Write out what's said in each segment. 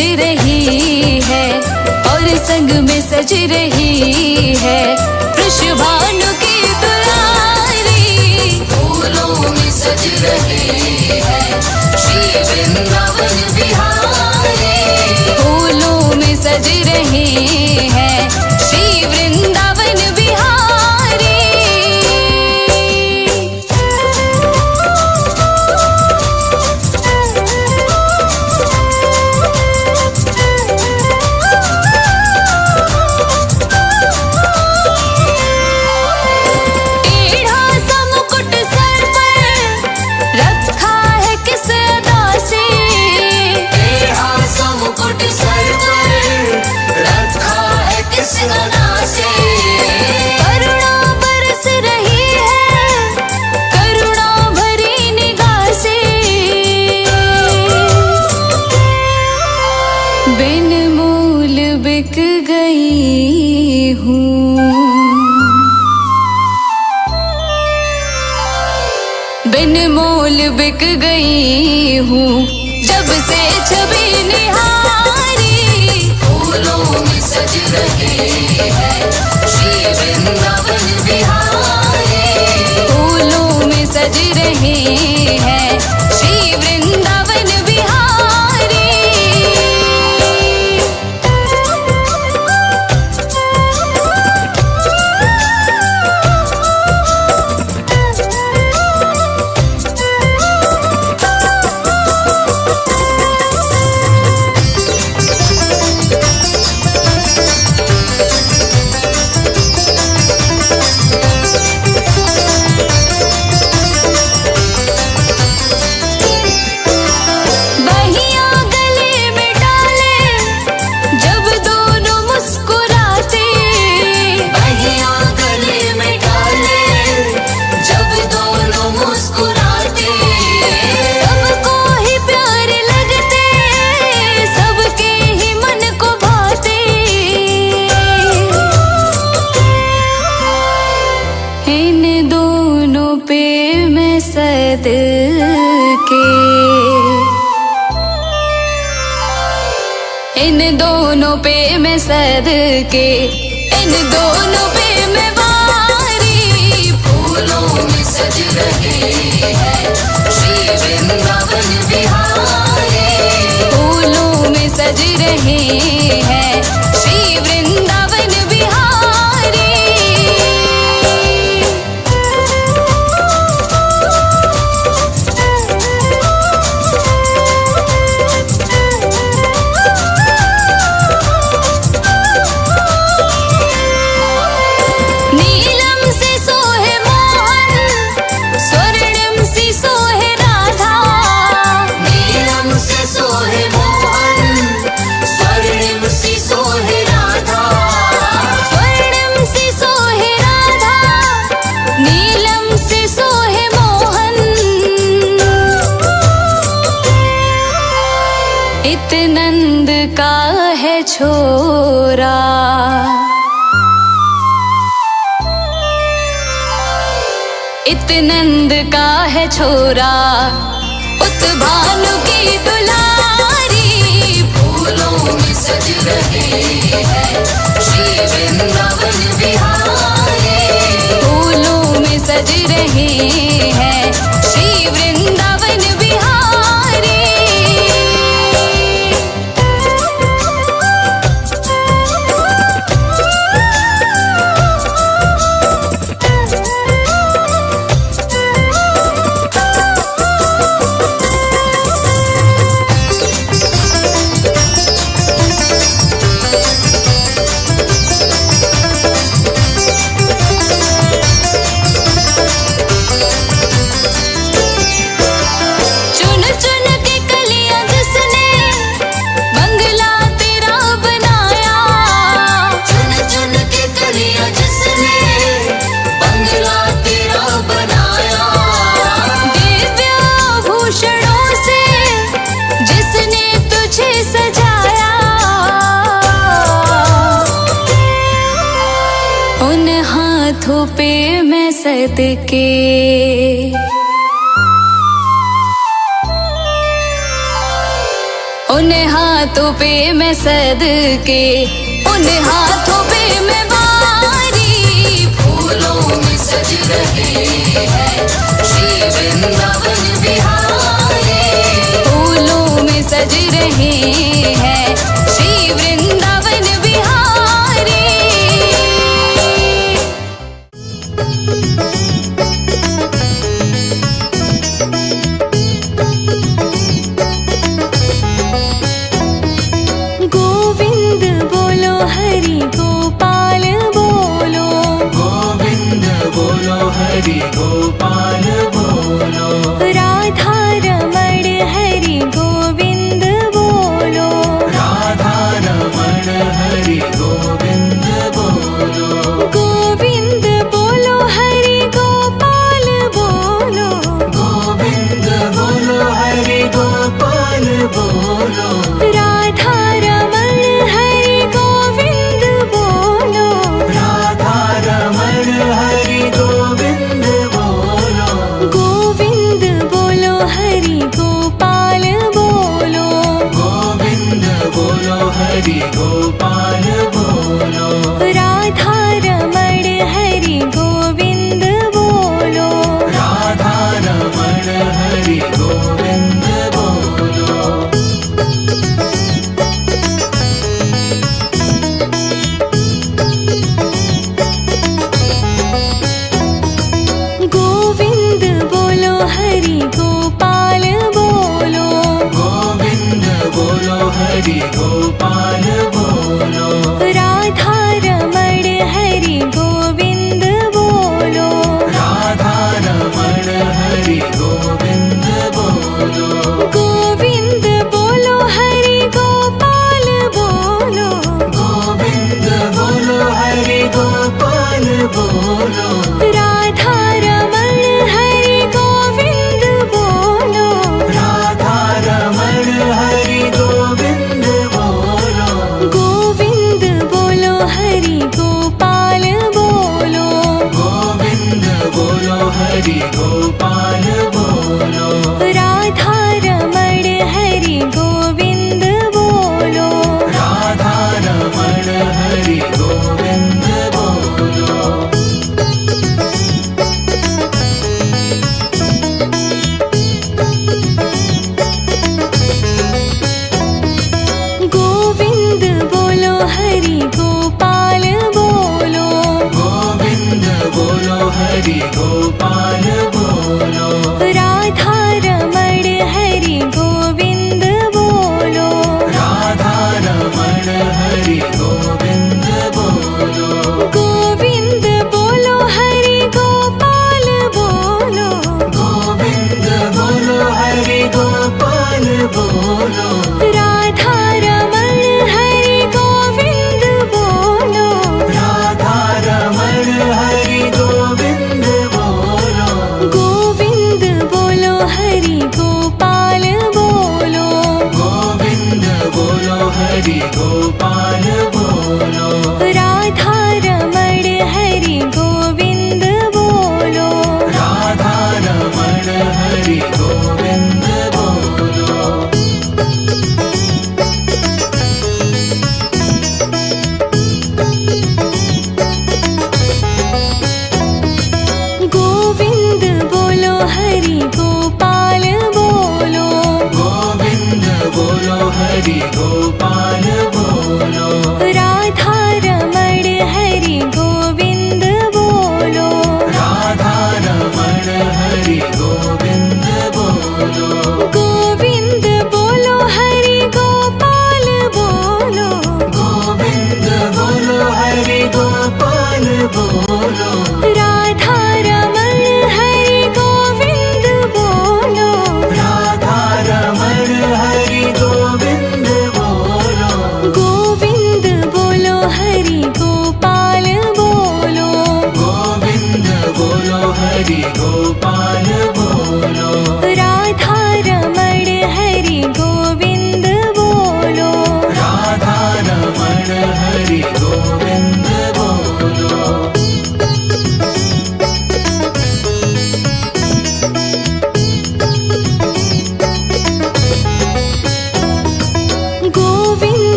सज रही है और संग में सज रही है वृषभानु की दुलारी। फूलों में सज रही है श्री वृंदावन बिहारी। फूलों में सज रहे हैं श्री वृंदावन बिहारी। टेढ़ा सा मुकुट सर पर रखा है किस अदा से। टेढ़ा सा मुकुट सर पर रखा है किस अदा से। करुणा बरस रही है करुणा भरी निगाह से। बिन मूल बिक गई हूँ, बिन मोल बिक गई हूँ जब से छवि निहारी। फूलों में सज रही है श्री वृंदावन बिहारी। फूलों में सज रहे हैं श्री वृंदावन बिहारी। बहियां गले में डाले जब दोनों मुस्कुराते। बहियां गले में डाले जब दोनों मुस्कुराते। सबको ही प्यारे लगते सबके ही मन को भाते। इन दोनों पे मैं सदके, इन दोनों पे मैं सदके, इन दोनों पे मैं वारी। फूलों में सज रही है श्री वृंदावन बिहारी। फूलों में सज रहे हैं श्री वृंदावन बिहारी। नीलम से सोहे मोहन स्वर्णिम सी सोहे राधा। नीलम से सोहे मोहन स्वर्णिम सी सोहे राधा। स्वर्णिम सी सोहे राधा नीलम से सोहे मोहन। इत नंद का है छोरा इत नंद का है छोरा उत भानु की दुलारी। फूलों में सज रही है श्री वृंदावन बिहारी। फूलों में सज रहे हैं श्री वृंदावन बिहारी। चुन चुन के कलियां जिसने बंगला तेरा बनाया। चुन चुन के कलियां जिसने बंगला तेरा बनाया। दिव्य आभूषणों से जिसने तुझे सजाया। उन हाथों पे मैं सदके, उन हाथों पे मैं सदके, उन हाथों पे मैं वारी। फूलों में सज रहे हैं श्री वृंदावन बिहारी। फूलों में सज रहे हैं श्री वृंदावन बिहारी। गोविंद बोलो हरि गोपाल बोलो, गोविंद बोलो हरि गोपाल बोलो। राधा रमण हरि गोविंद बोलो, राधा रमण हरि गोविंद बोलो। गोविंद बोलो हरि गोपाल बोलो, गोविंद बोलो हरि गोपाल बोलो। राधा रमण हरि गोविंद बोलो, राधा रमण हरि गोविंद बोलो। गोविंद बोलो हरि गोपाल बोलो, गोविंद बोलो हरि गोपाल बोलो।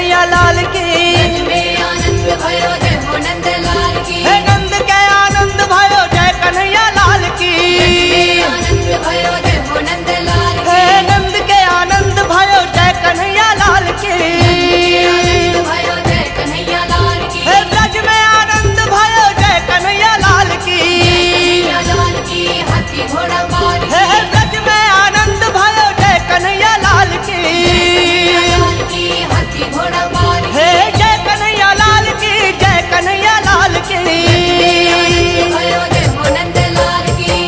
कन्हैया लाल की। ब्रज में आनंद भयो जय हो नंद लाल की। हे नंद के आनंद भयो जय कन्हैया लाल की। आनंद भयो जय हो नंद लाल की। हे नंद के आनंद भयो जय कन्हैया लाल की। आनंद भयो जय कन्हैया लाल की। हे ब्रज में आनंद भयो जय कन्हैया लाल की। कन्हैया लाल की हाथी घोड़ा पाल की। हे ब्रज में आनंद भयो जय कन्हैया लाल की। लाल की हाथी घोड़ा पाल की। हे जय कन्हैया लाल की, जय कन्हैया लाल की। आनंद भयो जय हो नंद लाल की।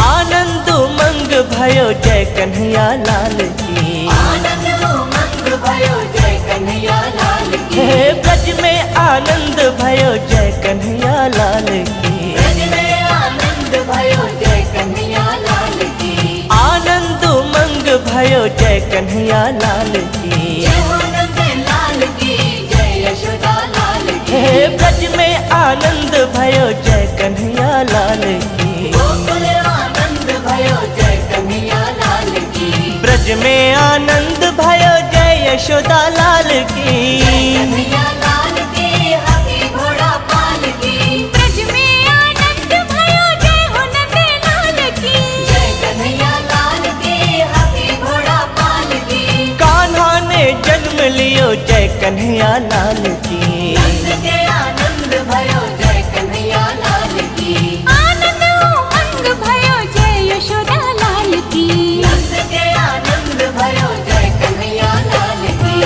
आनंद उमंग भयो जय कन्हैया लाल की। आनंद उमंग भयो जय कन्हैया लाल की। हे ब्रज में आनंद भयो जय कन्हैया लाल की। ब्रज में आनंद भयो जय कन्हैया लाल की। आनंद उमंग भयो जय कन्हैया लाल की। जय हो नंद लाल की जय यशोदा लाल की। हे ब्रज में आनंद भयो जय कन्हैया लाल की। गोकुल आनंद भयो जय कन्हैया लाल की। ब्रज में आनंद भयो जय यशोदा लाल की। कन्हैया लाल की हाथी घोड़ा पाल की। ब्रज में आनंद भयो जय हो नंद लाल की। जय कन्हैया लाल की हाथी घोड़ा पाल की। कान्हा ने जन्म लियो जय कन्हैया लाल की। नंद के आनंद भयो जय कन्हैया लाल की। आनंद उमंग भयो जय यशोदा लाल की। नंद के आनंद भयो जय कन्हैया लाल की।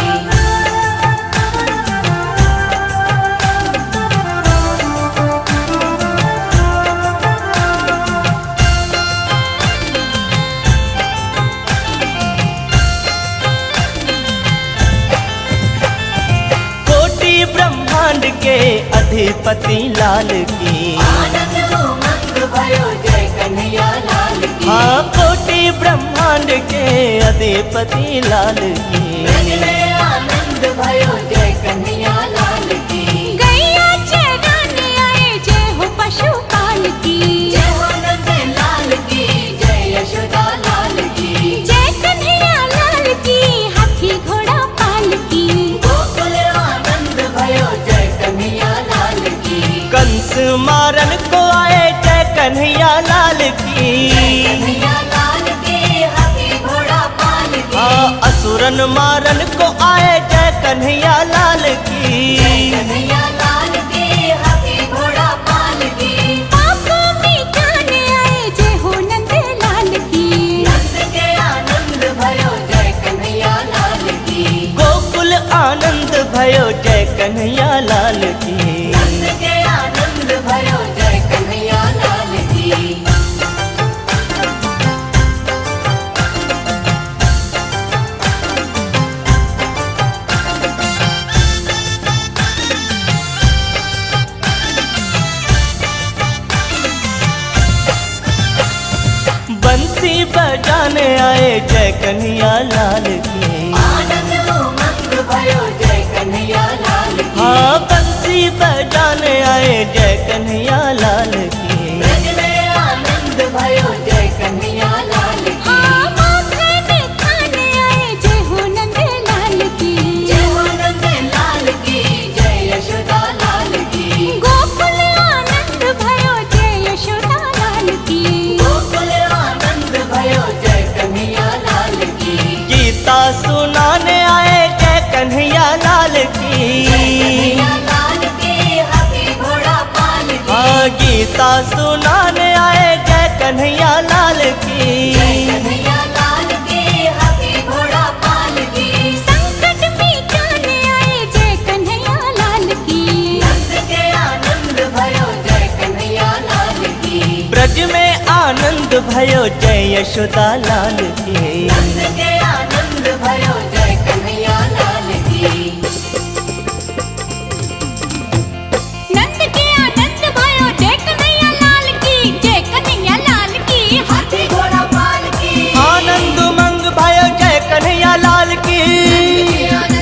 कोटि ब्रह्मांड के अधिपति लाल की। आनंद उमंग भयो जय कन्हैया लाल की। हाँ कोटि ब्रह्मांड के अधिपति लाल की। ब्रज में आनंद भयो जय कन्हैया लाल की। गैया चराने आए जय हो पशुपाल की। जय हो नंद लाल की जय यशोदा लाल की। जय कन्हैया लाल की हाथी घोड़ा पाल की। गोकुल आनंद भयो जय कन्हैया लाल की। कंस मारन को आए जय कन्हैया लाल की। कन्हैया लाल की हाथी घोड़ा पाल की। हाँ असुरन मारन को आए जय कन्हैया लाल की। कन्हैया लाल की हाथी घोड़ा पाल की। पाप मिटाने आए जय हो नंद लाल की। नंद के आनंद भयो जय कन्हैया लाल की। गोकुल आनंद भयो जय कन्हैया लाल की। नंद के आनंद भयो जय कन्हैया लाल की। बंसी बजाने आए जय कन्हैया लाल की। आनंद उमंग भयो जय कन्हैया लाल की। हाँ बंसी बजाने आए जय कन्हैया लाल की। ब्रज में आनंद भयो जय कन्हैया लाल की। माखन खाने आए जय हो नंद लाल की। जय हो नंद लाल की जय यशोदा लाल की। गोकुल आनंद भयो जय यशोदा लाल की। गोकुल आनंद भयो जय कन्हैया लाल की। गीता सुनाने आए जय कन्हैया लाल की। कन्हैया लाल की हाथी घोड़ा पाल की। हाँ गीता सुनाने आए जय कन्हैया लाल की। कन्हैया लाल की हाथी घोड़ा पाल की। संकट मिटाने आए जय कन्हैया लाल की। नंद के आनंद भयो जय कन्हैया लाल की। ब्रज में आनंद भयो जय यशोदा लाल की। नंद के आनंद भयो जय कन्हैया लाल की। नंद के आनंद भयो जय कन्हैया लाल की। जय कन्हैया लाल की हाथी घोड़ा पाल की। आनंद उमंग भयो जय कन्हैया लाल की। आनंद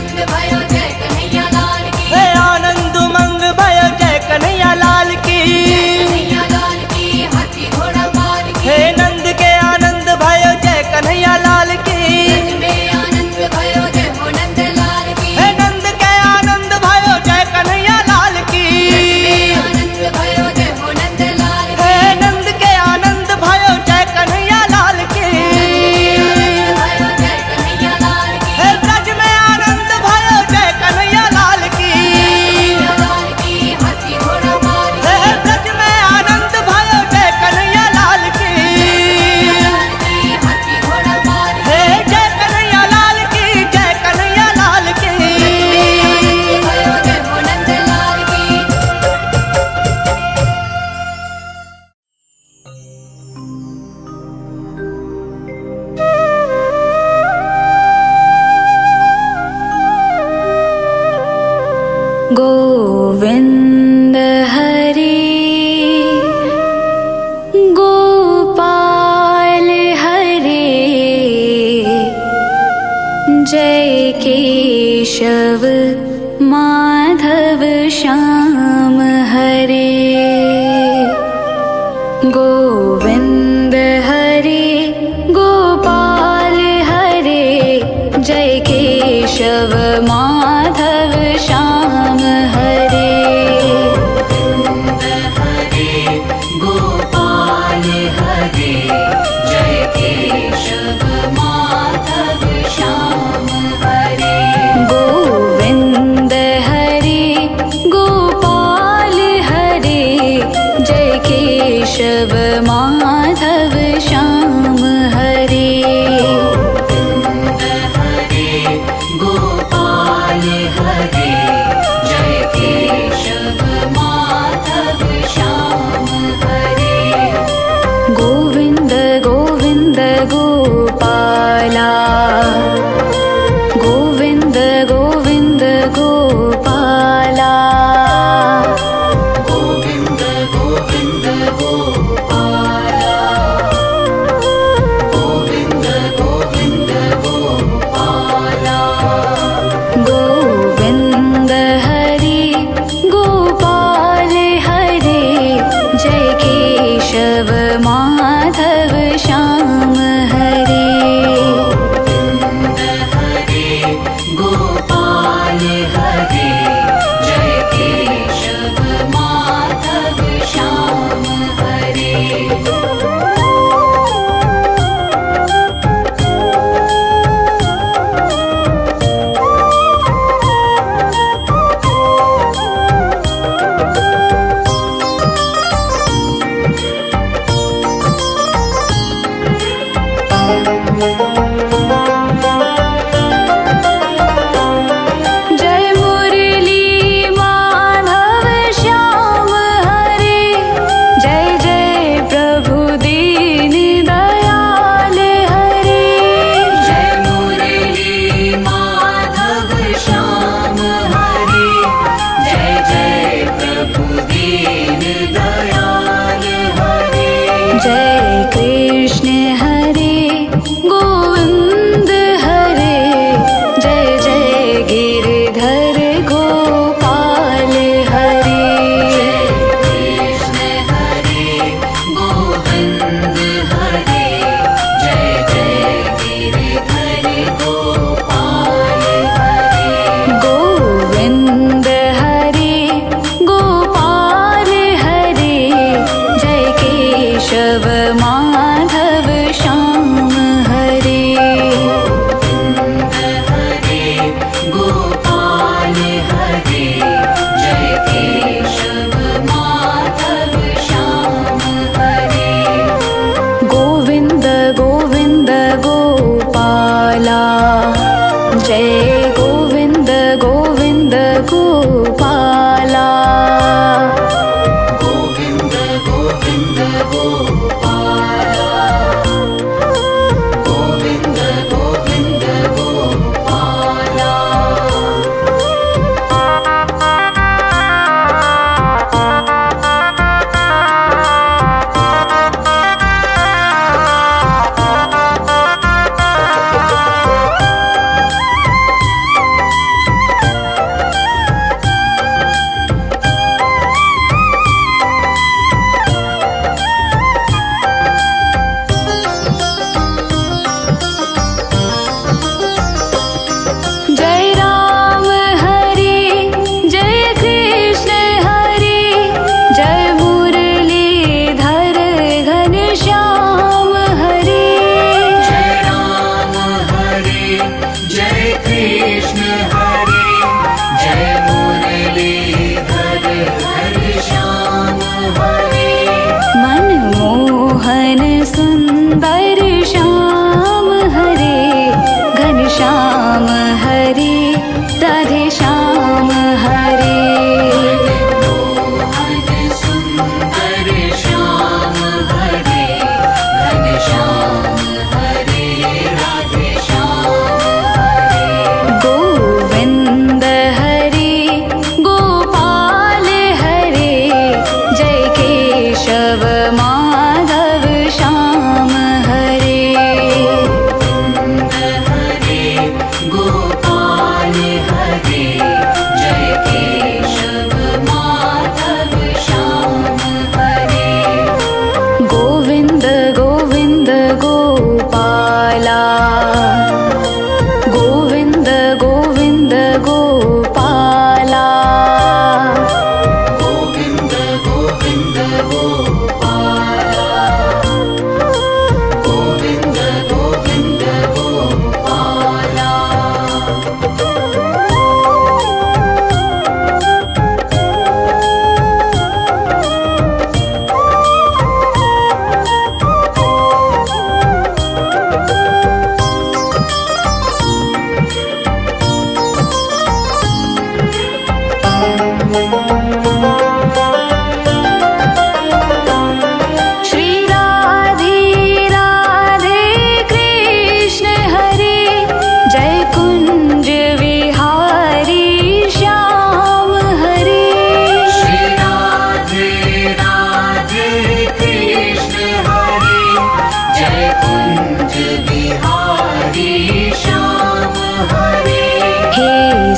गोविन्द हरे गोपाल हरे जय केशव माधव श्याम हरे गोविन्द हरे गोपाल हरे जय केशव माधव श्याम हरे गोपाल हरे जय केशव माधव श्याम हरे गोविन्द हरे गोपाल हरे जय केशव माधव श्याम हरे गोपाल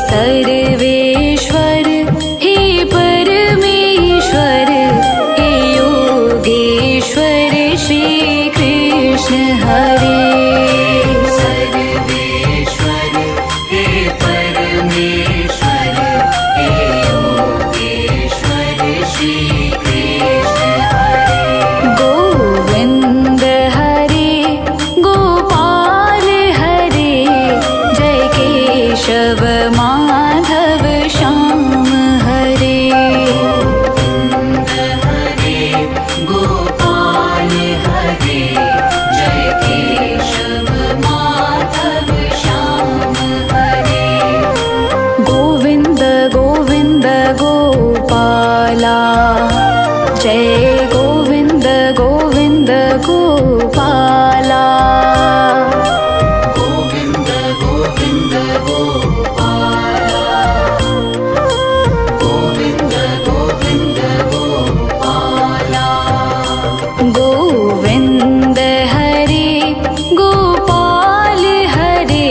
सर्वेश्वर हे परमेश्वर हे योगेश्वर श्री कृष्ण हरे सर्वेश्वर हे परमेश्वर हे योगेश्वर श्री कृष्ण हरे गोविंद हरे गोपाल हरे जय केशव माधव श्याम हरे हरे गोपाल हरे जय केशव माधव श्याम हरे गोविंद गोविंद गोपाला जय गोविंद गोविंद गोपाला गोविंद गोविंद गोपाला गोविंद गोविंद गोपाला गोविंद हरे गोपाल हरे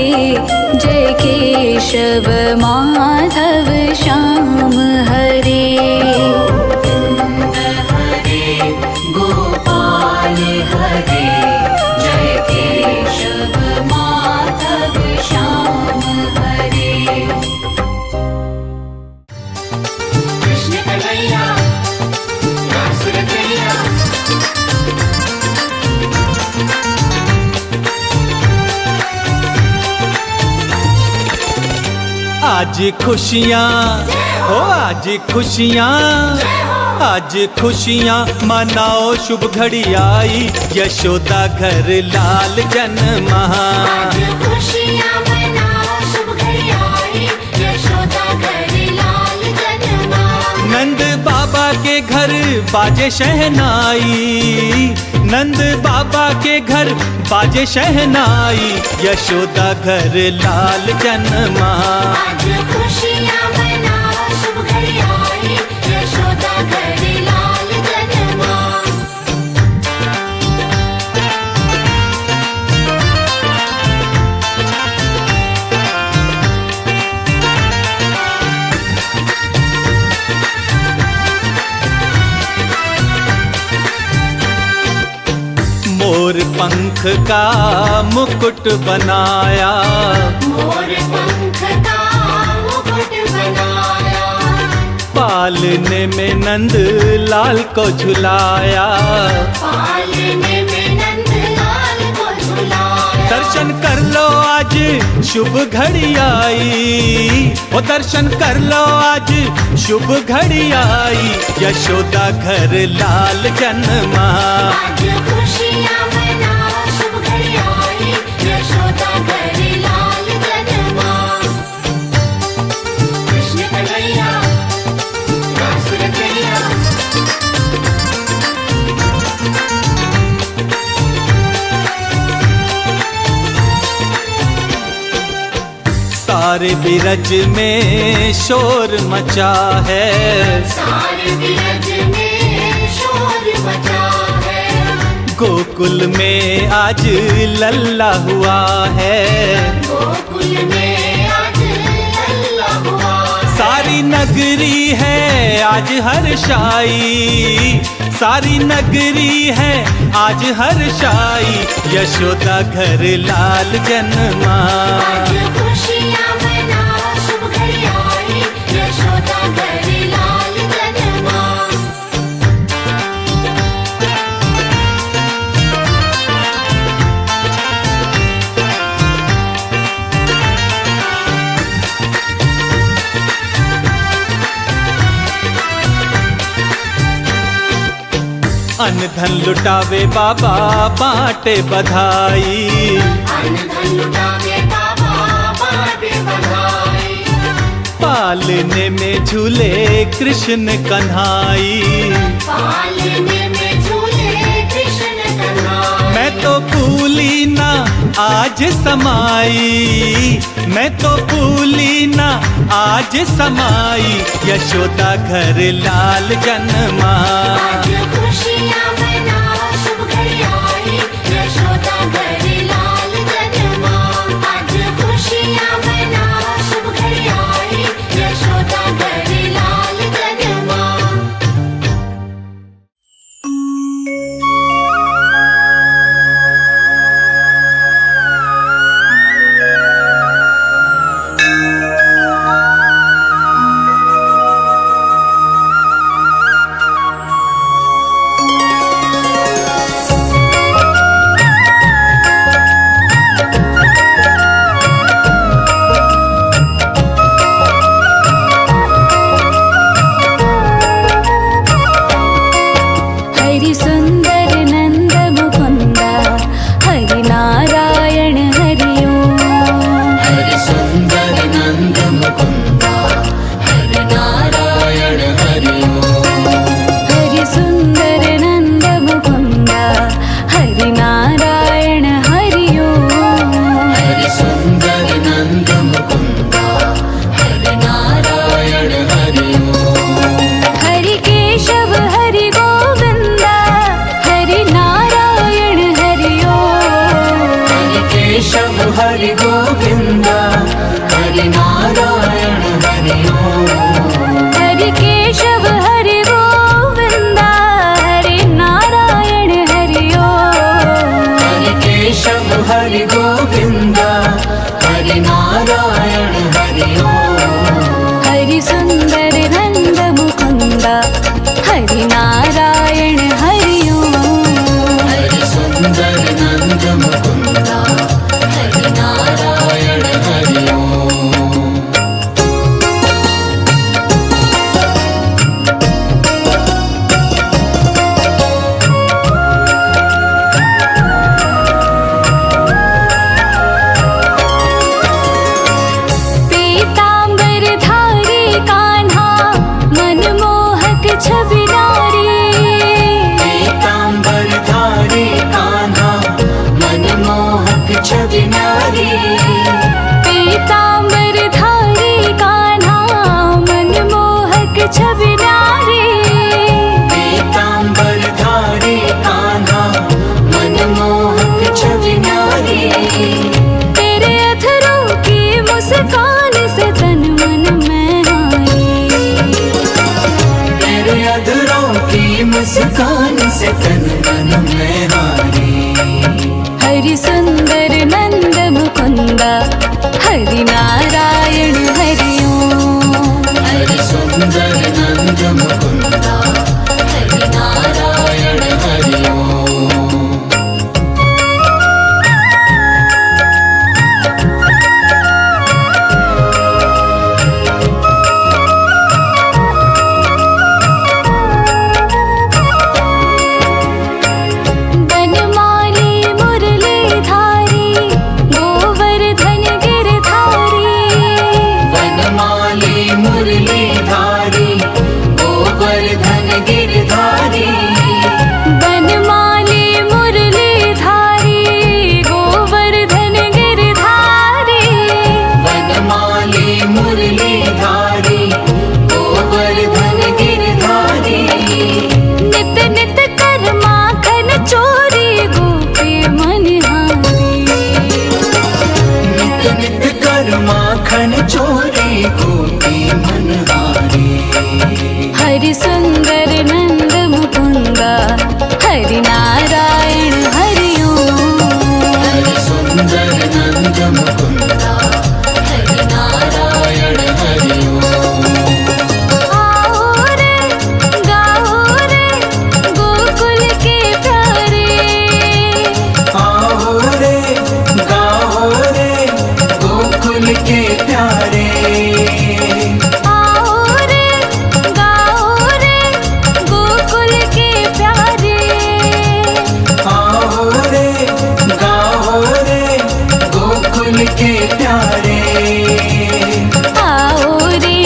जय केशव माधव श्याम हरे हरे गोपाल हरे जय केशव माधव श्याम हरे कृष्ण कन्हैया रासुर कन्हैया आज खुशियाँ हो आज खुशियाँ मनाओ शुभ घड़ी आई यशोदा घर लाल जन्मा खुशियाँ मनाओ शुभ घड़ी आई यशोदा घर लाल जन्मा नंद बाबा के घर बाजे शहनाई नंद बाबा के घर बाजे शहनाई यशोदा घर लाल जन्मा आज खुशियाँ मनाओ शुभ घड़ी आई यशोदा घर लाल जन्मा मोर पंख का मुकुट बनाया मोर पंख का मुकुट बनाया पालने में नंद लाल को झुलाया पालने में नंद लाल को झुलाया दर्शन कर लो आज शुभ घड़ी आई ओ दर्शन कर लो आज शुभ घड़ी आई यशोदा घर लाल जन्मा आज खुशियाँ मनाओ शुभ घड़ी आई यशोदा घर लाल जन्मा कृष्ण कन्हैया रासुर कन्हैया सारे बिरज में शोर मचा है सारे बिरज में शोर मचा है गोकुल में आज लल्ला हुआ है गोकुल में आज लल्ला हुआ सारी नगरी है आज हर्षाई सारी नगरी है आज हर्षाई यशोदा घर लाल जन्मा आज खुशियाँ मनाओ शुभ घड़ी आई यशोदा घर लाल जन्मा अन्न धन लुटावे बाबा बाटे बधाई अन्न धन लुटावे बाबा बाटे बधाई पालने में झूले कृष्ण कन्हाई पालने में झूले कृष्ण कन्हाई मैं तो भूली ना आज समाई मैं तो भूली ना आज समाई यशोदा घर लाल जन्मा आज खुशियाँ मनाओ शुभ घड़ी आई यशोदा घर लाल जन्मा आज खुशियाँ मनाओ शुभ घड़ी आई छवि न्यारी। पीतांबरधारी कान्हा मनमोहक छवि न्यारी। तेरे अधरों की मुस्कान से तन मन में आई। तेरे अधरों की मुस्कान से तन मन में हारी। हरि सुंदर नंद मुकुंदा हरि नारायण हरि ओम। हरि सुंदर नंद मुकुंदा हरि नारायण हरि ओम। बनमाली मुरलीधारी गोवर्धन गिरधारी। वनमाली मुरलीधारी गोवर्धन गिरधारी। बनमाली मुरलीधारी गोवर्धन गिरधारी। वनमाली मुरलीधारी गोवर्धन गिरधारी। नित नित कर माखन चोरी गोपी मनहारी। नित नित कर माखन चोरी गोपी मनहारी। हरि सुंदर नंद मुकुंदा हरि नारायण हरि ओम। हरि सुंदर नंद मुकुंदा हरि नारायण हरि ओम। आओ रे गाओ रे गोकुल के प्यारे। आओ रे गाओ रे गोकुल के प्यारे। आओ रे गाओ रे गोकुल के प्यारे। आओ रे गाओ रे गोकुल के प्यारे। आओ रे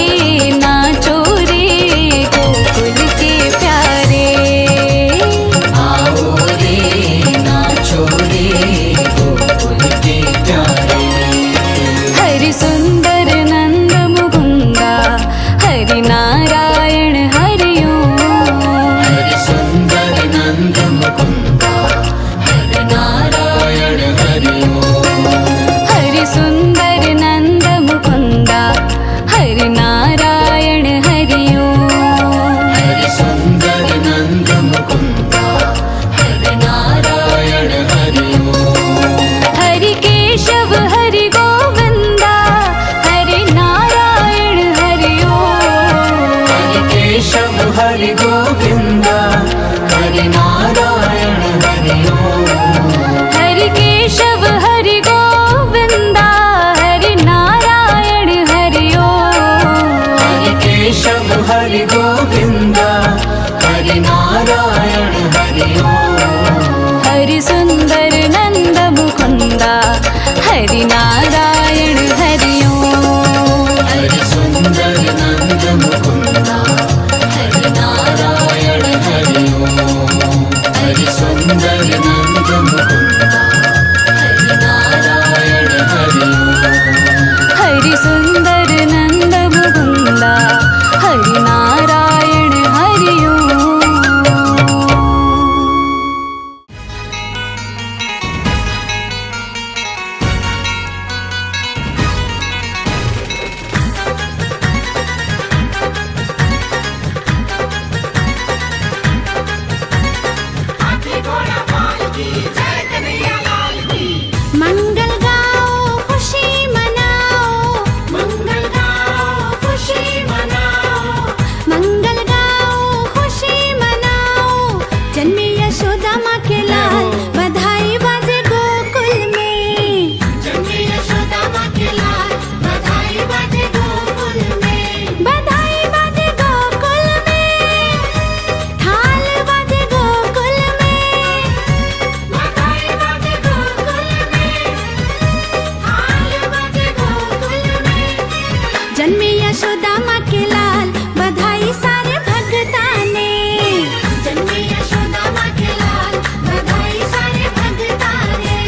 नाचो रे गोकुल के प्यारे। आओ रे नाचो रे गोकुल के प्यारे। हरि सुंदर नंद मुकुंदा हरि नारायण हरि ओम। हरि सुंदर नंद मुकुंदा हरि नारायण हरि ओम। हरि सुंदर नंद मुकुंदा हरि नारायण हरि ओम। हरि सुंदर नंद मुकुंदा हरि नारायण हरि ओम। हरि केशव हरि गोविंदा हरि नारायण हरि ओम। हरि केशव हरि गोविंदा हरि नारायण हरि ओम। हरि केशव हरि गोविंदा हरि नारायण हरि ओम। हरि केशव हरि गोविंदा हरि नारायण हरि ओम। हरि सुंदर नंद मुकुंदा हरि नारायण हरि ओम। हरि सुंदर नंद मुकुंदा हरि नारायण हरि ओम। हरि सुंदर नंद मुकुंदा हरि नारायण हरि ओम। हरि सुंदर नंद मुकुंदा हरि नारायण हरि ओम। मंगल गाओ खुशी मनाओ। मंगल गाओ खुशी मनाओ। मंगल गाओ खुशी मनाओ। जन्मे यशोदा माँ के लाल बधाई बाजे गोकुल में। जन्मे यशोदा माँ के लाल बधाई बाजे गोकुल में। बधाई बाजे गोकुल में। थाल बाजे गोकुल में। बधाई बाजे गोकुल में। थाल बाजे गोकुल में। जन्मे यशोदा माँ के लाल बधाई सारे भगता ने। जन्मे यशोदा माँ के लाल बधाई सारे भगता ने।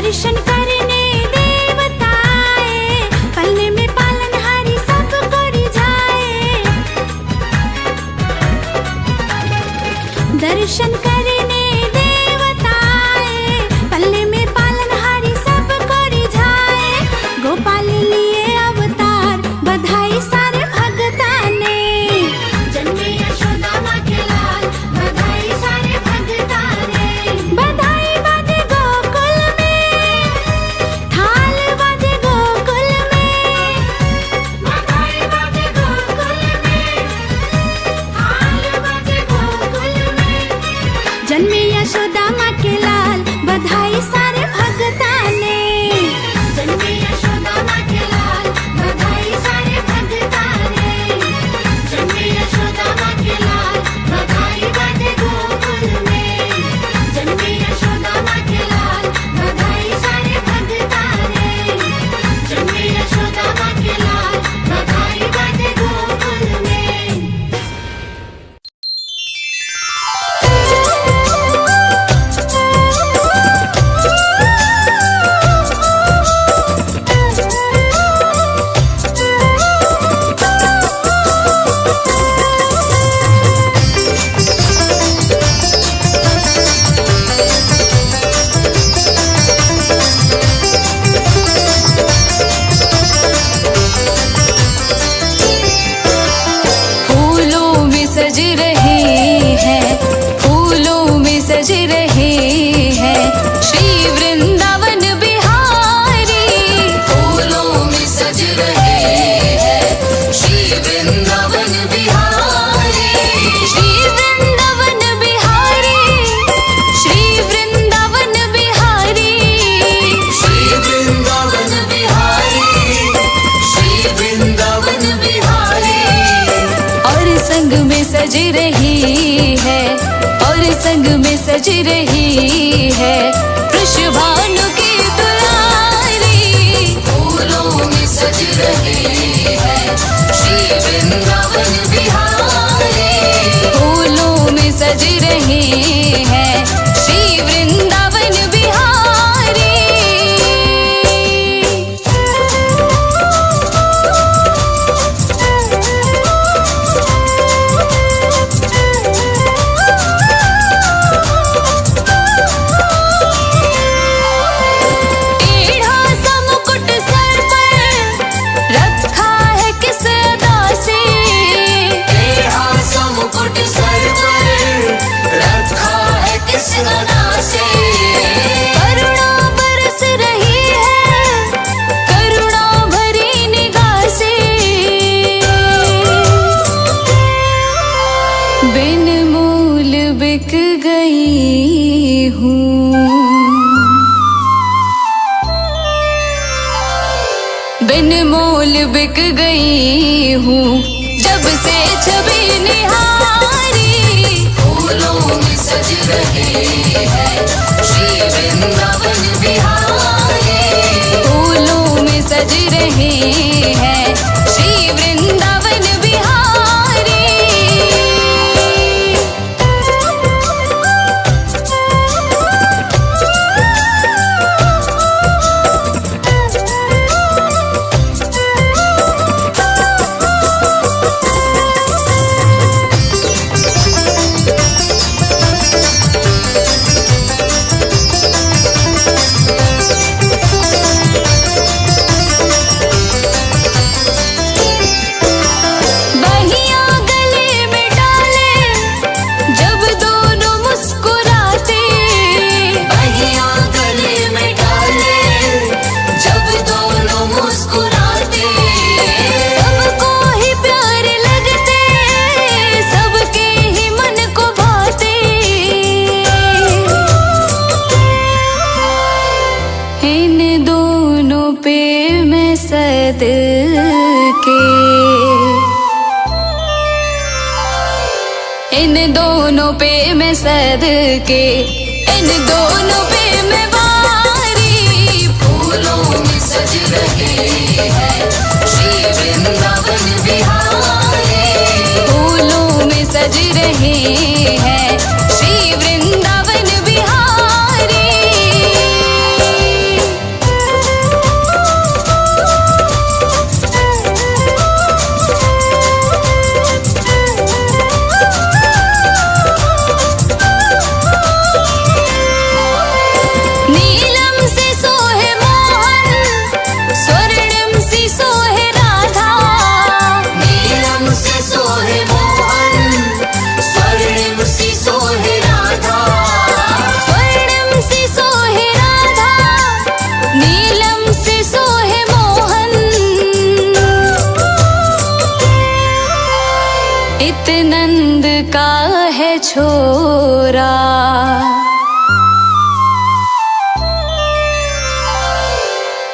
दर्शन करने देवता आए, पलने में पालनहारी सब को रिझाए। दर्शन करने देवता आए, पलने में पालनहारी सब को रिझाए। गोपाल लिए अवतार, बधाई सारे भगता ने। जन्मे यशोदा माँ के लाल, बधाई सारे भगता ने। बधाई बाजे गोकुल में, थाल बाजे गोकुल में। बधाई बाजे गोकुल में, थाल बाजे गोकुल में। जन्मे यशोदा माँ के लाल, बधाई सारे भगता ने। जन्मे यशोदा माँ के लाल, बधाई सारे भगता ने। जन्मे यशोदा माँ के लाल, बधाई बाजे गोकुल में। जन्मे यशोदा माँ के लाल, बधाई सारे भगता ने। जन्मे यशोदा माँ के लाल, बधाई बाजे गोकुल में। फूलों में सज रहे हैं, फूलों में सज रहे हैं श्री वृंदावन बिहारी। फूलों में सज रहे हैं श्री वृंदावन बिहारी। श्री वृंदावन बिहारी, श्री वृंदावन बिहारी। श्री वृंदावन बिहारी, श्री वृंदावन बिहारी। और संग में सज रही है, और संग में सज रही है वृषभानु की दुलारी। फूलों में सज रहे हैं श्री वृंदावन बिहारी। फूलों में सज रहे हैं श्री वृंदावन बिहारी। टेढ़ा सा मुकुट सर पर रखा है किस अदा से। टेढ़ा सा मुकुट सर पर रखा है किस अदा से। करुणा बरस रही है, करुणा भरी निगाह से। बिन मूल बिक गई हूँ, बिन मोल बिक गई हूँ जब से छवि निहारी। फूलों में सज रहे हैं श्री वृंदावन बिहारी। फूलों में सज रहे हैं श्री वृंदावन बिहारी। इन दोनों पे मैं सदके, इन दोनों पे मैं वारी। फूलों में सज रहे हैं श्री वृंदावन बिहारी। फूलों में सज रहे हैं श्री वृंदावन बिहारी। छोरा।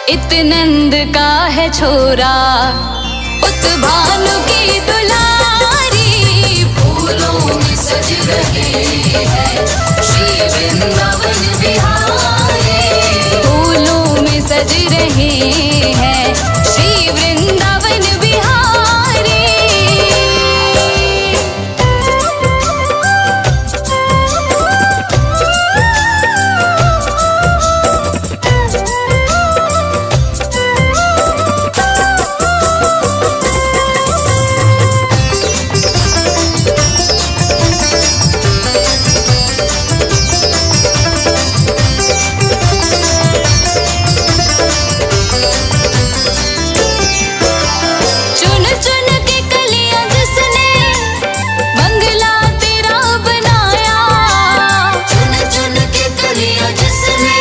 इत नंद का है छोरा, उत भानु की दुलारी। फूलों में सज रहे हैं श्री वृंदावन बिहारी। फूलों में सज रहे हैं श्री वृंदावन बिहारी। चुन चुन के कलियां जिसने बंगला तेरा बनाया। चुन चुन के कलियां जिसने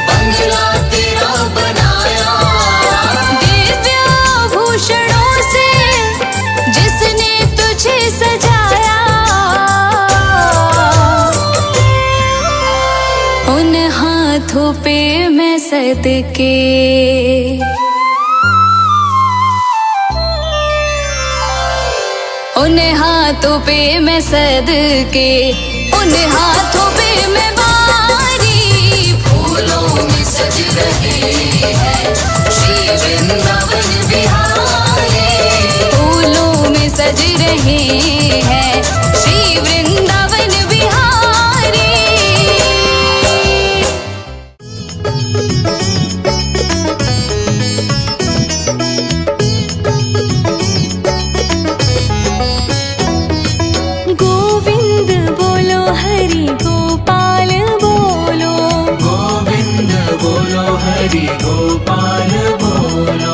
बंगला तेरा बनाया। दिव्य आभूषणों से जिसने तुझे सजाया। उन हाथों पे मैं सदके, उन हाथों पे मैं सदके, उन हाथों पे मैं वारी। फूलों में सज रहे हैं श्री वृंदावन बिहारी। फूलों में सज रहे हैं श्री वृंदावन बिहारी। गोविंद बोलो हरि गोपाल बोलो। गोविंद बोलो हरि गोपाल बोलो।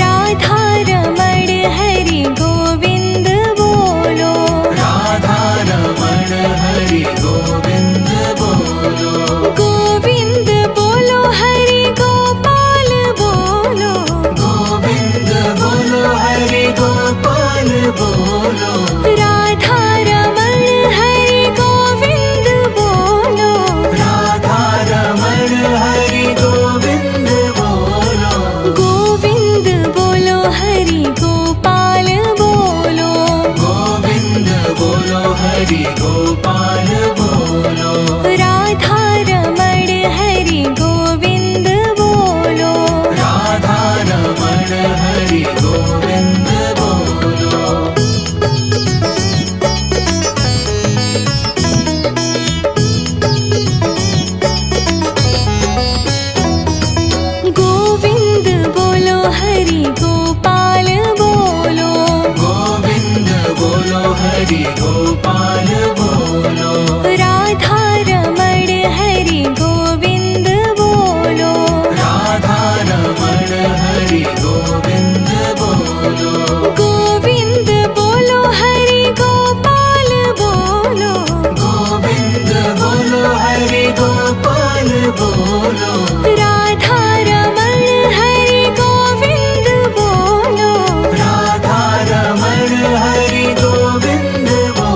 राधा रमण हरि गोविंद बोलो। राधा रमण हरि गोविंद बोलो। गोविंद बोलो हरि गोपाल बोलो। गोविंद बोलो हरि गोपाल बोलो। राधा रमण हरि गोविंद बोलो। राधा रमण हरि गोविंद बोलो। गोविंद बोलो हरि गोपाल बोलो। गोविंद बोलो हरि गोपाल बोलो। राधा रमण हरि गोविंद बोलो। राधा रमण हरि गोविंद बोलो। गोविंद बोलो हरि गोपाल बोलो। गोविंद बोलो हरि गोपाल बोलो। राधा रमण हरि गोविंद बोलो। राधा रमण हरि गोविंद बोलो। गोविंद बोलो हरि गोपाल बोलो। गोविंद बोलो हरि गोपाल बोलो। राधा रमण हरि गोविंद बोलो। राधा रमण हरि गोविंद बोलो।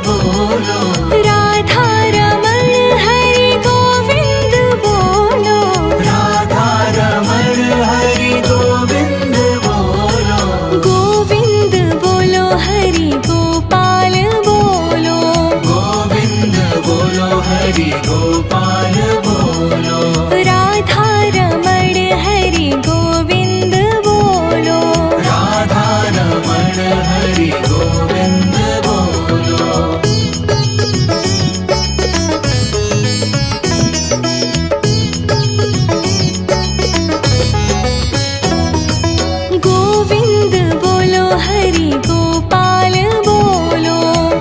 बोलो राधा रमण हरि गोविंद बोलो राधा रमण हरि गोविंद बोलो गोविंद बोलो हरि गोपाल बोलो गोविंद बोलो हरि गोपाल बोलो राधा रमण हरि गोविंद बोलो राधा रमण हरि गोविंद बोलो गोविंद बोलो हरि गोपाल बोलो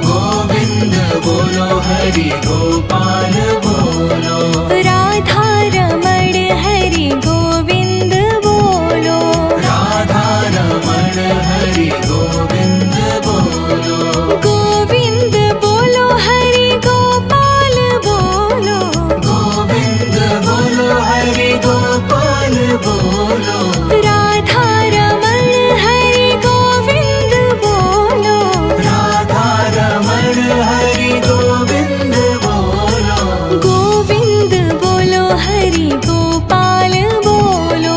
गोविंद बोलो हरि गोपाल बोलो राधा रमण हरि गोविंद बोलो राधा रमण हरि गोविंद बोलो गोविंद बोलो हरि गोपाल बोलो गोविंद बोलो हरि गोपाल बोलो राधा रमण हरि गोविंद बोलो राधा रमण हरि गोविंद बोलो गोविंद बोलो हरि गोपाल बोलो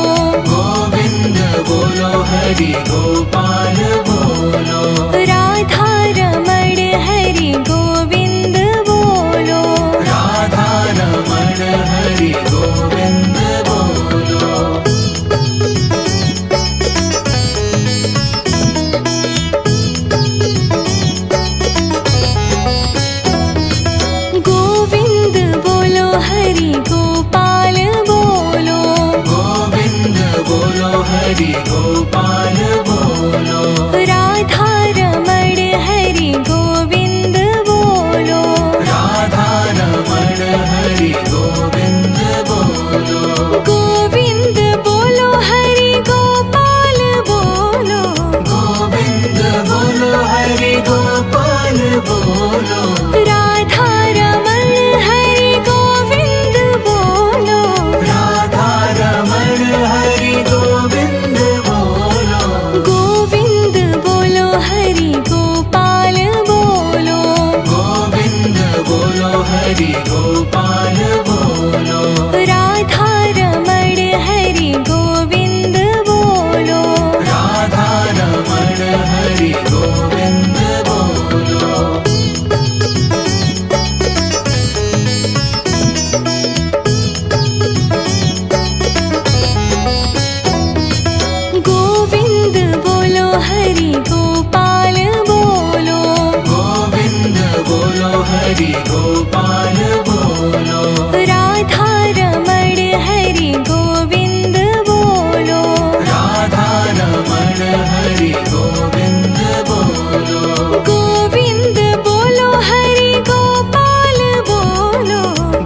गोविंद बोलो हरि गोपाल बोलो राधा रमण हरि गोविंद बोलो राधा रमण हरि गोविंद बोलो गोविंद बोलो हरि गोपाल बोलो गोविंद बोलो हरि गोपाल बोलो राधा रमण हरि गोविंद बोलो राधा रमण हरि गोविंद बोलो गोविंद बोलो हरि गोपाल बोलो गोविंद बोलो हरि गोपाल बोलो राधा रमण हरि गोविंद बोलो राधा रमण हरि गोविंद बोलो गोविंद बोलो हरि गोपाल बोलो गोविंद बोलो हरि गोपाल बोलो राधा रमण हरि गोविंद बोलो राधा रमण हरि गोविंद बोलो गोविंद बोलो हरि गोपाल बोलो गोविंद बोलो हरि गोपाल बोलो राधा रमण हरि गोविंद बोलो राधा रमण हरि गोविंद बोलो गोविंद बोलो हरि गोपाल बोलो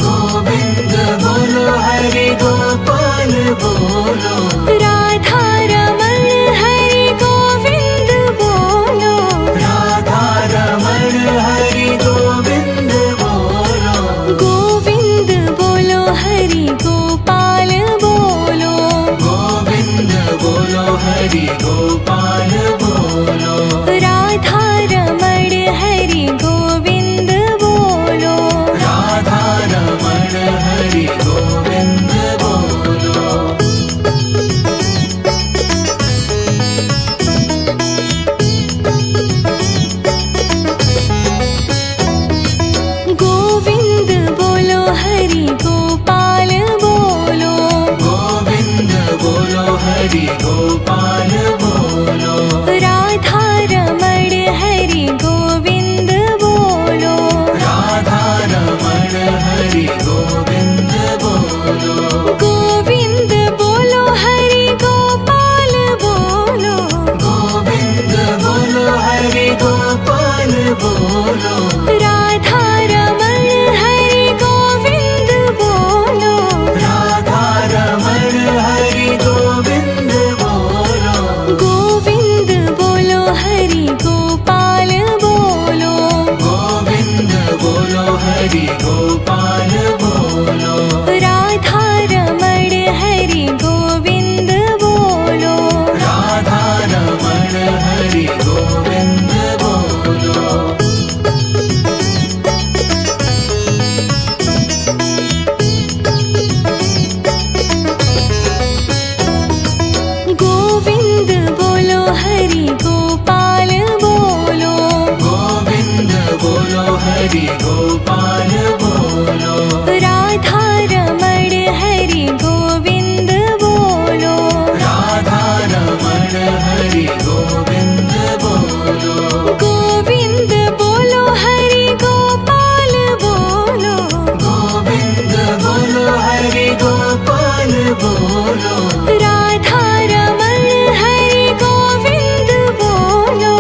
गोविंद बोलो हरि गोपाल बोलो राधा रमण हरि गोविंद बोलो राधा रमण हरि गोविंद बोलो हरि गोपाल बोलो। राधा रमण हरि गोविंद बोलो। राधा रमण हरि गोविंद बोलो। गोविंद बोलो हरि गोपाल बोलो। गोविंद बोलो हरि गोपाल बोलो। राधा रमण हरि गोविंद बोलो।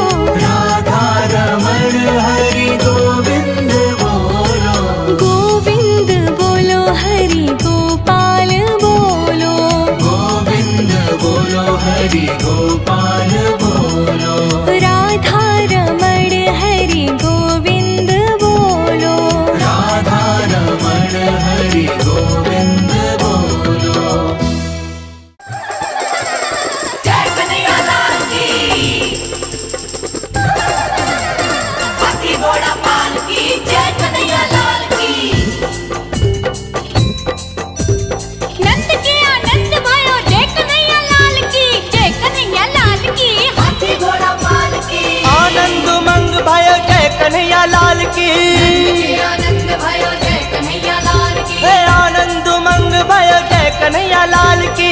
राधा रमण हरि गोविंद बोलो। गोविंद बोलो हरि गोपाल बोलो। गोविंद बोलो हरि गोपाल बोलो। राधा रमण हरि गोविंद बोलो। राधा रमण हरि गोविंद बोलो। जय कन्हैया लाल की, हाथी घोड़ा पाल की, जय कन्हैया लाल की। नंद के आनंद भयो जय कन्हैया लाल की, जय कन्हैया लाल की, हाथी घोड़ा पाल की। आनंद उमंग भयो जय कन्हैया लाल की। के आनंद भयो जय कन्हैया लाल की, हे आनंद उमंग भयो जय कन्हैया लाल की।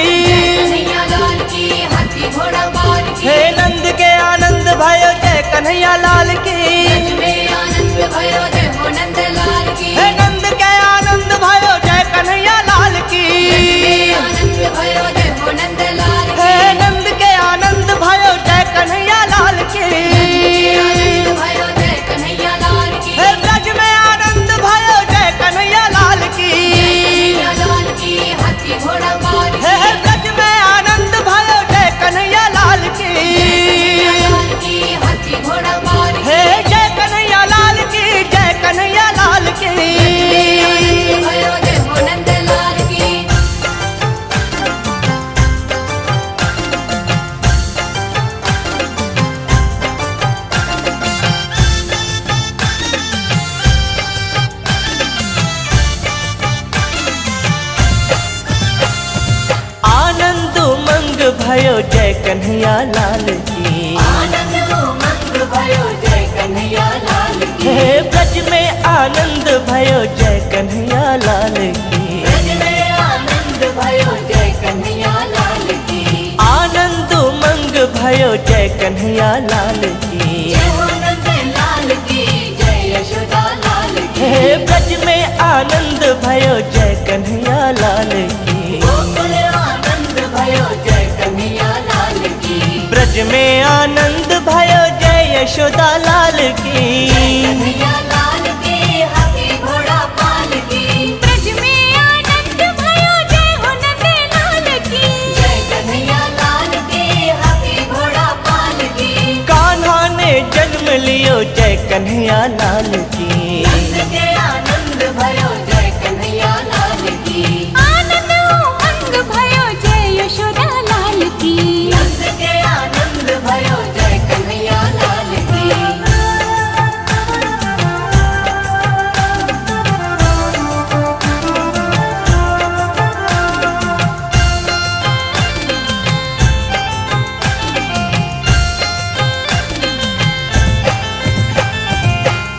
कन्हैया लाल की, हाथी घोड़ा पाल की। हे नंद के आनंद भयो जय कन्हैया लाल की। ब्रज में आनंद भयो जय हो नंद लाल की। हे नंद के आनंद भयो जय कन्हैया लाल की। आनंद भयो जय हो नंद लाल की। हे नंद के आनंद भयो जय कन्हैया लाल की। आनंद भयो जय कन्हैया लाल की। हे ब्रज में आनंद भयो जय कन्हैया लाल की। कन्हैया लाल की, हाथी घोड़ा पाल की। हे ब्रज में आनंद भयो जय कन्हैया लाल की। लाल की, हाथी घोड़ा पाल की। हे जय कन्हैया लाल की, जय कन्हैया लाल की। आनंद भयो जय हो नंद लाल की। आनंद उमंग भयो जय कन्हैया लाल की। आनंद उमंग भयो जय कन्हैया लाल की। हे ब्रज में आनंद भयो जय कन्हैया लाल की। ब्रज में आनंद भयो जय कन्हैया लाल की। आनंद उमंग भयो जय कन्हैया लाल की। जय हो नंद लाल की, जय यशोदा लाल की। हे ब्रज में आनंद भयो जय कन्हैया लाल की। गोकुल आनंद भयो जय कन्हैया लाल की। ब्रज में आनंद भयो जय यशोदा लाल की। कन्हैया लाल की, हाथी घोड़ा पाल की। ब्रज में आनंद भयो जय हो नंद लाल की। जय कन्हैया लाल की, हाथी घोड़ा पाल की। कान्हा ने जन्म लियो जय कन्हैया लाल की। नंद के आनंद भयो जय कन्हैया लाल की। आनंद उमंग भयो जय यशोदा लाल की। नंद के आनंद भयो जय कन्हैया लाल की।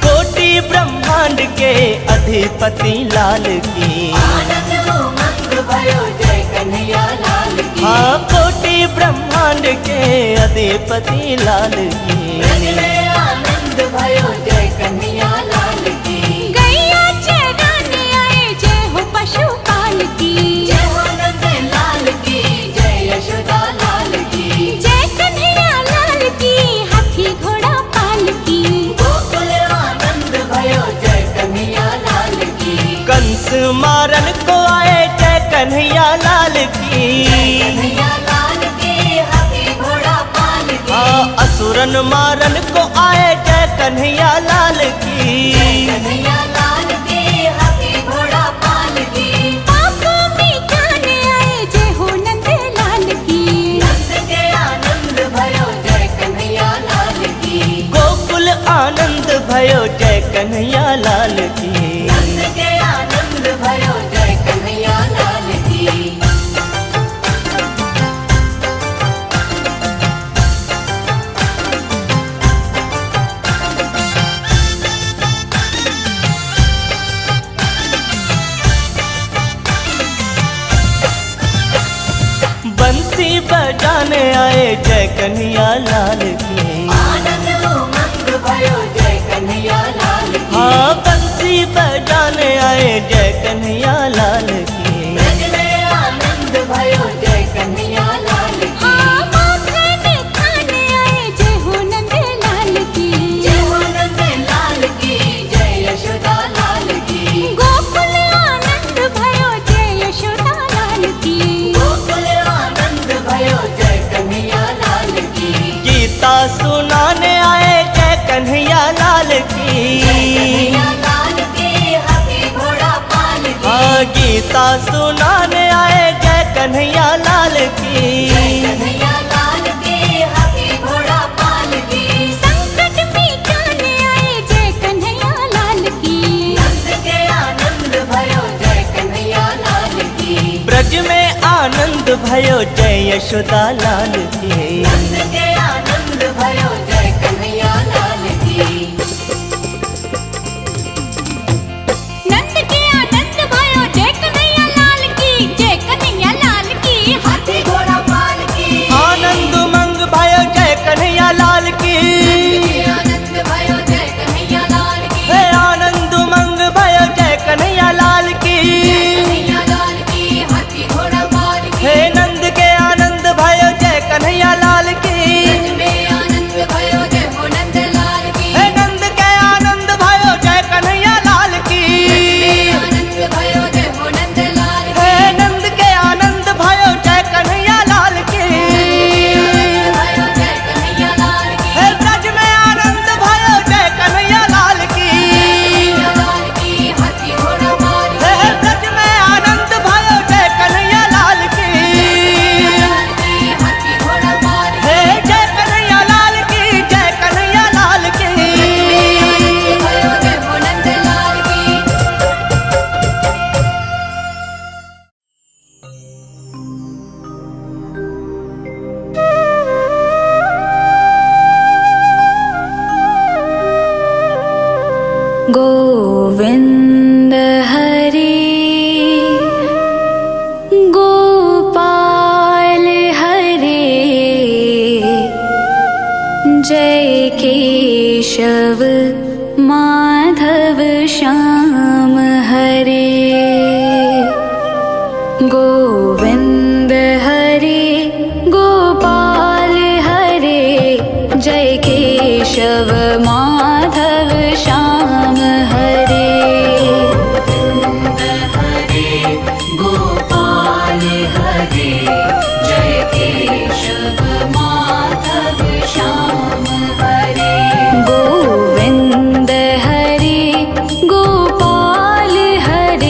कोटि ब्रह्मांड के अधिपति लाल की। आनंद उमंग भयो जय कन्हैया लाल की। हाँ कोटि ब्रह्मांड के अधिपति लाल की। ब्रज में आनंद भयो जय कन्हैया लाल की। गैया चराने आए जय हो पशुपाल की। जय हो नंद लाल की, जय यशोदा लाल की। जय कन्हैया लाल की, हाथी घोड़ा पाल की। गोकुल आनंद भयो जय कन्हैया लाल की। कंस मारन को आए जय कन्हैया लाल की। कन्हैया लाल की, हाथी घोड़ा पाल की। हाँ असुरन मारन को आए जय कन्हैया लाल की। कन्हैया लाल की, हाथी घोड़ा पाल की। पाप मिटाने आए जय हो नंद लाल की। नंद के आनंद भयो जय कन्हैया लाल की। गोकुल आनंद भयो जय कन्हैया लाल की। नंद के आनंद भयो जय कन्हैया लाल की। बजाने आए जय कन्हैया लाल की। आनंद उमंग भयो जय कन्हैया लाल की। हाँ बंसी बजाने आए जय कन्हैया लाल की। ब्रज में आनंद भयो जय कन्हैया लाल की। हाँ माथे में खाने आए जय हो नंद लाल की। जय हो नंद लाल की, जय यशोदा लाल की। गोकुल आनंद भयो जय यशोदा लाल की। गोकुल आनंद भयो जय कन्हैया लाल की। गीता सुनाने आए जय कन्हैया लाल की। कन्हैया लाल की, हाथी घोड़ा पाल की। हाँ गीता सुनाने आए जय कन्हैया लाल की। कन्हैया लाल की, हाथी घोड़ा पाल की। संकट मिटाने आए जय कन्हैया लाल की। नंद के आनंद भयो जय कन्हैया लाल की। ब्रज में आनंद भयो जय यशोदा लाल की। नंद के आनंद भयो जय कन्हैया लाल की। नंद के आनंद भयो जय कन्हैया लाल की। जय कन्हैया लाल की। हाथी घोड़ा पाल की। आनंद उमंग भयो जय कन्हैया लाल की। आनंद भयो जय कन्हैया लाल की। हे आनंद उमंग भयो जय कन्हैया लाल की। कन्हैया लाल की, हाथी घोड़ा पाल की। हे नंद के आनंद भयो जय कन्हैया लाल की। ब्रज में आनंद भयो जय हो नंद लाल की। हे नंद के आनंद भयो जय कन्हैया लाल की। आनंद भयो जय हो नंद लाल की। हे नंद के आनंद भयो जय कन्हैया लाल की। भयो जय कन्हैया लाल की। हे ब्रज में आनंद भयो जय कन्हैया लाल की। कन्हैया लाल की, हाथी घोड़ा पाल की। हे ब्रज में आनंद भयो जय कन्हैया लाल की। लाल की, हाथी घोड़ा पाल की। हे जय कन्हैया लाल की, जय कन्हैया लाल की। भयो जय हो नंद लाल की। गोविंद हरि गोपाल हरे जय केशव माधव श्याम हरे। गोविंद हरि गोपाल हरे जय केशव माधव श्याम हरे। गोपाल हरे, जय केशव माधव श्याम हरे। गोविंद हरि गोपाल हरे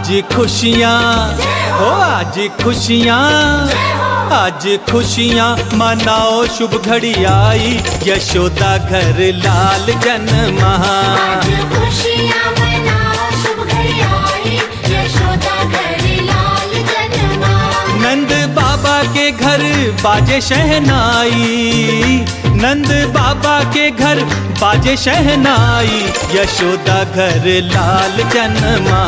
आज खुशियाँ हो आज खुशियाँ आज खुशियाँ मनाओ शुभ घड़ी आई यशोदा घर लाल जन्मा आज खुशियाँ मनाओ शुभ घड़ी आई यशोदा घर लाल जन्मा नंद बाबा के घर बाजे शहनाई नंद बाबा के घर बाजे शहनाई यशोदा घर लाल जन्मा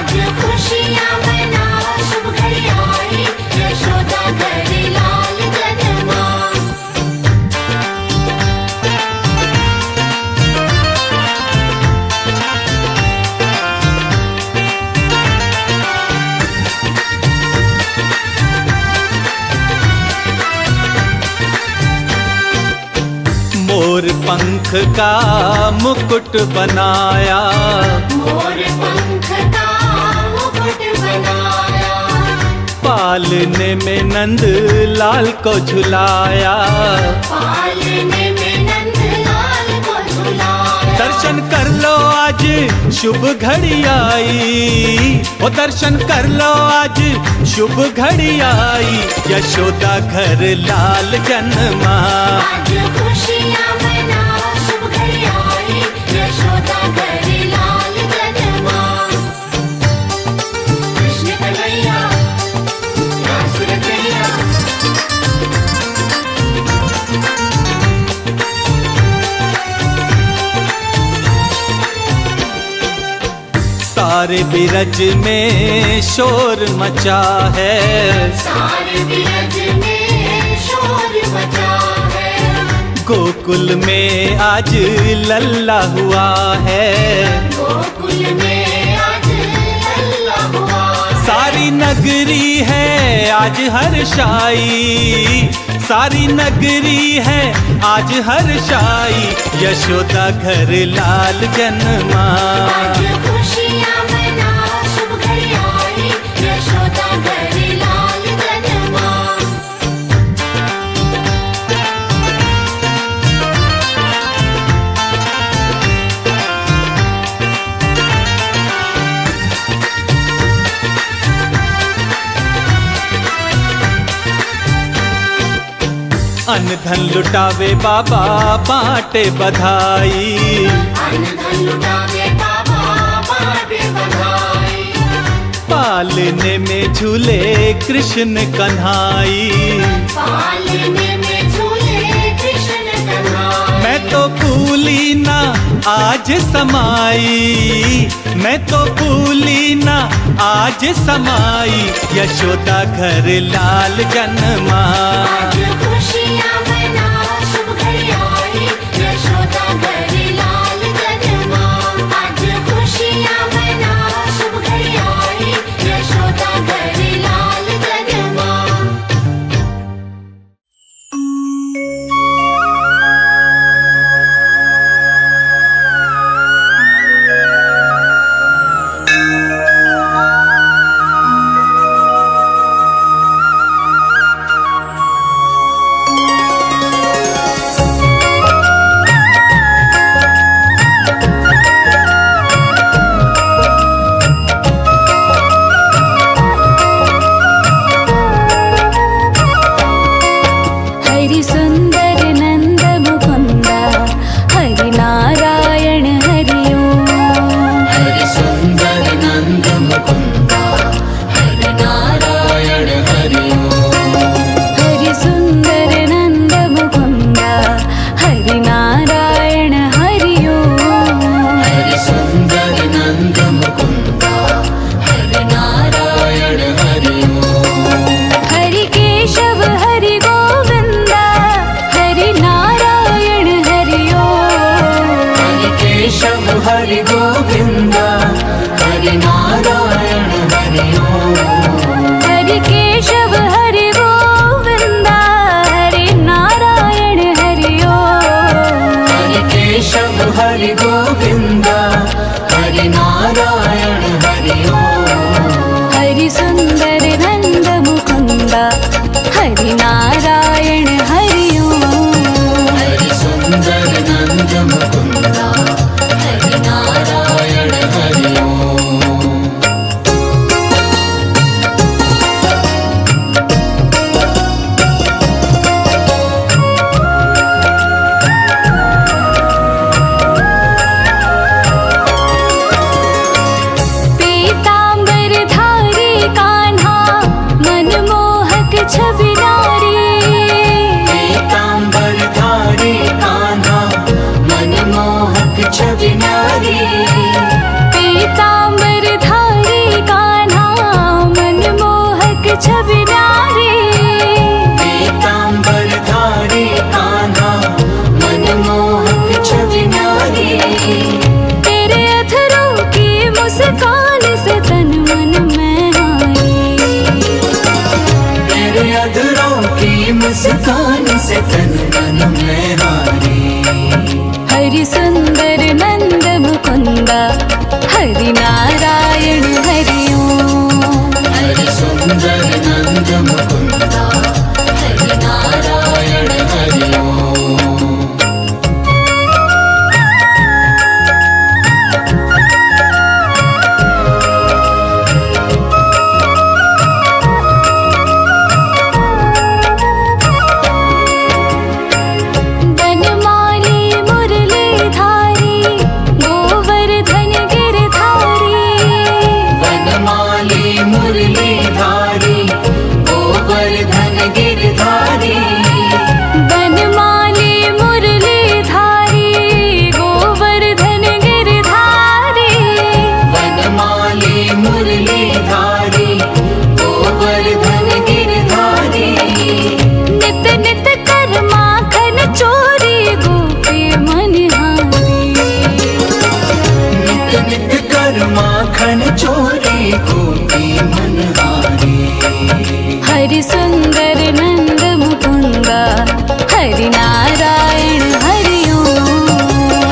आज खुशियाँ मनाओ शुभ घड़ी आई यशोदा घर लाल जन्मा मोर पंख का मुकुट बनाया मोर पंख का मुकुट बनाया पालने में नंद लाल को झुलाया पालने में नंद लाल को झुलाया दर्शन कर लो आज शुभ घड़ी आई ओ दर्शन कर लो आज शुभ घड़ी आई यशोदा घर लाल जन्मा आज खुशियाँ मनाओ शुभ घड़ी आई यशोदा घर लाल जन्मा कृष्ण कन्हैया रास रचैया सारे बिरज में शोर मचा है सारे बिरज में शोर मचा है गोकुल में आज लल्ला हुआ है गोकुल में आज लल्ला हुआ सारी नगरी है आज हर्षाई सारी नगरी है आज हर्षाई यशोदा घर लाल जन्मा आज खुशियाँ मनाओ शुभ घड़ी आई यशोदा घर लाल जन्मा अन्न धन लुटावे बाबा बांटे बधाई अन्न धन लुटावे बाबा बाटे बधाई पालने में झूले कृष्ण कन्हाई पालने में झूले कृष्ण कन्हाई मैं तो भूली ना आज समाई मैं तो भूली ना आज समाई यशोदा घर लाल जन्मा आज खुशियाँ मनाओ शुभ घड़ी आई यशोदा घर लाल जन्मा आज खुशियाँ मनाओ शुभ घड़ी आई यशोदा घर लाल जन्मा बस कान से तन मन में हारे। हरि सुंदर नंद मुकुंदा हरि नारायण हरि ओम। हरि सुंदर नंद मुकुंदा हरि नारायण हरि ओम। माखन चोरी गोपी मनहारी। हरि सुंदर नंद मुकुंदा हरि नारायण हरि ओम।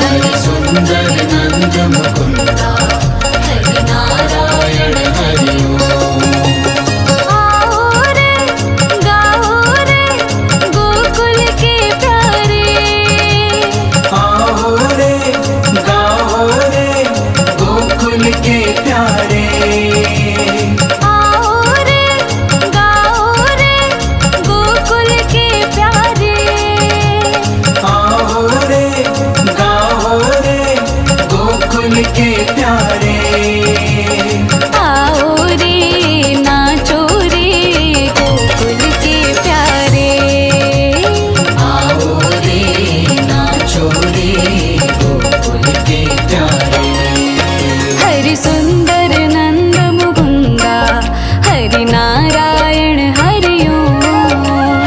हरि सुंदर नंद मुकुंदा हरि नारायण हरि ओम। आओ रे गाओ रे गोकुल के प्यारे। आओ रे गाओ रे गोकुल के प्यारे। आओ रे गाओ रे गोकुल के प्यारे। आओ रे गाओ रे गोकुल के प्यारे। आओ रे नाचो रे गोकुल के प्यारे। आओ रे नाचो रे गोकुल के प्यारे। हरि सुंदर नंद मुकुंदा हरि नारायण हरि ओम।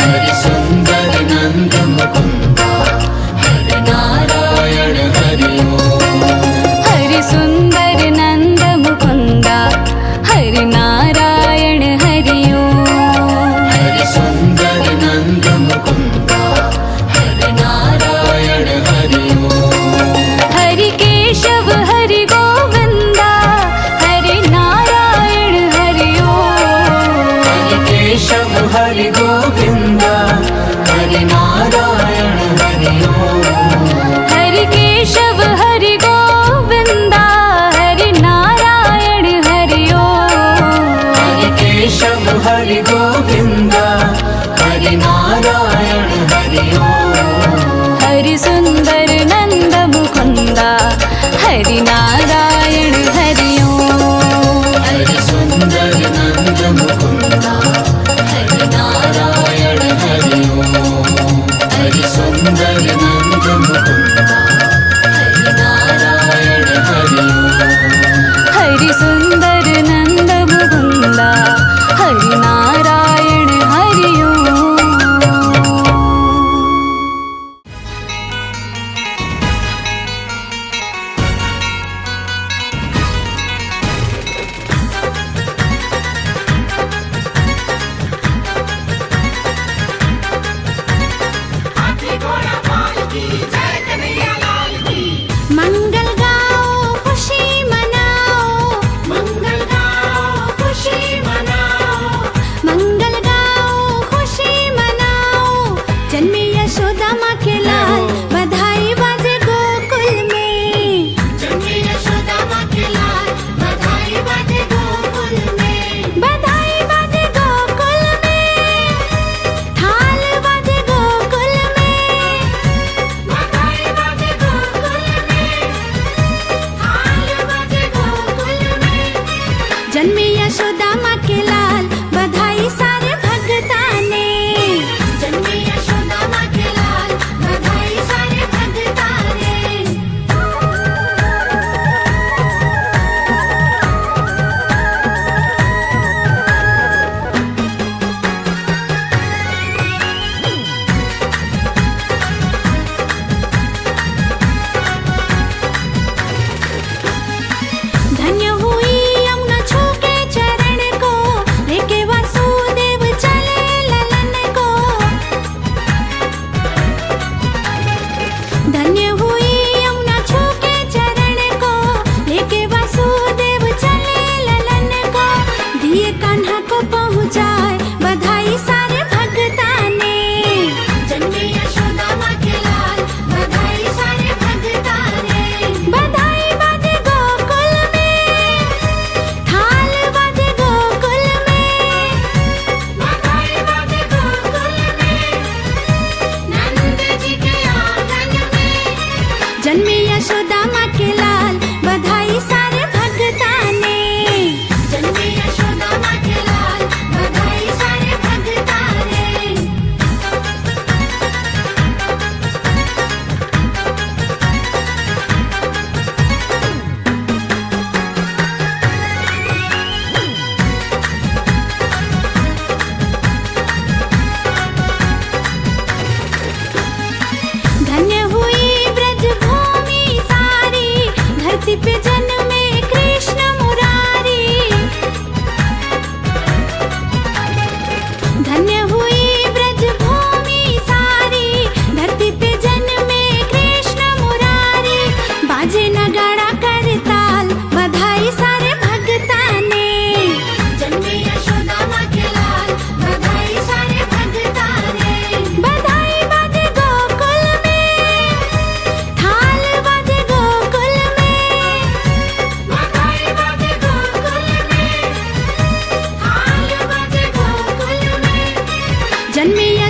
हरि सुंदर नंद मुकुंदा हरि नारायण हरि ओम। हरि सुंदर नंद मुकुंदा हरि नारायण हरि ओम। हरि सुंदर नंद मुकुंदा हरि नारायण हरि ओम। हरि केशव हरि गोविंदा हरि नारायण हरि ओम। हरि केशव हरि गोविंदा हरि नारायण हरि ओम। हरि केशव हरि गोविंदा हरि नारायण हरि ओम। हरि केशव हरि गोविंदा हरि नारायण हरि ओम। हरि सुंदर नंद मुकुंदा हरि नारायण हरि ओम। हरि सुंदर नंद मुकुंदा हरि नारायण हरि ओम। हरि सुंदर नंद मुकुंदा हरि नारायण हरि ओम। हरि सुंदर नंद मुकुंदा हरि नारायण हरि ओम।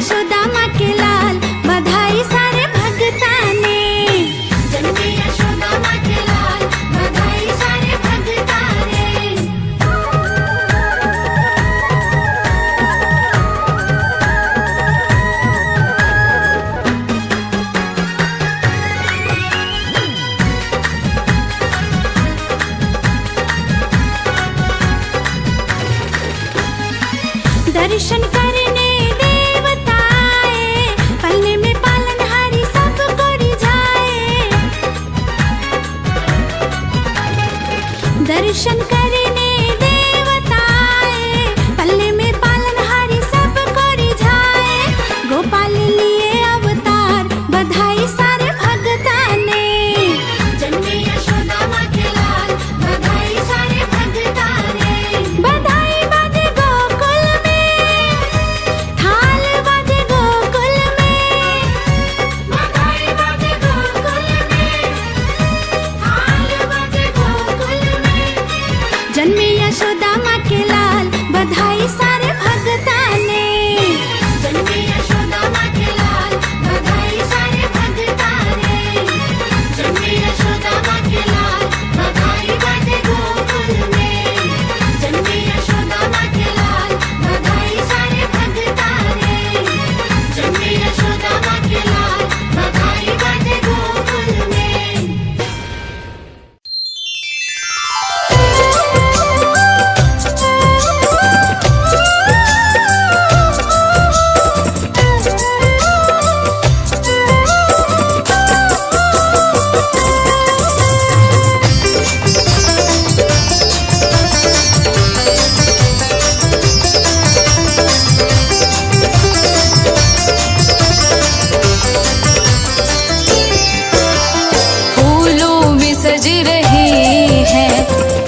यशोदा माँ के लाल बधाई सारे भगता ने। जन्मे यशोदा माँ के लाल बधाई सारे भगता ने। दर्शन करने देवता आए, पलने में पालनहारी सब को रिझाए। दर्शन करने देवता आए, पलने में पालनहारी सब को रिझाए। गोपाल लिए अवतार बधाई सारे भगता ने। जन्मे यशोदा माँ के लाल बधाई सारे भगता ने। बधाई बाजे गोकुल में, थाल बाजे गोकुल में। बधाई बाजे गोकुल में, थाल बाजे गोकुल में। जन्मे यशोदा माँ के लाल बधाई सारे भगता ने। जन्मे यशोदा माँ के लाल बधाई सारे भगता ने। जन्मे यशोदा माँ के लाल बधाई बाजे गोकुल में। जन्मे यशोदा माँ के लाल बधाई सारे भगता ने। जन्मे यशोदा माँ के लाल बधाई बाजे गोकुल में। फूलों में सज रहे हैं,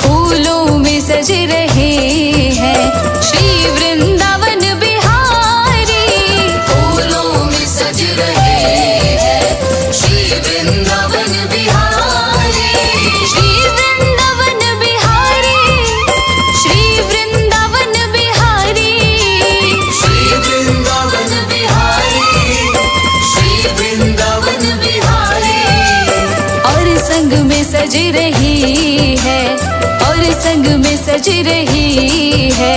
फूलों में सज रहे हैं श्री वृंदावन बिहारी। फूलों में सज रहे हैं श्री वृंदावन बिहारी। श्री वृंदावन बिहारी, श्री वृंदावन बिहारी। श्री वृंदावन बिहारी, श्री वृंदावन बिहारी। और संग में सज रही है, और संग में सज रही है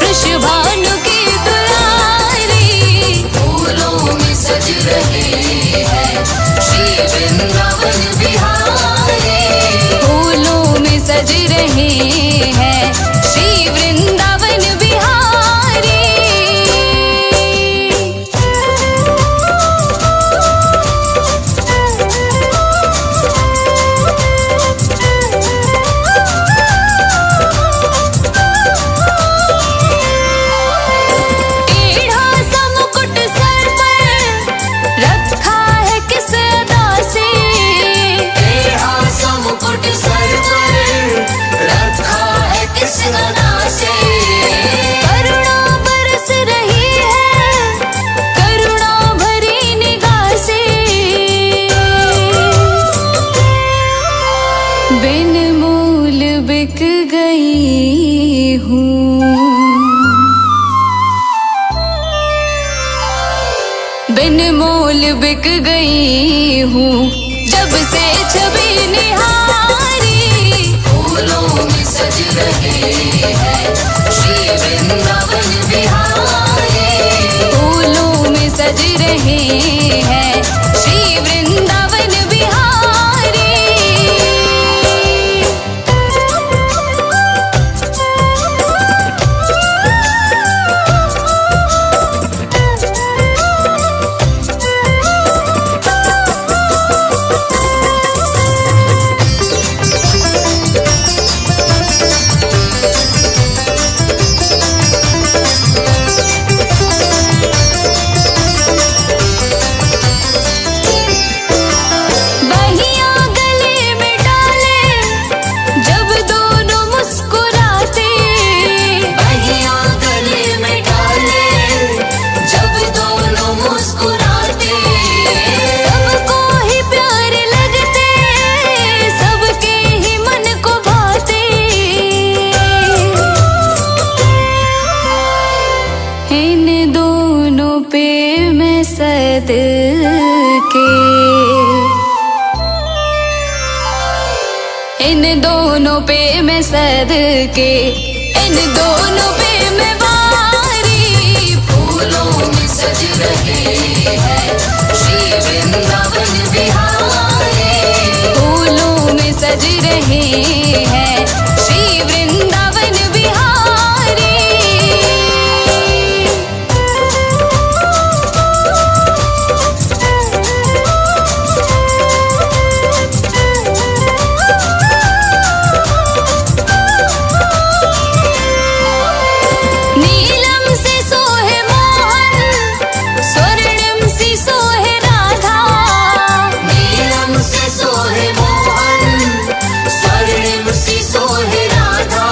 वृषभानु की दुलारी। फूलों में सज रहे हैं श्री वृंदावन बिहारी। फूलों में सज रहे हैं श्री वृंदावन बिहारी। टेढ़ा सा मुकुट सर पर रखा है किस अदा से। टेढ़ा सा मुकुट सर पर रखा है किस अदा से। करुणा बरस रही है, करुणा भरी निगाह से। बिन मूल बिक गई हूँ, बिन मोल बिक गई हूँ जब से छवि निहारी। फूलों में सज रहे हैं श्री वृंदावन बिहारी। फूलों में सज रहे हैं श्री वृंदावन बिहारी। दोनों पे मैं सदके, इन दोनों पे मैं सदके, इन दोनों पे मैं वारी। फूलों में सज रहे हैं श्री वृंदावन बिहारी। फूलों में सज रहे हैं श्री वृंदावन बिहारी। नीलम से सोहे मोहन, स्वर्णिम सी सोहे राधा। नीलम से सोहे मोहन, स्वर्णिम सी सोहे राधा।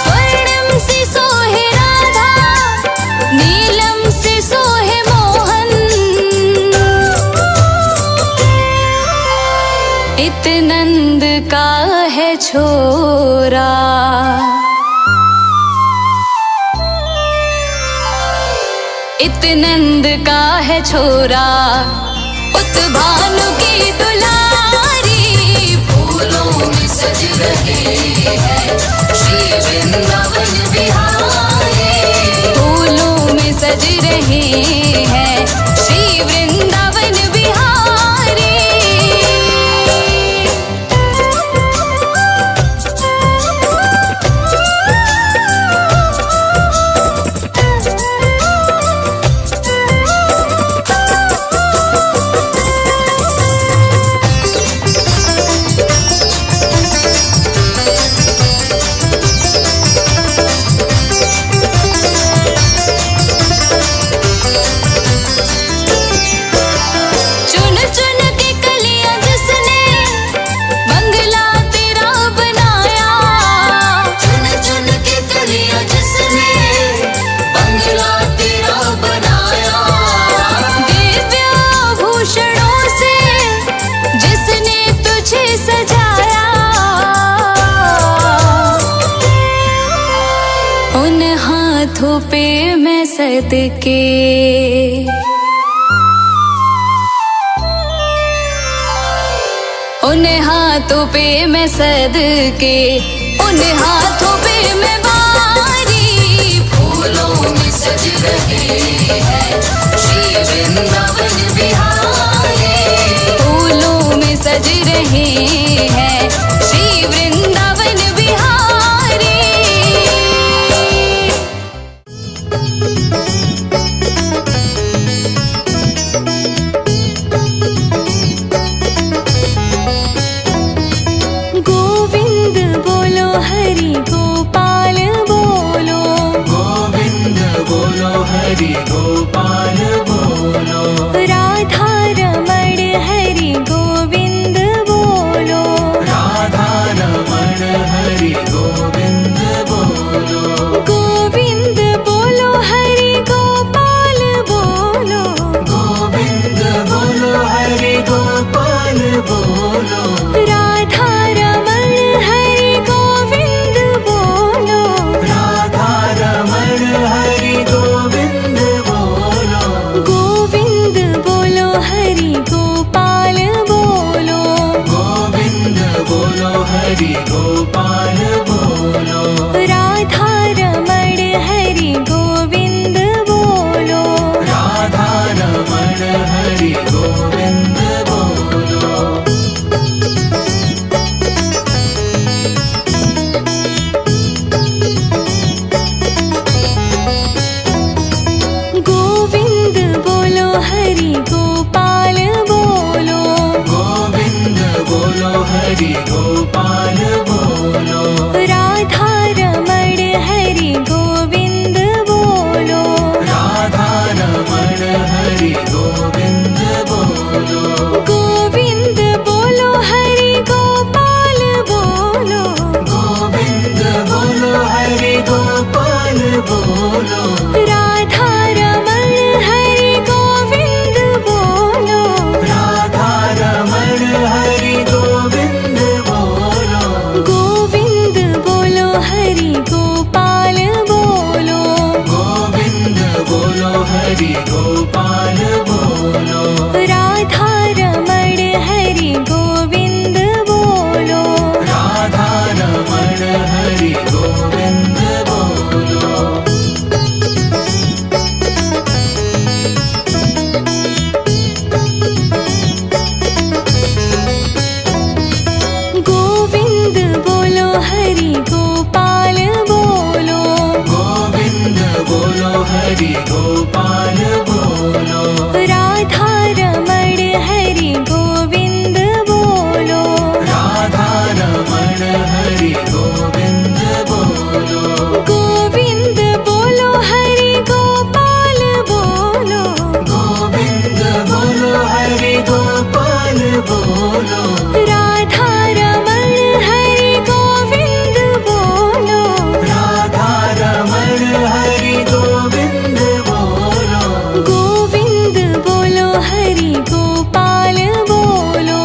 स्वर्णिम सी सोहे राधा, नीलम से सोहे मोहन। इत नंद का है छोरा, इत नंद का है छोरा, उत भानु की दुलारी। फूलों में सज रहे हैं श्री वृंदावन बिहारी। फूलों में सज रहे हैं श्री वृंदावन बिहारी। चुन चुन के कलियां जिसने बंगला तेरा बनाया। चुन चुन के कलियां जिसने बंगला तेरा बनाया। दिव्य आभूषणों से जिसने तुझे सजाया। उन हाथों पे मैं सदके, उन हाथों पे मैं सदके, उन हाथों पे मैं वारी। फूलों में सज रहे हैं श्री वृंदावन बिहारी। फूलों में सज रहे हैं श्री वृंदावन बिहारी। गोविंद बोलो हरि गोपाल बोलो, गोविंद बोलो हरि गोपाल बोलो। राधा रमण हरि गोविंद बोलो, राधा रमण हरि गोविंद बोलो। गोविंद बोलो हरि गोपाल बोलो, गोविंद बोलो हरि गोपाल बोलो। राधा रमण हरि गोविंद बोलो, राधा रमण हरि गोविंद बोलो। हरि गोपाल बोलो। राधा रमण हरि गोविंद बोलो। राधा रमण हरि गोविंद बोलो। गोविंद बोलो हरि गोपाल बोलो। गोविंद बोलो हरि गोपाल बोलो। राधा रमण हरि गोविंद बोलो। राधा रमण हरि गोविंद बोलो। गोविंद बोलो हरि गोपाल बोलो। गोविंद बोलो हरि गोपाल बोलो। राधा रमण हरि गोविंद बोलो। राधा रमण हरि गोविंद बोलो। गोविंद बोलो हरि गोपाल बोलो।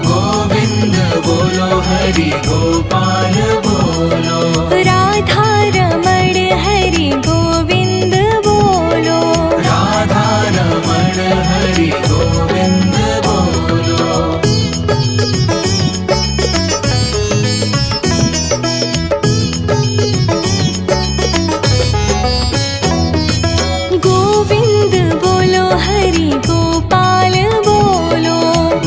गोविंद बोलो हरि गोपाल बोलो। राधा रमण हरि गोविंद बोलो। राधा रमण हरि गोविंद बोलो। गोविंद बोलो हरि गोपाल बोलो।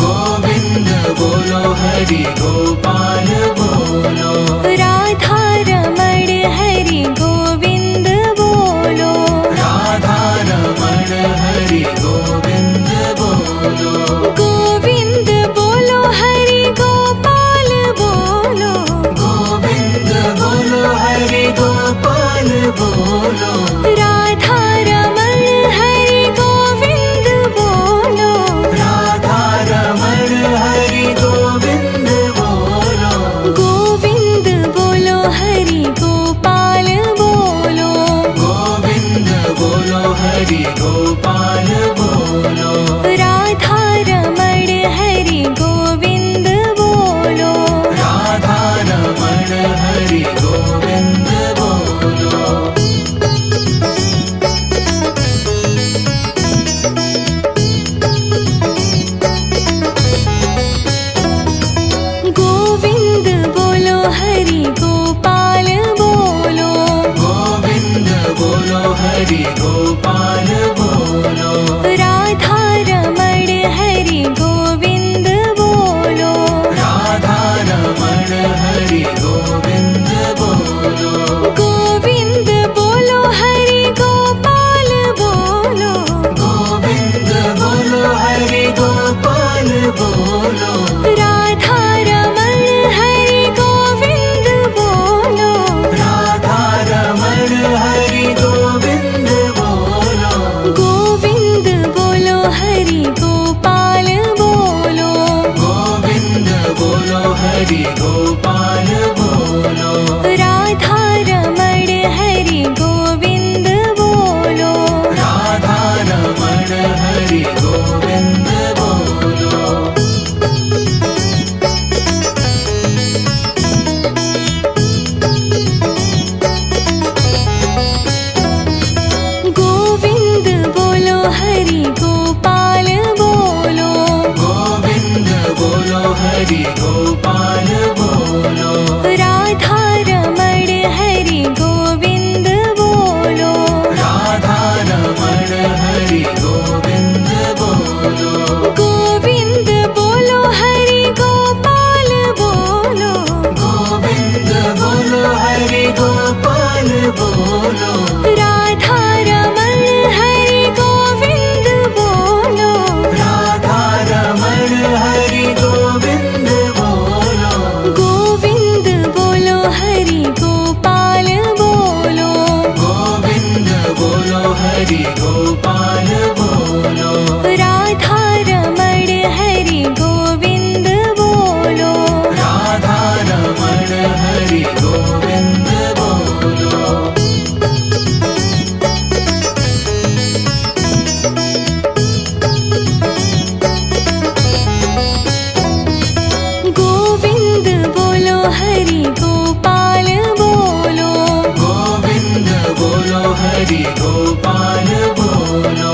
गोविंद बोलो हरि गोपाल बोलो। राधा रमण हरि गोविंद बोलो। राधा रमण हरि गोविंद बोलो। गोविंद बोलो हरि गोपाल बोलो। गोविंद बोलो हरि गोपाल बोलो। राधा रमण हरि गोविंद बोलो। राधा रमण हरि गोविंद बोलो। गोविंद बोलो हरि गोपाल बोलो। गोविंद बोलो हरि गोपाल बोलो। राधा रमण हरि गोविंद बोलो। राधा रमण हरि गोविंद बोलो। गोविंद बोलो हरि गोपाल बोलो। गोविंद बोलो हरि गोपाल बोलो। राधा रमण हरि गोविंद बोलो। राधा रमण हरि गोविंद बोलो। गोविंद बोलो हरि गोपाल बोलो। गोविंद बोलो हरि गोपाल बोलो। राधा रमण हरि गोविंद बोलो। राधा रमण हरि गोविंद बोलो। गोविंद बोलो हरि गोपाल बोलो। गोविंद बोलो हरि गोपाल बोलो। राधा रमण हरि गोविंद बोलो। राधा रमण हरि गोविंद बोलो। गोविंद बोलो हरि गोपाल बोलो। गोविंद बोलो हरि गोपाल बोलो। राधा रमण हरि गोविंद बोलो। राधा रमण हरि गोविंद बोलो। गोविंद बोलो हरि गोपाल बोलो। गोविंद बोलो हरि गोपाल बोलो। राधा रमण हरि गोविंद बोलो। राधा रमण हरि गोविंद बोलो। गोविंद बोलो हरि गोपाल बोलो। गोविंद बोलो हरि गोपाल बोलो। राधा रमण हरि गोविंद बोलो। राधा रमण हरि गोविंद बोलो। गोविंद बोलो हरि गोपाल बोलो। गोविंद बोलो हरि गोपाल बोलो।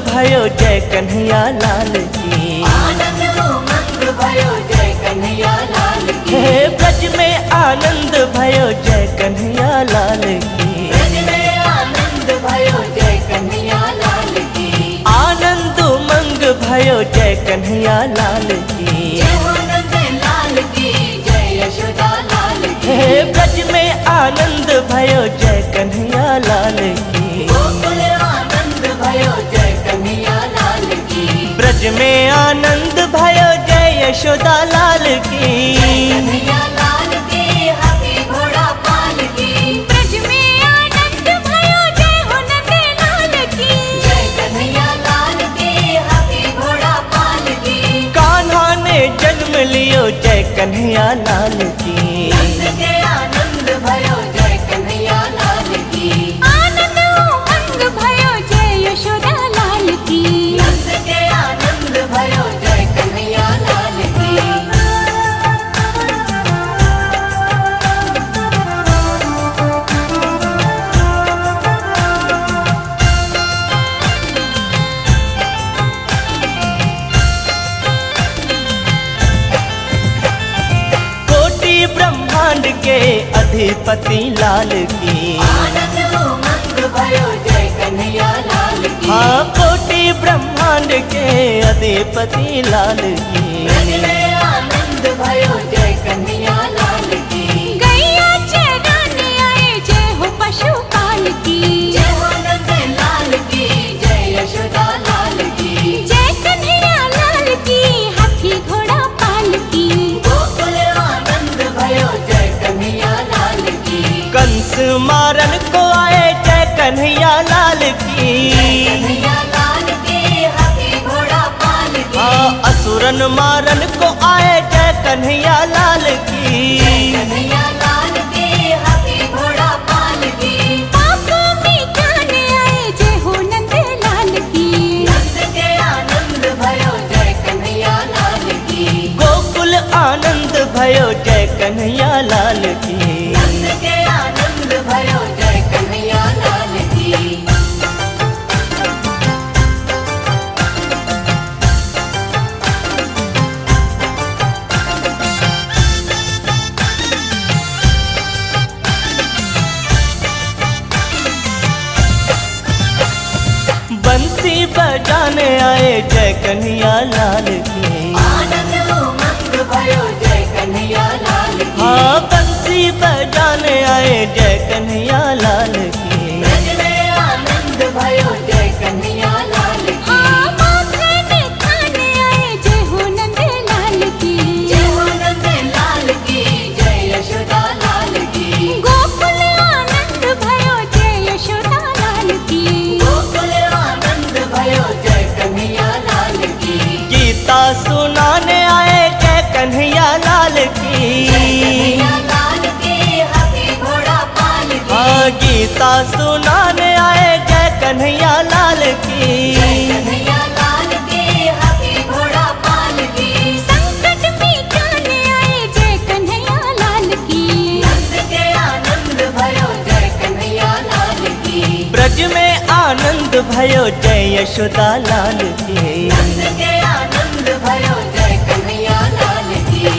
भयो जय कन्हैया लाल की। आनंद उमंग भयो जय कन्हैया लाल की। हे ब्रज में आनंद भयो जय कन्हैया लाल की। ब्रज में आनंद भयो जय कन्हैया लाल की। आनंद उमंग भयो जय कन्हैया लाल की। जय हो नंद लाल की, जय यशोदा लाल की। हे ब्रज में आनंद भयो जय कन्हैया लाल की। गोकुल आनंद भयो जय कन्हैया लाल की। ब्रज में आनंद भयो जय यशोदा लाल की। कन्हैया लाल की, हाथी घोड़ा पाल की। ब्रज में आनंद भयो जय हो नंद लाल की। जय कन्हैया लाल की, हाथी घोड़ा पाल की। कान्हा ने जन्म लियो जय कन्हैया लाल की। नंद के आनंद भयो जय कन्हैया लाल की। आनंद उमंग भयो जय यशोदा लाल की। नंद के आनंद भयो जय कन्हैया लाल की। कोटि ब्रह्मांड के अधिपति लाल की। आनंद उमंग भयो जय कन्हैया लाल की। हाँ कोटि ब्रह्मांड के अधिपति लाल की। ब्रज में आनंद भयो जय कन्हैया लाल की। गैया चराने आए जय हो पशुपाल की। जय हो नंद लाल की, जय यशोदा लाल की। जय कन्हैया लाल की, हाथी घोड़ा पाल की। गोकुल आनंद भयो जय कन्हैया लाल की। कंस मारन को आए जय कन्हैया लाल की। कन्हैया लाल की, हाथी घोड़ा पाल की। हाँ असुरन मारन को आए जय कन्हैया लाल की। कन्हैया लाल की, हाथी घोड़ा पाल की। पाप मिटाने आए जय हो नंद लाल की। नंद के आनंद भयो जय कन्हैया लाल की। गोकुल आनंद भयो जय कन्हैया लाल की। नंद के आनंद भयो जय कन्हैया लाल की। बंसी बजाने आए जय कन्हैया लाल की। आनंद उमंग भयो जय कन्हैया लाल की। हाँ बंसी बजाने आए जय कन्हैया लाल की। ब्रज में आनंद भयो जय कन्हैया लाल की। हाँ माथे में खाने आए जय हो नंद लाल की। जय हो नंद लाल की, जय यशोदा लाल की। गोकुल आनंद भयो जय यशोदा लाल की। गोकुल आनंद भयो जय कन्हैया लाल की। गीता सुनाने आए जय कन्हैया लाल की। कन्हैया लाल की, हाथी घोड़ा पाल की। हाँ गीता सुनाने आए जय कन्हैया लाल की। कन्हैया लाल की, हाथी घोड़ा पाल की। संकट मिटाने आए जय कन्हैया लाल की। नंद के आनंद भयो जय कन्हैया लाल की। ब्रज में आनंद भयो जय यशोदा लाल की। नंद के आनंद भयो जय कन्हैया लाल की।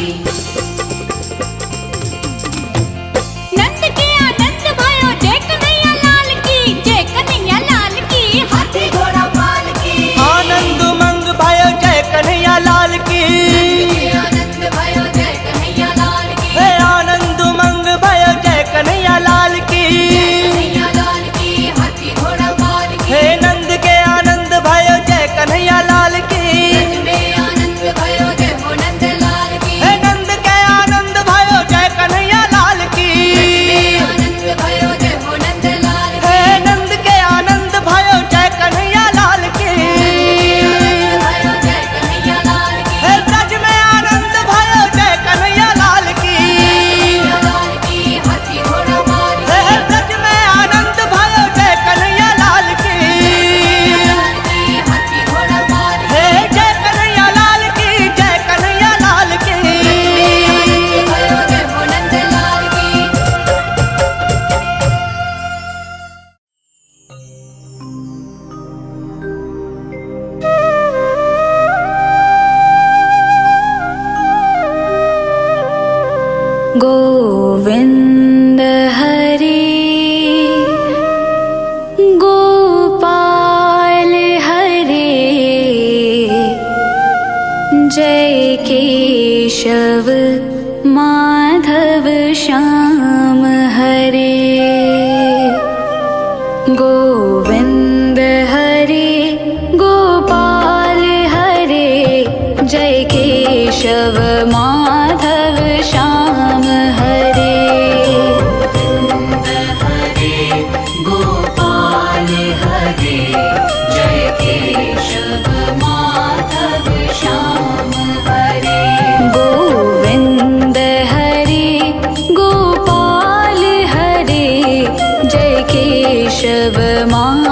नंद के आनंद भयो जय कन्हैया लाल की। जय कन्हैया लाल की, हाथी घोड़ा पाल की। आनंद उमंग भयो जय कन्हैया लाल की। आनंद भयो जय कन्हैया लाल की। हे आनंद उमंग भयो जय कन्हैया लाल की। कन्हैया लाल की, हाथी घोड़ा पाल की। हे नंद के आनंद भयो जय कन्हैया लाल की। गोविन्द हरे गोपाल हरे जय केशव माधव श्याम हरे गोविन्द हरे गोपाल हरे जय केशव माधव श्याम हरे हरे गोपाल हरे जय केशव माधव श्याम हरे गोविन्द हरे गोपाल हरे जय केशव माधव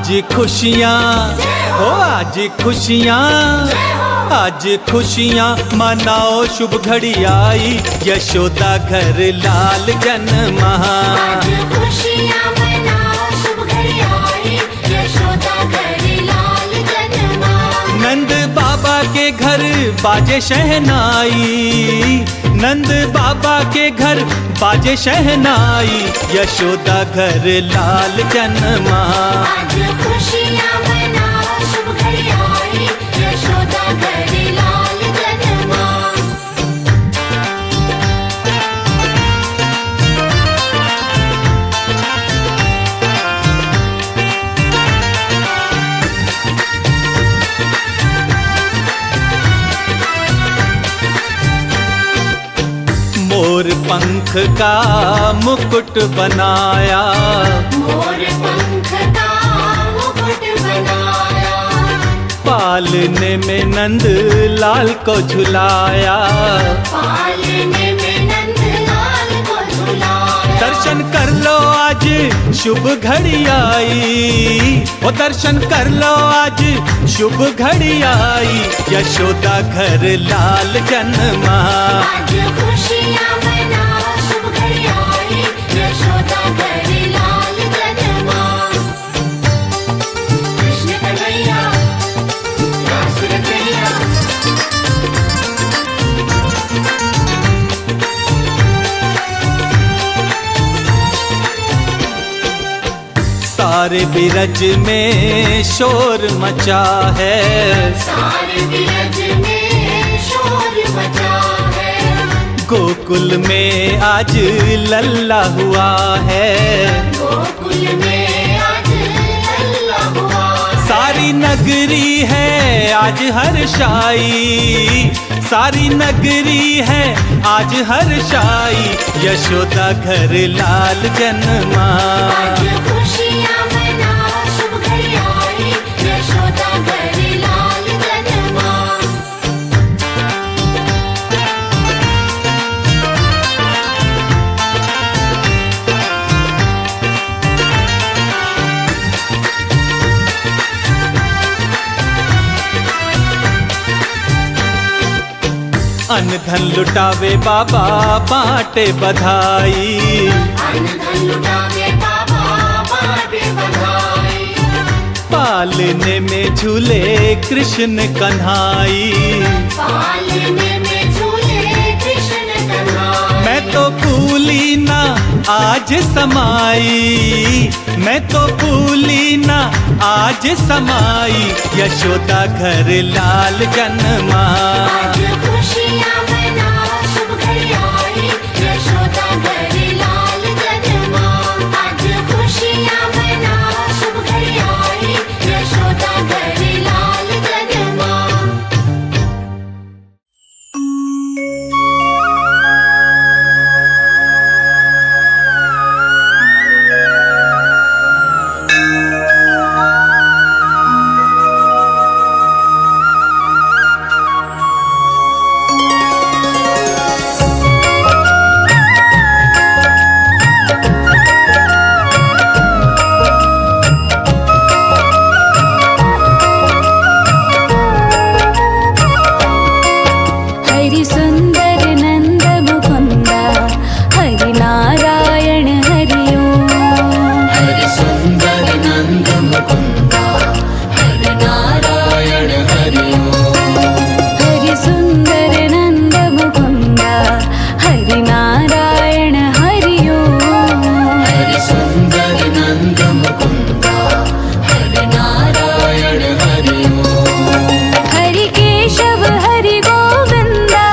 आज खुशियाँ हो आज खुशियाँ आज खुशियाँ मनाओ शुभ घड़ी आई यशोदा घर लाल जन्मा आज खुशियाँ मनाओ शुभ घड़ी आई यशोदा घर लाल जन्मा नंद बाबा के घर बाजे शहनाई नंद बाबा के घर बाजे शहनाई यशोदा घर लाल जन्मा आज खुशियाँ मनाओ शुभ घड़ी आई यशोदा घर लाल जन्मा मोर पंख का मुकुट बनाया मोर पंख का मुकुट बनाया पालने में नंद लाल को झुलाया पालने में नंद लाल को झुलाया दर्शन कर लो आज शुभ घड़ी आई ओ दर्शन कर लो आज शुभ घड़ी आई यशोदा घर लाल जन्मा आज खुशियाँ मनाओ शुभ घड़ी आई यशोदा घर लाल जन्मा कृष्ण कन्हैया रासुर कन्हैया सारे बिरज में शोर मचा है सारे बिरज में शोर मचा है गोकुल में आज लल्ला हुआ है गोकुल में आज लल्ला हुआ सारी नगरी है आज हर्षाई सारी नगरी है आज हर्षाई यशोदा घर लाल जन्मा आज खुशियाँ मनाओ शुभ घड़ी आई यशोदा घर लाल जन्मा अन्न धन लुटावे बाबा बांटे बधाई अन्न धन लुटावे बाबा बाटे बधाई पालने में झूले कृष्ण कन्हाई पालने में झूले कृष्ण कन्हाई मैं तो भूली ना आज समाई मैं तो भूली ना आज समाई यशोदा घर लाल जन्मा आज खुशियाँ मनाओ शुभ घड़ी आई यशोदा घर लाल जन्मा आज खुशियाँ मनाओ शुभ घड़ी आई यशोदा घर लाल जन्मा हरि सुंदर नंद मुकुंदा हरि नारायण हरि ओम हरि सुंदर नंद मुकुंदा हरि नारायण हरि ओम हरि सुंदर नंद मुकुंदा हरि नारायण हरि ओम हरि सुंदर नंद मुकुंदा हरि नारायण हरि ओम हरि केशव हरि गोविंदा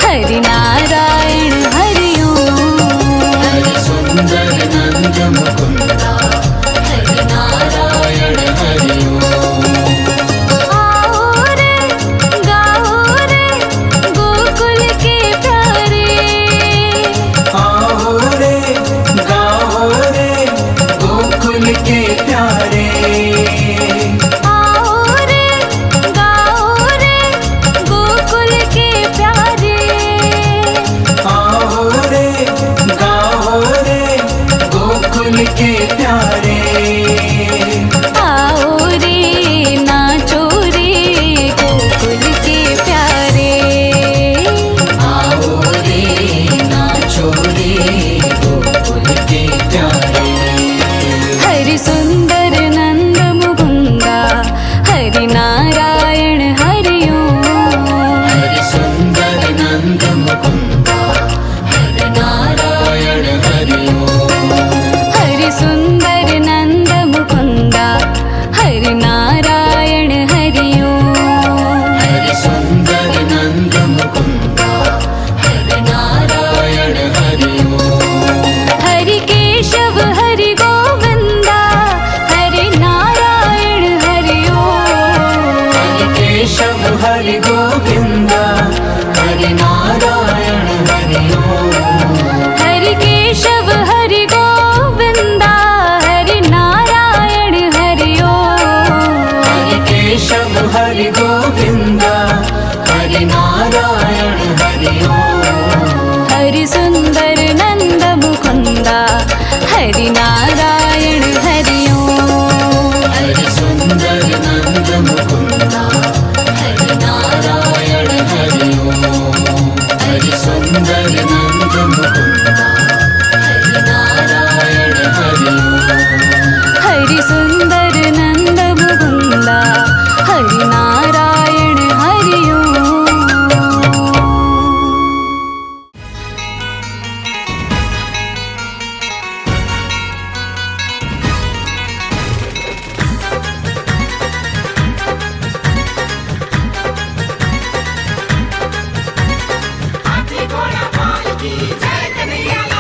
हरि नारायण हरि ओम। हरि सुंदर नंद मुकुंदा हरि नारायण हरि ओम। आओ रे गाओ रे गोकुल के प्यारे, आओ रे गाओ रे गोकुल के प्यारे, आओ रे गाओ रे गोकुल के प्यारे, आओ रे गाओ रे गोकुल के प्यारे, आओ रे नाचो रे गोकुल के प्यारे, आओ रे नाचो रे गोकुल के प्यारे। हरि सुंदर नंद मुकुंदा हरि नारायण हरि ओम। हरि सुंदर नंद मुकुंदा हरि नारायण हरि ओम। हरि सुंदर नंद मुकुंदा हरि नारायण हरि ओम। हरि सुंदर नंद मुकुंदा हरि नारायण हरि ओम। हरि केशव हरि गोविंदा हरि नारायण हरि ओम। हरि केशव हरि गोविंदा हरि नारायण हरि ओम। हरि केशव हरि गोविंदा हरि नारायण हरि ओम। हरि केशव हरि गोविंदा हरि नारायण हरि ओम। हरि सुंदर नंद मुकुंदा हरि नारायण हरि ओम। हरि सुंदर नंद मुकुंदा हरि नारायण हरि ओम। हरि सुंदर नंद मुकुंदा हरि नारायण हरि ओम। हरि सुंदर नंद मुकुंदा हरि नारायण हरि ओम। हाथी घोड़ा पाल की जय कन्हैया लाल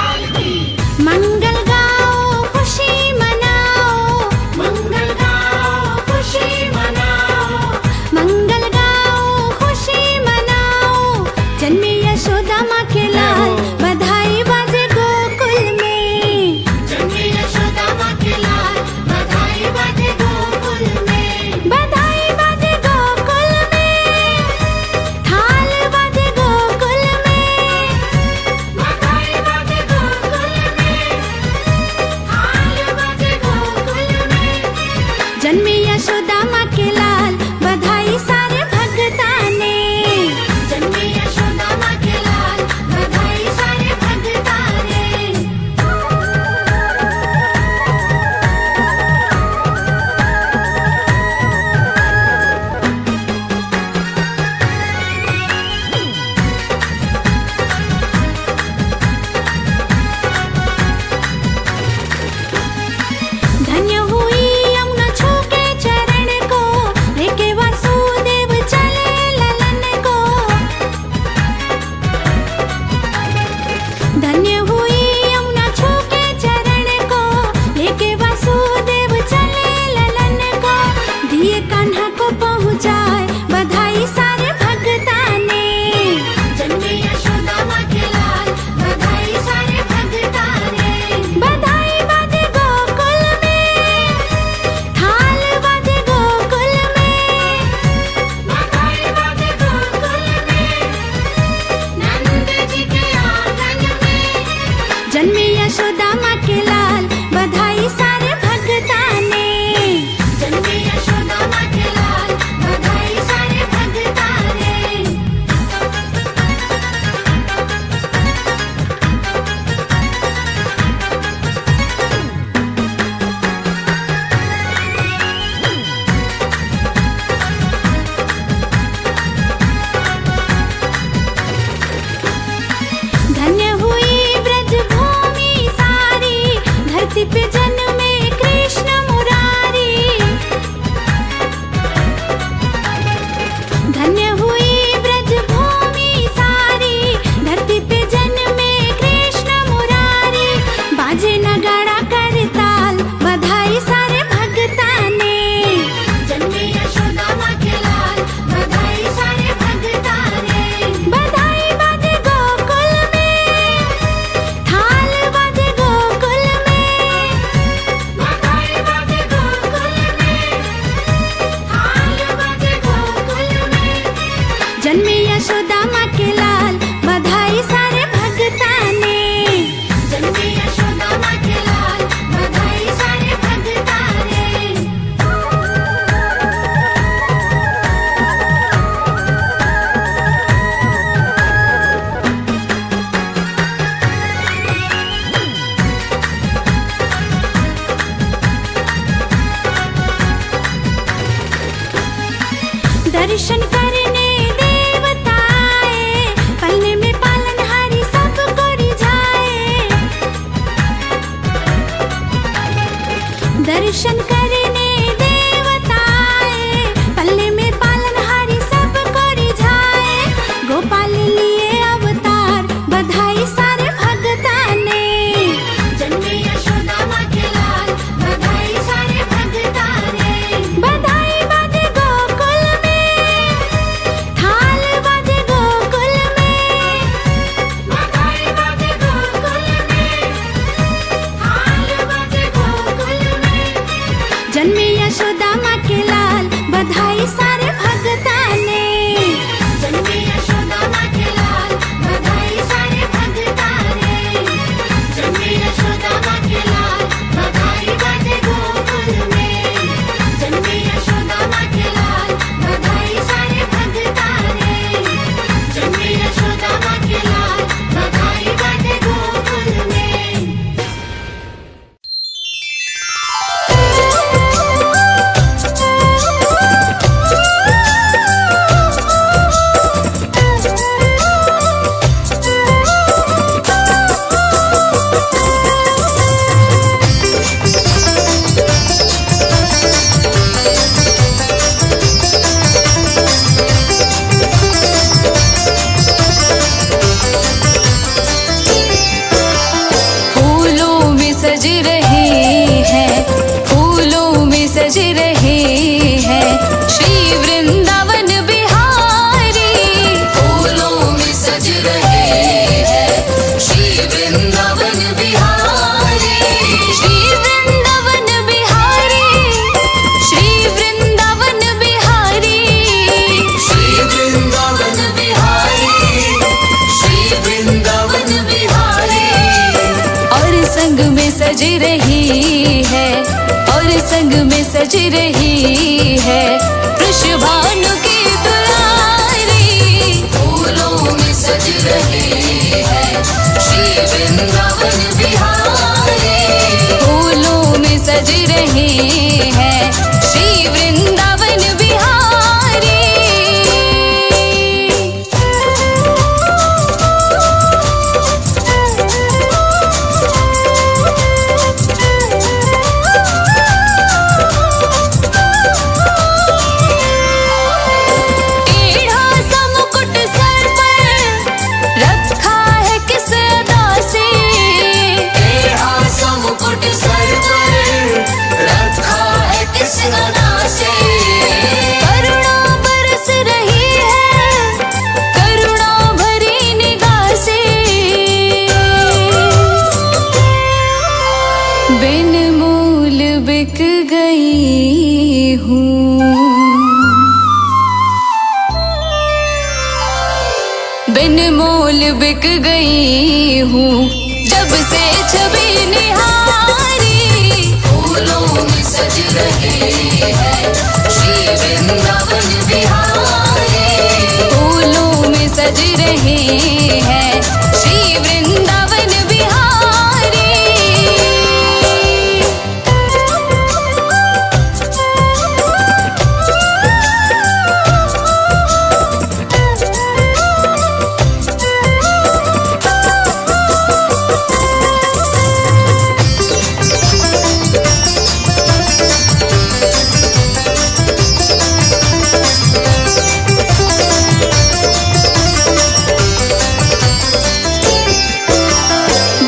और संग में सज रही है वृषभानु की दुलारी। फूलों में सज रही है श्री वृंदावन बिहारी। फूलों में सज रहे हैं श्री वृंदावन बिहारी। टेढ़ा सा मुकुट सर पर रखा है किस अदा से। टेढ़ा सा मुकुट सर पर रखा है किस अदा से। करुणा बरस रही है करुणा भरी निगाह से। बिन मूल बिक गई हूँ, बिन मोल बिक गई हूँ जब से छवि निहारी। फूलों में सज रही है श्री वृंदावन बिहारी। फूलों में सज रहे हैं श्री वृंदावन बिहारी।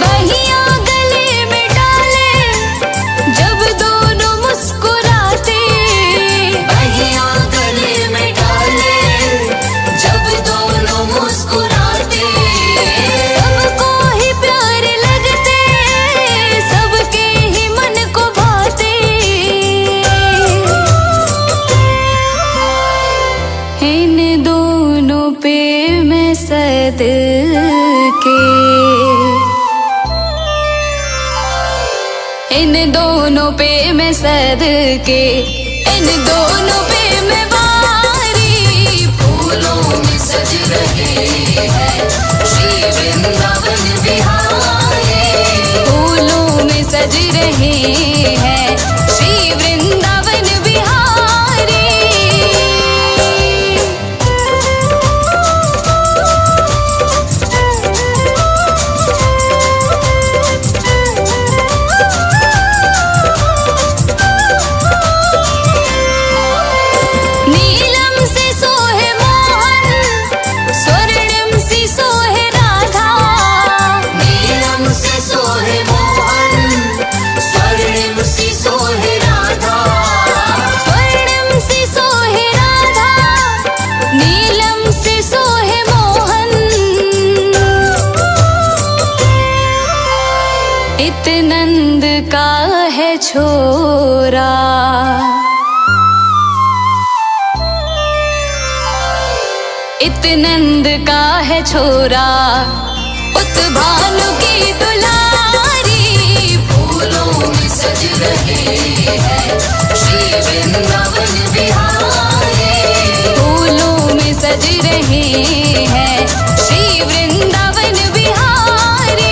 बहिया गले में डाले जब दोनों मुस्कुराते। बहिया गले में डाले जब दोनों मुस्कुराते। सबको ही प्यारे लगते सबके ही मन को भाते। इन दोनों पे मैं सदके, इन दोनों पे मैं सदके, इन दोनों पे मैं वारी। फूलों में सज रही है श्री वृंदावन बिहारी। फूलों में सज रहे हैं श्री वृंदावन बिहारी। नीलम से सोहे मोहन स्वर्णिम सी सोहे राधा। नीलम से सोहे मोहन स्वर्णिम सी सोहे राधा। स्वर्णिम सी सोहे राधा नीलम से सोहे मोहन। इत नंद का है छोरा, इत नंद का है छोरा उत भानु की दुलारी। फूलों में सज रही है श्री वृंदावन बिहारी। फूलों में सज रहे हैं श्री वृंदावन बिहारी।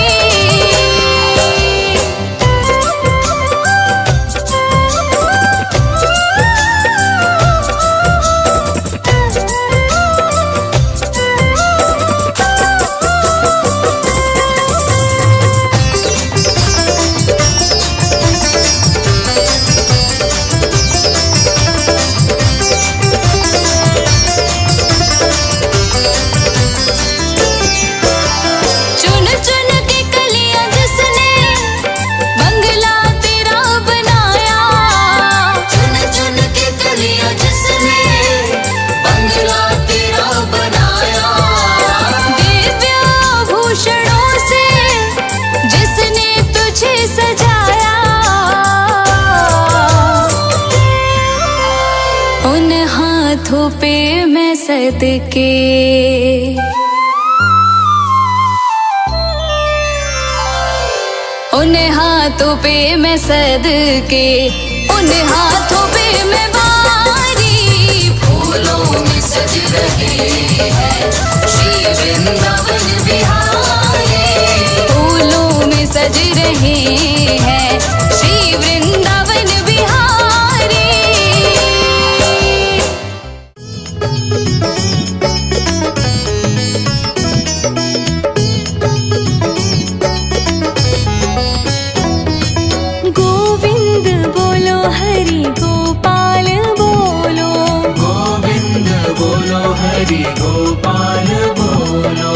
हाथों पे मैं सदके उन हाथ हाथों पे मैं सदके, उन हाथों पे मैं बारी। फूलों में सज रहे हैं श्री वृंदावन बिहारी। फूलों में सज रहे हैं श्री वृंदावन बिहारी। गोविंद बोलो हरि गोपाल बोलो, गोविंद बोलो हरि गोपाल बोलो।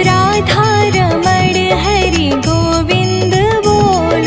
राधा रमण हरि गोविंद बोलो,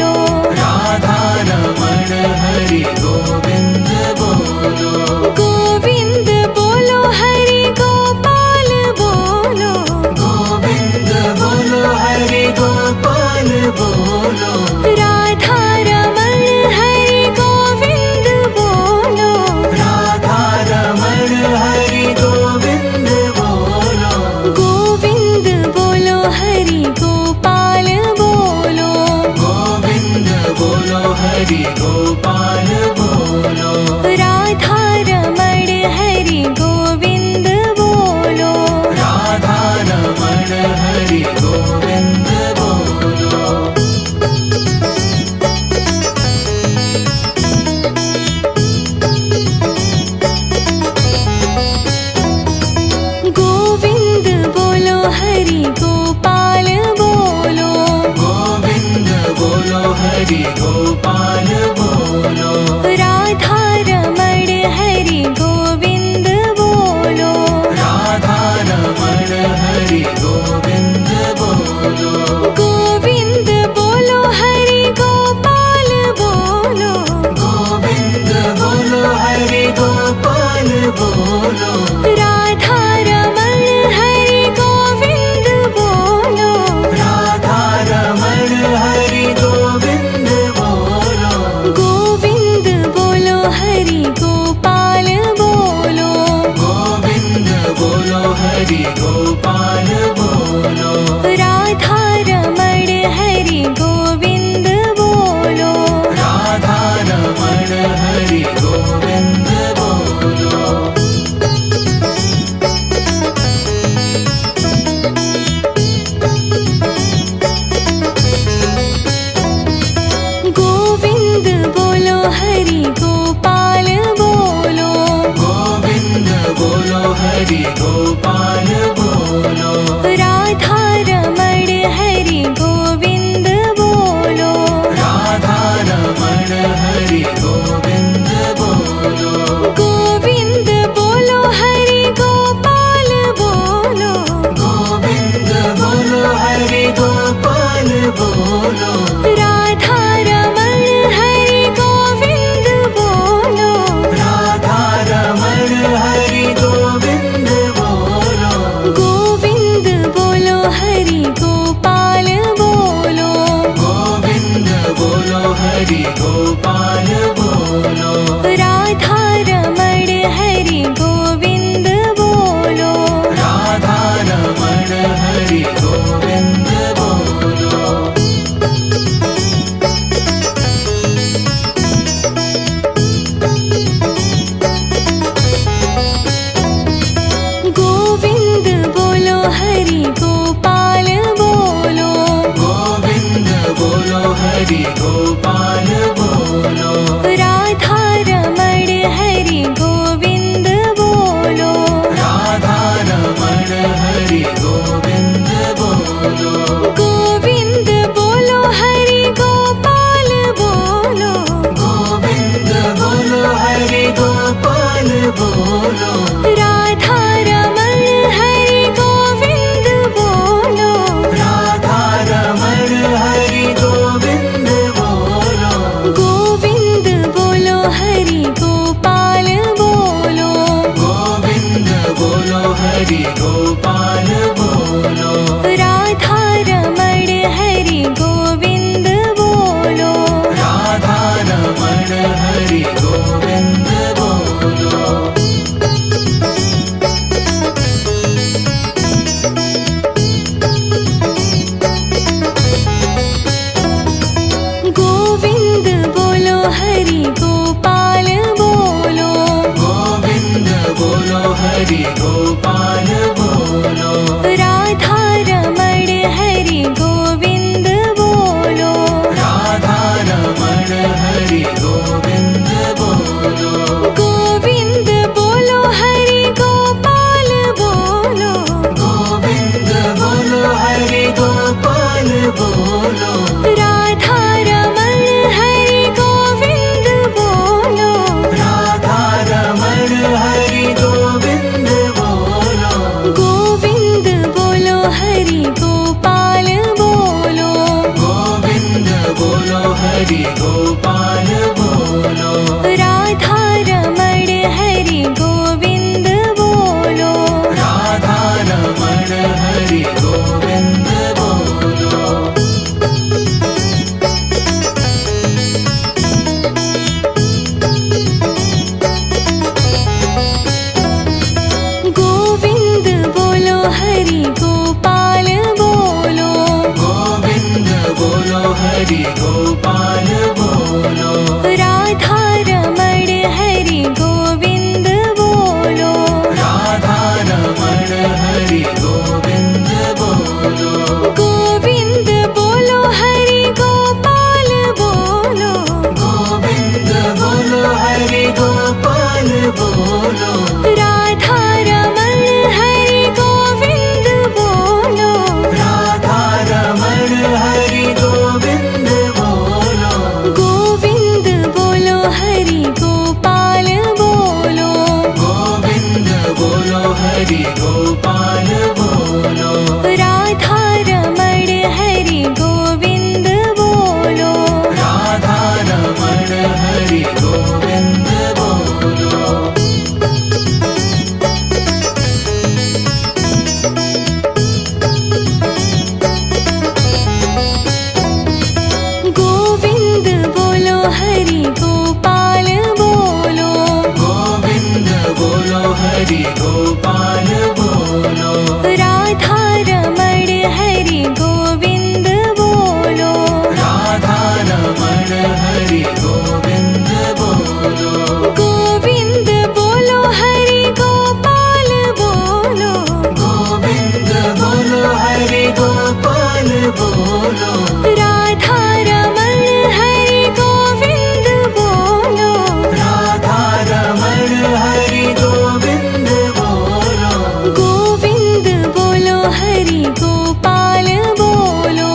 बोलो, राधा रमण हरि गोविंद बोलो, राधा रमण हरि गोविंद बोलो, गोविंद बोलो हरि गोपाल बोलो,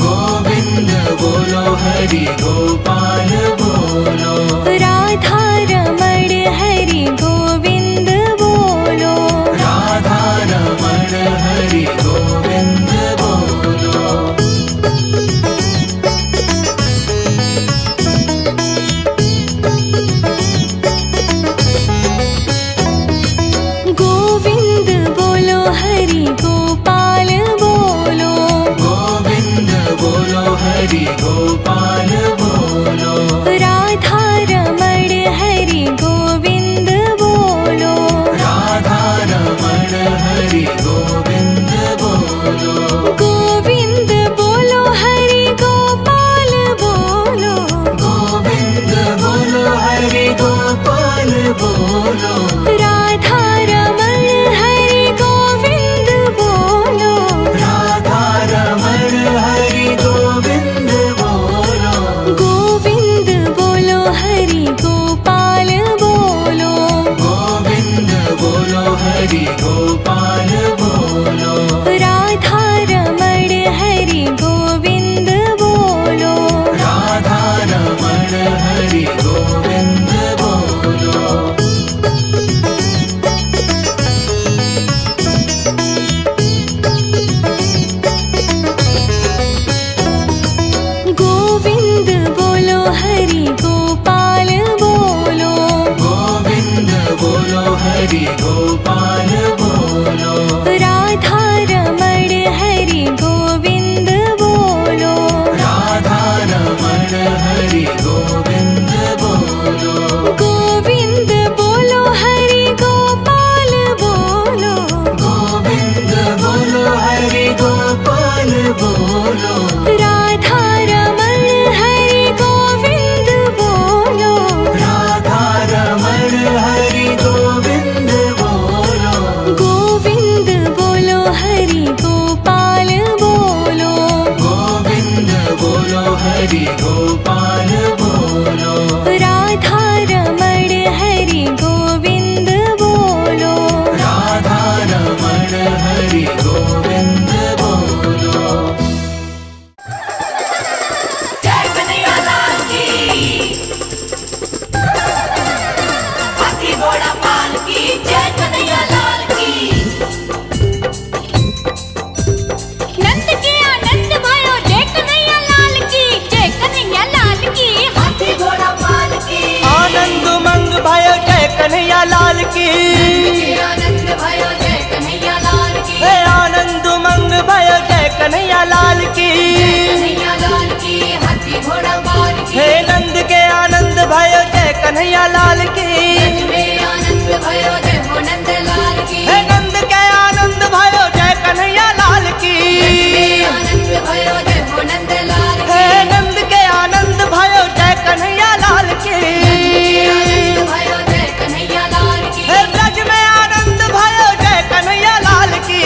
गोविंद बोलो हरि गोपाल बोलो, राधा रमण हरि गोविंद बोलो, राधा रमण हरि गोविंद बोलो, गोविंद बोलो हरि गोपाल बोलो, गोविंद बोलो हरि गोपाल बोलो, राधा रमण हरि गोविंद बोलो, राधा रमण हरि गोविंद बोलो, गोविंद बोलो हरि गोपाल बोलो, गोविंद बोलो हरि गोपाल बोलो, राधा रमण हरि गोविंद बोलो, राधा रमण हरि गोविंद बोलो, गोविंद बोलो हरि गोपाल बोलो, गोविंद बोलो हरि गोपाल बोलो, राधा रमण हरि गोविंद बोलो, राधा रमण हरि गोविंद बोलो, गोविंद बोलो हरि गोपाल बोलो, गोविंद बोलो हरि गोपाल बोलो, राधा रमण हरि गोविंद बोलो, राधा रमण हरि गोविंद बोलो, गोविंद बोलो हरि गोपाल बोलो, गोविंद बोलो हरि गोपाल बोलो, राधा रमण हरि गोविंद बोलो, राधा रमण हरि गोविंद बोलो, गोविंद बोलो हरि गोपाल बोलो, गोविंद बोलो हरि गोपाल बोलो, राधा रमण हरि गोविंद बोलो, राधा रमण हरि गोविंद बोलो, जय कन्हैया लाल की, हाथी घोड़ा पाल की, जय कन्हैया लाल की। नंद के आनंद भयो जय कन्हैया लाल की, जय कन्हैया लाल की, हाथी घोड़ा पाल की। आनंद मंग भयो जय कन्हैया लाल की, आनंद भयो जय कन्हैया लाल की, हे आनंद मंग भयो जय कन्हैया लाल की, कन्हैया लाल की, हाथी घोड़ा पाल की। हे नंद के आनंद भयो जय कन्हैया लाल की, में आनंद भयो जय हो नंद लाल की, हे नंद के आनंद भयो जय कन्हैया लाल की, आनंद भयो जय हो नंद लाल की। हे नंद के आनंद भयो जय कन्हैया लाल की, आनंद भयो जय कन्हैया लाल की, हे ब्रज में आनंद भयो जय कन्हैया लाल की,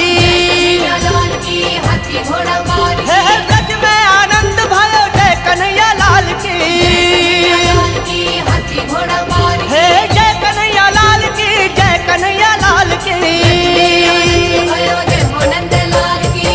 कन्हैया लाल की, हाथी घोड़ा पाल की। हे ब्रज में आनंद भयो जय कन्हैया लाल की, कन्हैया लाल की, हाथी घोड़ा पाल की। हे जय कन्हैया लाल की, जय कन्हैया लाल की। आनंद भयो जय हो नंद लाल की।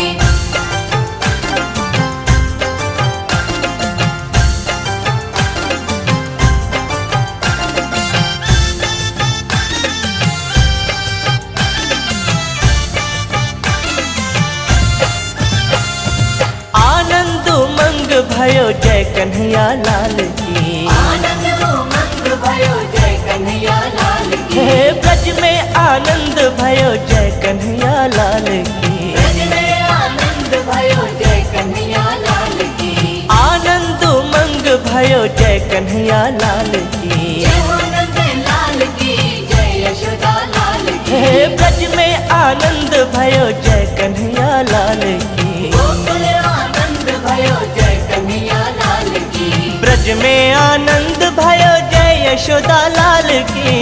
आनंद मंग भयो जय कन्हैया लाल की, आनंद उमंग भयो जय कन्हैया लाल की। हे ब्रज में आनंद भयो जय कन्हैया लाल की, ब्रज में आनंद भयो जय कन्हैया लाल की। आनंद मंग भयो जय कन्हैया लाल की, जय हो नंद लाल की, जय यशोदा लाल की। हे ब्रज में आनंद भयो जय कन्हैया लाल की, गोकुल आनंद भयो जय कन्हैया लाल की। ब्रज में आनंद भयो जय यशोदा लाल की,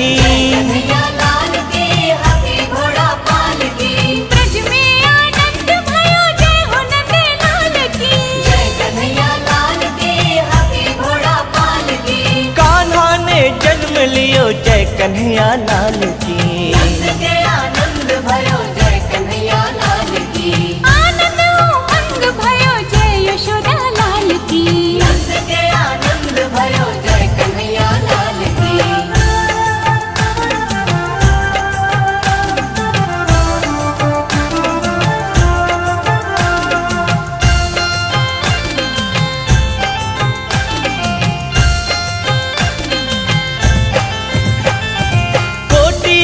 कन्हैया लाल की, हाथी घोड़ा पाल की। ब्रज में आनंद भयो जय हो नंद लाल की। कन्हैया लाल की। नंद के आनंद भयो जय कन्हैया लाल की। आनंद उमंग भयो जय यशोदा लाल की। नंद के आनंद भयो जय कन्हैया लाल की।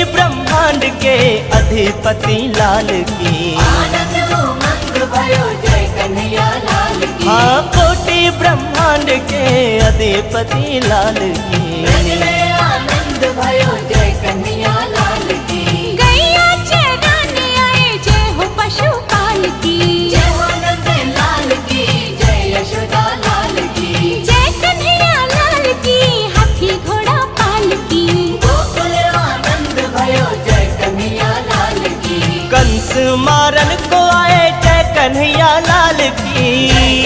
ब्रह्मांड के अधिपति लाल की। आनंद उमंग भयो जय कन्हैया लाल की। हाँ, कोटि ब्रह्मांड के अधिपति लाल की। ब्रज में आनंद भयो जय कन्हैया लाल की। गैया चराने आए जय हो पशुपाल की। जय हो नंद लाल की जय यशोदा लाल की। जय कन्हैया लाल की हाथी घोड़ा पाल की। गोकुल आनंद भयो जय कन्हैया लाल की। कंस मारन को आए जय कन्हैया लाल की।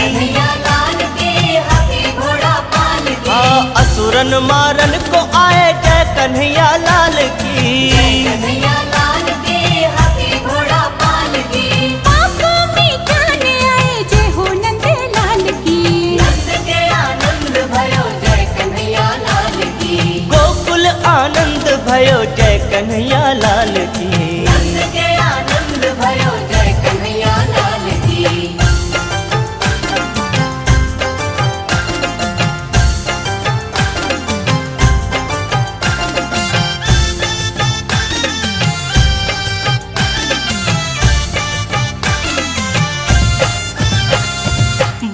कन्हैया लाल की हाथी घोड़ा पाल की। हाँ, असुरन मारन को आए जय कन्हैया लाल की। कन्हैया लाल की हाथी घोड़ा पाल की। पाप मिटाने आए जय हो नंद लाल की। नंद के आनंद भयो जय कन्हैया लाल की। गोकुल आनंद भयो जय कन्हैया लाल की। नंद के आनंद भयो जय कन्हैया लाल की।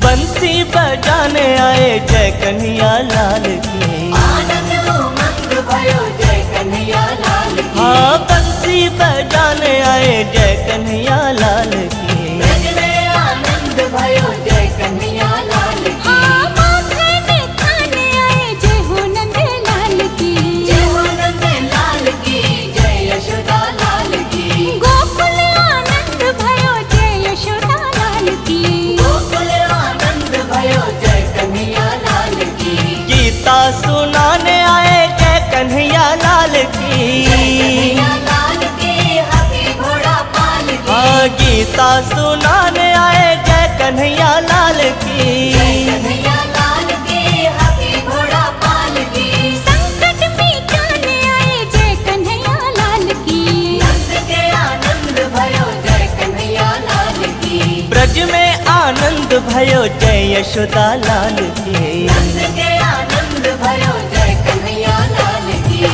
बंसी बजाने आए जय कन्हैया लाल की। आनंद उमंग भयो जय कन्हैया लाल की। हाँ, बंसी बजाने आए जय कन्हैया लाल की। ब्रज में आनंद भयो जय कन्हैया लाल की। हाँ, माखन खाने आए जय हो नंद लाल की। जय हो नंद लाल की जय यशोदा लाल की। गोकुल आनंद भयो जय यशोदा लाल की। गोकुल आनंद भयो जय कन्हैया लाल की। गीता सुनाने आए जय कन्हैया लाल की। कन्हैया लाल की हाथी घोड़ा पाल की। हाँ, गीता सुनाने आए जय कन्हैया लाल की। कन्हैया लाल की हाथी घोड़ा पाल की। संकट मिटाने आए जय कन्हैया लाल की। नंद के आनंद भयो जय कन्हैया लाल की। ब्रज में आनंद भयो जय यशोदा लाल की। नंद के आनंद भयो जय कन्हैया लाल की।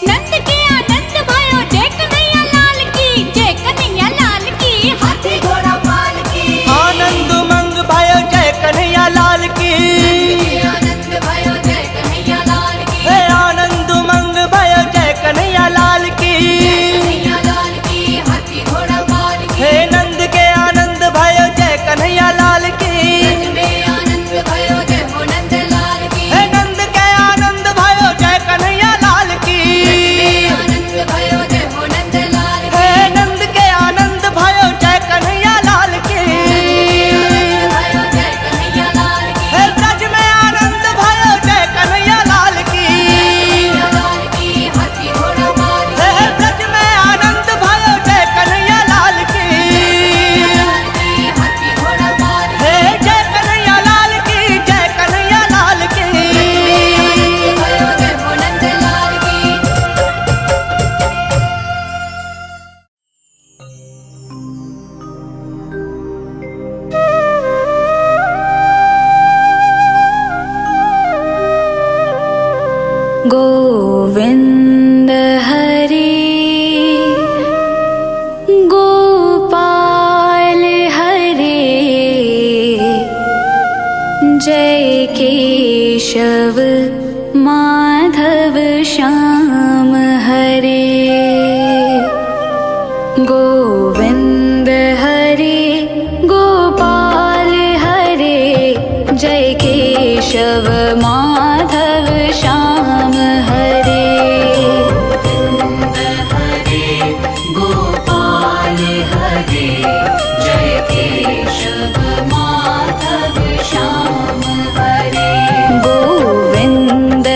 नंद के आनंद भयो जय कन्हैया लाल की। जय कन्हैया लाल की हाथी घोड़ा पाल की। आनंद उमंग भयो जय कन्हैया लाल की। आनंद भयो जय कन्हैया लाल की। हे आनंद उमंग भयो जय कन्हैया लाल की। कन्हैया लाल की हाथी घोड़ा पाल की। हे नंद के आनंद भयो जय कन्हैया लाल की। ब्रज में आनंद भयो जय हो नंद लाल की। हे नंद के आनंद भयो जय कन्हैया लाल की। आनंद भयो जय हो नंद लाल की। हे नंद के आनंद भयो जय कन्हैया लाल की। भयो जय कन्हैया लाल की। हे ब्रज में आनंद भयो जय कन्हैया लाल की। लाल की हाथी घोड़ा पाल की। हे ब्रज में आनंद भयो जय कन्हैया लाल की। हाथी घोड़ा पाल की। हे जय कन्हैया लाल की, जय कन्हैया लाल की। भयो जय हो नंद लाल की। गोविंद हरि गोपाल हरे जय केशव माधव श्याम हरे। गोविंद हरि गोपाल हरे जय केशव माधव श्याम हरे। गोपाल हरे जय केशव माधव श्याम हरे। गोविंद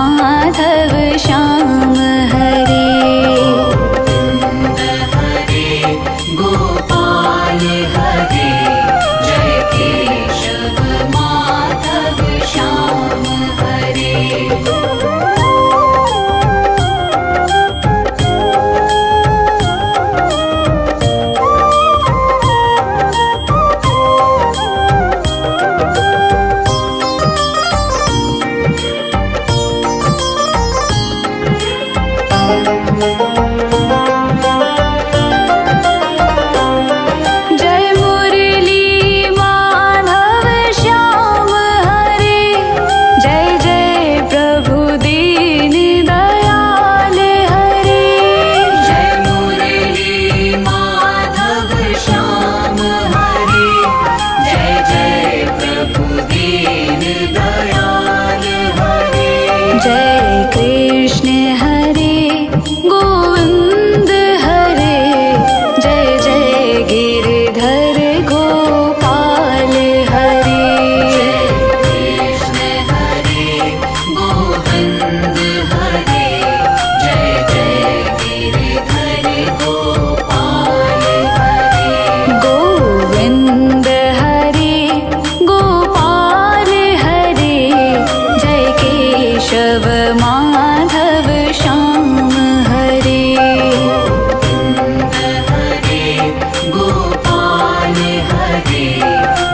माधव श्याम हरे। हरे गोपाल हरे, जय केशव माधव श्याम हरे। जय मुरली माधव श्याम हरे, जय जय प्रभु दीन दयाल हरे। जय मुरली माधव श्याम हरे, जय जय प्रभु दीन दयाल हरे। जय कृष्ण हरे गोविंद हरे, जय जय गिरधर गोपाल हरे। कृष्ण हरे गोविंद हरे, जय जय गिरधर गोपाल हरे। गोविंद हरे गोपाल हरे, जय केशव माधव श्याम हरे। हरे गोपाल हरे,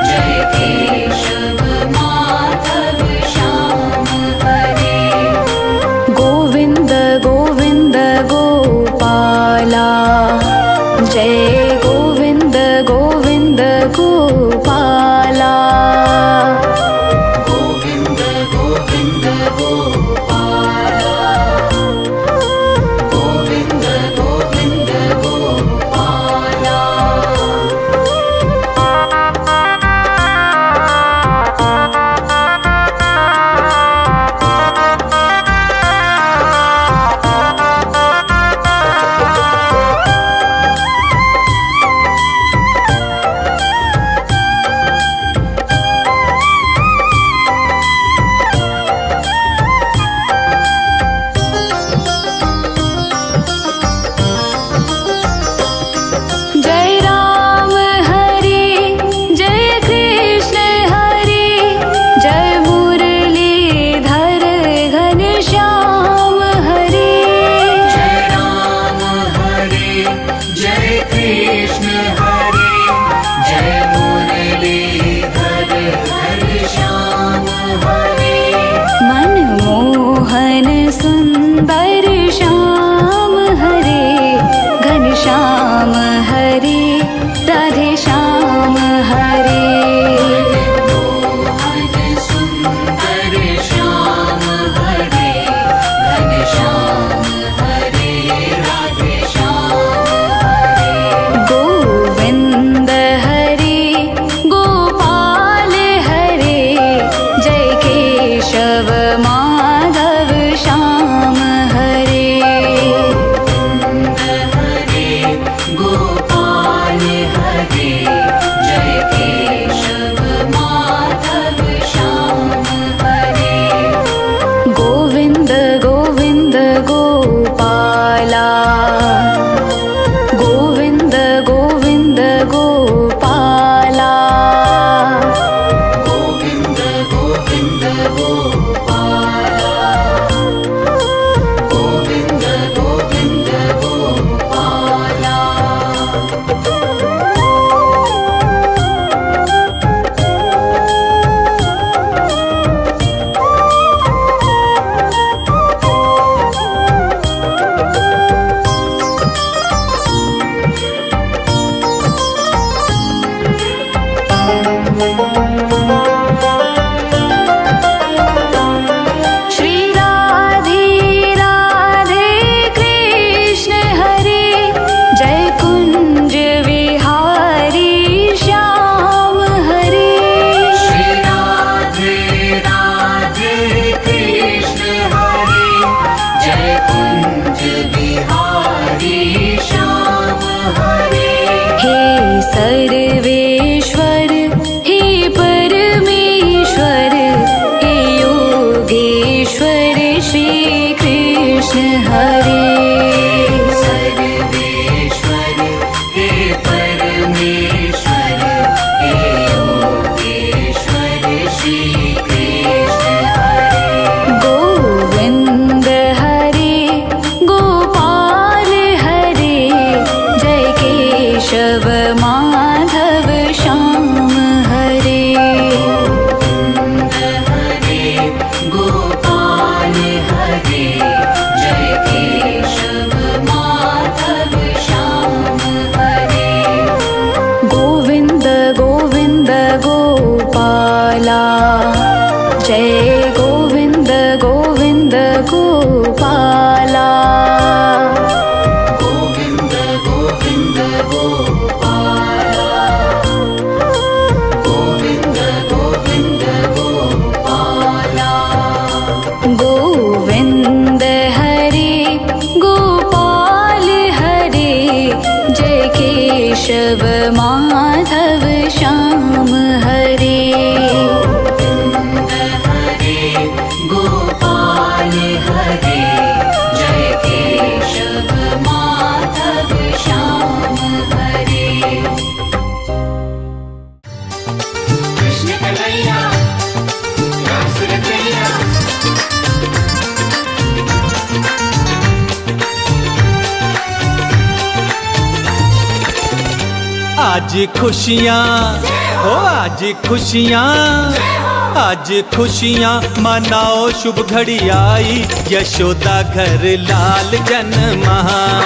जय केशव माधव श्याम हरे। गोविंद गोविंद गोपाला, जय गोविंद गोविंद गोपाला। गोविंद गोविंद गोपाल, कृष्ण हरे। सर्वेश्वर हे परमेश्वर हे योगेश्वर श्री कृष्ण हरे। गोविंद हरे गोपाल हरे, जय केशव माधव श्याम हरे। हरे गोपाल हरे, जय केशव माधव श्याम हरे। गोविंद गोविंद गोपाला, जय गोविंद गोविंद गोपाला। गोविंद गोविंद गोपाला, गोविंद गोविंद गोपाला। गोविंद हरे गोपाल हरे, जय केशव माधव श्याम हरे। हरे गोपाल हरे, जय केशव माधव श्याम हरे। कृष्ण कन्हैया रास रचैया। आज खुशियाँ हो आज खुशियाँ, आज खुशियाँ मनाओ शुभ घड़ी आई, यशोदा घर लाल जन्मा।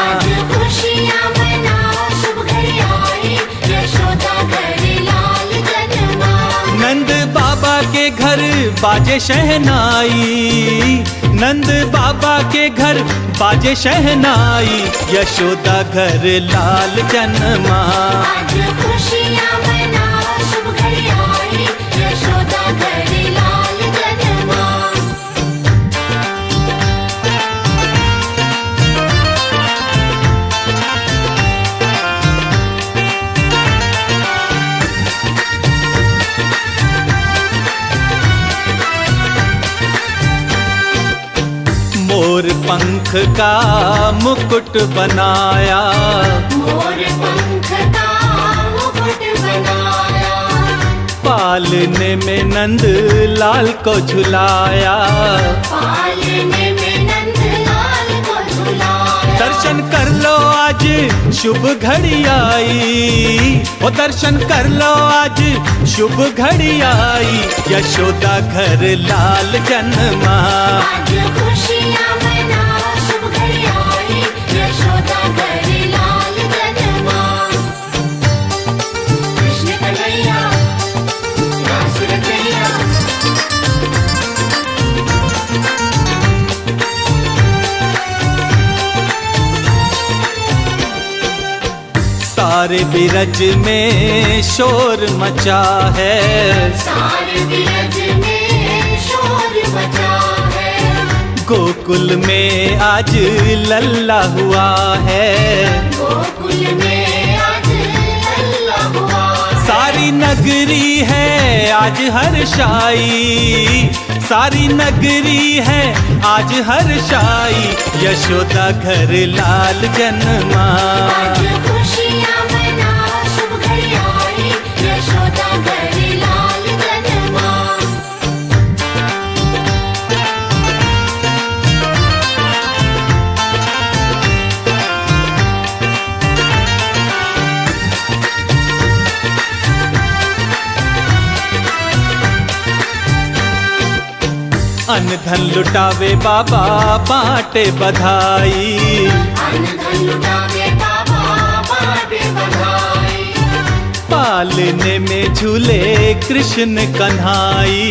आज खुशियाँ मनाओ शुभ घड़ी आई, यशोदा घर लाल जन्मा। नंद बाबा के घर बाजे शहनाई, नंद बाबा के घर बाजे शहनाई, यशोदा घर लाल जन्मा। आज खुशियाँ मनाओ शुभ घड़ी आई, यशोदा घर लाल जन्मा। मोर पंख का मुकुट बनाया, मोर पंख का मुकुट बनाया। पालने में नंद लाल को झुलाया। पालने में नंद लाल को झुलाया। दर्शन कर लो आज शुभ घड़ी आई, ओ दर्शन कर लो आज शुभ घड़ी आई, यशोदा घर लाल जन्मा। आज खुशियाँ मनाओ शुभ घड़ी आई, यशोदा घर लाल जन्मा। कृष्ण कन्हैया रास रचैया। सारे बिरज में शोर मचा है, सारे बिरज में शोर मचा है। गोकुल में आज लल्ला हुआ है। गोकुल में आज लल्ला हुआ है। सारी नगरी है आज हर्षाई, सारी नगरी है आज हर्षाई, यशोदा घर लाल जन्मा। आज खुशियाँ मनाओ शुभ घड़ी आई, यशोदा घर लाल जन्मा। अन्न धन लुटावे बाबा बाटे बधाई, अन्न धन लुटावे बाबा बाटे बधाई। पालने में झूले कृष्ण कन्हाई।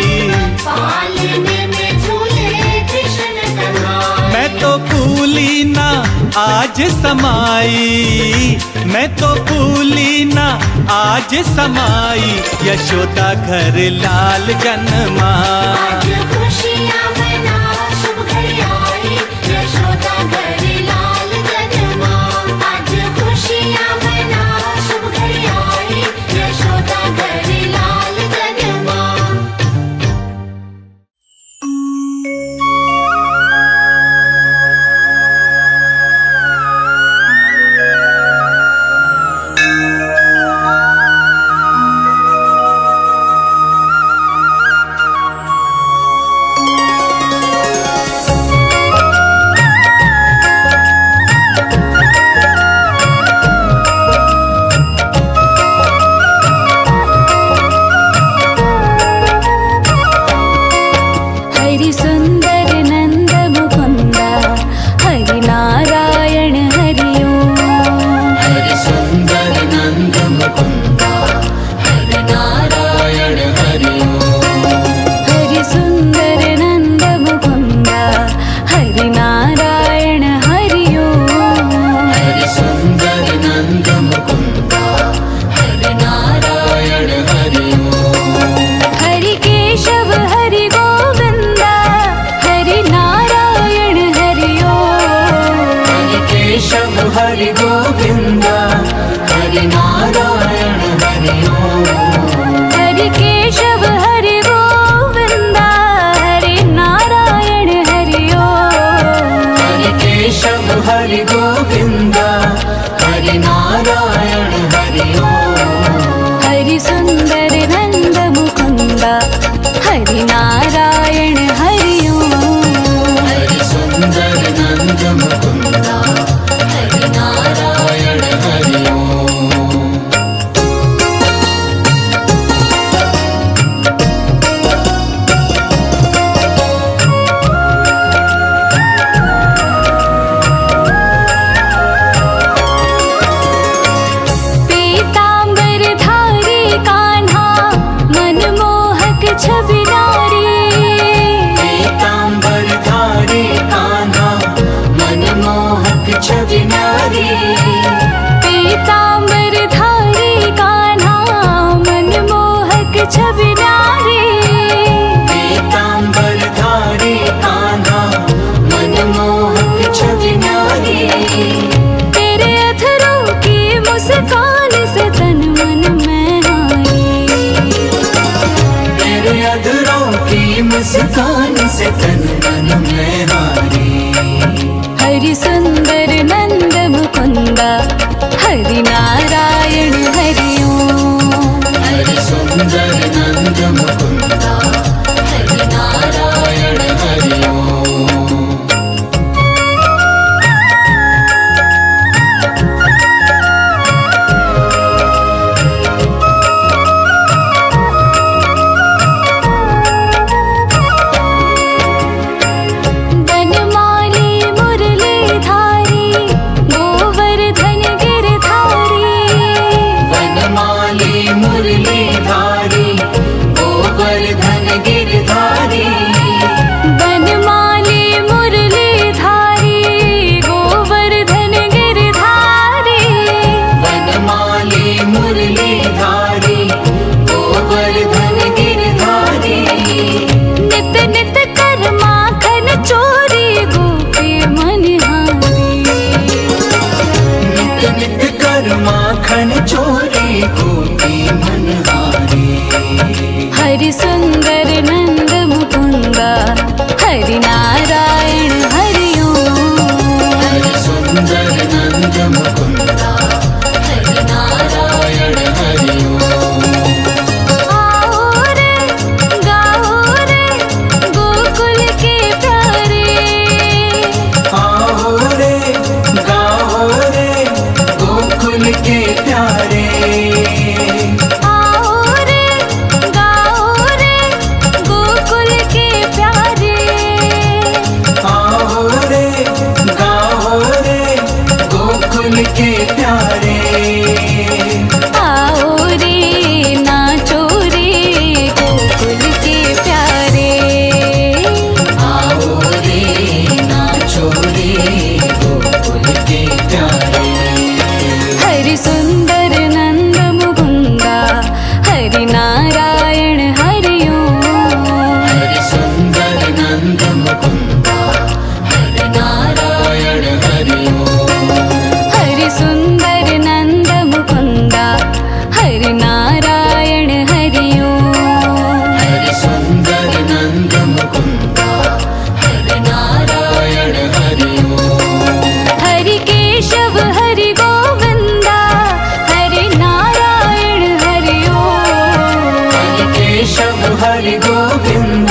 पालने में झूले कृष्ण कन्हाई। मैं तो भूली ना आज समाई, मैं तो भूली ना आज समाई, यशोदा घर लाल जन्मा। आज खुशियाँ मनाओ शुभ घड़ी आई, यशोदा घर लाल जन्मा। आज खुशियाँ मनाओ शुभ घड़ी आई, यशोदा घर लाल जन्मा। हरि गोविंद हरि नारायण हरि ओम। हरि केशव हरि गोविंद हरि नारायण हरि ओम। हरि केशव हरि गोविंद हरि नारायण हरि ओम। हरि सुंदर नंद मुकुंद हरि नारायण हरि ओम। हरि सुंदर नंद मुकुंद हरि नारायण हरि ओम। पीतांबर धारी कान्हा मनमोहक छवि नारी। पीतांबर धारी कान्हा मनमोहक छवि नारी। पीतांबर धारी कान्हा मनमोहक छवि नारी। पीतांबर धारी कान्हा मनमोहक छवि नारी। तेरे अधरों की मुस्कान से तन मन में हारी। तेरे अधरों की मुस्कान से तन मन में हारी। हरि सुंदर नंद मुकुंद हरि नारायण हरि ओम। हरि सुंदर नंद मुकुंद हरि नारायण हरि ओम। बनमाली मुरलीधारी गोवर्धन गिरधारी। वनमाली मुरलीधारी गोवर्धन गिरधारी। बनमाली मुरलीधारी गोवर्धन गिरधारी। वनमाली मुरलीधारी गोवर्धन गिरधारी। नित नित कर माखन चोरी गोपी मनहारी। नित नित कर माखन चोरी गोपी मनहारी। हरि सुंदर नंद मुकुंद हरि नारायण हरि ओम। हरि सुंदर नंद मुकुंद हरि नारायण हरि ओम। आओ रे गाओ रे गोकुल के प्यारे। आओ रे गाओ रे गोकुल के प्यारे। आओ रे गाओ रे गोकुल के प्यारे। आओ रे गाओ रे गोकुल के प्यारे। आओ रे नाचो रे गोकुल के प्यारे। आओ रे नाचो रे गोकुल के प्यारे। हरि सुंदर नंद मुकुंद हरि नारायण हरि ओम। हरि सुंदर नंद मुकुंद हरि नारायण हरि ओम। हरि सुंदर नंद मुकुंद हरि नारायण हरि ओम। हरि सुंदर नंद मुकुंद हरि नारायण हरि ओम। हरि केशव हरि गोविंद हरि नारायण हरि ओम। हरि केशव हरि गोविंद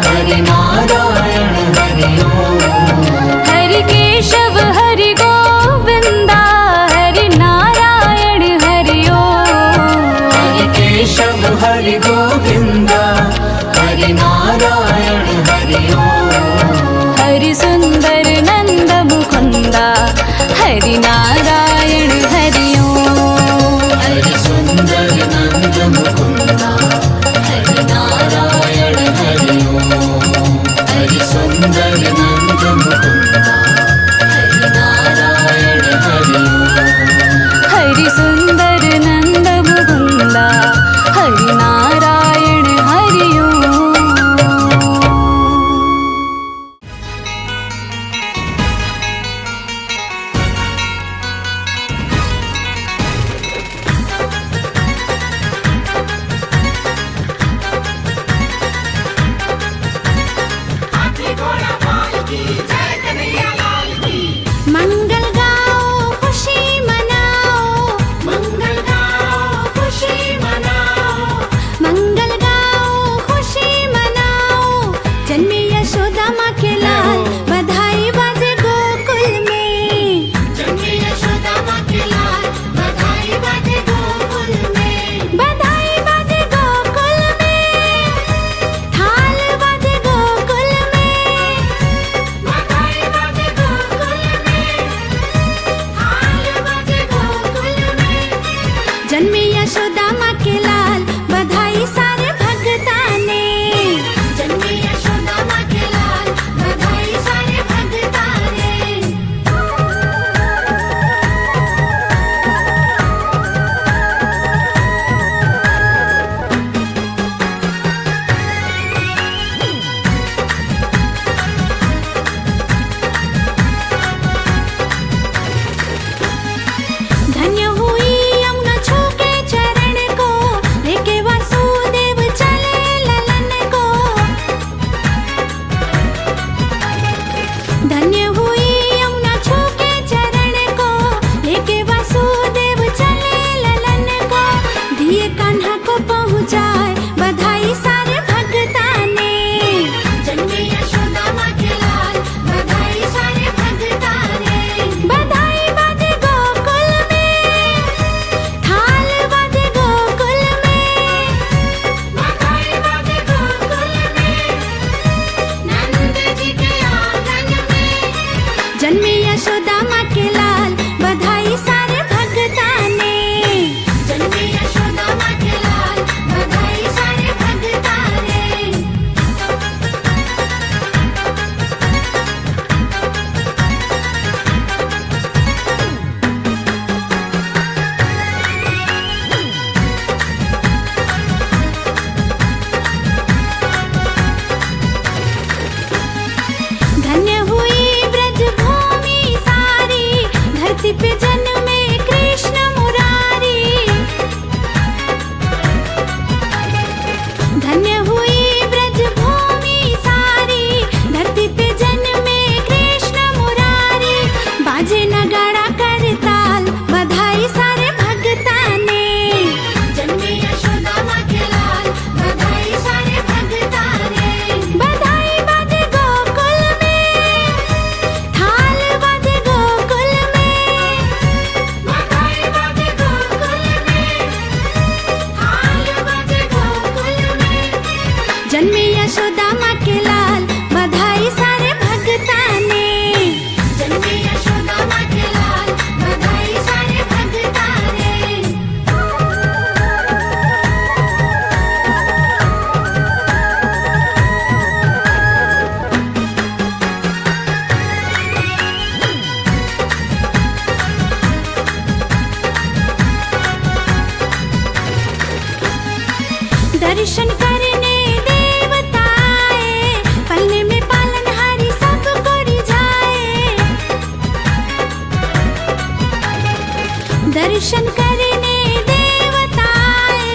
हरि नारायण हरि ओम। हरि केशव हरि गोविंद हरि नारायण हरि ओम। हरि केशव हरि गोविंद हरि नारायण हरि ओम। हरि सुंदर नंद मुकुंद हरि नारायण हरि ओम। हरि सुंदर नंद मुकुंद हरि नारायण हरि ओम। हरि सुंदर नंद मुकुंद हरि नारायण हरि ओम। हरि सुंदर नंद मुकुंद हरि नारायण हरि ओम। दर्शन करने देवताए,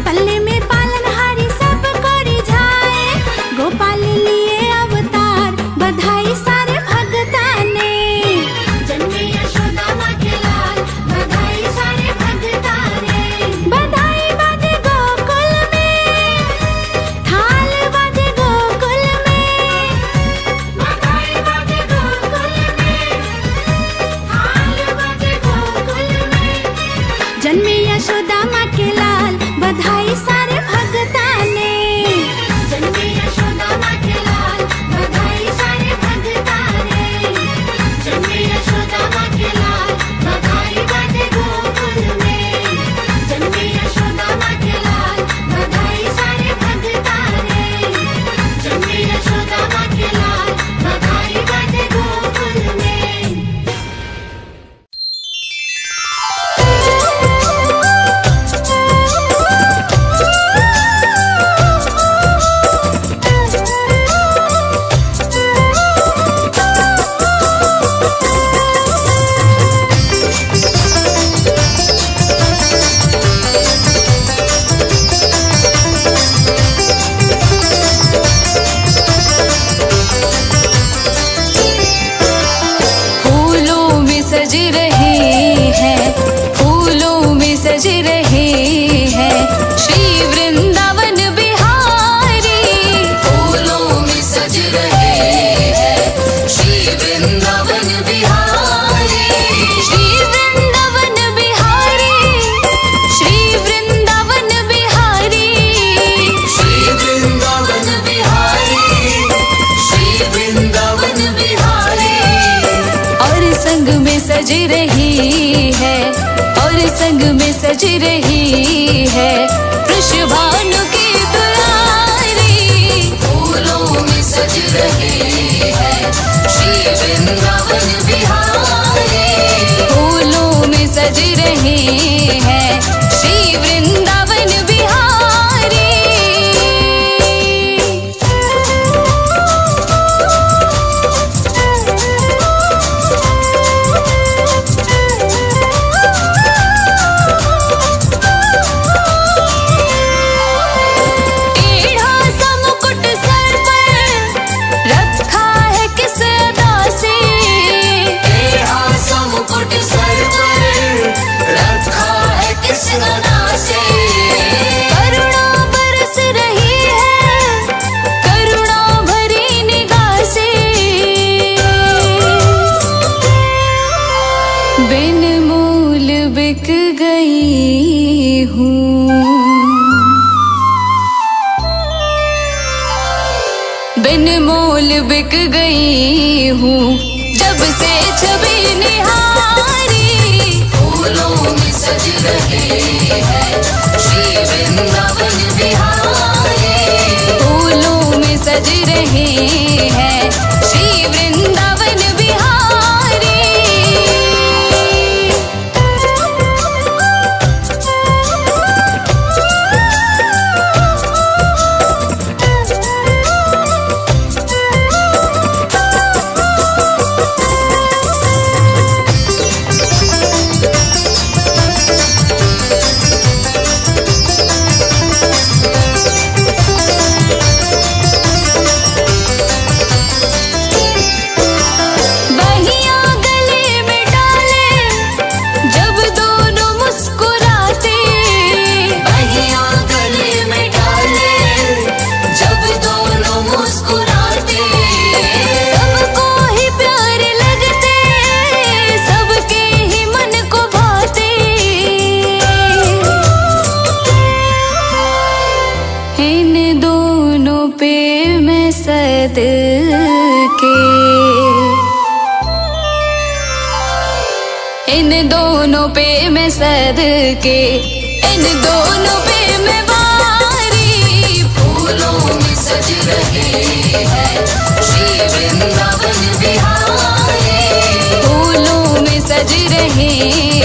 पल्ले में पालनहारी सब कोरी जाए, गोपाल लिए अवतार बधाई सारे भगता ने। जन्मे यशोदा माँ के लाल बधाई सारे भगता ने। बधाई बाजे गोकुल में, थाल बाजे गोकुल में, बधाई बाजे गोकुल में, थाल बाजे गोकुल में। जन्मे यशोदा माँ के लाल बधाई सारे भगता ने। जन्मे यशोदा माँ के लाल बधाई सारे भगता ने। जन्मे यशोदा माँ के लाल बधाई बाजे गोकुल में। जन्मे यशोदा माँ के लाल बधाई सारे भगता ने। जन्मे यशोदा माँ के लाल बधाई बाजे गोकुल में। फूलों में सज रहे हैं, फूलों में सज रहे हैं श्री वृंदावन बिहारी। फूलों में सज रहे हैं श्री वृंदावन बिहारी। श्री वृंदावन बिहारी, श्री वृंदावन बिहारी। श्री वृंदावन बिहारी, श्री वृंदावन बिहारी। और संग में सज रही है, और संग में सज रही है वृषभानु की दुलारी। फूलों में सज रहे हैं श्री वृंदावन बिहारी। फूलों में सज रहे हैं श्री वृंदावन बिहारी। टेढ़ा सा मुकुट सर पर रखा है किस अदा से। टेढ़ा सा मुकुट सर पर रखा है किस अदा से। करुणा बरस रही है, करुणा भरी निगाह से। बिन मूल बिक गई हूँ, बिन मोल बिक गई हूँ जब से छवि निहारी। फूलों में सज रहे हैं श्री वृंदावन बिहारी। फूलों में सज रहे हैं श्री वृंदावन बिहारी। सद के, इन दोनों पे मैं सद के, इन दोनों पे मैं बारी। फूलों में सज रहे हैं श्री वृंदावन बिहारी। फूलों में सज रहे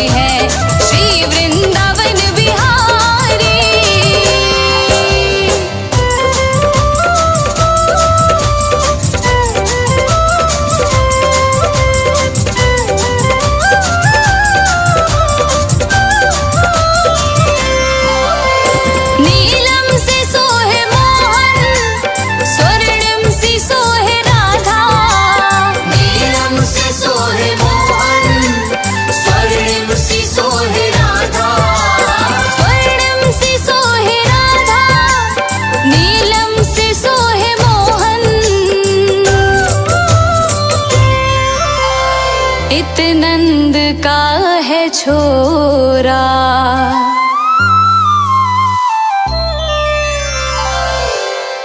हैं श्री वृंदावन बिहारी। इत नंद का है छोरा,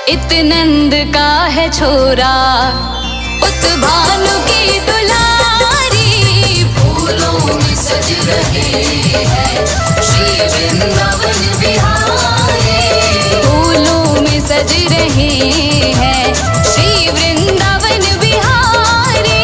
इत नंद का है छोरा, उत भानु की दुलारी। फूलों में सज रहे हैं श्री वृंदावन बिहारी। फूलों में सज रहे हैं श्री वृंदावन बिहारी।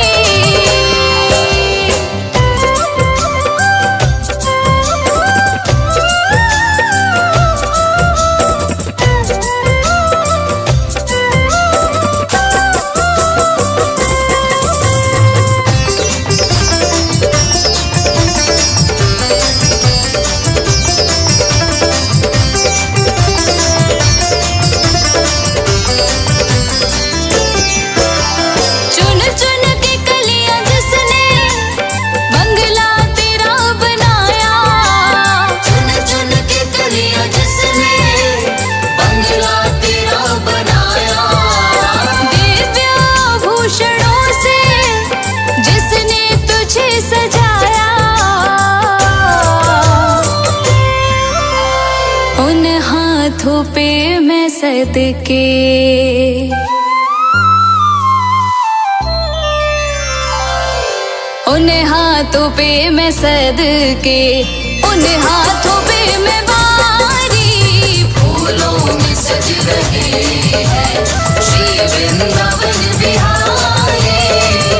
चुन चुन के कलियां जिसने बंगला तेरा बनाया। चुन चुन के कलियां जिसने बंगला तेरा बनाया। दिव्य आभूषणों से जिसने तुझे सजाया। उन हाथों पे मैं सदके, उन हाथों पे मैं सदके, उन हाथों पे मैं बारी। फूलों में सज रहे हैं श्री वृंदावन बिहारी।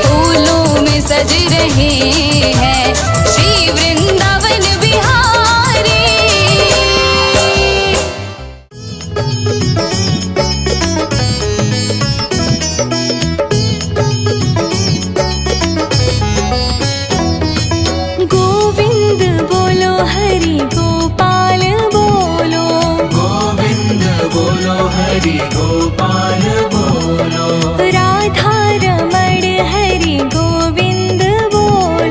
फूलों में सज रहे हैं श्री वृंदावन बिहारी। गोविंद बोलो हरि गोपाल बोलो, गोविंद बोलो हरि गोपाल बोलो, राधा रमण हरि गोविंद बोलो।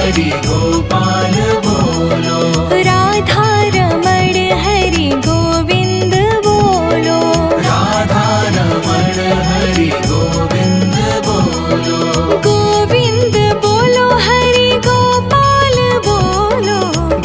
हरि गोपाल बोलो। राधा रमण हरि गोविंद बोलो। राधा रमण हरि गोविंद बोलो। गोविंद बोलो हरि गोपाल बोलो।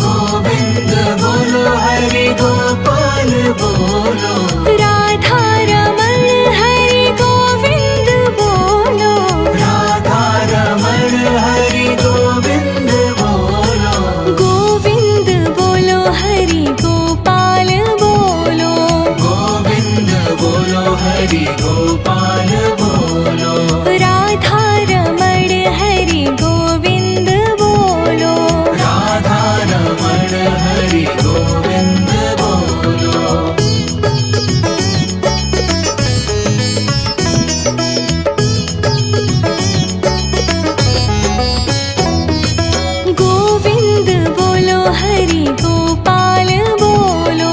गोविंद बोलो हरि गोपाल बोलो। राधा रमण हरि गोविंद बोलो। राधा रमण हरि गोविंद बोलो। गोविंद बोलो हरि गोपाल बोलो। गोविंद बोलो हरि गोपाल बोलो। राधा रमण हरि गोविंद बोलो। राधा रमण हरि गोविंद बोलो। गोविंद बोलो हरि गोपाल बोलो।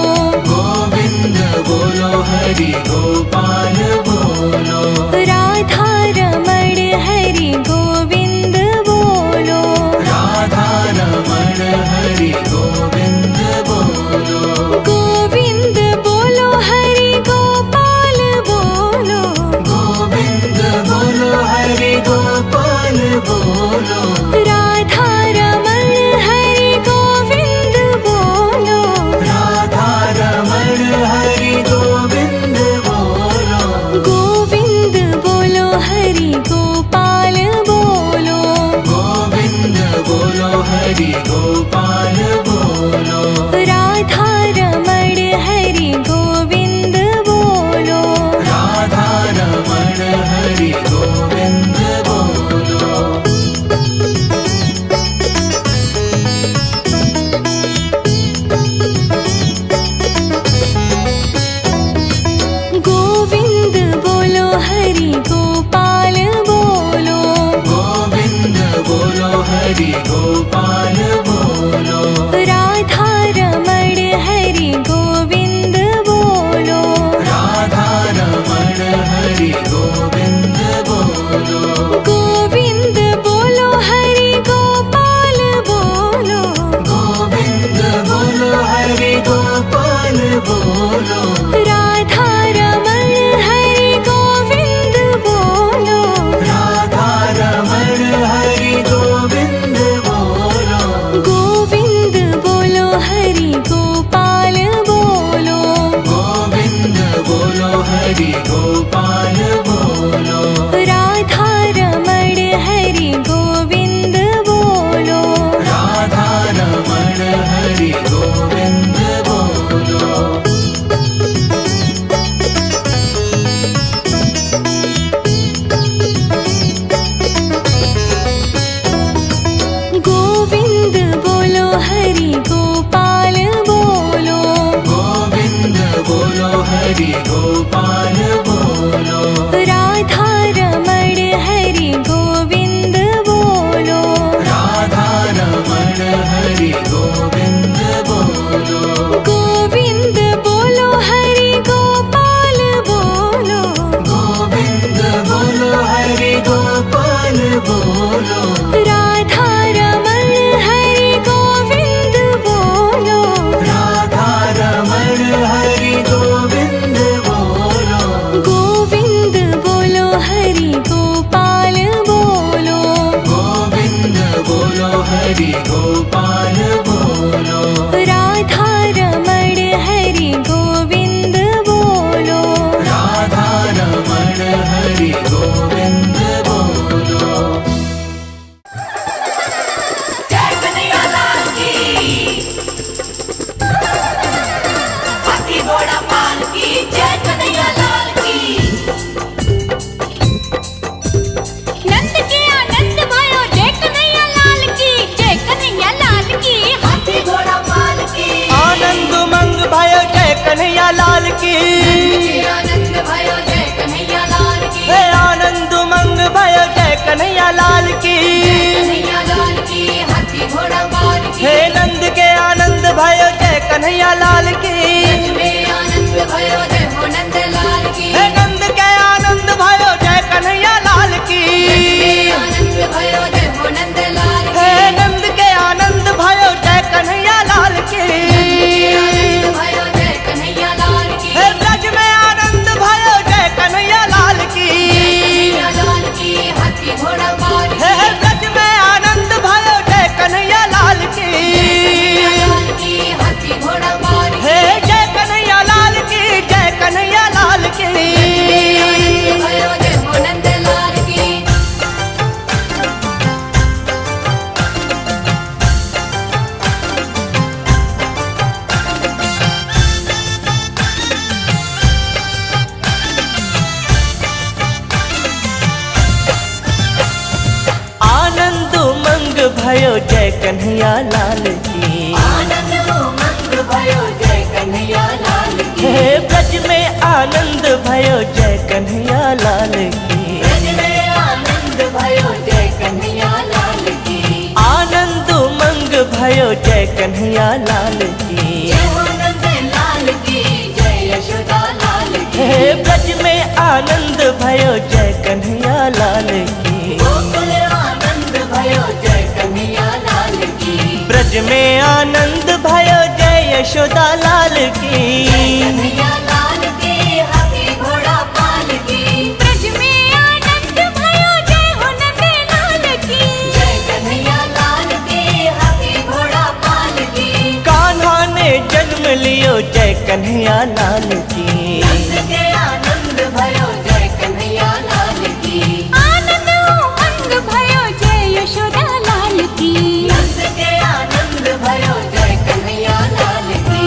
गोविंद बोलो हरि गोपाल बोलो। राधा रमण हरि गोविंद बोलो। राधा रमण हरि गोविंद बोलो। गोविंद बोलो हरि गोपाल बोलो। गोविंद बोलो हरि गोपाल बोलो। राधा रमण हरि गोविंद बोलो। राधा रमण हरि गोविंद बोलो। गोविंद बोलो हरि गोपाल बोलो। गोविंद बोलो हरि गोपाल बोलो। राधा रमण हरि गोविंद बोलो। राधा रमण हरि गोविंद बोलो। गोविंद बोलो हरि गोपाल बोलो। गोविंद बोलो हरि गोपाल बोलो। राधा रमण हरि गोविंद बोलो। राधा रमण हरि गोविंद बोलो। गोविंद बोलो हरि गोपाल बोलो। गोविंद बोलो हरि गोपाल बोलो। राधा रमण हरि गोविंद बोलो। राधा रमण हरि गोविंद बोलो। गोविंद बोलो हरि गोपाल बोलो। गोविंद बोलो हरि गोपाल बोलो। राधा रमण हरि गोविंद बोलो। राधा रमण हरि गोविंद बोलो। गोविंद बोलो हरि गोपाल बोलो। गोविंद बोलो हरि गोपाल बोलो। राधा रमण हरि गोविंद बोलो। राधा रमण हरि गोविंद बोलो। गोविंद बोलो हरि गोपाल बोलो। गोविंद बोलो हरि गोपाल बोलो। राधा रमण हरि गोविंद बोलो। राधा रमण हरि गोविंद बोलो। गोविंद बोलो हरि गोपाल बोलो। गोविंद बोलो हरि गोपाल बोलो। राधा रमण हरि गोविंद बोलो। राधा रमण हरि गोविंद बोलो। नंद के आनंद भयो जय कन्हैया लाल की, जय कन्हैया लाल की। हाथी घोड़ा पाल की। आनंद मंग भयो जय कन्हैया लाल की। आनंद भयो जय कन्हैया लाल की। हे आनंद मंग भयो जय कन्हैया लाल की। कन्हैया लाल की। हाथी घोड़ा पाल की। हे नंद के आनंद भयो जय कन्हैया लाल की। में आनंद भयो जय हो नंद लाल की। हे नंद के आनंद भयो जय कन्हैया लाल की। में आनंद भयो जय हो नंद लाल की। हे नंद कन्हैया लाल की। आनंद उमंग भयो जय कन्हैया लाल की। हे ब्रज में आनंद भयो जय कन्हैया लाल की। ब्रज में आनंद भयो जय कन्हैया लाल की। आनंद उमंग भयो जय कन्हैया लाल की। जय हो नंद लाल की जय यशोदा लाल की। हे ब्रज में आनंद भयो जय कन्हैया लाल की। गोकुल आनंद भयो जय कन्हैया लाल की। ब्रज में आनंद भयो जय यशोदा लाल की। कन्हैया लाल की हाथी घोड़ा पाल की। ब्रज में आनंद भयो जय हो नंद लाल की। जय कन्हैया लाल की हाथी घोड़ा पाल की। कान्हा ने जन्म लियो जय कन्हैया लाल की। नंद के आनंद भयो जय कन्हैया लाल की। आनंद उमंग भयो जय यशोदा लाल की। नंद के आनंद भयो जय कन्हैया लाल की।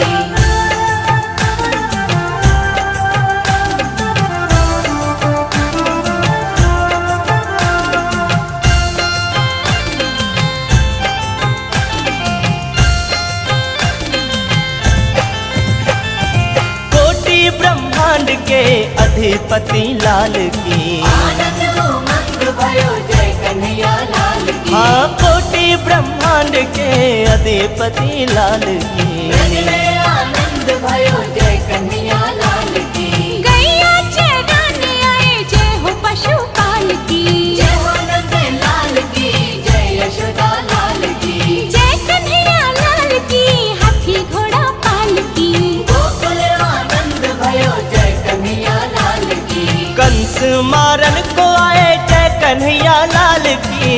कोटि ब्रह्मांड के अधिपति लाल की। आनंद उमंग भयो जय कन्हैया लाल की। हाँ कोटि ब्रह्मांड के अधिपति लाल की। ब्रज में आनंद भयो जय कन्हैया लाल की। गैया चराने आए जय हो पशुपाल की। जय हो नंद लाल की जय यशोदा लाल की। जय कन्हैया लाल की हाथी घोड़ा पाल की। गोकुल आनंद भयो जय कन्हैया लाल की। कंस मारन को आए जय कन्हैया लाल की।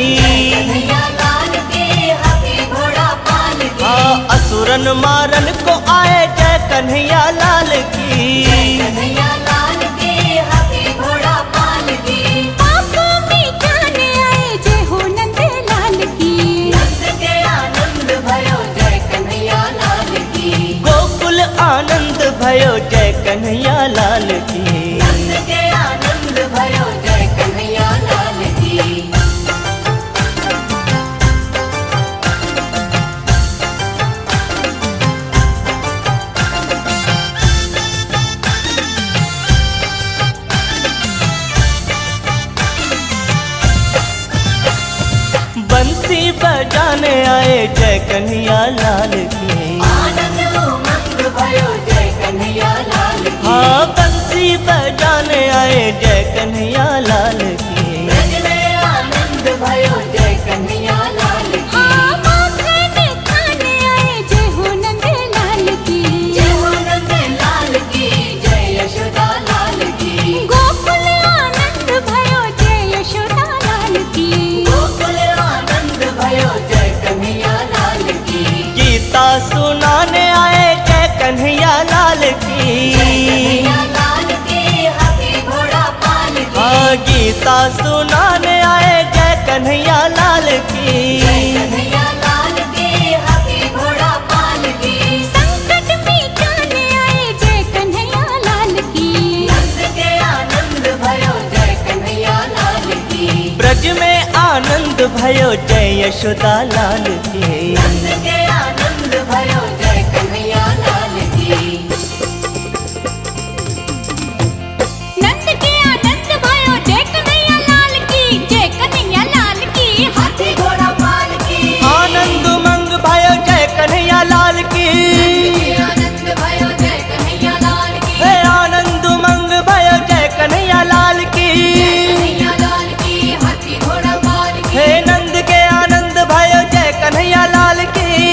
कन्हैया लाल की हाथी घोड़ा पाल की। हाँ असुरन मारन को आए जय कन्हैया लाल की। कन्हैया लाल की हाथी घोड़ा पाल की। पाप मिटाने आए जय हो नंद लाल की। नंद के आनंद भयो जय कन्हैया लाल की। गोकुल आनंद भयो जय कन्हैया लाल की। नंद के आनंद भयो जय कन्हैया लाल की। बंसी बजाने आए जय कन्हैया लाल की। आनंद उमंग भयो जय कन्हैया लाल की। हाँ बंसी बजाने आए जय कन्हैया लाल की। ब्रज में आनंद भयो जय कन्हैया लाल की। हाँ माखन खाने आए जय हो नंद लाल की। जय हो नंद लाल की जय यशोदा लाल की। गोकुल आनंद भयो जय यशोदा लाल की। गोकुल आनंद भयो जय कन्हैया लाल की। गीता सुनाने आए जय कन्हैया लाल की। कन्हैया लाल की हाथी घोड़ा पाल की। हाँ गीता सुनाने आए जय कन्हैया लाल की। कन्हैया लाल की हाथी घोड़ा पाल की। संकट मिटाने आए जय कन्हैया लाल की। नंद के आनंद भयो जय कन्हैया लाल की। ब्रज में आनंद भयो जय यशोदा लाल की। नंद के आनंद भयो जय कन्हैया लाल की। नंद के आनंद भयो जय कन्हैया लाल की। जय कन्हैया लाल की हाथी घोड़ा पाल की। आनंद उमंग भयो जय कन्हैया लाल की। आनंद भयो जय कन्हैया लाल की। हे आनंद उमंग भयो जय कन्हैया लाल की। कन्हैया लाल की हाथी घोड़ा पाल की। हे नंद के आनंद भयो जय कन्हैया लाल की।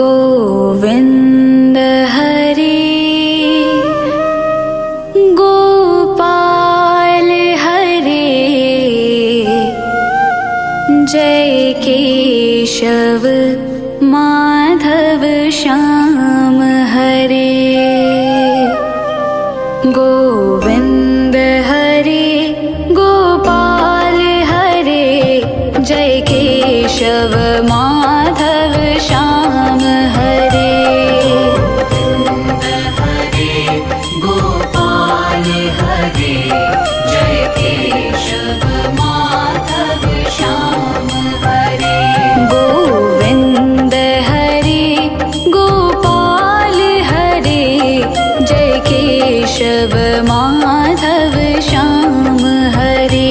गोविन्द हरे गोपाल हरे जय केशव माधव श्याम हरे गोविन्द हरे गोपाल हरे जय केशव माधव श्याम हरे गोपाल हरे जय केशव माधव श्याम हरे गोविन्द हरे गोपाल हरे जय केशव माधव श्याम हरे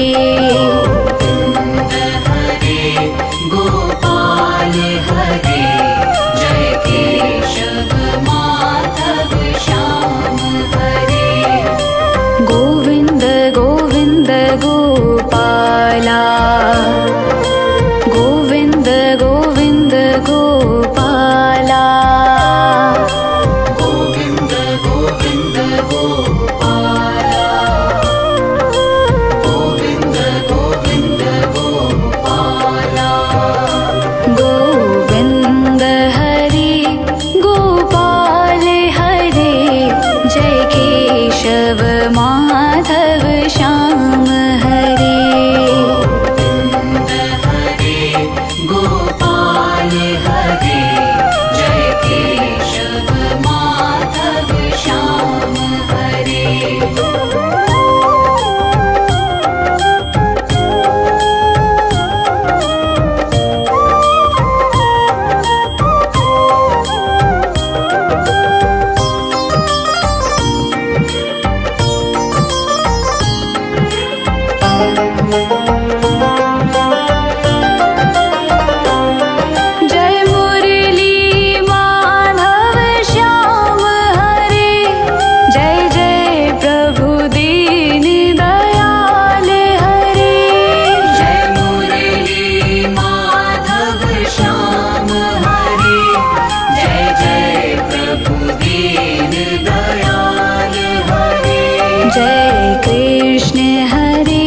गोपाल हरे जय केशव माधव श्याम हरे गोविन्द गोविन्द गोपाला गोविन्द गोविन्द गोपाला गोविन्द गोविन्द गोपाला गोविन्द गोविन्द गोपाला गोविन्द हरे गोपाल हरे जय केशव माधव श्याम हरे गोपाल हरे जय केशव माधव श्याम हरे जय मुरली माधव श्याम हरे जय जय प्रभु दीन दयाल हरे जय मुरली माधव श्याम हरे जय जय प्रभु दीन दयाल हरे जय कृष्ण हरे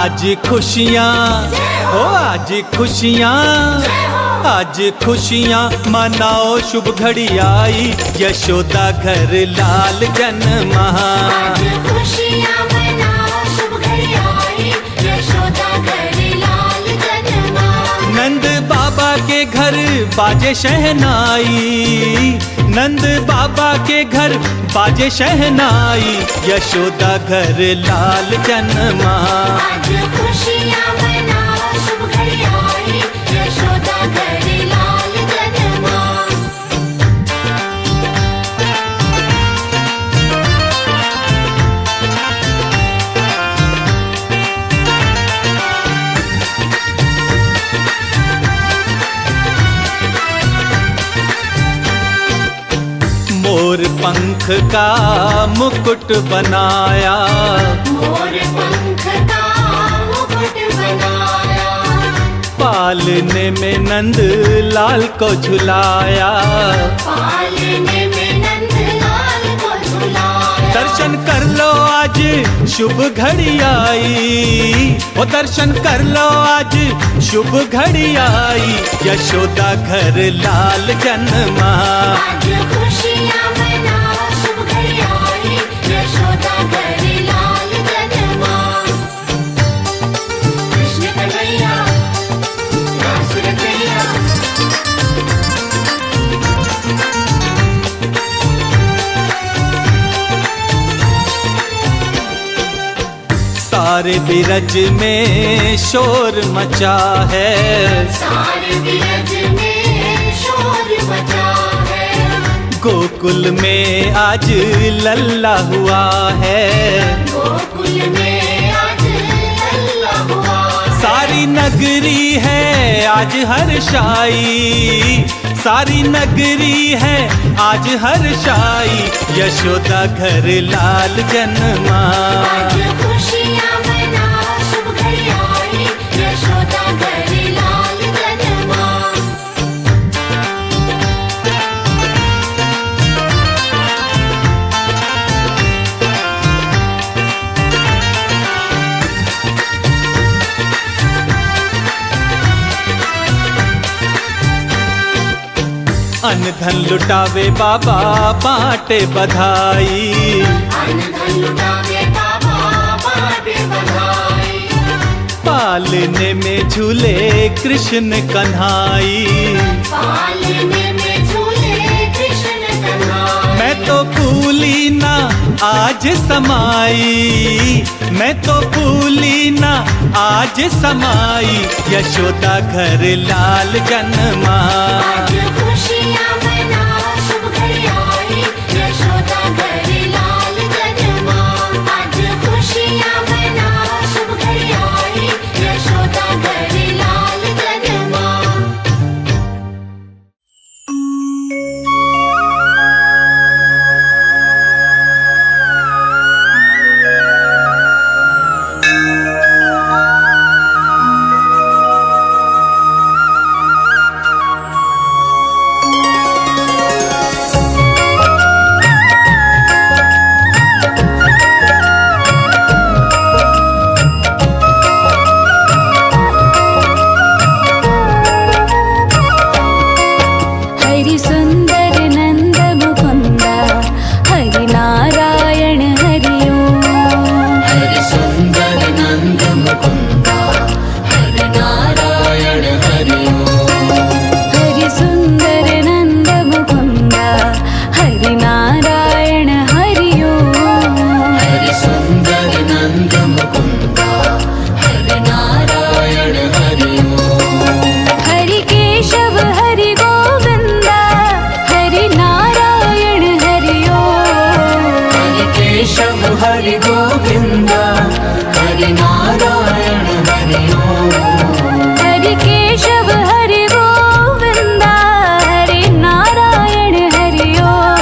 आज खुशियाँ ओ आज खुशियाँ आज खुशियाँ मनाओ शुभ घड़ी आई यशोदा घर लाल जन्मा आज खुशियाँ मनाओ शुभ घड़ी आई यशोदा घर लाल जन्मा नंद बाबा के घर बाजे शहनाई नंद बाबा के घर बाजे शहनाई यशोदा घर लाल जन्मा आज खुशियाँ मनाओ शुभ घड़ी आई यशोदा घर लाल जन्मा मोर पंख का मुकुट बनाया मोर पंख का मुकुट बनाया पालने में नंद लाल को झुलाया पालने में नंद लाल को झुलाया दर्शन कर लो आज शुभ घड़ी आई ओ दर्शन कर लो आज शुभ घड़ी आई यशोदा घर लाल जन्मा आज खुशियाँ मनाओ शुभ घड़ी आई यशोदा घर लाल जन्मा कृष्ण कन्हैया रास रचैया सारे बिरज में शोर मचा है सारे बिरज में शोर मचा है गोकुल में आज लल्ला हुआ है गोकुल में आज लल्ला हुआ सारी नगरी है आज हर्षाई सारी नगरी है आज हर्षाई यशोदा घर लाल जन्मा आज खुशियाँ मनाओ शुभ घड़ी आई यशोदा घर लाल जन्मा अन्न धन लुटावे बाबा बाटे बधाई अन्न धन लुटावे बाबा बाटे बधाई पालने में झूले कृष्ण कन्हाई पालने में झूले कृष्ण कन्हाई मैं तो भूली ना आज समाई मैं तो भूली ना आज समाई यशोदा घर लाल जन्मा आज खुशियाँ मनाओ शुभ घड़ी आई यशोदा घर लाल जन्मा आज खुशियाँ मनाओ शुभ घड़ी आई यशोदा घर लाल जन्मा हरि सुंदर नंद मुकुंदा हरि नारायण हरि ओम हरि सुंदर नंद मुकुंदा हरि नारायण हरि ओम हरि सुंदर नंद मुकुंदा हरि नारायण हरि ओम हरि सुंदर नंद मुकुंदा हरि नारायण हरि ओम हरि केशव हरि गोविंदा हरि नारायण हरि ओम हरि केशव हरि गोविंदा हरि नारायण हरि ओम हरि केशव हरि गोविंदा हरि नारायण हरि ओम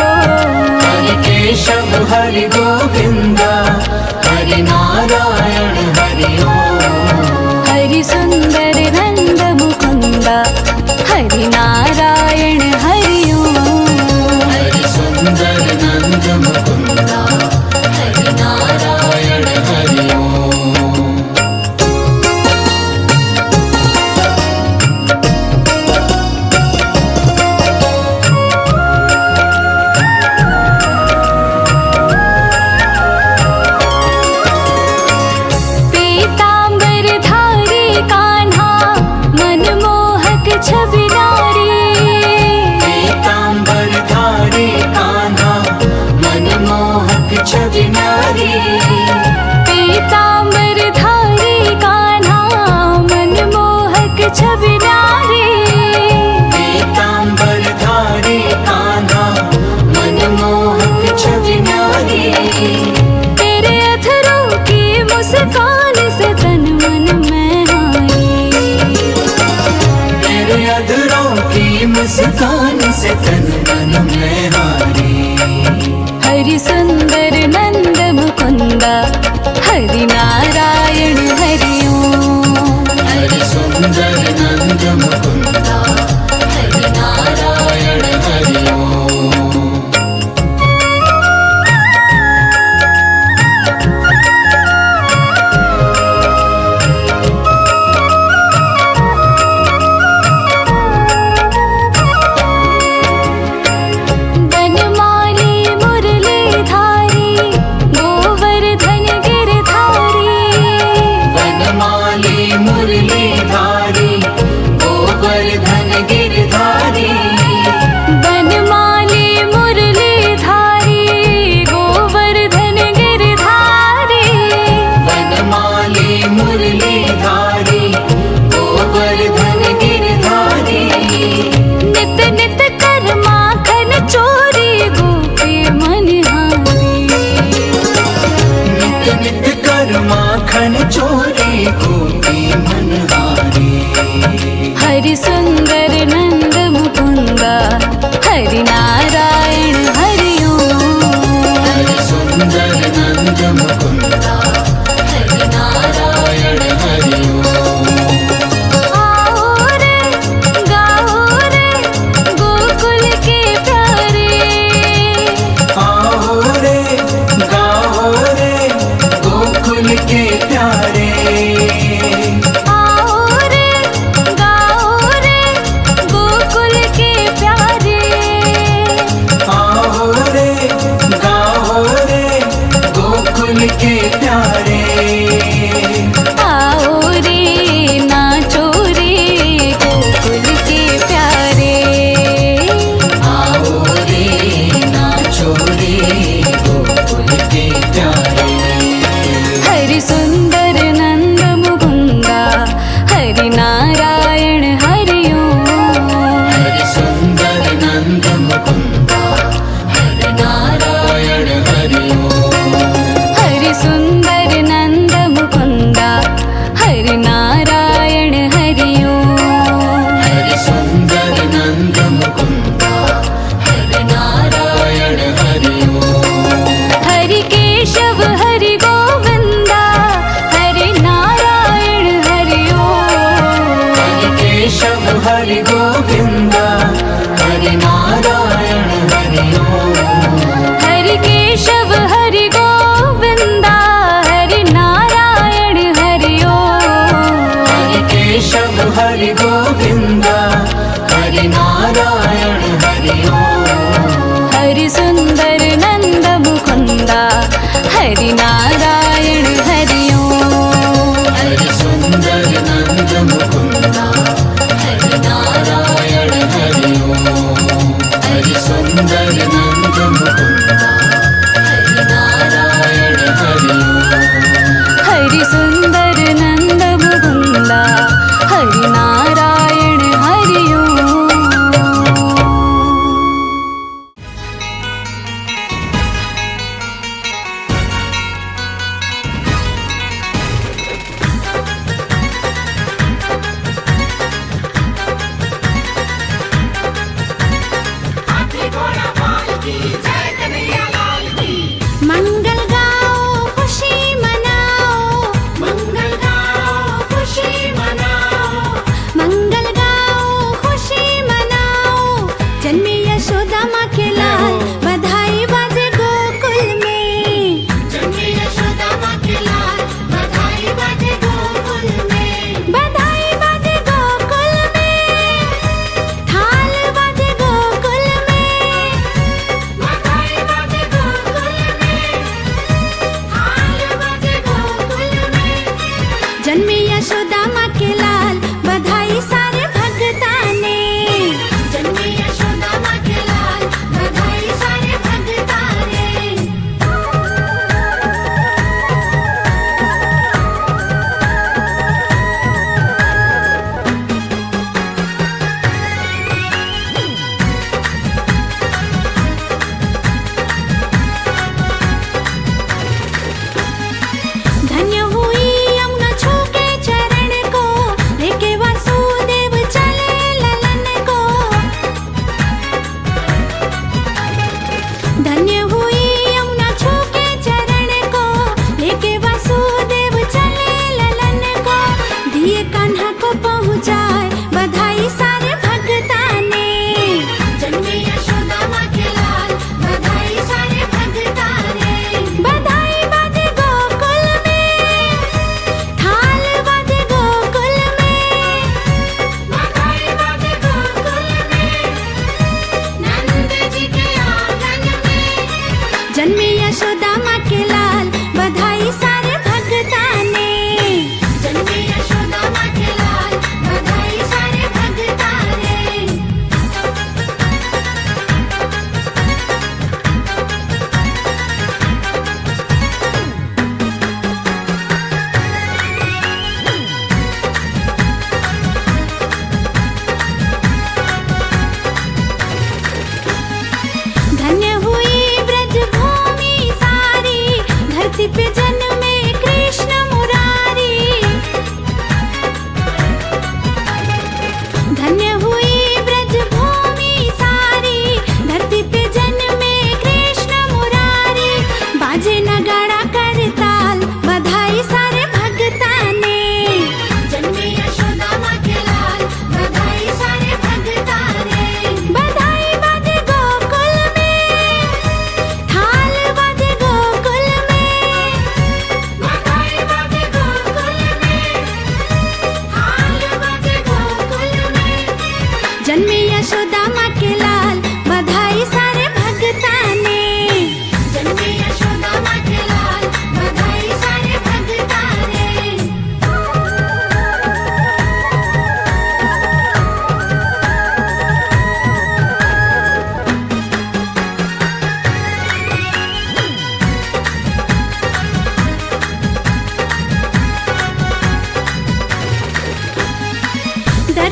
हरि केशव हरि गोविंदा हरि नारायण हरि ओम हरि सुंदर नंद मुकुंदा हरि नारायण हरि ओम हरि सुंदर नंद मुकुंदा हरि नारायण हरि ओम छवि न्यारी। पीतांबर धारी कान्हा मनमोहक छवि न्यारी। पीतांबर धारी कान्हा मनमोहक छवि न्यारी। तेरे अधरों की मुस्कान से तन मन में आई। तेरे अधरों की मुस्कान से तन मन में हारी। हरि सुंदर नंद मुकुंदा हरि नारायण हरि ओम। हरि सुंदर नंद मुकुंदा हरि नारायण हरि ओम। बनमाली मुरलीधारी गोवर्धन गिरधारी। वनमाली मुरलीधारी गोवर्धन गिरधारी। बनमाली मुरलीधारी गोवर्धन गिरधारी। वनमाली मुरलीधारी गोवर्धन गिरधारी। नित नित कर माखन चोरी गोपी मनहारी। नित नित कर माखन चोरी गोपी मनहारी। हरि सुंदर नंद मुकुंदा हरि नारायण हरि ओम। हरि सुंदर नंद मुकुंदा हरि नारायण हरि ओम। आओ रे गाओ रे गोकुल के प्यारे। आओ रे गाओ रे गोकुल के प्यारे। आओ रे गाओ रे गोकुल के प्यारे। आओ रे गाओ रे गोकुल के प्यारे। आओ रे नाचो रे गोकुल के प्यारे। आओ रे नाचो रे गोकुल के प्यारे। हरि सुंदर नंद मुकुंदा हरि नारायण हरि ओम। हरि सुंदर नंद मुकुंदा हरि नारायण हरि ओम। हरि सुंदर नंद मुकुंदा हरि नारायण हरि ओम। हरि सुंदर नंद मुकुंदा हरि नारायण हरि ओम। हरि केशव हरि गोविंदा हरि नारायण हरि ओम। हरि केशव हरि गोविंदा हरि नारायण हरि ओम। हरि केशव हरि गोविंदा हरि नारायण हरि ओम। हरि केशव हरि गोविंदा हरि नारायण हरि ओम। हरि सुंदर नंद मुकुंदा हरि नारायण हरि ओम। हरि सुंदर नंद मुकुंदा हरि नारायण हरि ओम। हरि सुंदर नंद मुकुंदा हरि नारायण हरि ओम। हरि सुंदर नंद मुकुंदा हरि नारायण हरि ओम।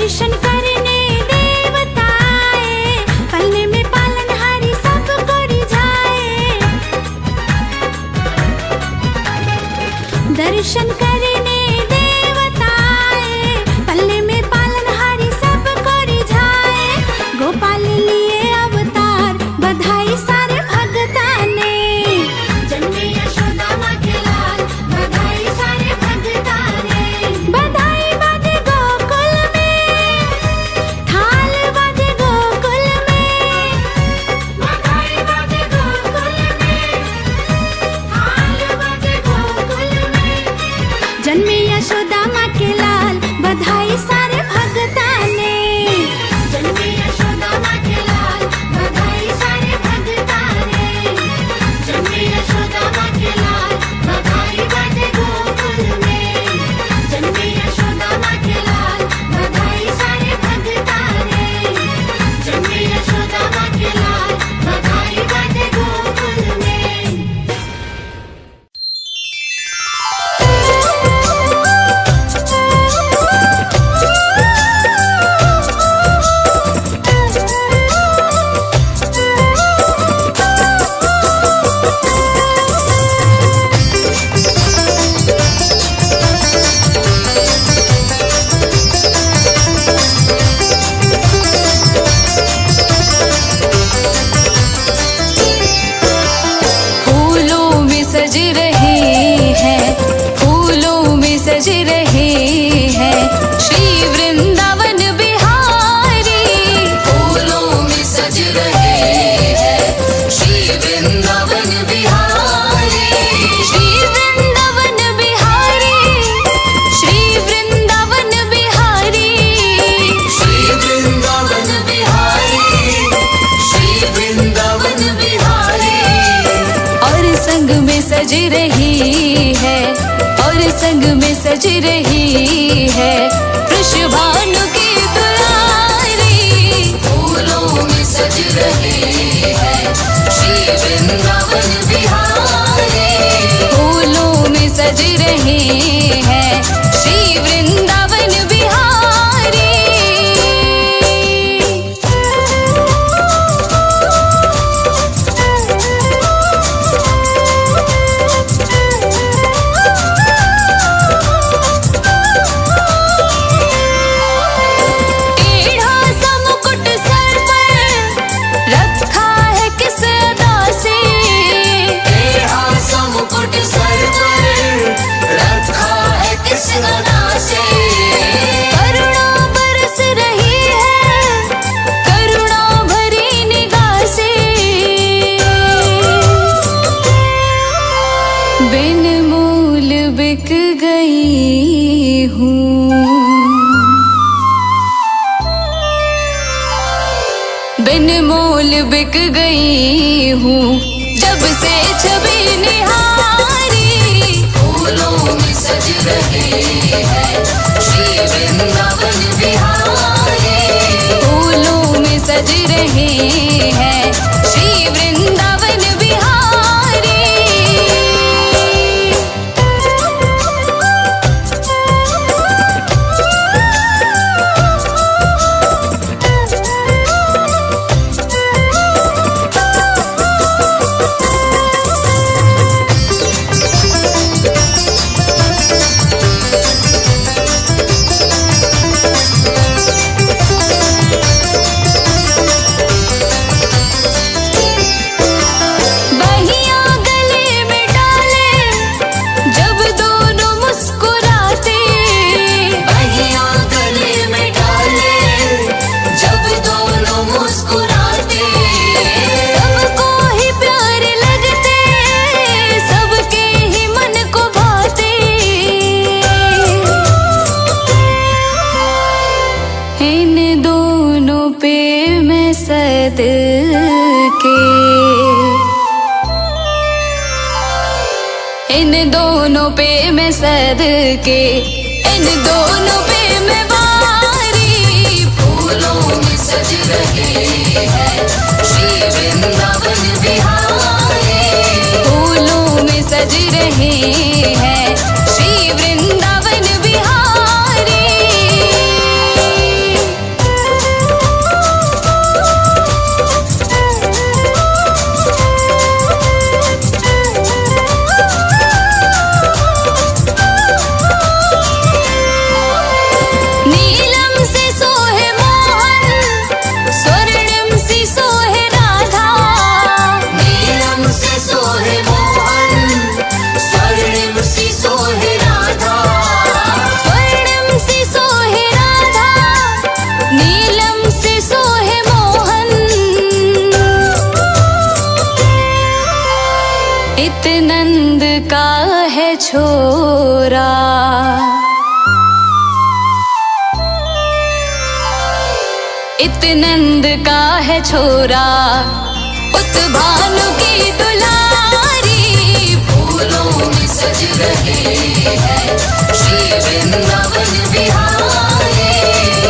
दर्शन करने देवता आए, पलने में पालनहारी सब को रिझाए। दर्शन करने देवता आए, पलने में पालनहारी सब को रिझाए। गोपाल लिए अवतार, बधाई सारे भगता ने। जन्मे यशोदा माँ के लाल, बधाई सारे भगता ने। बधाई बाजे गोकुल में, थाल बाजे गोकुल में। बधाई बाजे गोकुल में, थाल बाजे गोकुल में। जन्मे यशोदा माँ के लाल, बधाई सारे भगता ने। जन्मे यशोदा माँ के लाल, बधाई सारे भगता ने। जन्मे यशोदा माँ के लाल, बधाई बाजे गोकुल में। जन्मे यशोदा माँ के लाल, बधाई सारे भगता ने। जन्मे यशोदा माँ के लाल, बधाई बाजे गोकुल में। फूलों में सज रहे हैं, फूलों में सज रहे हैं श्री वृंदावन बिहारी। फूलों में सज रहे हैं श्री वृंदावन बिहारी। श्री वृंदावन बिहारी, श्री वृंदावन बिहारी। श्री वृंदावन बिहारी, श्री वृंदावन बिहारी। और संग में सज रही है, और संग में सज रही है वृषभानु की दुलारी। फूलों में सज रहे हैं श्री वृंदावन बिहारी। फूलों में सज रहे हैं श्री वृंदावन बिहारी। टेढ़ा सा मुकुट सर पर रखा है किस अदा से। टेढ़ा सा मुकुट सर पर रखा है किस अदा से। करुणा बरस रही है, करुणा भरी निगाह से। बिन मूल बिक गई हूँ, बिन मोल बिक गई हूँ जब से छवि निहारी। फूलों में सज रहे हैं श्री वृंदावन बिहारी। फूलों में सज रहे हैं श्री वृंदावन बिहारी। इन दोनों पे मैं सदके, इन दोनों पे मैं वारी। फूलों में सज रहे हैं श्री वृंदावन बिहारी। फूलों में सज रहे हैं श्री वृंदावन बिहारी। का है छोरा। इत नंद का है छोरा, उत भानु की दुलारी। फूलों में सज रहे हैं श्री वृंदावन बिहारी।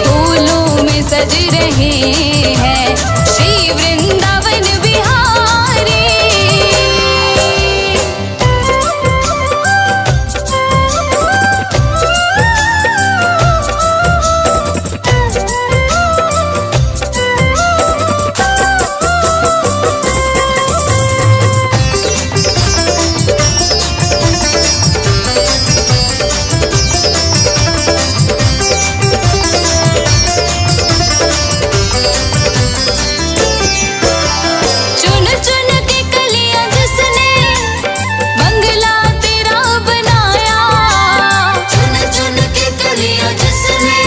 फूलों में सज रहे हैं श्री वृंदावन बिहारी। चुन चुन के कलियां जिसने बंगला तेरा बनाया। चुन चुन के कलियां जिसने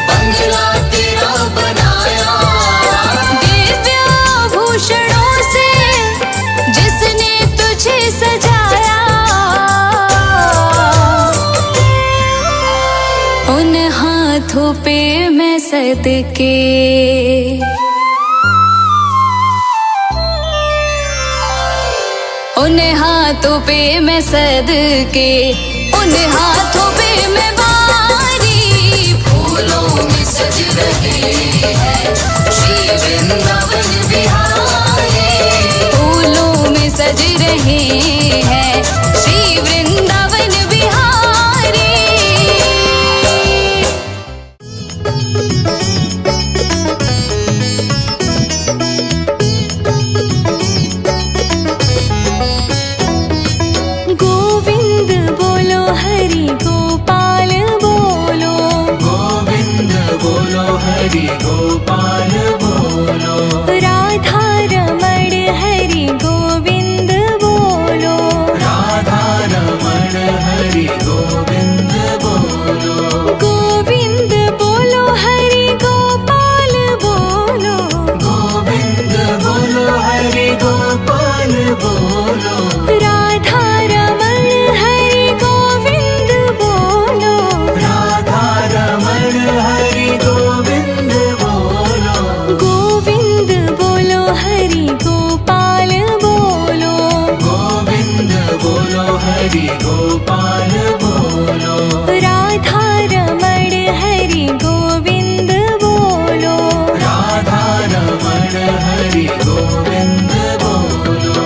बंगला तेरा बनाया। दिव्य आभूषणों से जिसने तुझे सजाया। उन हाथों पे मैं सदके, उन हाथों पे मैं सदके, उन हाथों पे मैं वारी। फूलों में सज रहे हैं श्री वृंदावन बिहारी। फूलों में सज रहे हैं श्री वृंदावन बिहारी। गोविंद बोलो हरि गोपाल बोलो। गोविंद बोलो हरि गोपाल बोलो। राधा रमण हरि गोविंद बोलो। राधा रमण हरि गोविंद बोलो। गोविंद बोलो हरि गोपाल बोलो। गोविंद बोलो हरि गोपाल बोलो। राधा रमण हरि गोविंद बोलो। राधा रमण हरि गोविंद बोलो। गोविंद बोलो हरि गोपाल बोलो। गोविंद बोलो हरि गोपाल बोलो। राधा रमण हरि गोविंद बोलो। राधा रमण हरि गोविंद बोलो।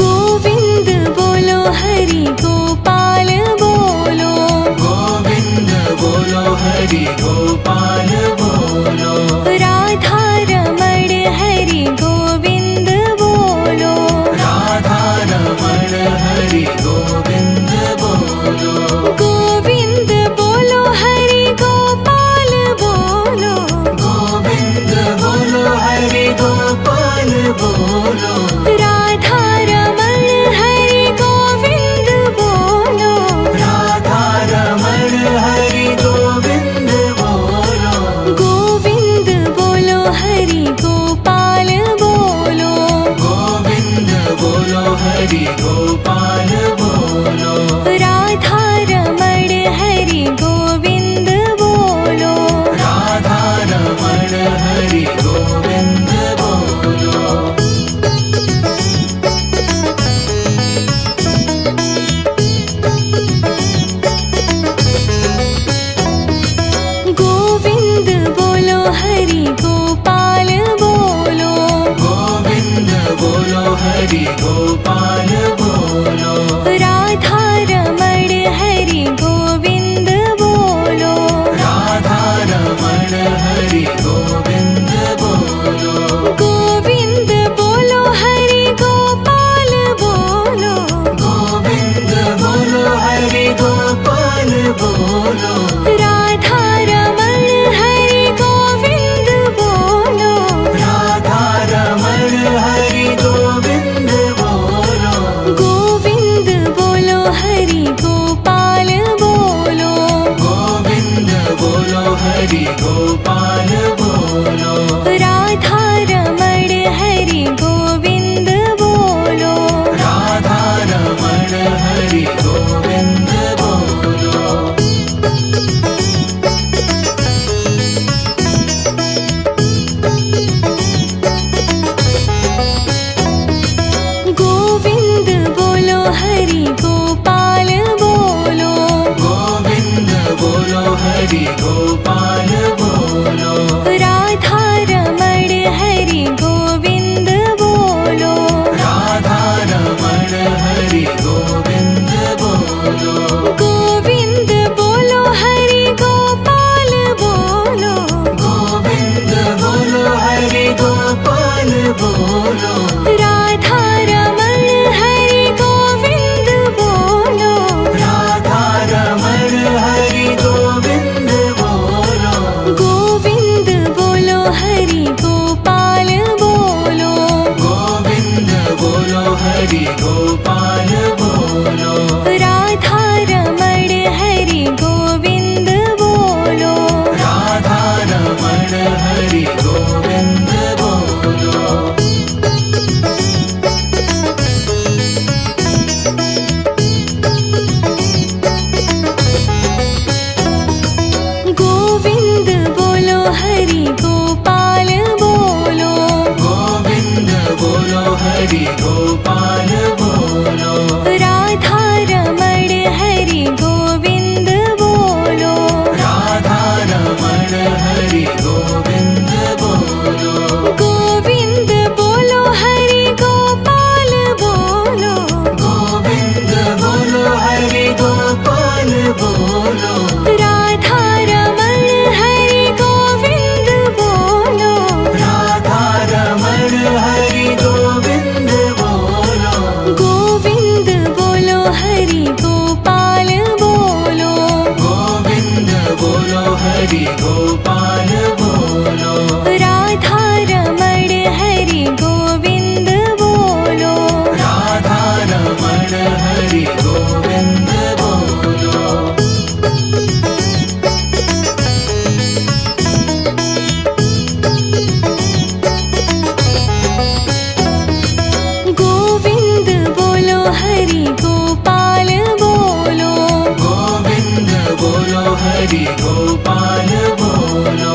गोविंद बोलो हरि गोपाल बोलो। गोविंद बोलो हरि गोपाल बोलो। गोपाल बोलो, राधा रमण हरि गोविंद बोलो, राधा रमण हरि गोविंद बोलो, गोविंद बोलो हरि गोपाल बोलो, गोविंद बोलो हरि गोपाल बोलो,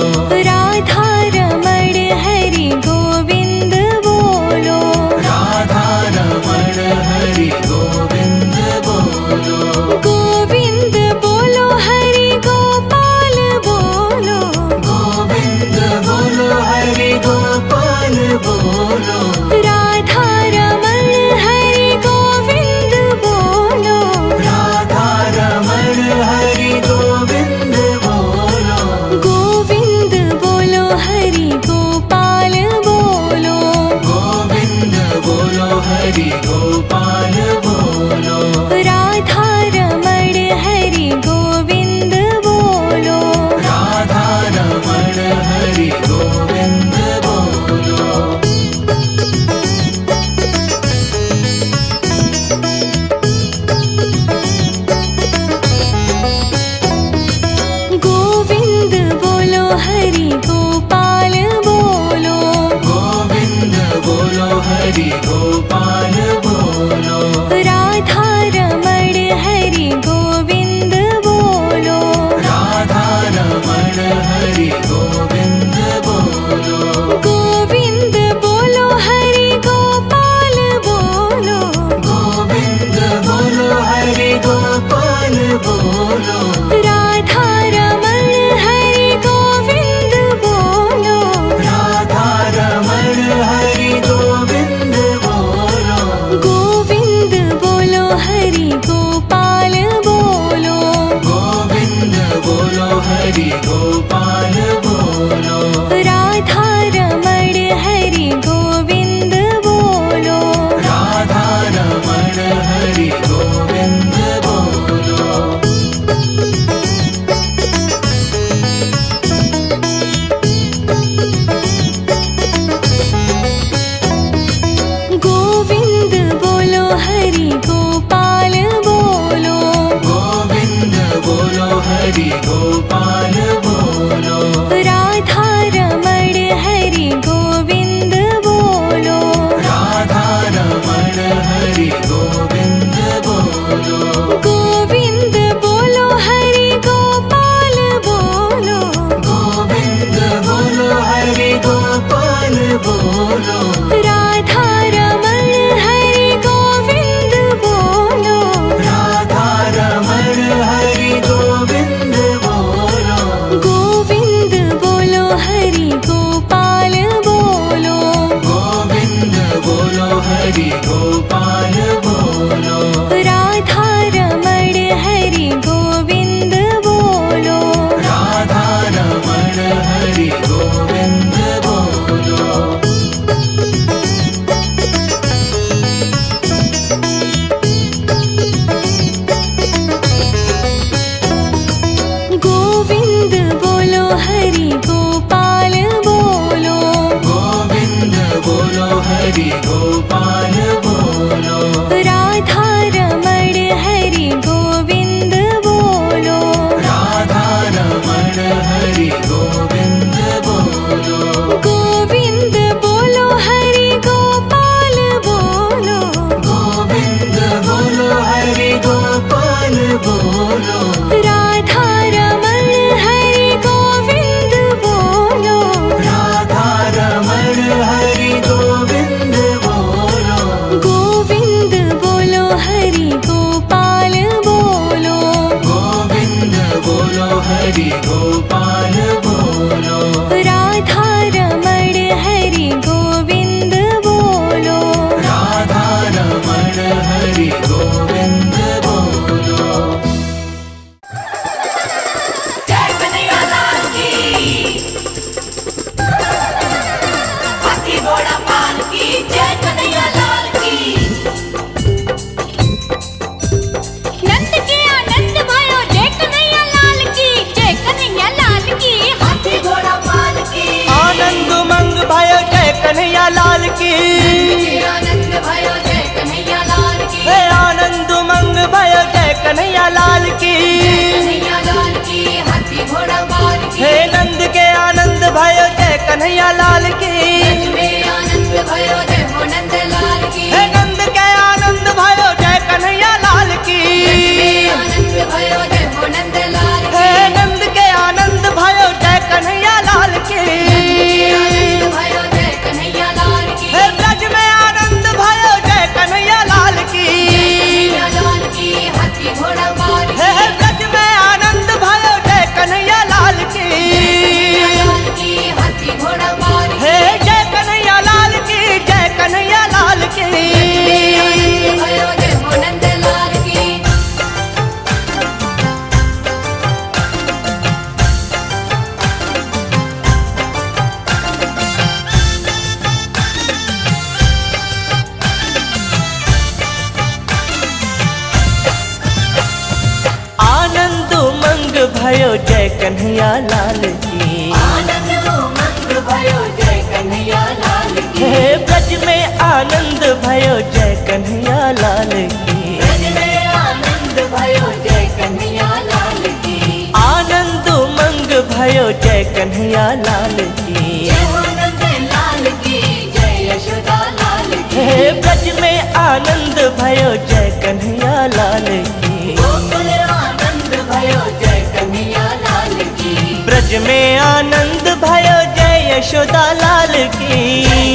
भयो जय कन्हैया लाल की। आनंद उमंग भयो जय कन्हैया लाल की। हे ब्रज में आनंद भयो जय कन्हैया लाल की। ब्रज में आनंद भयो जय कन्हैया लाल की। आनंद उमंग भयो जय कन्हैया लाल की। जय हो नंद लाल की, जय यशोदा लाल की। हे ब्रज में आनंद भयो जय कन्हैया लाल की। गोकुल आनंद भयो जय कन्हैया लाल की। ब्रज में आनंद भयो जय यशोदा लाल की।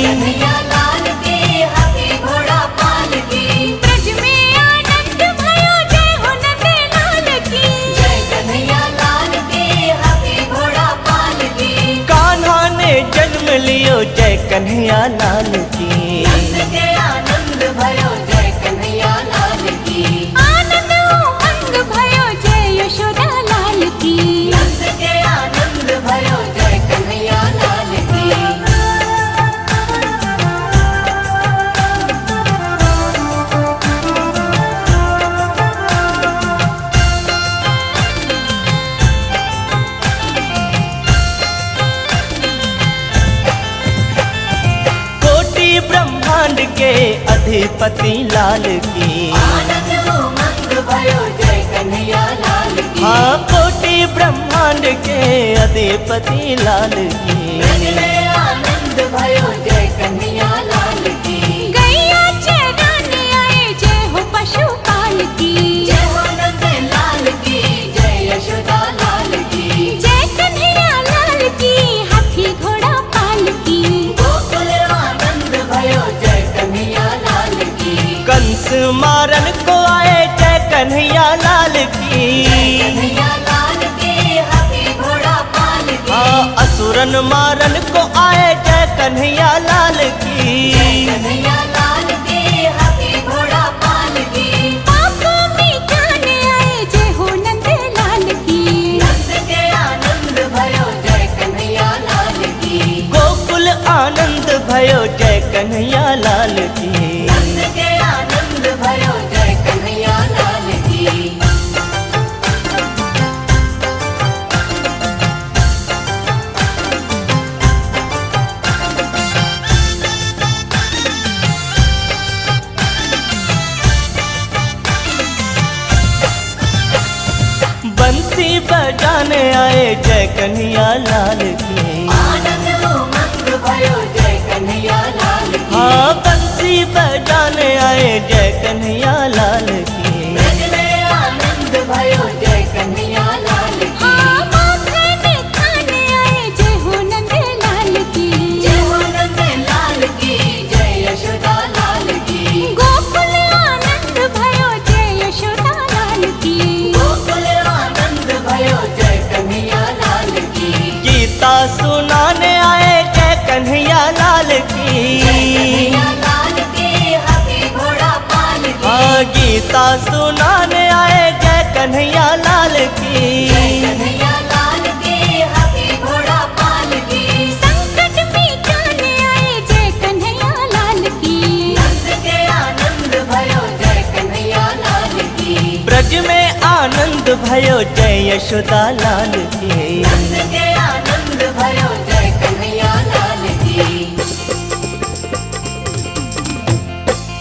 कन्हैया लाल की, हाथी घोड़ा पाल की। ब्रज में आनंद भयो जय हो नंद लाल की। जय कन्हैया लाल की, हाथी घोड़ा पाल की। कान्हा ने जन्म लियो जय कन्हैया लाल की। नंद के आनंद भयो जय कन्हैया लाल की। आनंद उमंग भयो जय यशोदा लाल की। नंद के आनंद भयो जय कन्हैया लाल की। कोटि ब्रह्मांड के अधिपति लाल की। आनंद उमंग भयो जय कन्हैया लाल की। हाँ कोटि ब्रह्मांड के अधिपति लाल की। ब्रज में आनंद भयो जय कन्हैया लाल की। गैया चराने आए जय हो पशुपाल की। जय हो नंद लाल की, जय यशोदा लाल की। जय कन्हैया लाल की, हाथी घोड़ा पाल की। गोकुल आनंद भयो जय कन्हैया लाल की। कंस मारन को आए जय कन्हैया लाल की। कन्हैया लाल की, हाथी घोड़ा पाल की। हाँ असुरन मारन को आए जय कन्हैया लाल की। कन्हैया लाल की, हाथी घोड़ा पाल की। पाप मिटाने आए जय हो नंद लाल की। नंद के आनंद भयो जय कन्हैया लाल की। गोकुल आनंद भयो जय कन्हैया लाल की। नंद के आनंद भयो जय कन्हैया लाल की। बंसी बजाने आए जय कन्हैया लाल की। आनंद उमंग भयो जय कन्हैया लाल की। हाँ बंसी बजाने आए जय कन्हैया लाल की। ब्रज में आनंद भयो जय कन्हैया लाल की। हाँ माखन खाने आए जय हो नंद लाल की। जय हो नंद लाल की, जय यशोदा लाल की। गोकुल आनंद भयो जय यशोदा लाल की। गोकुल आनंद भयो जय कन्हैया लाल की। गीता सुनाने आए जय कन्हैया लाल की। कन्हैया लाल की, हाथी घोड़ा पाल की। हाँ गीता सुनाने आए जय कन्हैया लाल की। कन्हैया लाल की, हाथी घोड़ा पाल की। संकट मिटाने आए जय कन्हैया लाल की। नंद के आनंद भयो जय कन्हैया लाल की। ब्रज में आनंद भयो जय यशोदा लाल की। नंद के आनंद भयो जय कन्हैया लाल की।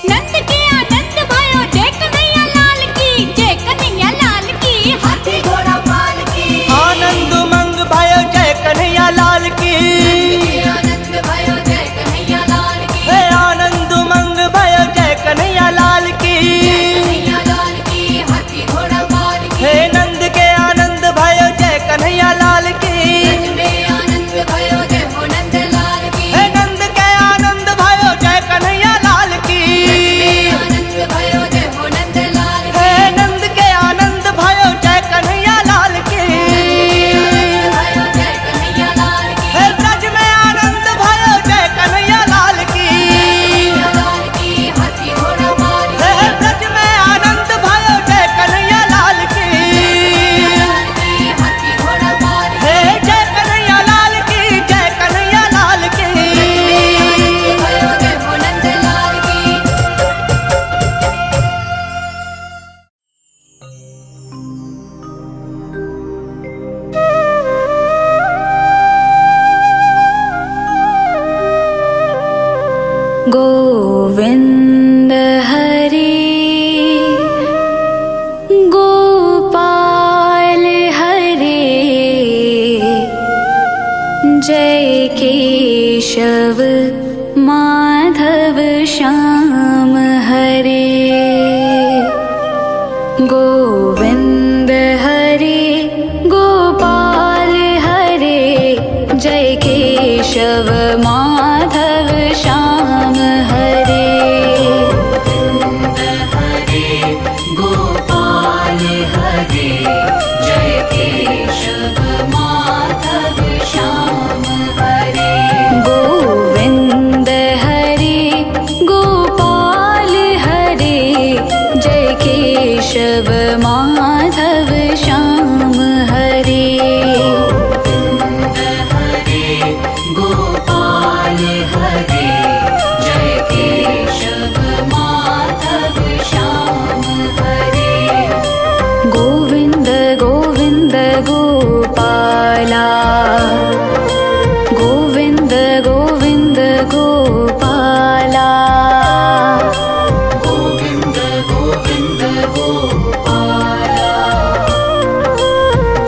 नंद के आनंद भयो जय कन्हैया लाल की। जय कन्हैया लाल की, हाथी घोड़ा पाल की। आनंद उमंग भयो जय कन्हैया लाल की। आनंद भयो जय कन्हैया लाल की। हे आनंद उमंग भयो जय कन्हैया लाल की। कन्हैया लाल की, हाथी घोड़ा पाल की। हे नंद के आनंद भयो जय कन्हैया लाल की। ब्रज में आनंद भयो जय हो नंद लाल की। हे नंद के आनंद भयो जय कन्हैया लाल की। आनंद भयो जय हो नंद लाल की। हे नंद के आनंद भयो जय कन्हैया लाल की। भयो जय कन्हैया लाल की। हे ब्रज गोविन्द हरे गोपाल हरे जय केशव माधव श्याम हरे गोविन्द हरे गोपाल हरे जय केशव माधव श्याम हरे हरे गोपाल हरे जय केशव माधव श्याम हरे गोविन्द हरे गोपाल हरे जय केशव माधव श्याम हरे हरे गोपाल हरे जय केशव माधव श्याम हरे गोविन्द गोविन्द गोपाला गोविन्द गोविन्द गोपाला गोविन्द गोविन्द गोपाला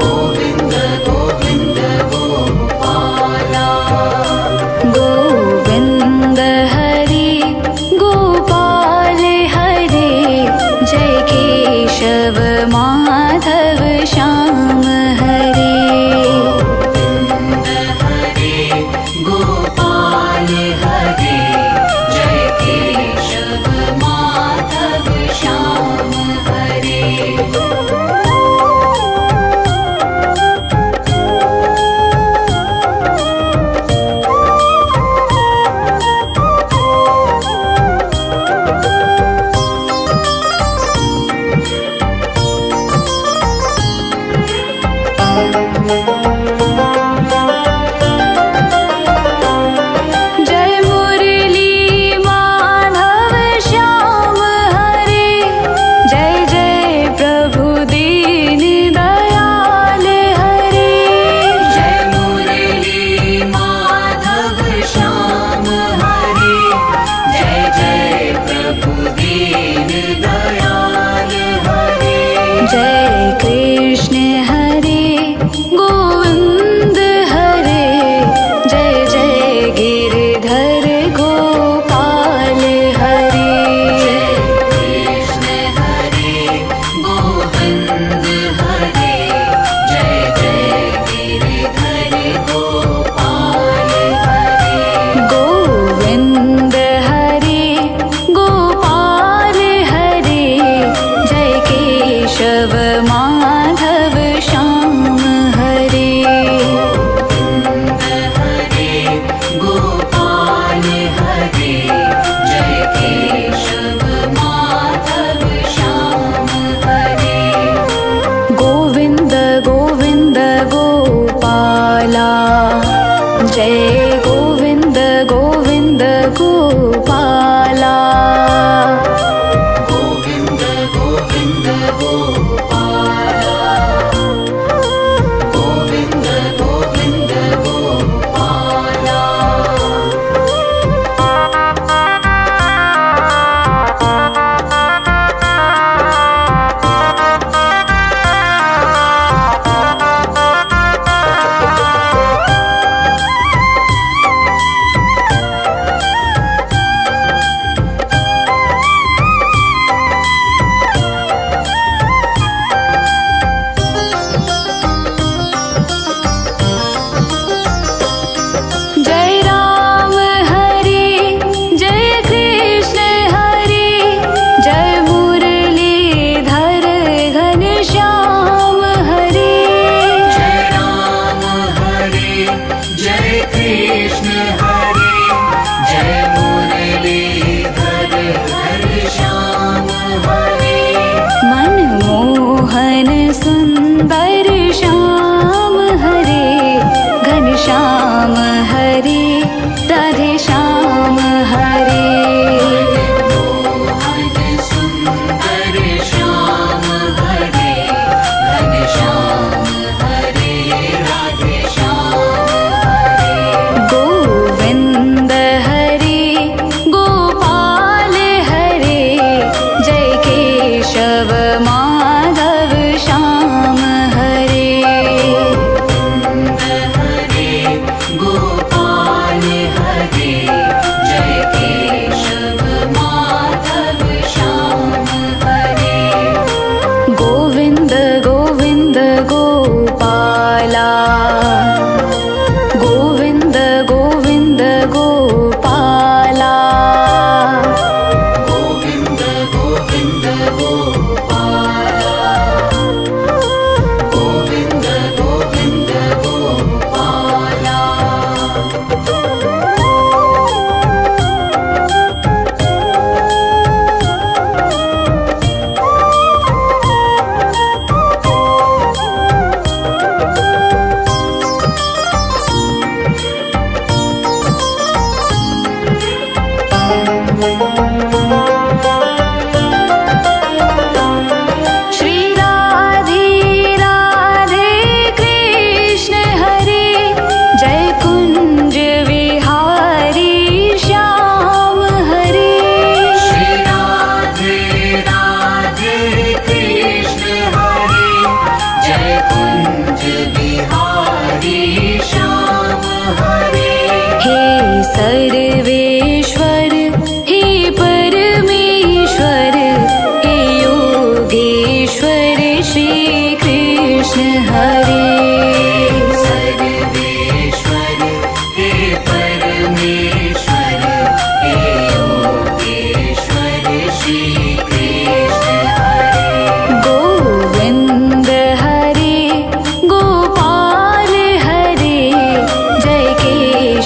गोविन्द गोविन्द गोपाला गोविन्द हरे गोपाल हरे जय केशव माधव श्याम हरे हरे गोपाल हरे जय केशव माधव श्याम हरे जय मुरली माधव श्याम हरे जय जय प्रभु दीन दयाल हरे जय मुरली माधव श्याम हरे जय जय प्रभु दीन दयाल हरे जय कृष्ण हरे गोविन्द हरे जय जय गिरधर गोपाल हरे कृष्ण हरे गोविन्द हरे जय जय गिरिधर गोपाल हरे गोविन्द हरे गोपाल हरे जय केशव माधव श्याम हरे हरे गोपाल हरे जय केशव माधव श्याम हरे गोविन्द गोविन्द गोपाला जय गोविन्द गोविन्द गोपाला गोविन्द गोविन्द गोपाला गोविन्द गोविन्द गोपाला जय राम हरे जय कृष्ण हरे जय मुरलीधर घनश्याम हरे जय राम हरे जय कृष्ण हरे जय मुरलीधर हरे श्याम हरे मनमोहन सुन्दर श्याम हरे घनश्याम हरे राधे श्याम हरे मोहन सुन्दर श्याम हरे घनश्याम हरे राधे श्याम हरे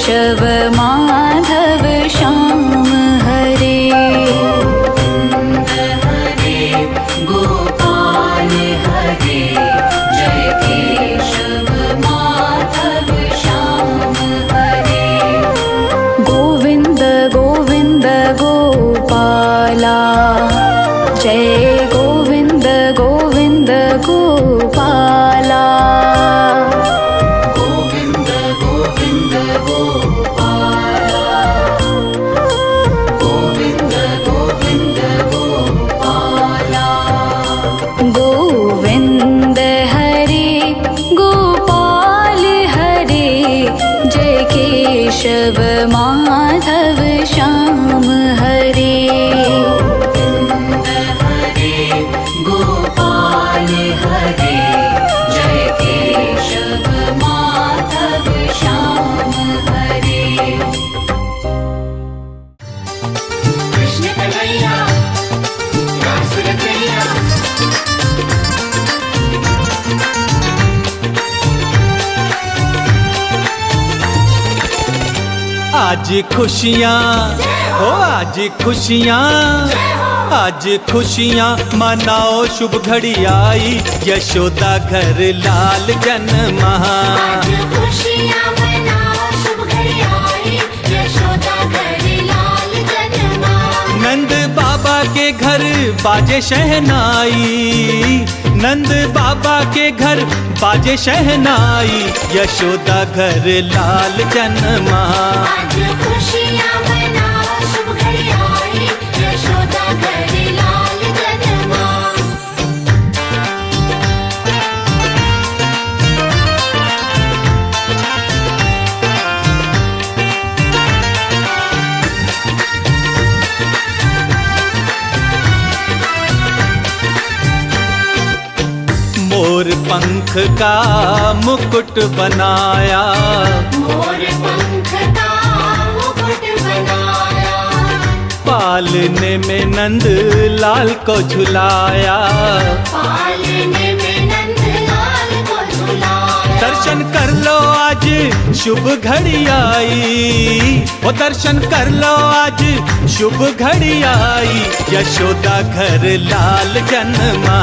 केशव माधव श्याम हरे गोपाल हरे जय केशव माधव श्याम हरे गोविंद गोविंद गोपाला जय गोविंद गोविंद गोपाला गोविंद गोविंद गोपाला गोविंद गोविंद गोपाला गोविंद हरे गोपाल हरे जय केशव माधव श्याम हरे गोपाल हरे जय केशव माधव श्याम हरे कृष्ण कन्हैया रासुर कन्हैया आज खुशियाँ हो आज खुशियाँ मनाओ शुभ घड़ी आई यशोदा घर लाल जन्मा खुशियाँ मनाओ शुभ घड़ी आई यशोदा घर लाल जन्मा नंद बाबा के घर बाजे शहनाई नंद बाबा के घर बाजे शहनाई यशोदा घर लाल जन्मा आज खुशियाँ मनाओ शुभ घड़ी आई यशोदा घर लाल जन्मा मोर पंख का मुकुट बनाया मोर पंख का मुकुट बनाया पालने में नंद लाल को झुलाया पालने में नंद लाल को झुलाया दर्शन कर लो आज शुभ घड़ी आई ओ दर्शन कर लो आज शुभ घड़ी आई यशोदा घर लाल जन्मा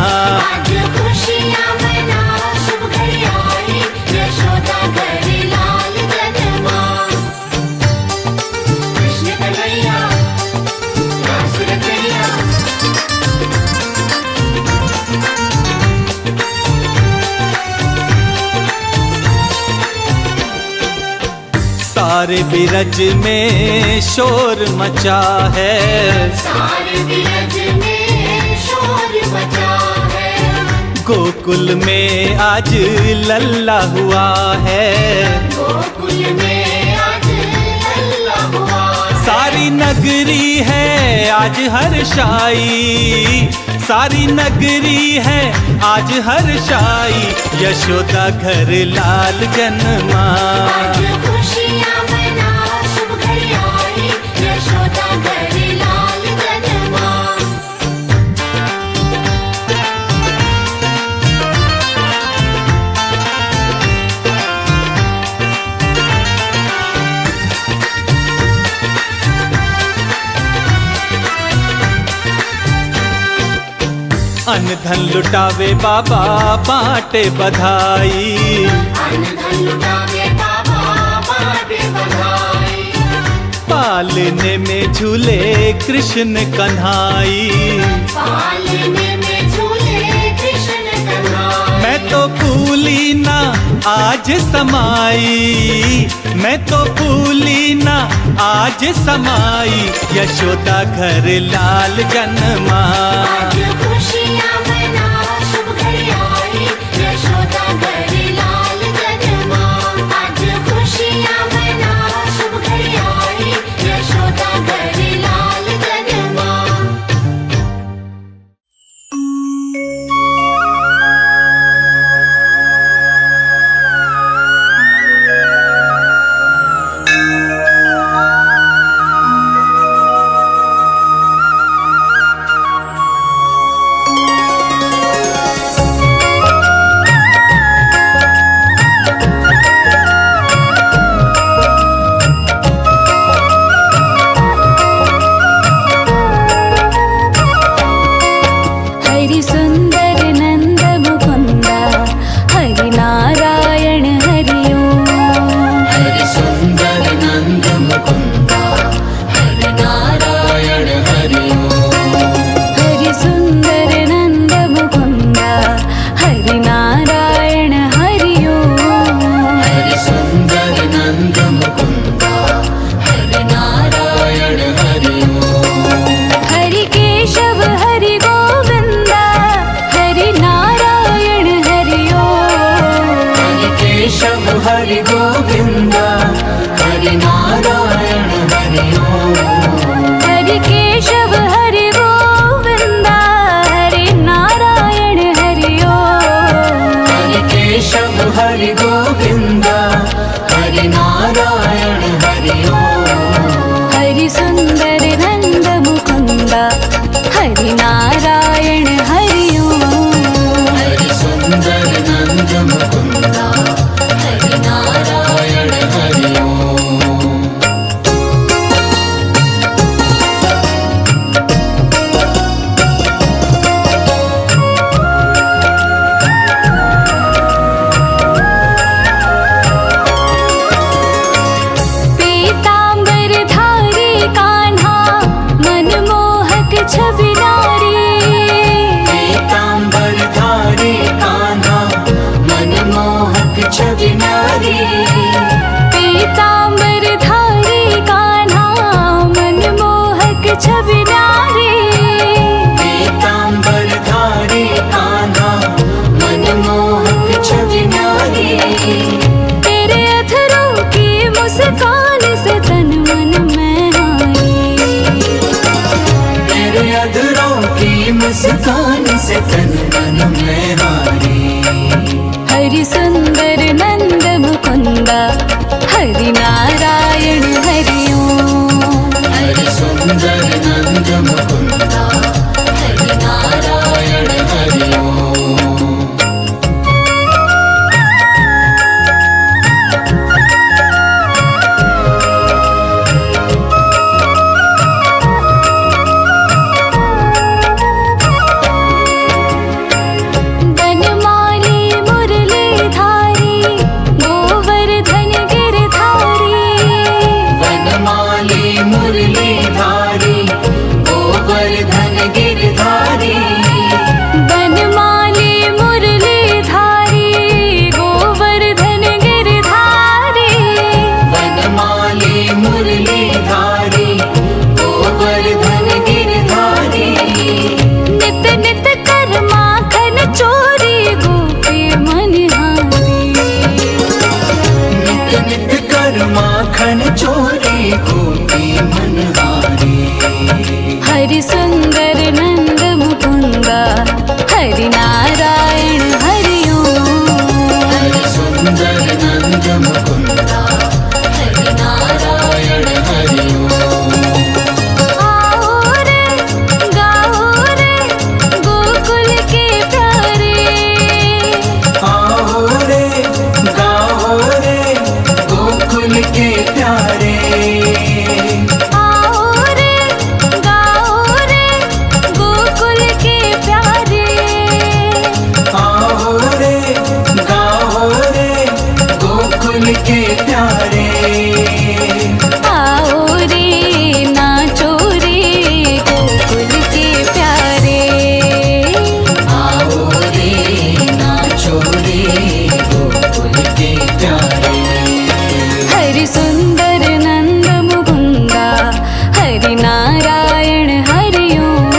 आज खुशियाँ मनाओ शुभ घड़ी आई यशोदा घर लाल जन्मा कृष्ण कन्हैया रासुर कन्हैया सारे बिरज में शोर मचा है सारे बिरज में शोर मचा है गोकुल में आज लल्ला हुआ है गोकुल में आज लल्ला हुआ सारी नगरी है आज हर्षाई सारी नगरी है आज हर्षाई यशोदा घर लाल जन्मा आज खुशियाँ मनाओ शुभ घड़ी आई यशोदा घर लाल जन्मा अन्न धन लुटावे बाबा बाटे बधाई अन्न धन लुटावे बाबा बाटे बधाई पालने में झूले कृष्ण कन्हाई पालने में झूले कृष्ण कन्हाई मैं तो भूली ना आज समाई मैं तो भूली ना आज समाई यशोदा घर लाल जन्मा आज खुशियाँ मनाओ शुभ घड़ी आई यशोदा घर लाल जन्मा आज खुशियाँ मनाओ शुभ घड़ी आई यशोदा घर लाल जन्मा हरि नारायण हरि ओम। हरि सुंदर नंद मुकुंदा हरि नारायण हरि ओम। बनमाली मुरलीधारी गोवर्धन गिरधारी। वनमाली मुरलीधारी गोवर्धन गिरधारी। बनमाली मुरलीधारी गोवर्धन गिरधारी। वनमाली मुरलीधारी गोवर्धन गिरधारी। नित नित कर माखन चोरी गोपी मनहारी। नित नित कर माखन चोरी गोपी मनहारी। हरि सुंदर नंद मुकुंदा हरि नारायण हरि ओम। हरि सुंदर नंद मुकुंदा हरि नारायण हरि ओम। आओ रे गाओ रे गोकुल के प्यारे। आओ रे गाओ रे गोकुल के प्यारे। आओ रे गाओ रे गोकुल के प्यारे। आओ रे गाओ रे गोकुल के प्यारे। आओ रे नाचो रे गोकुल के प्यारे। आओ रे नाचो रे गोकुल के प्यारे। हरि सुंदर नंद मुकुंदा हरि नारायण हरि ओम।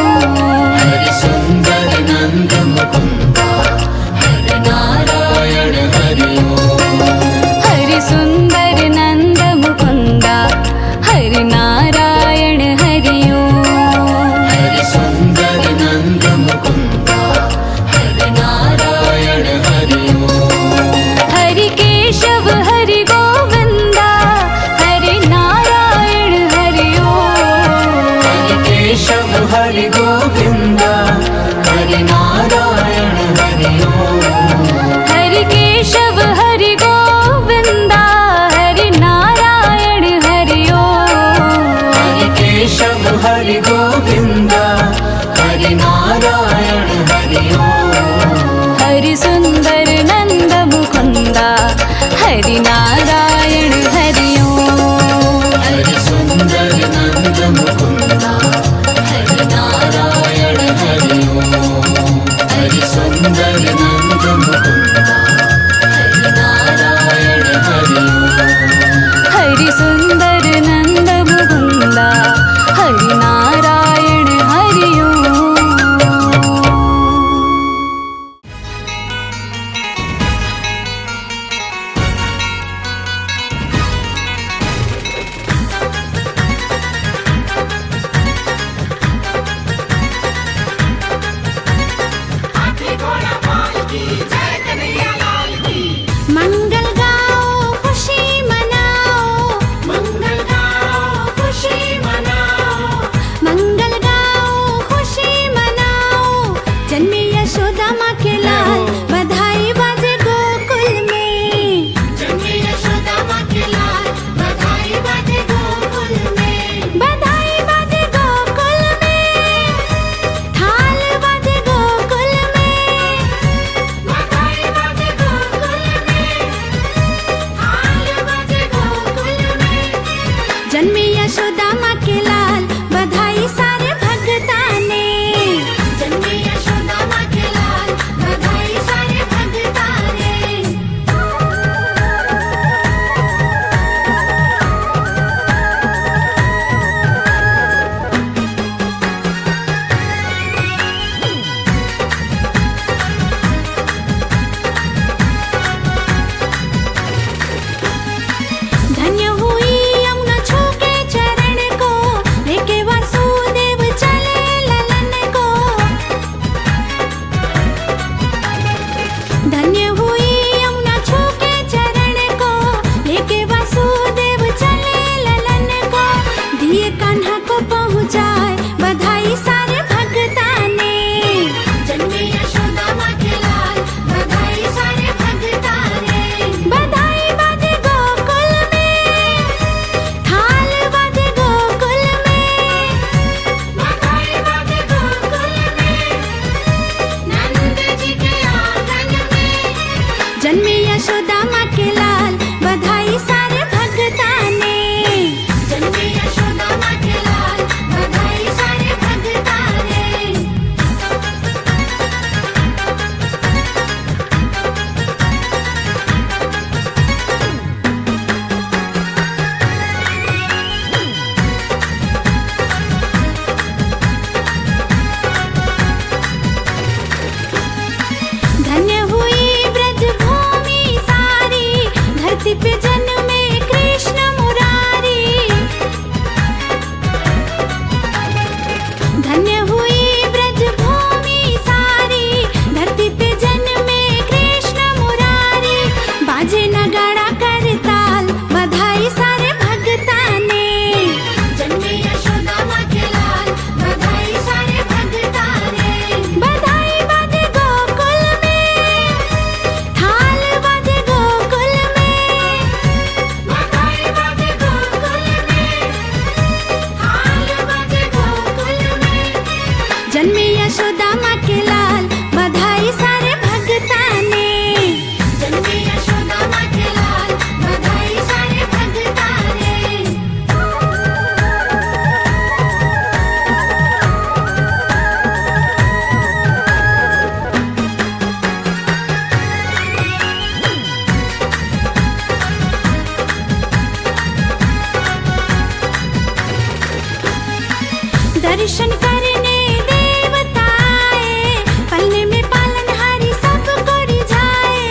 हरि सुंदर नंद मुकुंदा हरि नारायण हरि ओम। हरि सुंदर नंद मुकुंदा हरि नारायण हरि ओम। हरि सुंदर नंद मुकुंदा हरि नारायण हरि ओम। हरि केशव हरि गोविंदा हरि नारायण हरि ओम। हरि केशव हरि गोविंदा हरि नारायण हरि ओम। हरि केशव हरि गोविंदा हरि नारायण हरि ओम। हरि केशव हरि गोविंदा हरि नारायण हरि ओम। हरि सुंदर नंद मुकुंदा हरि नारायण हरि ओम। हरि सुंदर नंद मुकुंदा हरि नारायण हरि ओम। हरि सुंदर नंद मुकुंदा हरि नारायण हरि ओम। हरि सुंदर नंद मुकुंदा हरि नारायण हरि ओम। मंगल गाओ खुशी मनाओ। मंगल गाओ खुशी मनाओ। मंगल गाओ खुशी मनाओ। जन्मे यशोदा माँ के लाल बधाई बाजे गोकुल में। जन्मे यशोदा माँ के लाल बधाई बाजे गोकुल में। बधाई बाजे गोकुल में। थाल बाजे गोकुल में। बधाई बाजे गोकुल में। थाल बाजे गोकुल में। जन्मे यशोदा माँ के लाल बधाई सारे भगता ने। जन्मे यशोदा माँ के लाल बधाई सारे भगता ने। धन्य हुई यमुना छू के चरण को। दर्शन करने देवता आए, पलने में पालनहारी सब कोरी जाए।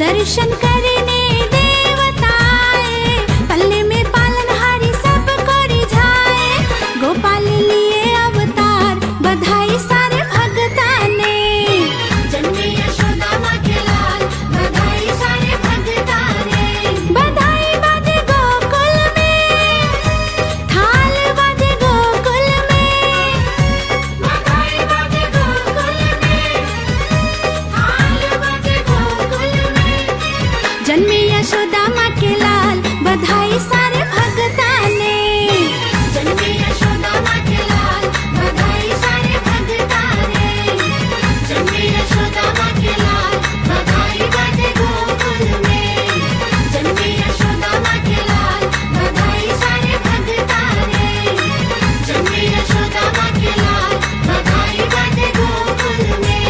दर्शन करने देवता आए, पलने में पालनहारी सब कोरी जाए। गोपाल लिए अवतार, बधाई सारे भगता ने। जन्मे यशोदा माँ के लाल, बधाई सारे भगता ने। बधाई बाजे गोकुल में, थाल बाजे गोकुल में। बधाई बाजे गोकुल में, थाल बाजे गोकुल में। जन्मे यशोदा माँ के लाल, बधाई सारे भगता ने। जन्मे यशोदा माँ के लाल, बधाई सारे भगता ने। जन्मे यशोदा माँ के लाल, बधाई बाजे गोकुल में। जन्मे यशोदा माँ के लाल, बधाई सारे भगता ने। जन्मे यशोदा माँ के लाल, बधाई बाजे गोकुल में।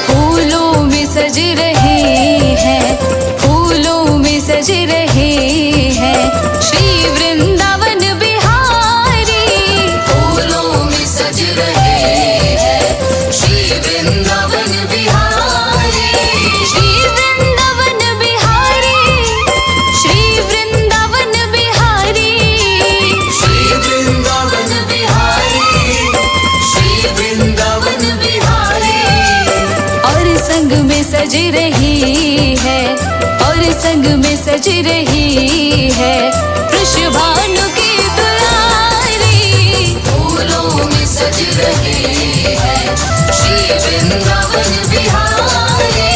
फूलों में सज रहे हैं, फूलों में सज रहे हैं श्री वृंदावन बिहारी। फूलों में सज रहे हैं श्री वृंदावन बिहारी। श्री वृंदावन बिहारी, श्री वृंदावन बिहारी। श्री वृंदावन बिहारी, श्री वृंदावन बिहारी। और संग में सज रही है, और संग में सज रही है वृषभानु की दुलारी। फूलों में सज रहे हैं श्री वृंदावन बिहारी।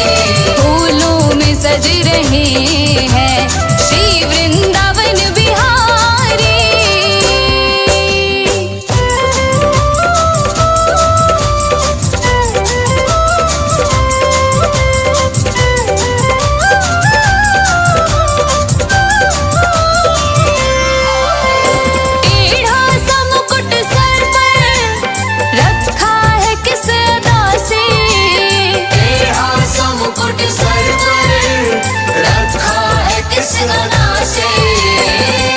फूलों में सज रहे हैं श्री वृंदावन बिहारी। टेढ़ा सा मुकुट सर पर रखा है किस अदा से। टेढ़ा सा मुकुट सर पर रखा है किस अदा से।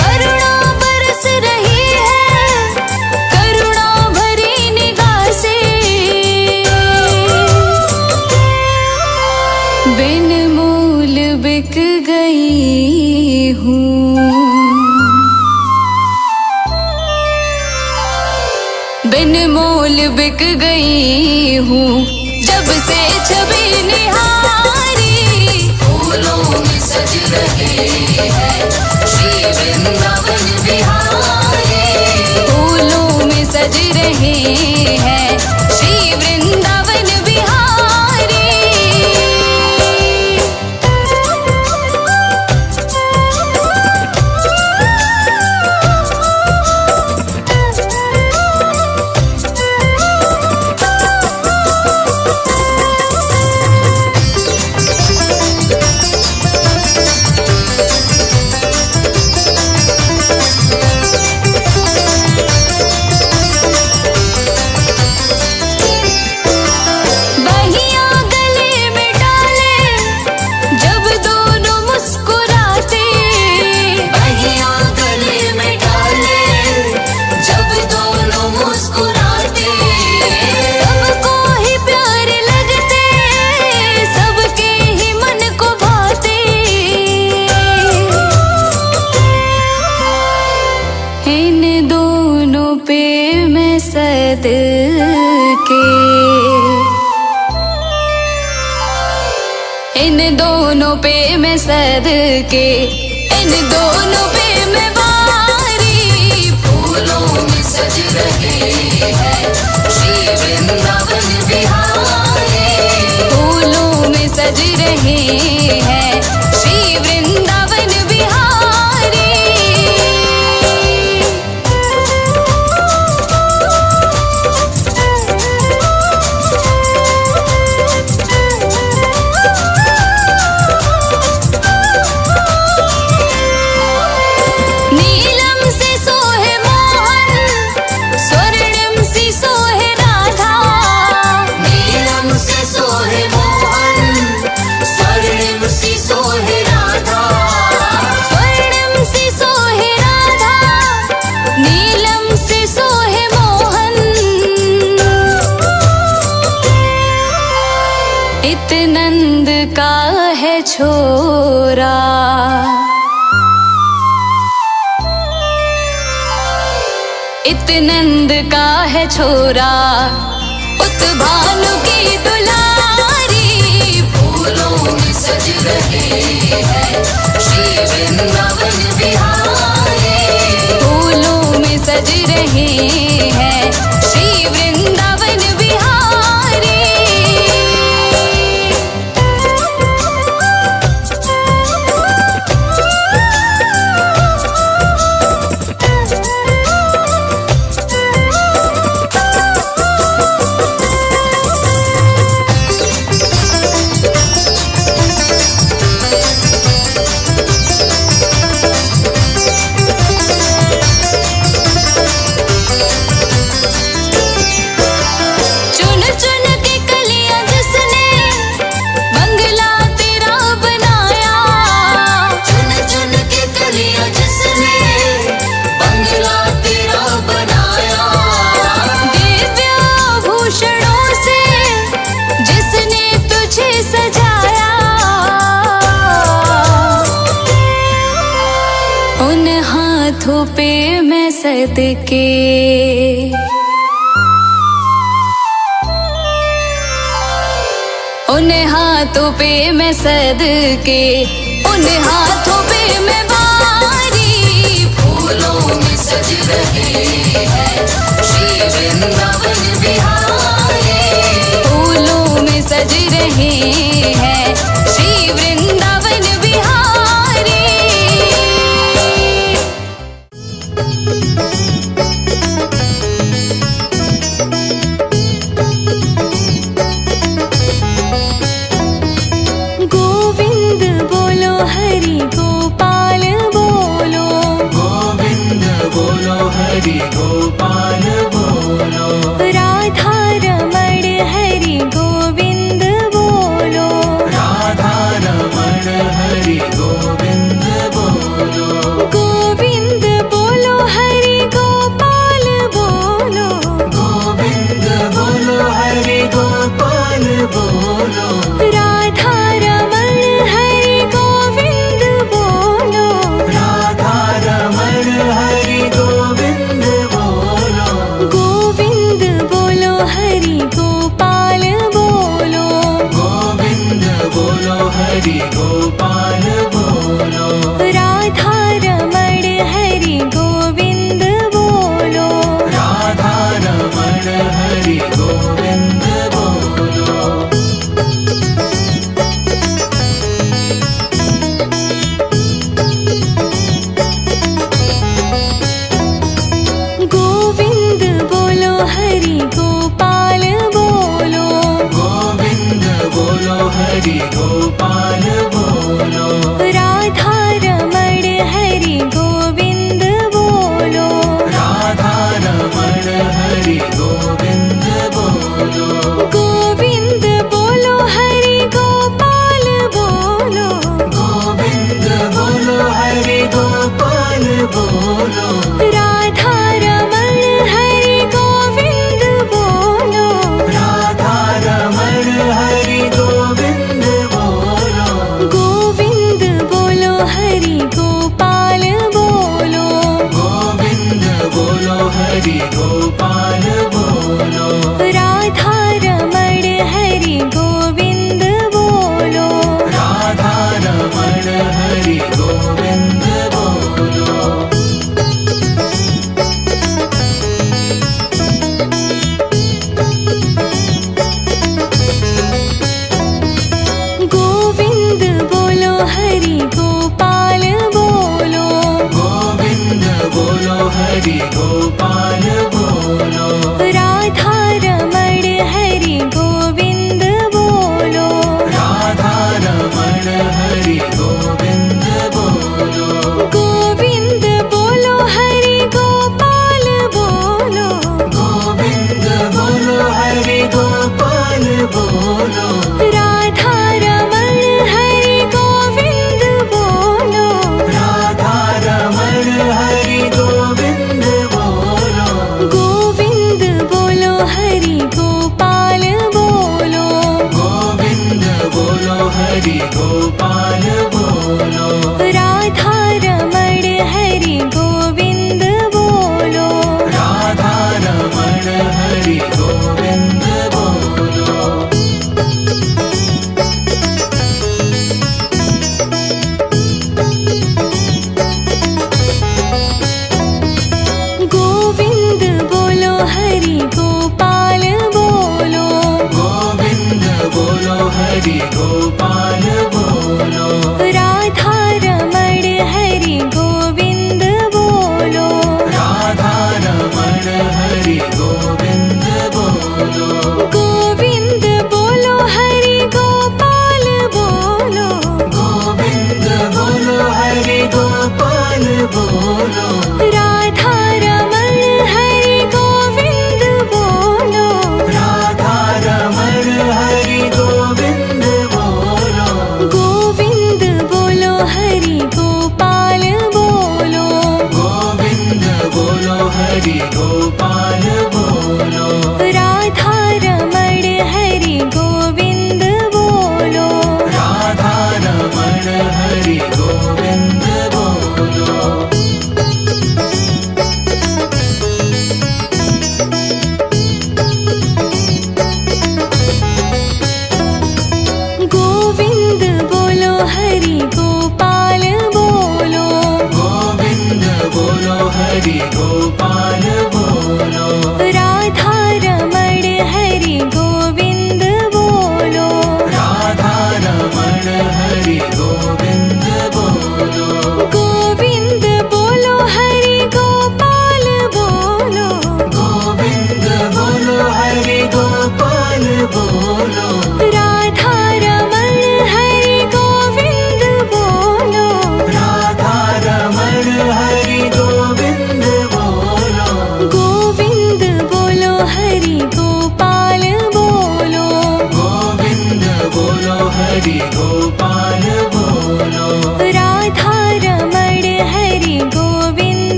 करुणा बरस रही है, करुणा भरी निगाह से। बिन मूल बिक गई हूँ, बिन मोल बिक गई हूँ जब से छवि निहारी। फूलों में सज रहे हैं श्री वृंदावन बिहारी। फूलों में सज रहे हैं श्री वृंदावन बिहारी। इन दोनों पे मैं सदके, इन दोनों पे मैं बारी। फूलों में सज रहे हैं श्री वृंदावन बिहारी। फूलों में सज रहे हैं श्री वृंदावन बिहारी। इतनंद का है छोरा उत भानु की दुलारी। फूलों में सज रहे हैं श्री वृंदावन बिहारी। फूलों में सज रहे हैं श्री वृंदावन बिहारी। चुन चुन के कलियां जिसने बंगला तेरा बनाया। चुन चुन के कलियां जिसने बंगला तेरा बनाया। दिव्य आभूषणों से जिसने तुझे सजाया। उन हाथों पे मैं सदके उन हाथों पे मैं सदके उन हाथों पे मैं बारी। फूलों में सज रहे हैं श्री वृंदावन बिहारी। फूलों में सज रहे हैं श्री वृंदावन बिहारी। गोविंद बोलो हरि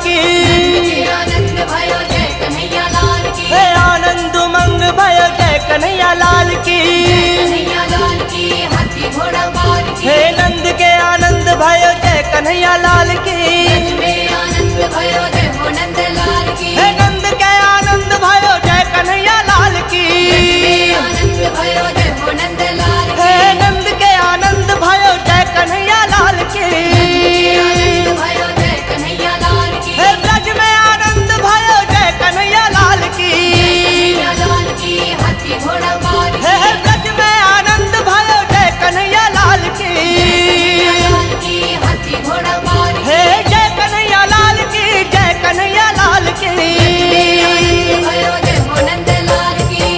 की। आनंद भयो जय कन्हैया लाल की। हे आनंद उमंग भयो जय कन्हैया लाल की। कन्हैया लाल की हाथी घोड़ा पाल की। हे नंद के आनंद भयो जय कन्हैया लाल की। ब्रज में आनंद भयो जय हो नंद लाल की। हे नंद के आनंद भयो जय कन्हैया लाल की। आनंद भयो जय हो नंद लाल की। हे नंद के आनंद भयो जय कन्हैया लाल की। आनंद भयो जय कन्हैया लाल की। हे ब्रज में आनंद भयो जय कन्हैया लाल की। कन्हैया लाल की हाथी घोड़ा पाल की। हे ब्रज में आनंद भयो जय कन्हैया लाल की। लाल की हाथी घोड़ा पाल की। हे जय कन्हैया लाल की, जय कन्हैया लाल की। आनंद भयो जय हो नंद लाल की।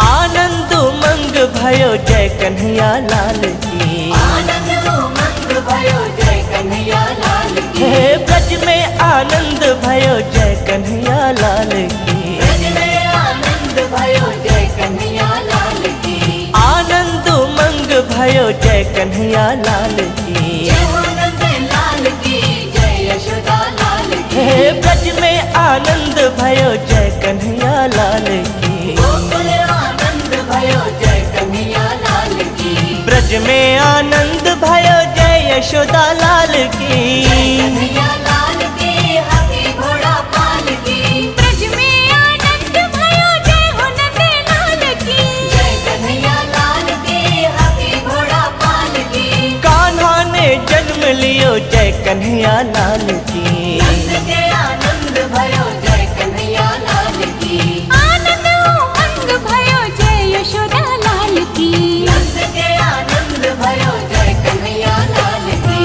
आनंद उमंग भयो जय कन्हैया लाल की। आनंद उमंग भयो जय कन्हैया लाल की। हे ब्रज में आनंद भयो जय कन्हैया लाल की। ब्रज में आनंद भयो जय कन्हैया लाल की। आनंद उमंग भयो जय कन्हैया लाल की। जय हो नंद लाल की जय यशोदा लाल की। हे ब्रज में आनंद भयो जय कन्हैया लाल की। गोकुल आनंद भयो जय कन्हैया लाल की। ब्रज में आनंद भयो जय यशोदा लाल की। कन्हैया लाल की हाथी घोड़ा पाल की। ब्रज में आनंद भयो जय हो नंद लाल की। जय कन्हैया लाल की हाथी घोड़ा पाल की। कान्हा ने जन्म लियो जय कन्हैया लाल की। नंद के आनंद भयो जय कन्हैया लाल की। आनंद उमंग भयो जय यशोदा लाल की। नंद के आनंद भयो जय कन्हैया लाल की।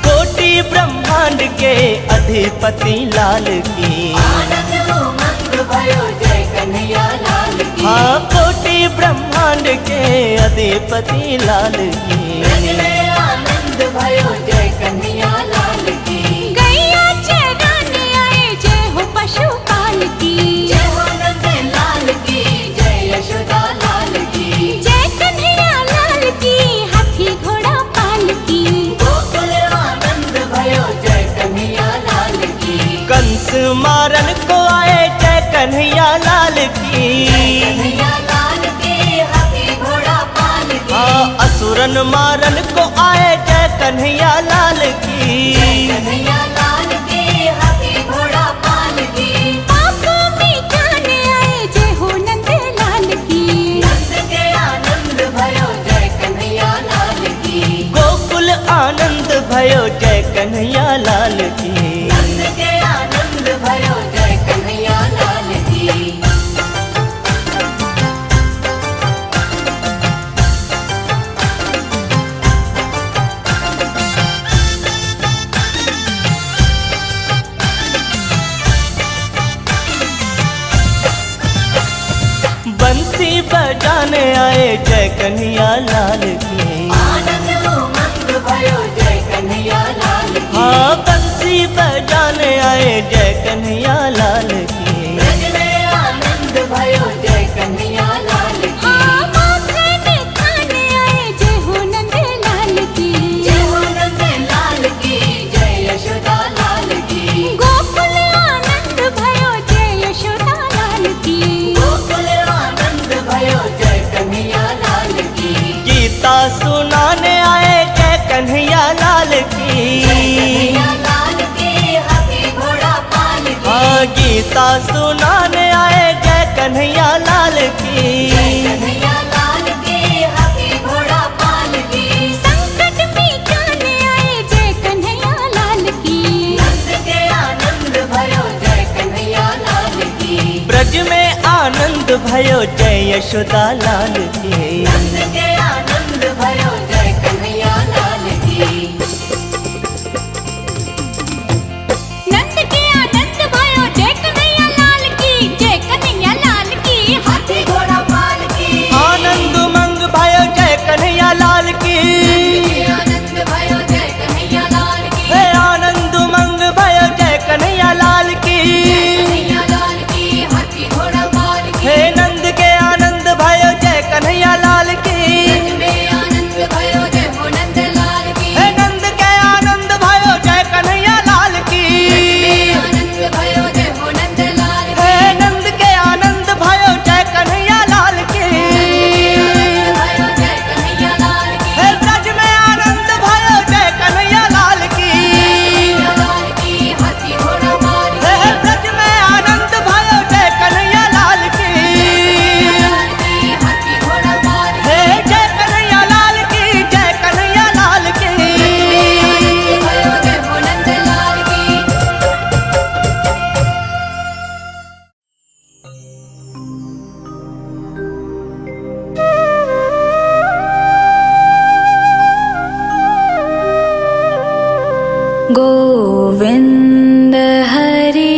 कोटि ब्रह्मांड के अधिपति लाल की। आनंद उमंग भयो जय कन्हैया लाल की। हाँ कोटि ब्रह्मांड के अधिपति लाल की। ब्रज में आनंद भयो जय कन्हैया लाल की। गैया चराने आए जय हो पशुपाल की। जय हो नंद लाल की जय यशोदा लाल की। जय कन्हैया लाल की हाथी घोड़ा पाल की। गोकुल आनंद भयो जय कन्हैया लाल की। कंस मारन को आए जय कन्हैया लाल की। कन्हैया लाल की हाथी घोड़ा पाल की। हाँ असुरन मारन को आए जय कन्हैया लाल की। कन्हैया लाल की हाथी घोड़ा पाल की। पाप मिटाने आए जय हो नंद लाल की। नंद के आनंद भयो जय कन्हैया लाल की। गोकुल आनंद भयो जय कन्हैया लाल की। नंद के आनंद भयो जय कन्हैया लाल की। बंसी बजाने आए जय कन्हैया लाल की। आनंद उमंग भयो जय कन्हैया लाल की। हाँ बंसी बजाने आए जय कन्हैया लाल की। ब्रज में आनंद भयो जय कन्हैया लाल की। हाँ माखन खाने आए जय हो नंद लाल की। जय हो नंद लाल की जय यशोदा लाल की। गोकुल आनंद भयो जय यशोदा लाल की। गोकुल आनंद भयो जय कन्हैया लाल की। गीता सुनाने आए जय कन्हैया लाल की। कन्हैया लाल की हाथी घोड़ा पाल की। हाँ गीता सुनाने आए जय कन्हैया लाल की। कन्हैया लाल की हाथी घोड़ा पाल की। संकट मिटाने आए जय कन्हैया लाल की। नंद के आनंद भयो जय कन्हैया लाल की। ब्रज में आनंद भयो जय यशोदा लाल की। नंद के आनंद भयो जय कन्हैया लाल की। गोविन्द हरे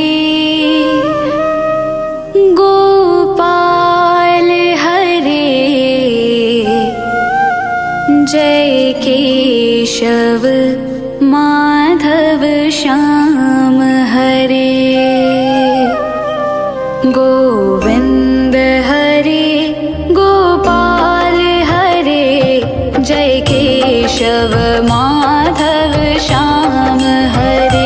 गोपाल हरे जय केशव माधव श्याम हरे गोविन्द हरे गोपाल हरे जय केशव माधव श्याम हरे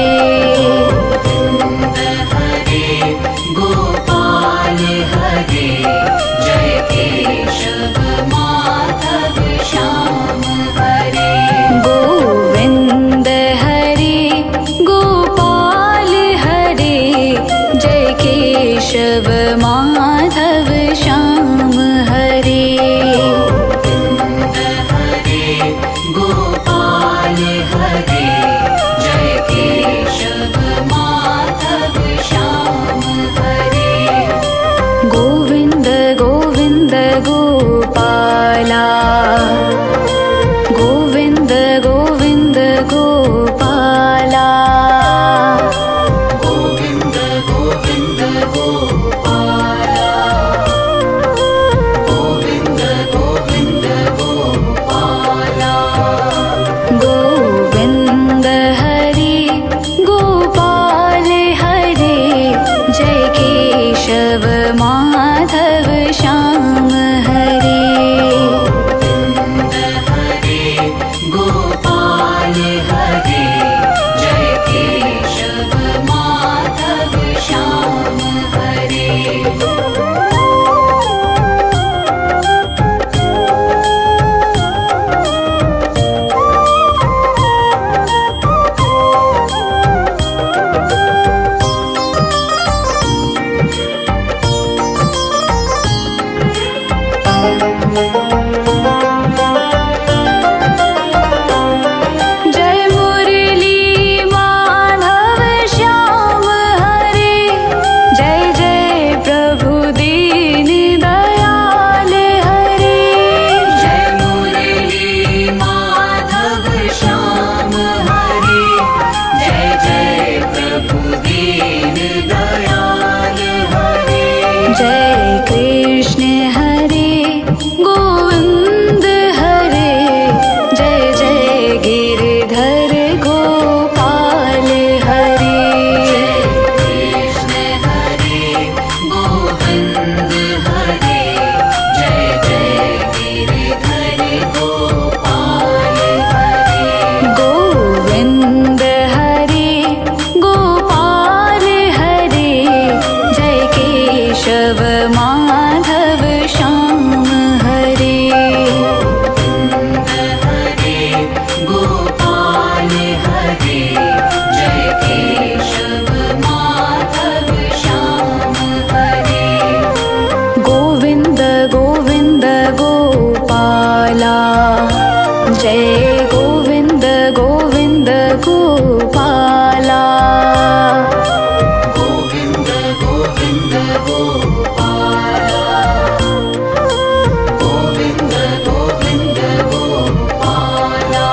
गोपाल हरे जय केशव माधव श्याम हरे गोविन्द हरे गोपाल हरे जय केशव माधव श्याम हरे गोपाल हरे जय केशव माधव श्याम हरे गोविन्द गोविन्द गोपाला गोविन्द गोविन्द गोपाला गोविन्द गोविन्द गोपाला गोविन्द गोविन्द गोपाला गोविन्द हरे गोपाल हरे जय केशव माधव श्याम हरे गोपाल हरे जय केशव माधव श्याम हरे जय मुरली माधव श्याम हरे जय जय प्रभु दीन दयाल हरे जय मुरली माधव श्याम हरे जय जय प्रभु दीन दयाल हरे जय कृष्ण हरे गोविन्द हरे जय जय गिरधर गोपाल हरे कृष्ण हरे गोविन्द हरे जय जय गिरिधर गोपाल हरे गोविन्द हरे गोपाल हरे जय केशव माधव श्याम हरे हरे गोपाल हरे जय केशव माधव श्याम हरे गोविन्द गोविन्द गोपाला जय गोविन्द गोविन्द गोपाला गोविन्द गोविन्द गोपाला गोविन्द गोविन्द गोपाला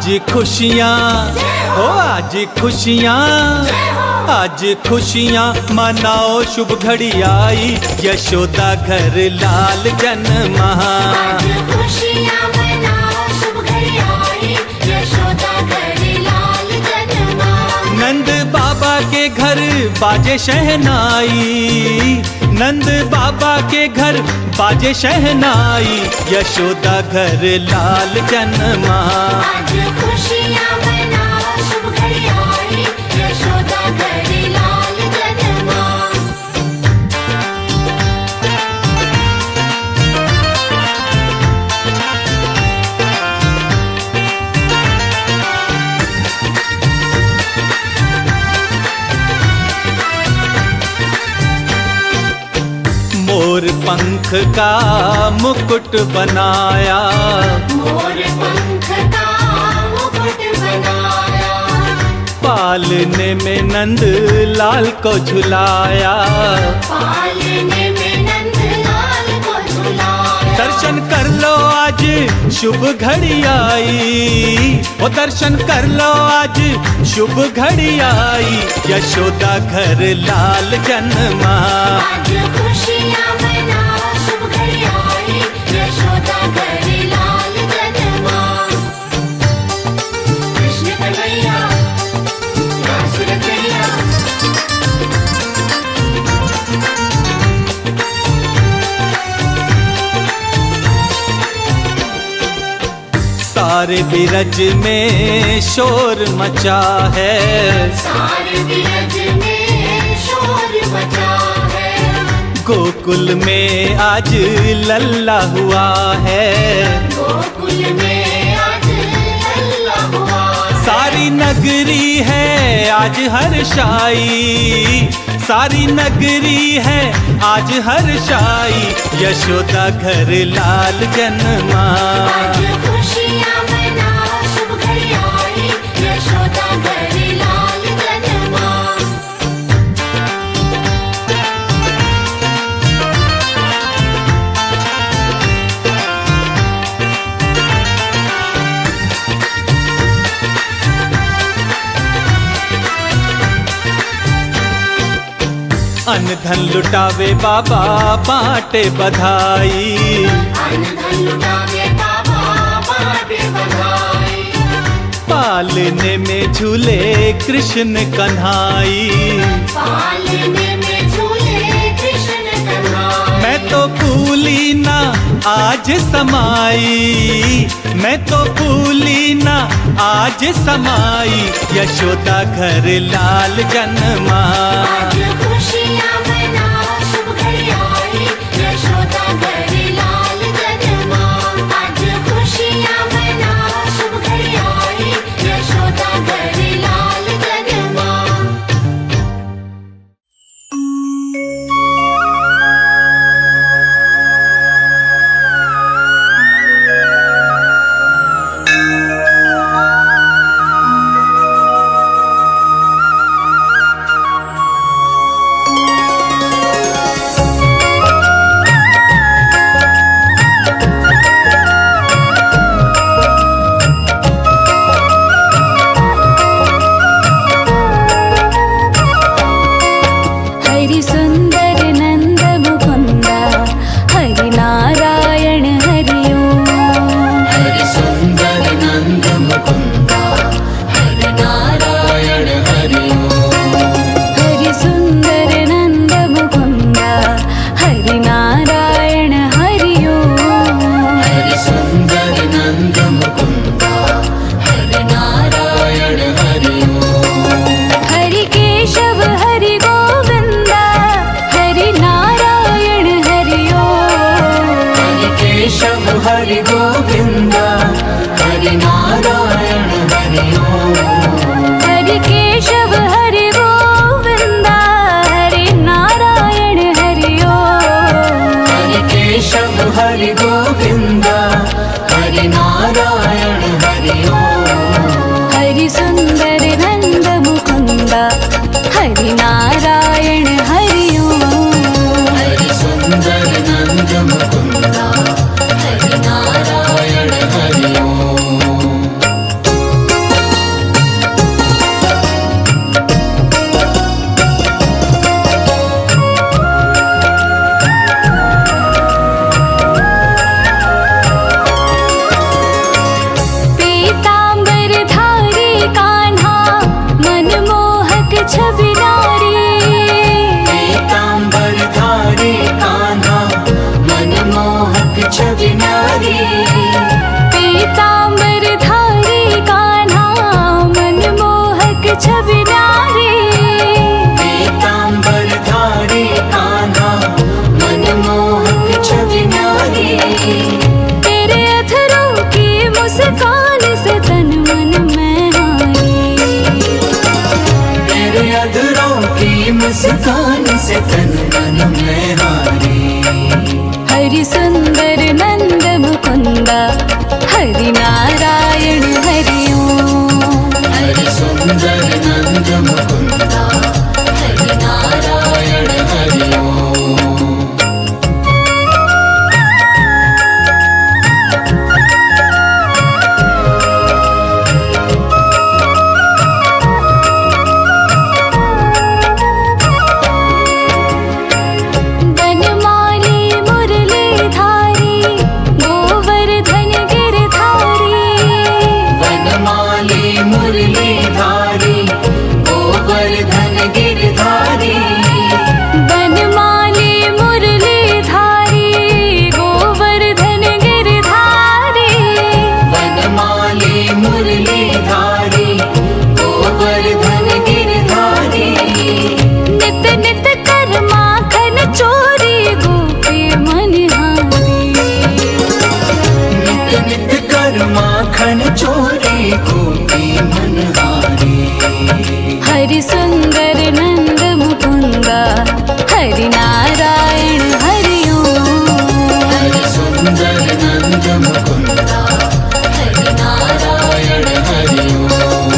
आज खुशियाँ हो आज खुशियाँ आज खुशियाँ मनाओ शुभ घड़ी आई यशोदा घर लाल जन्मा। आज खुशियाँ मनाओ शुभ घड़ी आई यशोदा घर लाल जन्मा। नंद बाबा के घर बाजे शहनाई नंद बाबा के घर बाजे शहनाई यशोदा घर लाल जन्मा। आज खुशियाँ मनाओ शुभ घड़ी आई यशोदा घर लाल जन्मा। मोर पंख का मुकुट बनाया मोर पंख का मुकुट बनाया। पालने में नंद लाल को झुलाया पालने में नंद लाल को झुलाया। दर्शन कर लो आज शुभ घड़ी आई ओ दर्शन कर लो आज शुभ घड़ी आई यशोदा घर लाल जन्मा। आज खुशियाँ मनाओ शुभ घड़ी आई यशोदा घर लाल जन्मा। कृष्ण कन्हैया रास रचैया। सारे बिरज में शोर मचा है सारे बिरज में शोर मचा है। गोकुल में आज लल्ला हुआ है गोकुल में आज लल्ला हुआ है। सारी नगरी है आज हर्षाई सारी नगरी है आज हर्षाई यशोदा घर लाल जन्मा। आज खुशियाँ मनाओ शुभ घड़ी आई यशोदा घर लाल जन्मा। अन धन लुटावे बाबा बाटे बधाई अन्न धन लुटावे बाबा बाटे बधाई। पालने में झूले कृष्ण कन्हाई पालने में झूले कृष्ण कन्हाई। मैं तो भूली ना आज समाई मैं तो भूली ना आज समाई यशोदा घर लाल जन्मा। आज खुशियाँ मनाओ शुभ घड़ी आई यशोदा घर लाल जन्मा। आज खुशियाँ मनाओ शुभ घड़ी आई यशोदा घर लाल जन्मा। हरि नारायण मुस्कान से तन मन में हारे। हरि सुंदर नंद मुकुंदा हरि नारायण हरि ओम। हरि सुंदर नंद मुकुंदा हरि नारायण हरि ओम। बनमाली मुरलीधारी गोवर्धन गिरधारी। बनमाली मुरलीधारी गोवर्धन गिरधारी। बनमाली मुरलीधारी गोवर्धन गिरधारी। बनमाली मुरलीधारी गोवर्धन गिरधारी। नित नित कर माखन चोरी गोपी मनहारी। नित नित कर माखन चोरी गोपी मनहारी। हरि सुंदर नंद मुकुंदा हरि नारायण हरि ओम। हरि सुंदर नंद मुकुंदा हरि नारायण हरि ओम।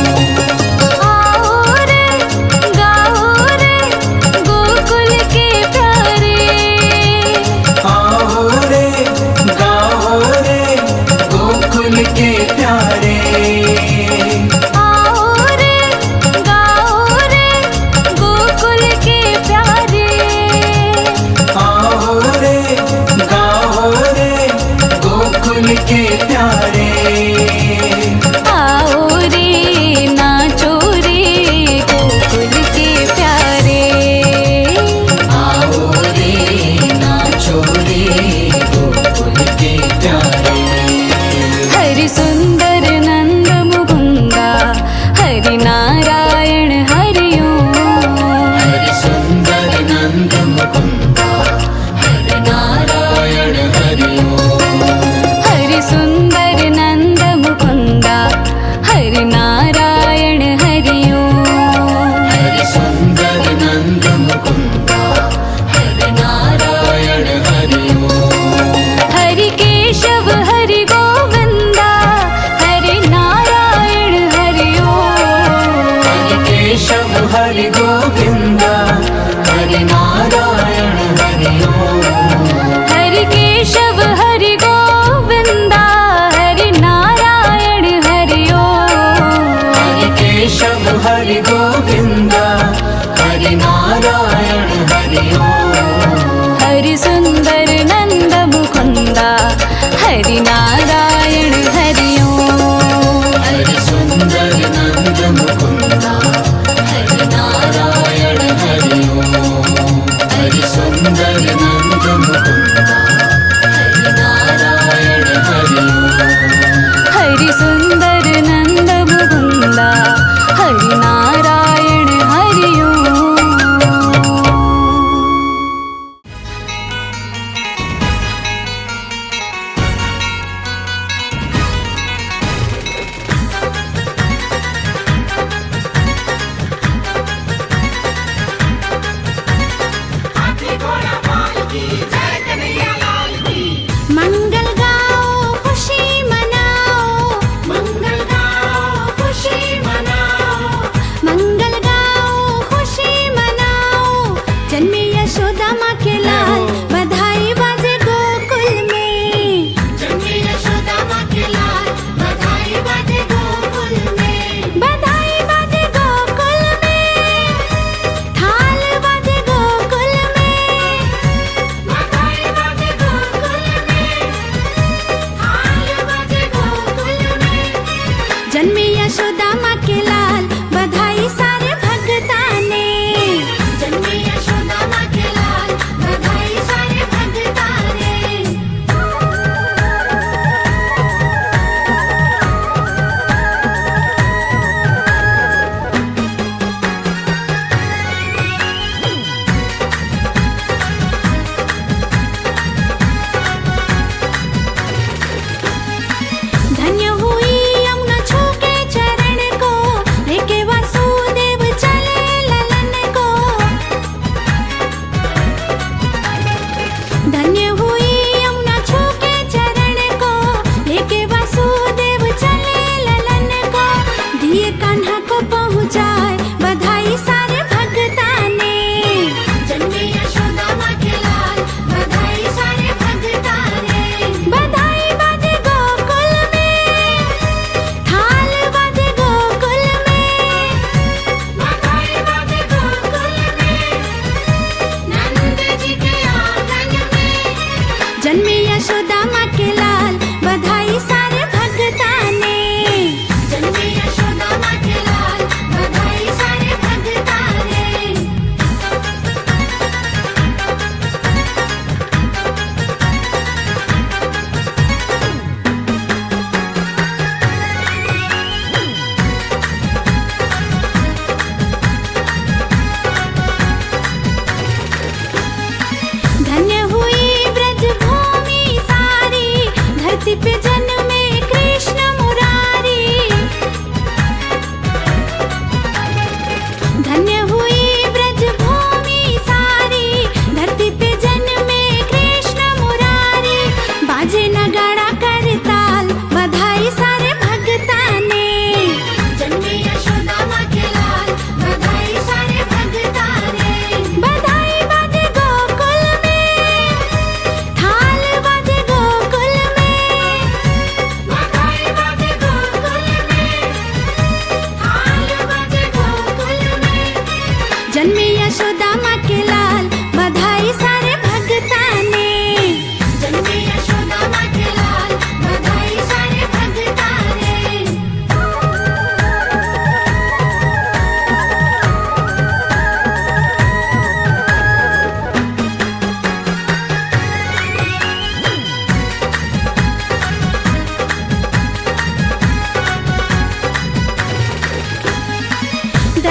आओ रे गाओ रे गोकुल के प्यारे। आओ रे गाओ रे गोकुल के प्यारे। आओ रे गाओ रे गोकुल के प्यारे। आओ रे गाओ रे गोकुल के प्यारे। आओ रे नाचो रे गोकुल के प्यारे। आओ रे नाचो रे गोकुल के प्यारे। हरि सुंदर नंद मुकुंदा हरि नारायण हरि ओम। हरि सुंदर नंद मुकुंदा हरि नारायण हरि ओम। हरि सुंदर नंद मुकुंदा हरि नारायण हरि ओम। हरि सुंदर नंद मुकुंदा हरि नारायण हरि ओम। हरि केशव हरि गोविंदा हरि नारायण हरि ओम। हरि केशव हरि गोविंदा हरि नारायण हरि ओम। हरि केशव हरि गोविंदा हरि नारायण हरि ओम। हरि केशव हरि गोविंदा हरि नारायण हरि ओम। हरि सुंदर नंद मुकुंदा हरि नारायण हरि ओम। हरि सुंदर नंद मुकुंदा हरि नारायण हरि ओम। हरि सुंदर नंद मुकुंदा हरि नारायण हरि ओम। हरि सुंदर नंद मुकुंदा हरि नारायण हरि ओम।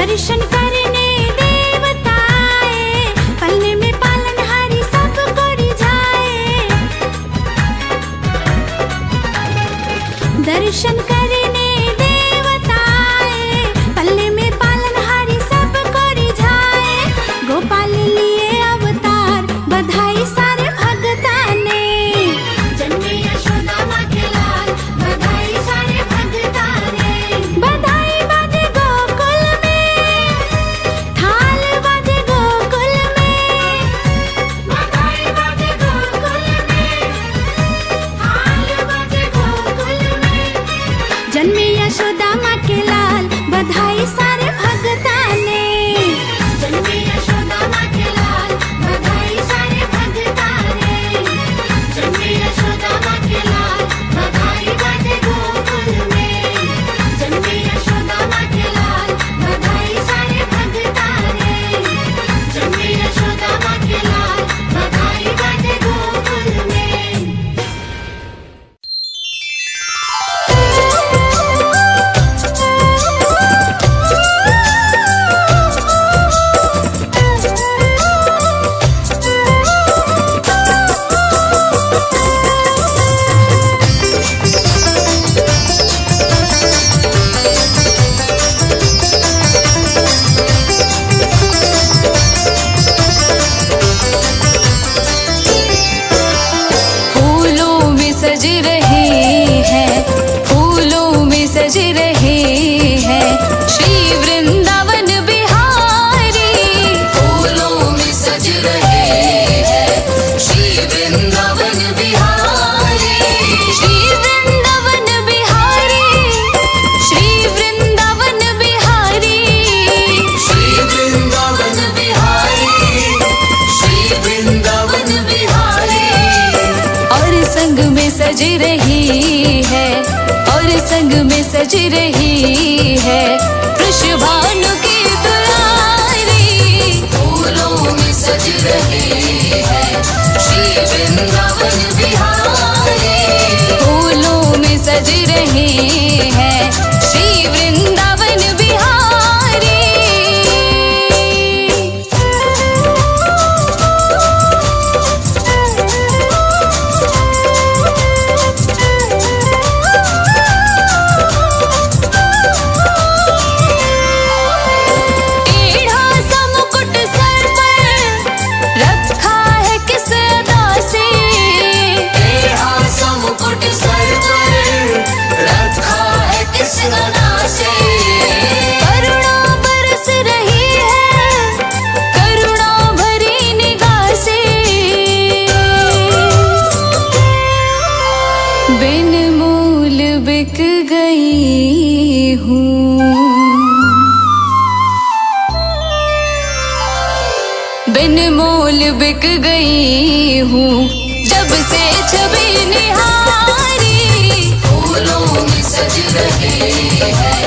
दर्शन करने देवता आए, पलने में पालनहारी सब कोई जाए। दर्शन करने देवता आए, पलने में पालनहारी सब कोई जाए। गोपाल लिए अवतार, बधाई सारे भगता ने। जन्मे यशोदा माँ के लाल, बधाई सारे भगता ने। बधाई बाजे गोकुल में, थाल बाजे गोकुल में। बधाई बाजे गोकुल में, थाल बाजे गोकुल में। जन्मे यशोदा माँ के लाल, बधाई सारे भगता ने। जन्मे यशोदा माँ के लाल, बधाई सारे भगता ने। जन्मे यशोदा माँ के लाल, बधाई बाजे गोकुल में। जन्मे यशोदा माँ के लाल, बधाई सारे भगता ने। जन्मे यशोदा माँ के लाल, बधाई बाजे गोकुल में। फूलों में सज रहे हैं, फूलों में सज रहे हैं श्री वृंदावन बिहारी। फूलों में सज रहे हैं श्री वृंदावन बिहारी। श्री वृंदावन बिहारी, श्री वृंदावन बिहारी। श्री वृंदावन बिहारी, श्री वृंदावन बिहारी। और संग में सज रही है, और संग में सज रही है वृषभानु की दुलारी। फूलों में सज रहे हैं श्री वृंदावन बिहारी। फूलों में सज रहे हैं श्री वृंदावन बिहारी। टेढ़ा सा मुकुट सर पर रखा है किस अदा से। टेढ़ा सा मुकुट सर पर रखा है किस अदा से। करुणा बरस रही है, करुणा भरी निगाह से। बिन मूल बिक गई हूँ, बिन मोल बिक गई हूँ जब से छवि निहारी। फूलों में सज रहे हैं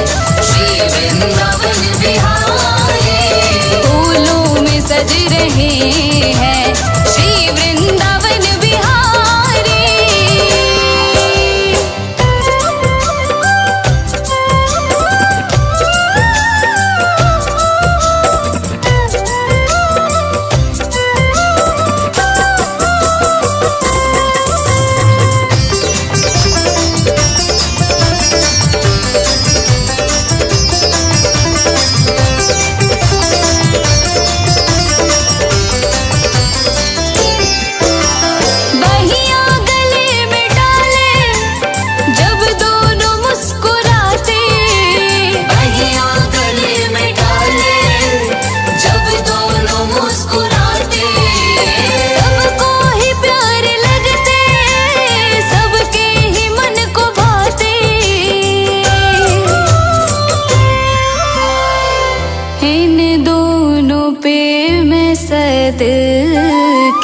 श्री वृंदावन बिहारी। फूलों में सज रहे हैं श्री वृंदावन बिहारी। सद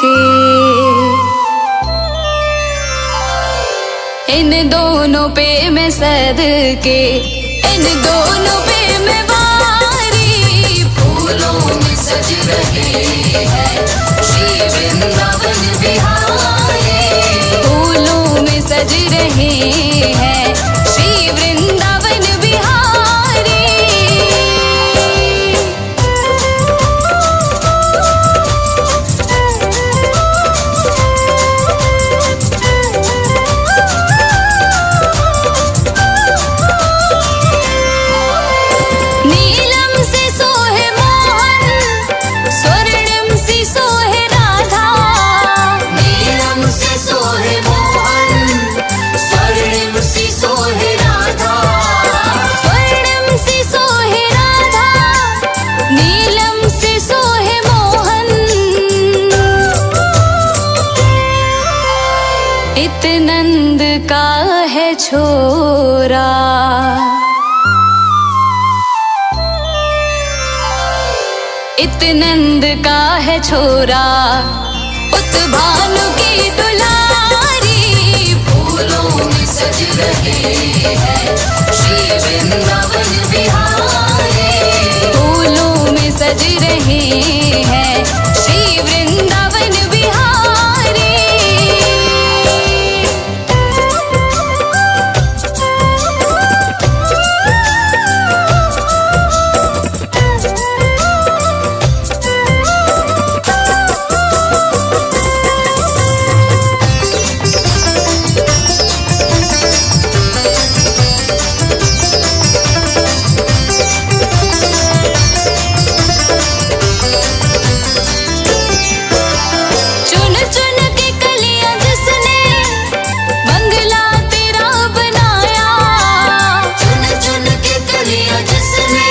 के इन दोनों पे मैं सद के इन दोनों पे मैं वारी फूलों में सज रहे हैं श्री वृंदावन बिहारी फूलों में सज रहे हैं श्री वृंदावन बिहारी छोरा। इत नंद का है छोरा, उत भानु की दुलारी। फूलों में सज रहे हैं श्री वृंदावन बिहारी। फूलों में सज रहे हैं श्री वृंदावन बिहारी। चुन चुन के कलियां जिसने बंगला तेरा बनाया। चुन चुन के कलियां जिसने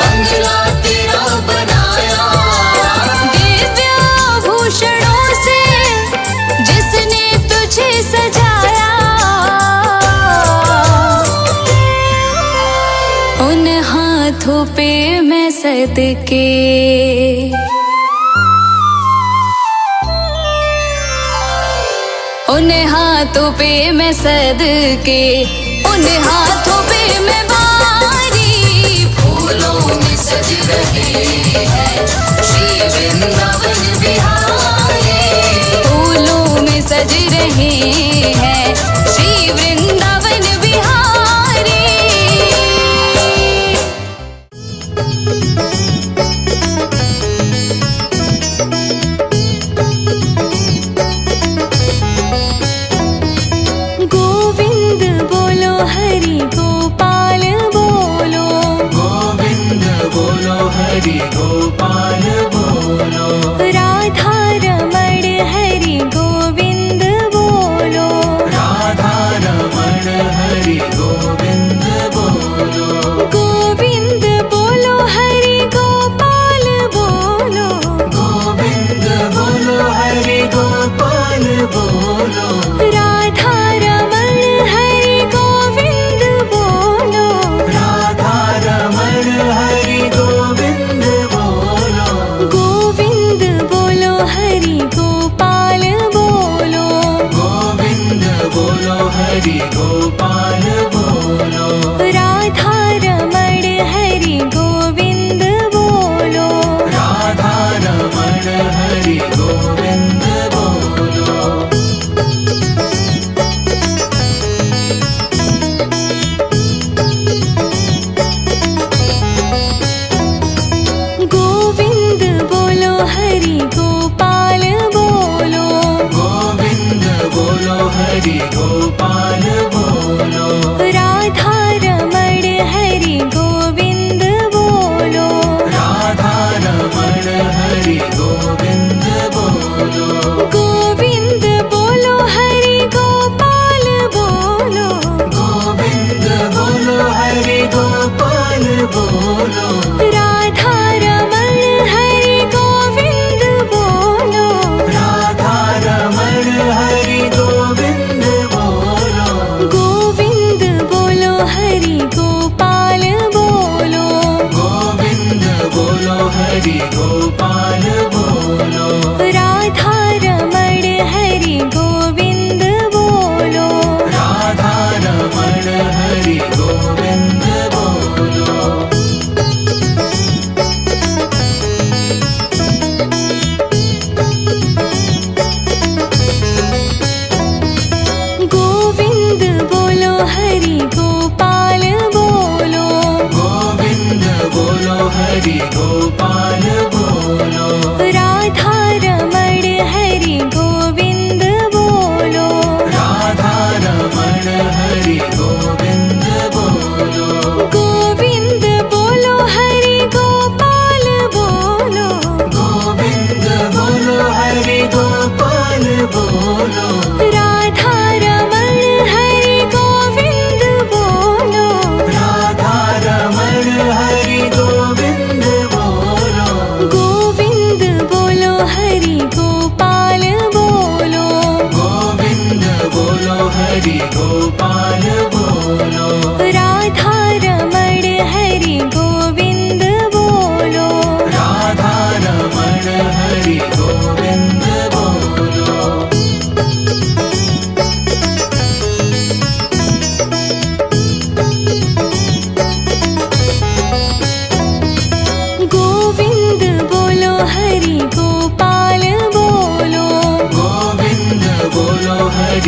बंगला तेरा बनाया। दिव्य आभूषणों से जिसने तुझे सजाया। उन हाथों पे मैं सदके, उन हाथों पे मैं सदके, उन हाथों पे मैं बारी। फूलों में सज रहे हैं श्री वृंदावन बिहारी। फूलों में सज रहे हैं श्री वृंदावन बिहारी। गोविंद बोलो हरि गोपाल बोलो। गोविंद बोलो हरि गोपाल बोलो। राधा रमण हरि गोविंद बोलो। राधा रमण हरि गोविंद बोलो। गोविंद बोलो हरि गोपाल बोलो। गोविंद बोलो हरि गोपाल बोलो। राधा रमण हरि गोविंद बोलो। राधा रमण हरि गोविंद बोलो। गोविंद बोलो हरि गोपाल बोलो। गोविंद बोलो हरि गोपाल बोलो। राधा रमण हरि गोविंद बोलो। राधा रमण हरि गोविंद बोलो। गोविंद बोलो हरि गोपाल बोलो। गोविंद बोलो हरि गोपाल बोलो। राधा रमण हरि गोविंद बोलो। राधा रमण हरि गोविंद बोलो। गोविंद बोलो हरि गोपाल बोलो। गोविंद बोलो हरि गोपाल बोलो। राधा रमण हरि गोविंद बोलो। राधा रमण हरि गोविंद बोलो। गोविंद बोलो हरि गोपाल बोलो। गोविंद बोलो हरि गोपाल बोलो। राधा रमण हरि गोविंद बोलो। राधा रमण हरि गोविंद बोलो। गोविंद बोलो हरि गोपाल बोलो। गोविंद बोलो हरि गोपाल बोलो। राधा रमण हरि गोविंद बोलो। राधा रमण हरि गोविंद बोलो। गोविंद बोलो हरि गोपाल बोलो। गोविंद बोलो हरि गोपाल बोलो। राधा रमण हरि गोविंद बोलो। राधा रमण हरि गोविंद बोलो।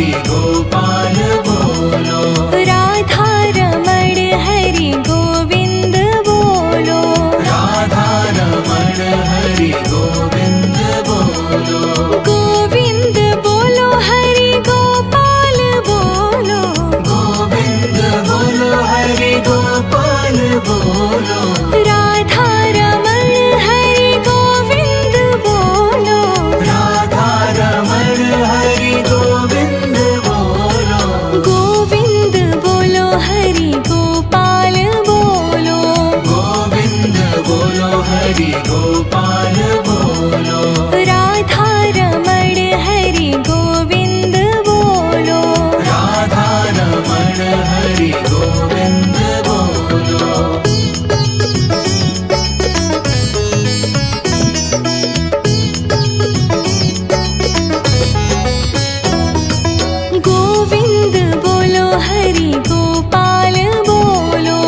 हरि गोपाल बोलो। राधा रमण हरि गोविंद बोलो। राधा रमण हरि गोविंद बोलो। गोविंद बोलो हरि गोपाल बोलो। गोविंद बोलो हरि गोपाल बोलो। राधा रमण हरि गोविंद बोलो। राधा रमण हरि गोविंद बोलो। गोविंद बोलो हरि गोपाल बोलो। गोविंद बोलो हरि गोपाल बोलो। राधा रमण हरि गोविंद बोलो। राधा रमण हरि गोविंद बोलो। गोविंद बोलो हरि गोपाल बोलो।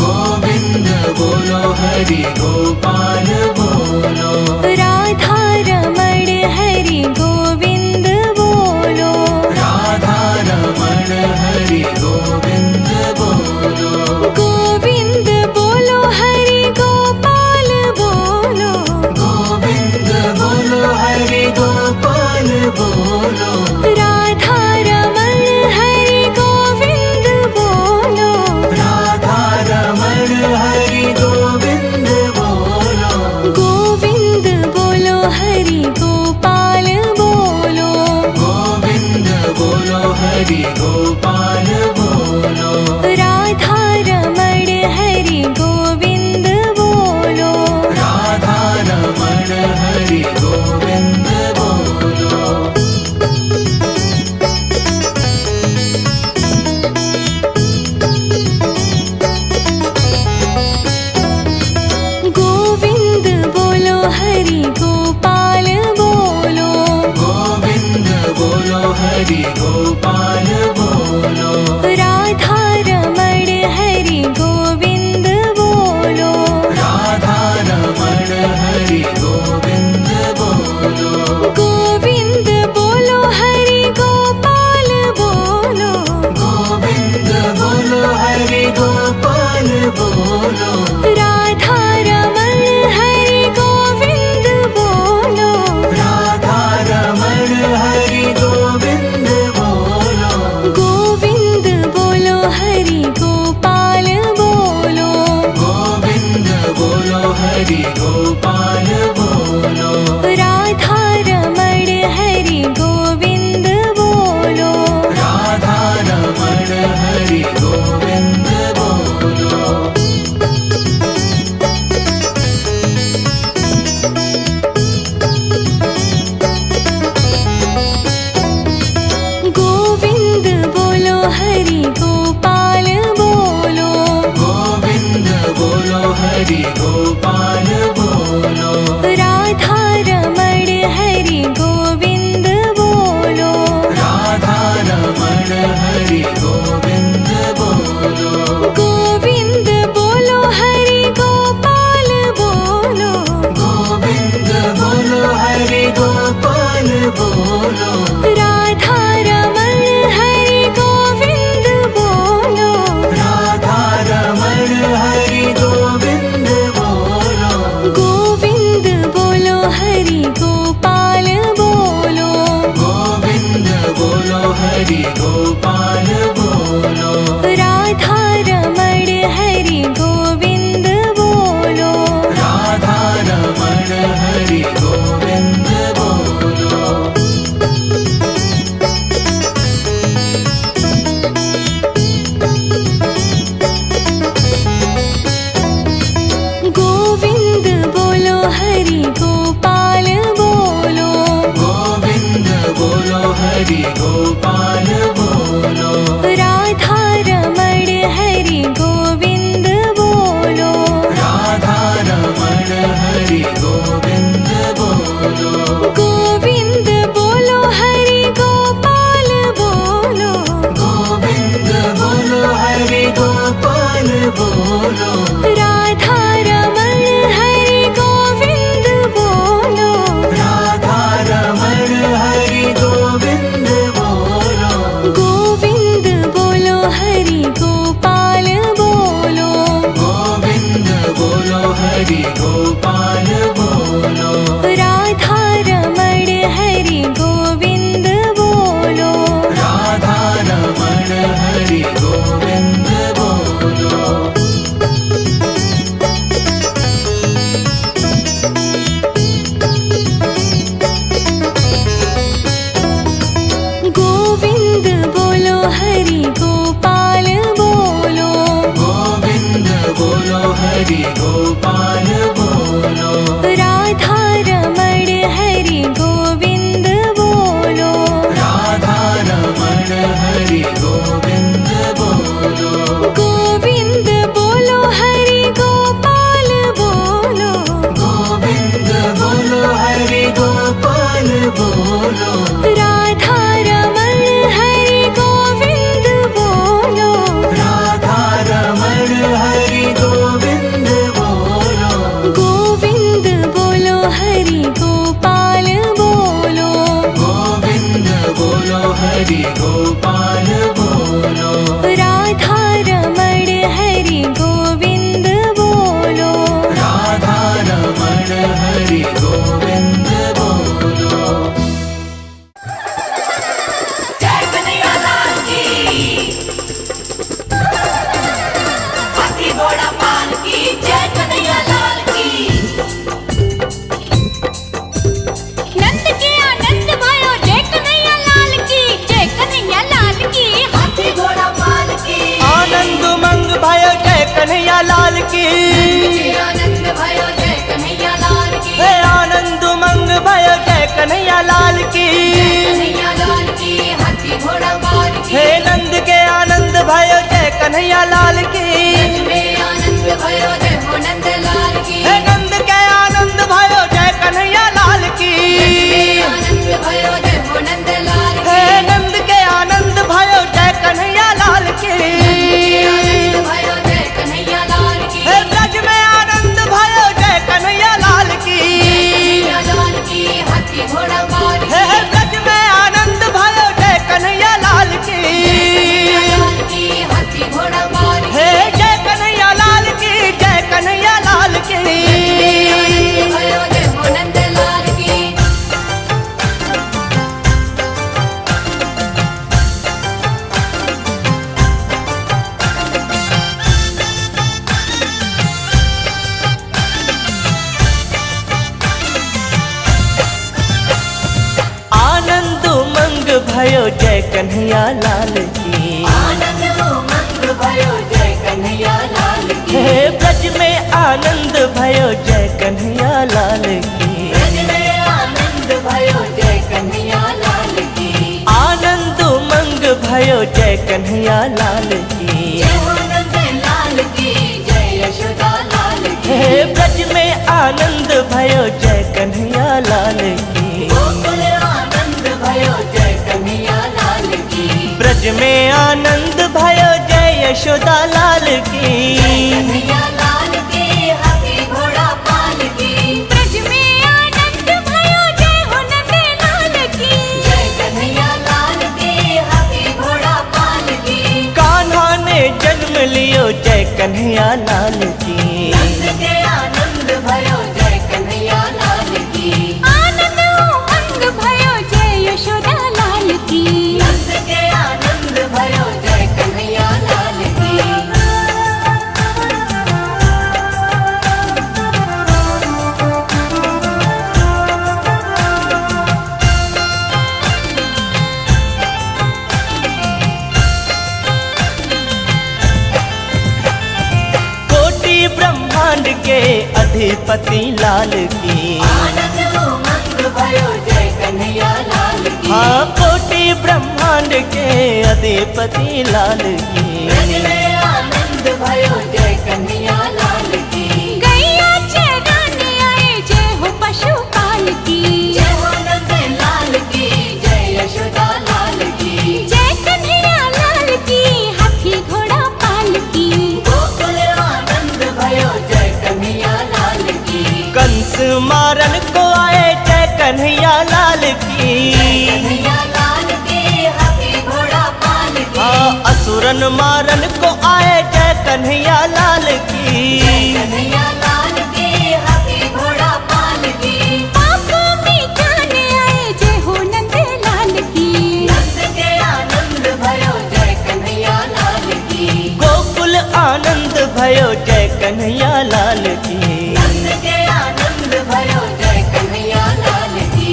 गोविंद बोलो हरि गोपाल बोलो। राधा रमण हरि गोविंद बोलो। राधा रमण हरि गोविंद बोलो। गोविंद बोलो हरि गोपाल बोलो। गोविंद बोलो हरि गोपाल बोलो। राधा रमण हरि गोविंद बोलो। राधा रमण हरि गोविंद बोलो। गोविंद बोलो हरि गोपाल बोलो। गोविंद बोलो हरि गोपाल बोलो। राधा रमण हरि गोविंद बोलो। राधा रमण हरि गोविंद बोलो। गोविंद बोलो हरि गोपाल बोलो। गोविंद बोलो हरि गोपाल बोलो। राधा रमण हरि गोविंद बोलो। राधा रमण हरि गोविंद बोलो। गोविंद बोलो हरि गोपाल बोलो। गोविंद बोलो हरि गोपाल बोलो। राधा रमण हरि गोविंद बोलो। राधा रमण हरि गोविंद बोलो। गोविंद बोलो हरि गोपाल बोलो। गोविंद बोलो हरि गोपाल बोलो। राधा रमण हरि गोविंद बोलो। राधा रमण हरि गोविंद बोलो। गोविंद बोलो हरि गोपाल बोलो। गोविंद बोलो हरि गोपाल बोलो। राधा रमण हरि गोविंद बोलो। राधा रमण हरि गोविंद बोलो। गोविंद बोलो हरि गोपाल बोलो। गोविंद बोलो हरि गोपाल बोलो। राधा रमण हरि गोविंद बोलो। राधा रमण हरि गोविंद बोलो। हरि गोपाल बोलो, राधा रमण हरि गोविंद बोलो, राधा रमण हरि गोविंद बोलो। गोविंद बोलो हरि गोपाल बोलो, गोविंद बोलो हरि गोपाल बोलो, राधा रमण हरि गोविंद बोलो, राधा रमण हरि गोविंद बोलो, गोविंद बोलो हरि गोपाल बोलो, गोविंद बोलो हरि गोपाल बोलो, राधा रमण हरि गोविंद बोलो, राधा रमण हरि गोविंद बोलो, गोविंद बोलो हरि गोपाल बोलो, गोविंद बोलो हरि गोपाल बोलो, राधा रमण हरि गोविंद बोलो, राधा रमण हरि गोविंद बोलो। जय कन्हैया लाल की, हाथी घोड़ा पाल की, जय कन्हैया लाल की। नंद के आनंद भयो जय कन्हैया लाल की, जय कन्हैया लाल की, हाथी घोड़ा पाल की। आनंद उमंग भयो जय कन्हैया लाल की, के आनंद भयो जय कन्हैया लाल की, हे आनंद उमंग भयो जय कन्हैया लाल की, कन्हैया लाल की, हाथी घोड़ा पाल की। हे नंद के आनंद भयो जय कन्हैया लाल की, में आनंद भयो जय हो नंद लाल की, हे नंद के आनंद भयो जय कन्हैया लाल की, आनंद भयो जय हो नंद लाल की। हे नंद के आनंद भयो जय कन्हैया लाल की, आनंद भयो जय कन्हैया लाल की, हे ब्रज में आनंद भयो जय कन्हैया लाल की, कन्हैया लाल की, हाथी घोड़ा पाल की। हे ब्रज में आनंद भयो जय कन्हैया लाल की, लाल की, हाथी घोड़ा पाल की। हे जय कन्हैया लाल की, जय कन्हैया लाल की। आनंद भयो जय हो नंद लाल की। आनंद उमंग भयो जय कन्हैया लाल की, आनंद उमंग भयो जय कन्हैया लाल की। हे ब्रज में आनंद भयो जय कन्हैया लाल की, ब्रज में आनंद भयो जय कन्हैया लाल की। आनंद उमंग भयो जय कन्हैया लाल की, जय हो नंद लाल की, जय यशोदा लाल की। हे ब्रज में आनंद भयो जय कन्हैया लाल की, गोकुल आनंद भयो जय कन्हैया लाल की। ब्रज में आनंद भयो जय यशोदा लाल की, कन्हैया लाल की, हाथी घोड़ा पाल की। ब्रज में आनंद भयो जय हो नंद लाल की। जय कन्हैया लाल की, हाथी घोड़ा पाल की। कान्हा ने जन्म लियो जय कन्हैया लाल की, नंद के आनंद भयो जय कन्हैया लाल की। आनंद उमंग भयो जय यशोदा लाल की। नंद के आनंद भयो जय कन्हैया लाल की। कोटि ब्रह्मांड के अधिपति लाल की, आनंद उमंग भयो जय कन्हैया लाल की। हाँ कोटि ब्रह्मांड के अधिपति लाल की, ब्रज में आनंद भयो जय कन्हैया लाल की। गैया चराने आए जय हो पशुपाल की। जय हो नंद लाल की, जय यशोदा लाल की। जय कन्हैया लाल की, हाथी घोड़ा पाल की। गोकुल आनंद भयो जय कन्हैया लाल की। कंस मारन को आए जय कन्हैया लाल की, कन्हैया लाल की, हाथी घोड़ा पाल की। हाँ असुरन मारन को आए जय कन्हैया लाल की, कन्हैया लाल की, की। नंद के आनंद भयो जय कन्हैया लाल की।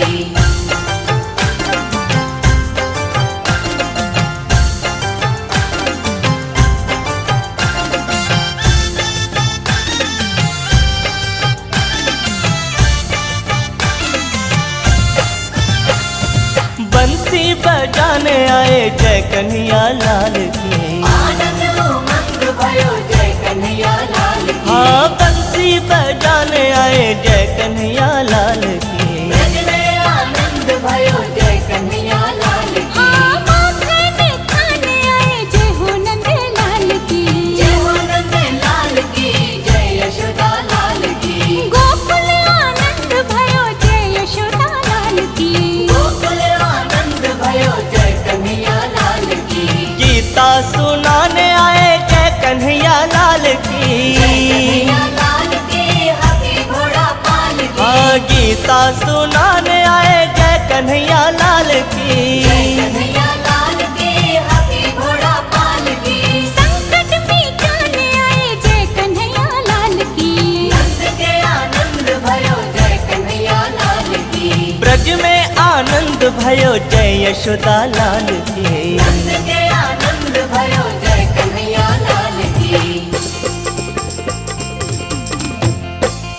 बंसी बजाने आए जय कन्हैया लाल की। आनंद उमंग भयो जय कन्हैया लाल की। हाँ बंसी बजाने आए जय कन्हैया लाल की। ब्रज में आनंद भयो जय कन्हैया लाल की। हाँ माखन खाने आए जय हो नंद लाल की। जय हो नंद लाल की जय यशोदा लाल की। गोकुल आनंद भयो जय यशोदा लाल की। गोकुल आनंद भयो जय कन्हैया लाल की। गीता सुनाने आए जय कन्हैया लाल की। कन्हैया लाल की हाथी घोड़ा पाल की। हाँ गीता सुनाने आए जय कन्हैया लाल की। जय कन्हैया लाल की हाथी घोड़ा पाल की। संकट मिटाने आए जय कन्हैया लाल की। नंद के आनंद भयो जय कन्हैया लाल की। ब्रज में आनंद भयो जय यशोदा लाल की। नंद के आनंद भयो जय कन्हैया लाल की।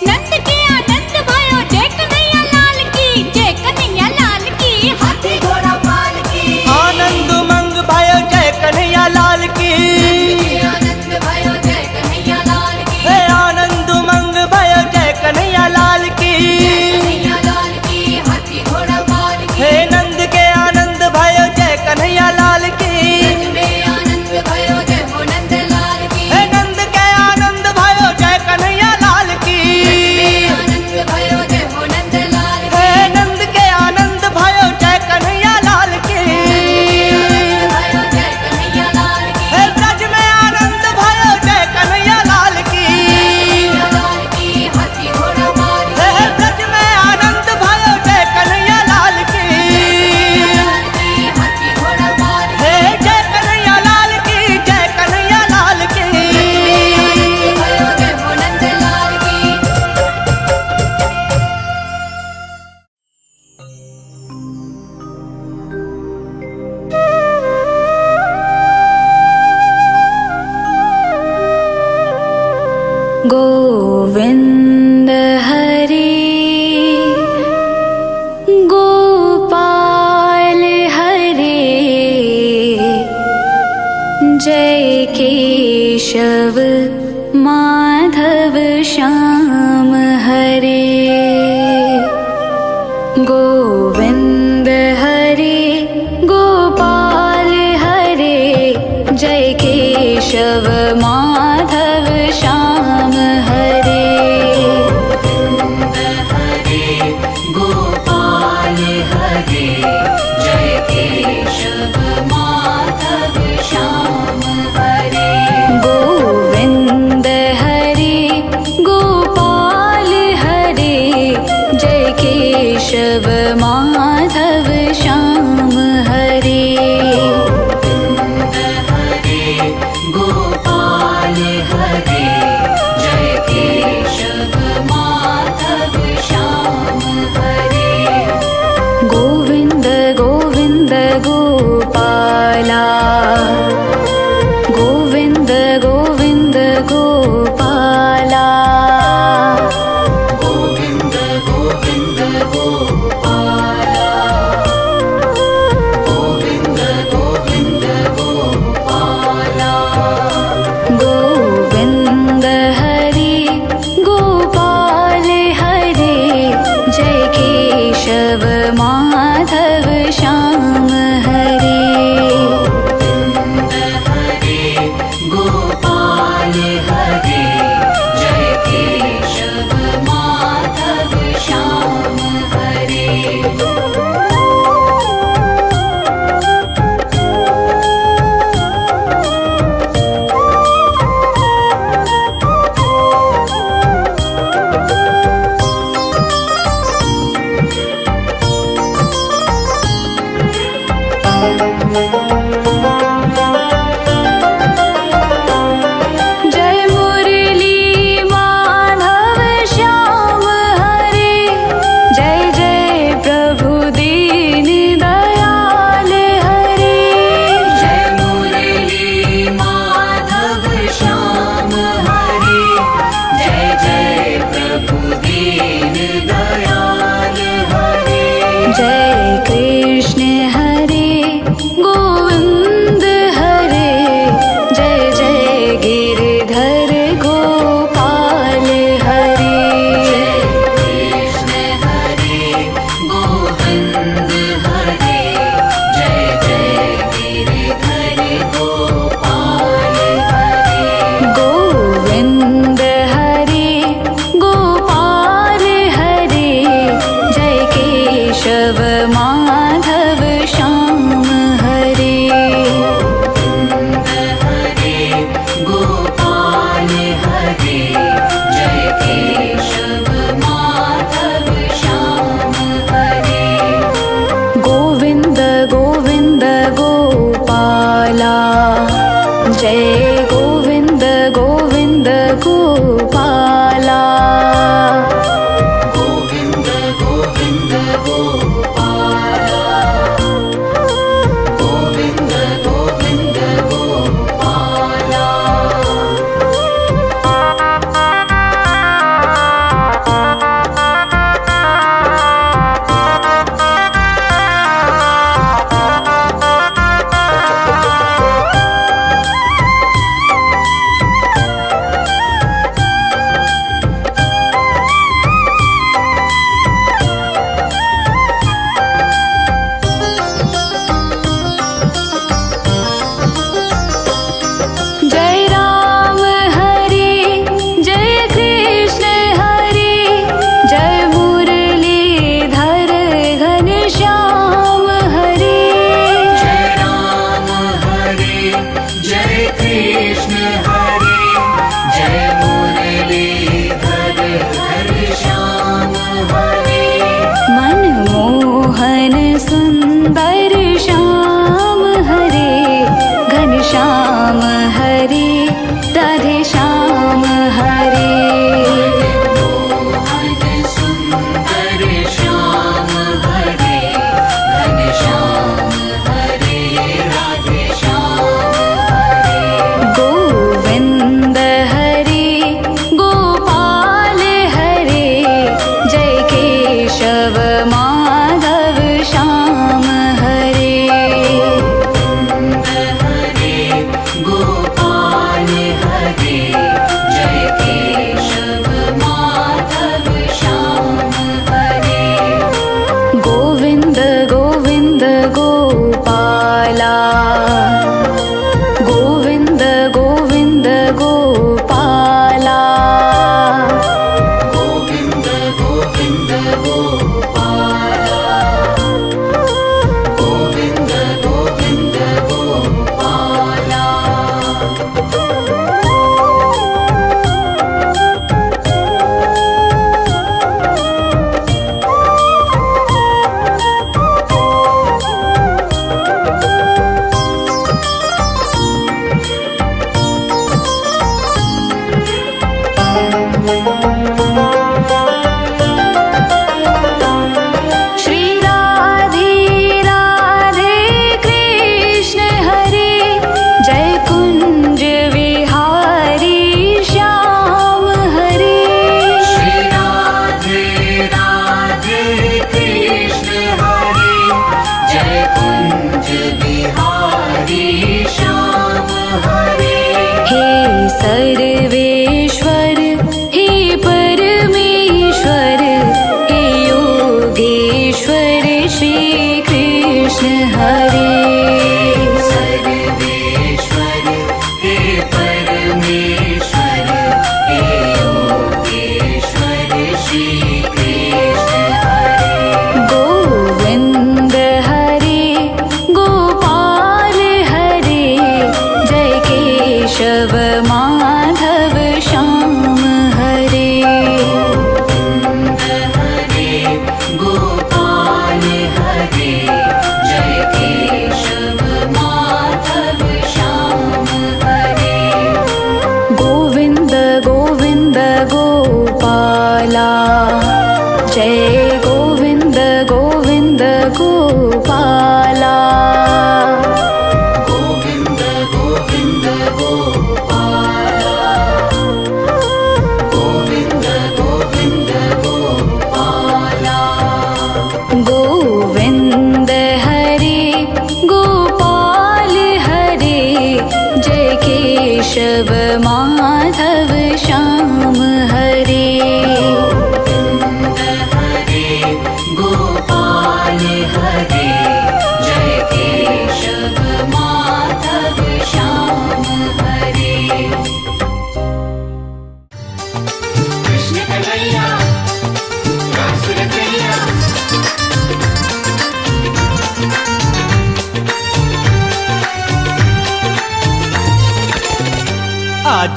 नंद के आनंद भयो जय कन्हैया लाल की। जय कन्हैया लाल की। हाथी घोड़ा पाल की। आनंद उमंग भयो जय कन्हैया लाल की। आनंद भयो जय कन्हैया लाल की। हे आनंद उमंग भयो जय कन्हैया लाल की। कन्हैया लाल की हाथी घोड़ा पाल की। हे नंद के आनंद भयो जय कन्हैया लाल की। ब्रज में आनंद भयो जय हो नंद लाल की। हे नंद के आनंद भयो जय कन्हैया लाल की। आनंद भयो जय हो नंद लाल की। हे नंद के आनंद भयो जय कन्हैया लाल की। भयो जय कन्हैया लाल की। हे ब्रज में आनंद भयो जय कन्हैया लाल की। लाल की हाथी घोड़ा पाल की। हे ब्रज में आनंद भयो जय कन्हैया लाल की। लाल की हाथी घोड़ा पाल की। हे जय कन्हैया लाल की जय कन्हैया लाल की। भयो जय हो नंद लाल की। गोविंद हरि गोपाल हरे जय केशव माधव श्याम हरे। गोविंद हरि गोपाल हरे जय केशव माधव श्याम हरे। हरे गोपाल हरे जय केशव माधव श्याम हरे। गोविंद हरि गोपाल हरे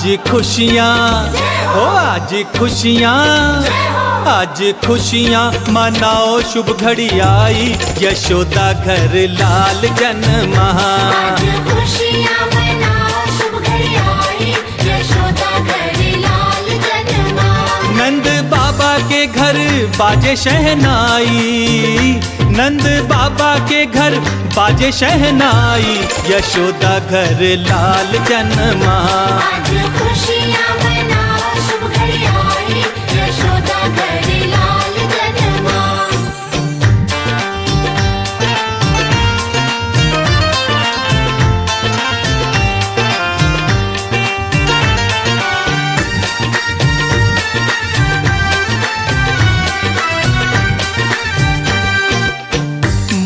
खुशियाँ हो आज खुशियाँ आज खुशियाँ मनाओ शुभ घड़ी आई यशोदा घर लाल जन्मा आज खुशियाँ मनाओ शुभ घड़ी आई यशोदा घर लाल जन्मा नंद बाबा के घर बाजे शहनाई नंद बाबा के घर बाजे शहनाई यशोदा घर लाल जन्मा आज खुशियाँ मनाओ शुभ घड़ी आई यशोदा घर लाल जन्मा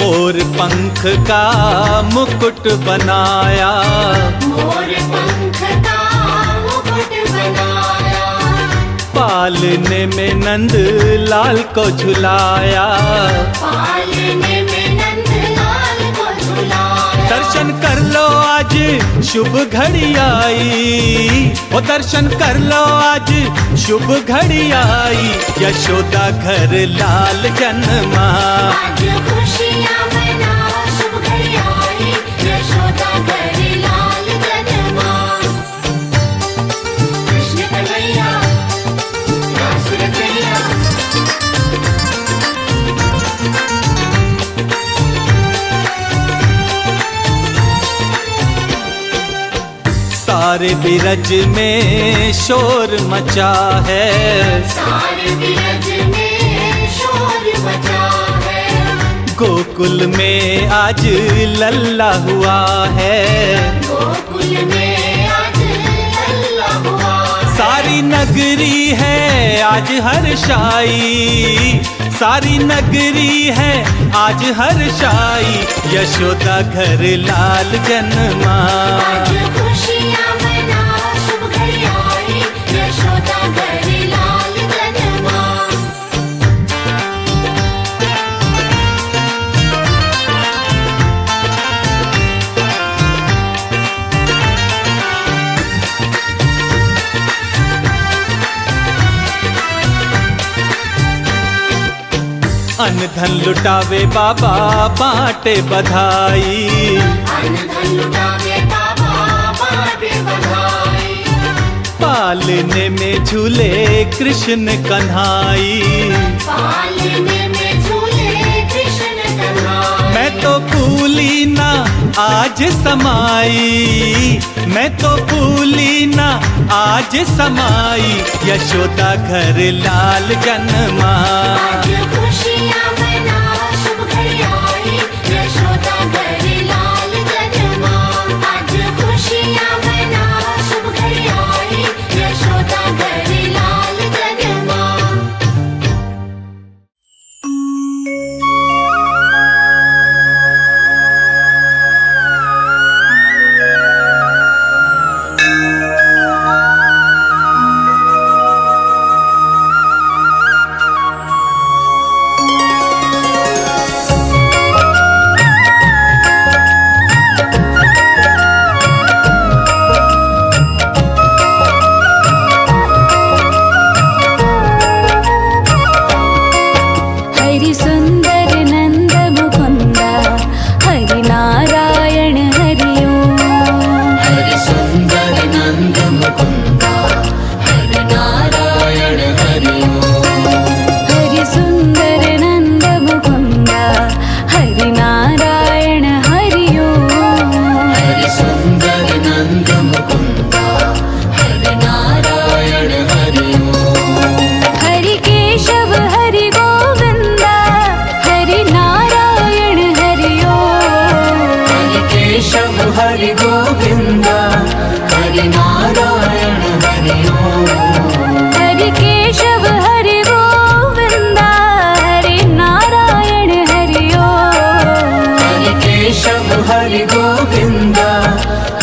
मोर पंख का मुकुट बनाया मोर पंख का मुकुट बनाया पालने में नंद लाल को झुलाया पालने में नंद लाल को झुलाया दर्शन कर लो आज शुभ घड़ी आई ओ दर्शन कर लो आज शुभ घड़ी आई यशोदा घर लाल जन्मा आज खुशियाँ मनाओ शुभ घड़ी आई यशोदा घर लाल जन्मा कृष्ण कन्हैया रासुर कन्हैया सारे बिरज में शोर मचा है सारे बिरज में शोर मचा है गोकुल में आज लल्ला हुआ है गोकुल में आज लल्ला हुआ सारी नगरी है आज हर्षाई सारी नगरी है आज हर्षाई यशोदा घर लाल जन्मा आज खुशियाँ मनाओ शुभ घड़ी आई यशोदा घर लाल जन्मा अन्न धन लुटावे बाबा बांटे बधाई अन्न धन लुटावे बाबा बाटे बधाई पालने में झूले कृष्ण कन्हाई पालने में झूले कृष्ण कन्हाई मैं तो भूली ना आज समाई मैं तो भूली ना आज समाई यशोदा घर लाल जन्मा आज खुशियाँ मनाओ शुभ घड़ी आई यशोदा घर लाल जन्मा आज खुशियाँ मनाओ शुभ घड़ी आई यशोदा घर लाल जन्मा हरि सुंदर नंद मुकुंदा हरि नारायण हरि ओम हरि सुंदर नंद मुकुंदा हरि नारायण हरि ओम हरि सुंदर नंद मुकुंदा हरि नारायण हरि ओम हरि सुंदर नंद मुकुंदा हरि नारायण हरि ओम हरि केशव हरि गोविंदा हरि नारायण हरि ओम हरि केशव हरि गोविंदा हरि नारायण हरि ओम हरि केशव हरि गोविंदा हरि नारायण हरि ओम हरि केशव हरि गोविंदा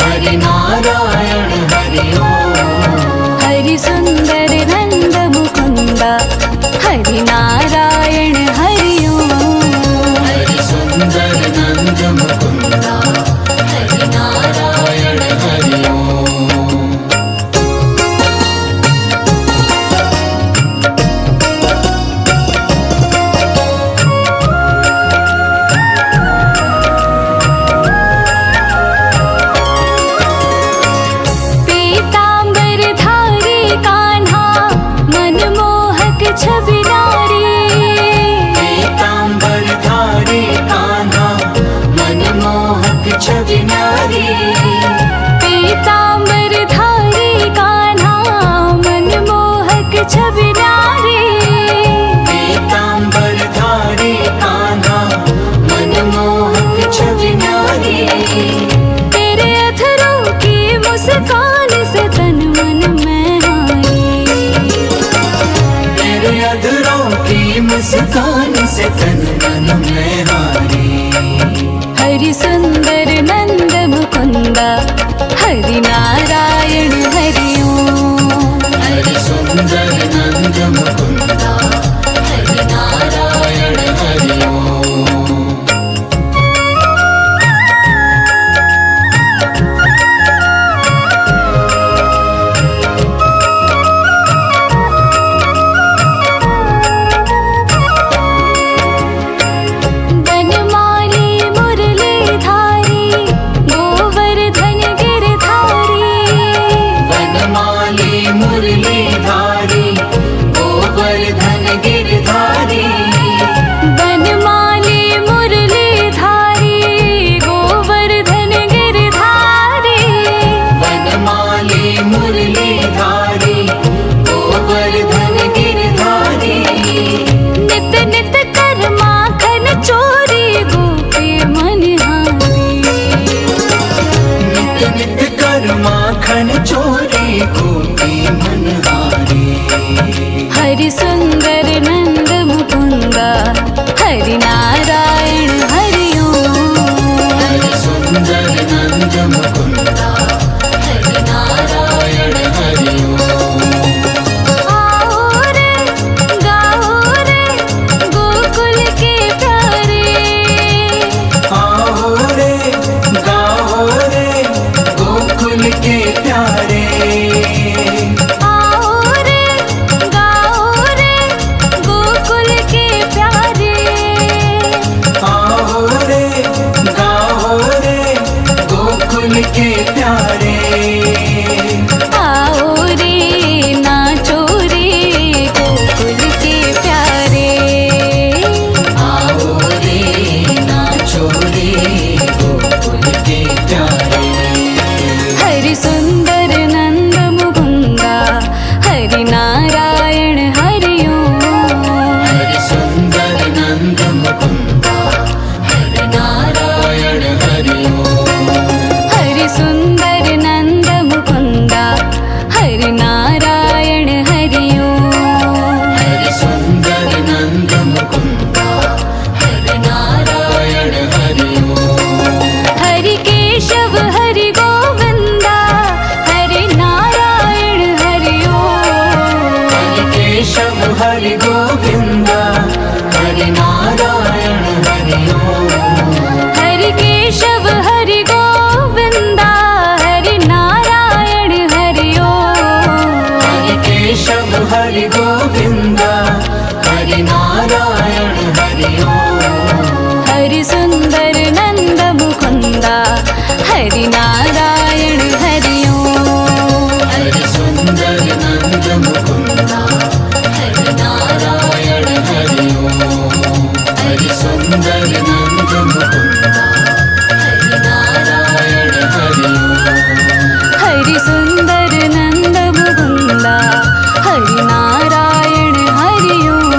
हरि नारायण हरि ओम हरि सुंदर नंद मुकुंदा हरि नारायण हरि ओम हरि सुंदर नंद मुकुंदा हरि नारायण हरि ओम मुस्कान से तन मन में हारी। हरि सुंदर नंद मुकुंदा हरि नारायण हरि ओम। हरि सुंदर नंद मुकुंदा हरि नारायण हरि ओम। बनमाली मुरलीधारी गोवर्धन गिरधारी। वनमाली मुरलीधारी गोवर्धन गिरधारी। बनमाली मुरलीधारी गोवर्धन गिरधारी। वनमाली मुरलीधारी गोवर्धन गिरधारी। नित नित कर माखन चोरी गोपी मनहारी। नित नित कर माखन चोरी गोपी मनहारी। हरि सुंदर नंद मुकुंदा हरि नारायण हरि ओम। हरि सुंदर नंद मुकुंदा हरि नारायण हरि ओम। आओ रे गाओ रे गोकुल के प्यारे। आओ रे गाओ रे गोकुल के प्यारे। आओ रे गाओ रे गोकुल के प्यारे। आओ रे गाओ रे गोकुल के प्यारे। आओ रे नाचो रे गोकुल के प्यारे। आओ रे नाचो रे गोकुल के प्यारे। हरि सुंदर नंद मुकुंदा हरि नारायण हरि ओम। हरि सुंदर नंद मुकुंदा हरि नारायण हरि ओम। हरि सुंदर नंद मुकुंदा हरि नारायण हरि ओम। हरि सुंदर नंद मुकुंदा हरि नारायण हरि ओम। हरि केशव हरि गोविंदा हरि नारायण हरि ओम। हरि केशव हरि गोविंदा हरि नारायण हरि ओम। हरि केशव हरि गोविंदा हरि नारायण हरि ओम। हरि केशव हरि गोविंदा हरि नारायण हरि ओम। हरि सुंदर नंद मुकुंदा हरि नारायण हरि ओम। हरि सुंदर नंद मुकुंदा हरि नारायण हरि ओम। हरि सुंदर नंद मुकुंदा हरि नारायण हरि ओम। हरि सुंदर नंद मुकुंदा हरि नारायण हरि ओम।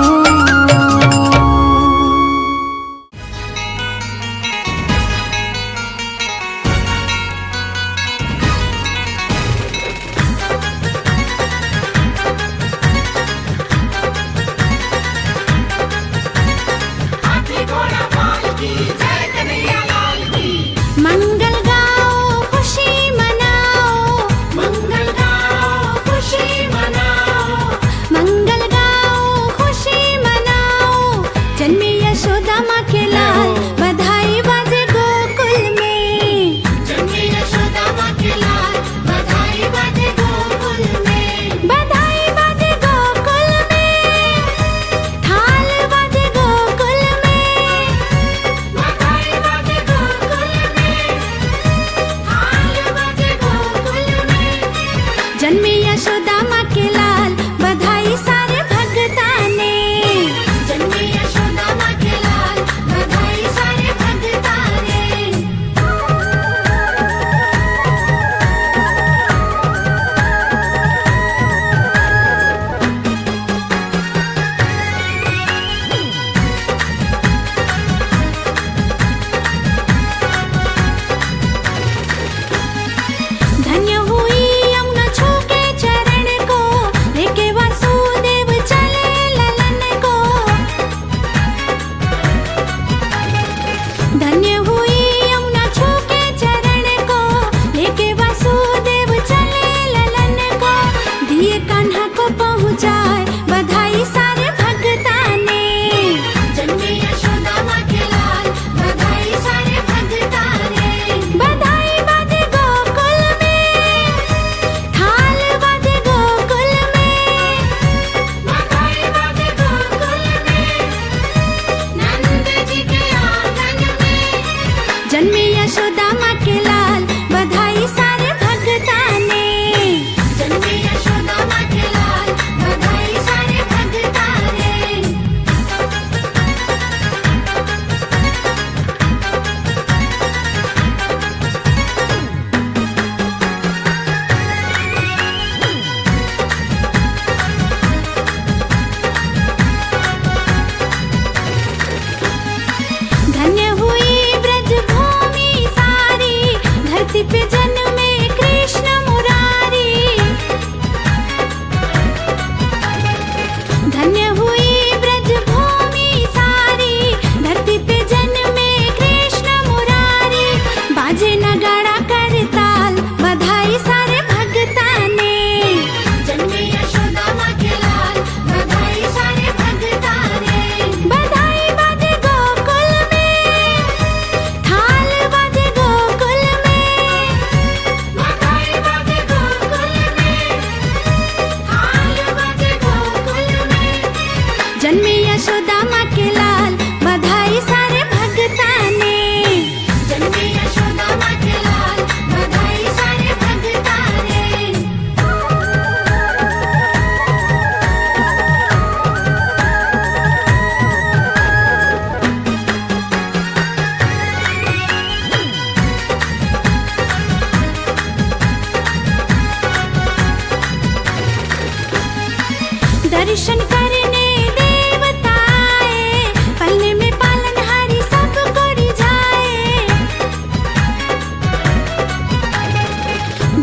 यशोदा माँ के लाल बधाई सारे भगता ने। जन्मे यशोदा माँ के लाल बधाई सारे भगता ने। दर्शन करने देवता आए, पल्ले में पालनहारी सब कोरी जाए।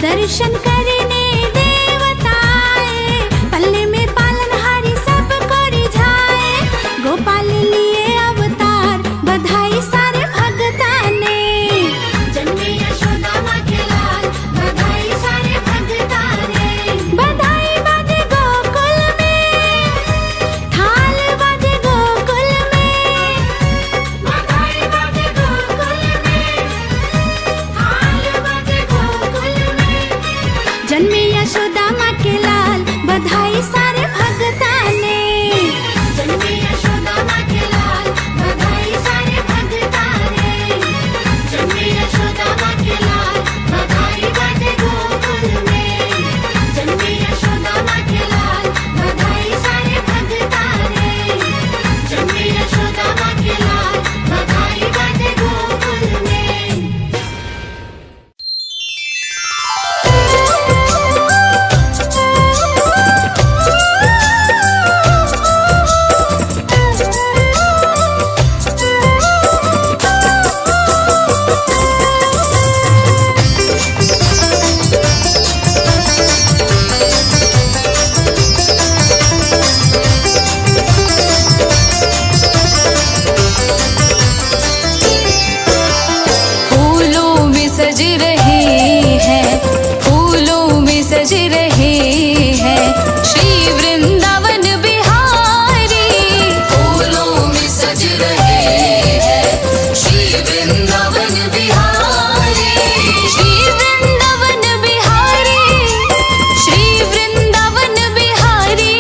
दर्शन करने देवता आए, पल्ले में पालनहारी सब कोरी जाए। गोपाल लिए अवतार बधाई सारे भगता ने। जन्मे यशोदा माँ के लाल बधाई सारे भगता ने। बधाई बाजे गोकुल में, थाल बाजे गोकुल में। बधाई बाजे गोकुल में, थाल बाजे गोकुल में। जन्मे यशोदा माँ के लाल बधाई सारे भगता ने। जन्मे यशोदा माँ के लाल बधाई सारे भगता ने। जन्मे यशोदा माँ के लाल बधाई बाजे गोकुल में। जन्मे यशोदा माँ के लाल बधाई सारे भगता ने। जन्मे यशोदा माँ के लाल बधाई बाजे गोकुल में। फूलों में सज रहे हैं, फूलों में सज रहे हैं श्री वृंदावन बिहारी। फूलों में सज रहे हैं श्री वृंदावन बिहारी। श्री वृंदावन बिहारी, श्री वृंदावन बिहारी।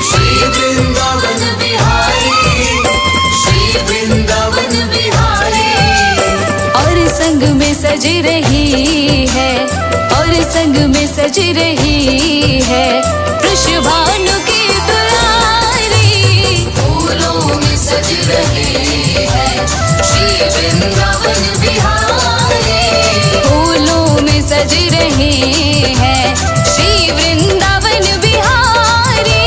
श्री वृंदावन बिहारी, श्री वृंदावन बिहारी। और संग में सज रही है, और संग में सज रही है वृषभानु की दुलारी। फूलों में सज रहे हैं श्री वृंदावन बिहारी। फूलों में सज रहे हैं श्री वृंदावन बिहारी।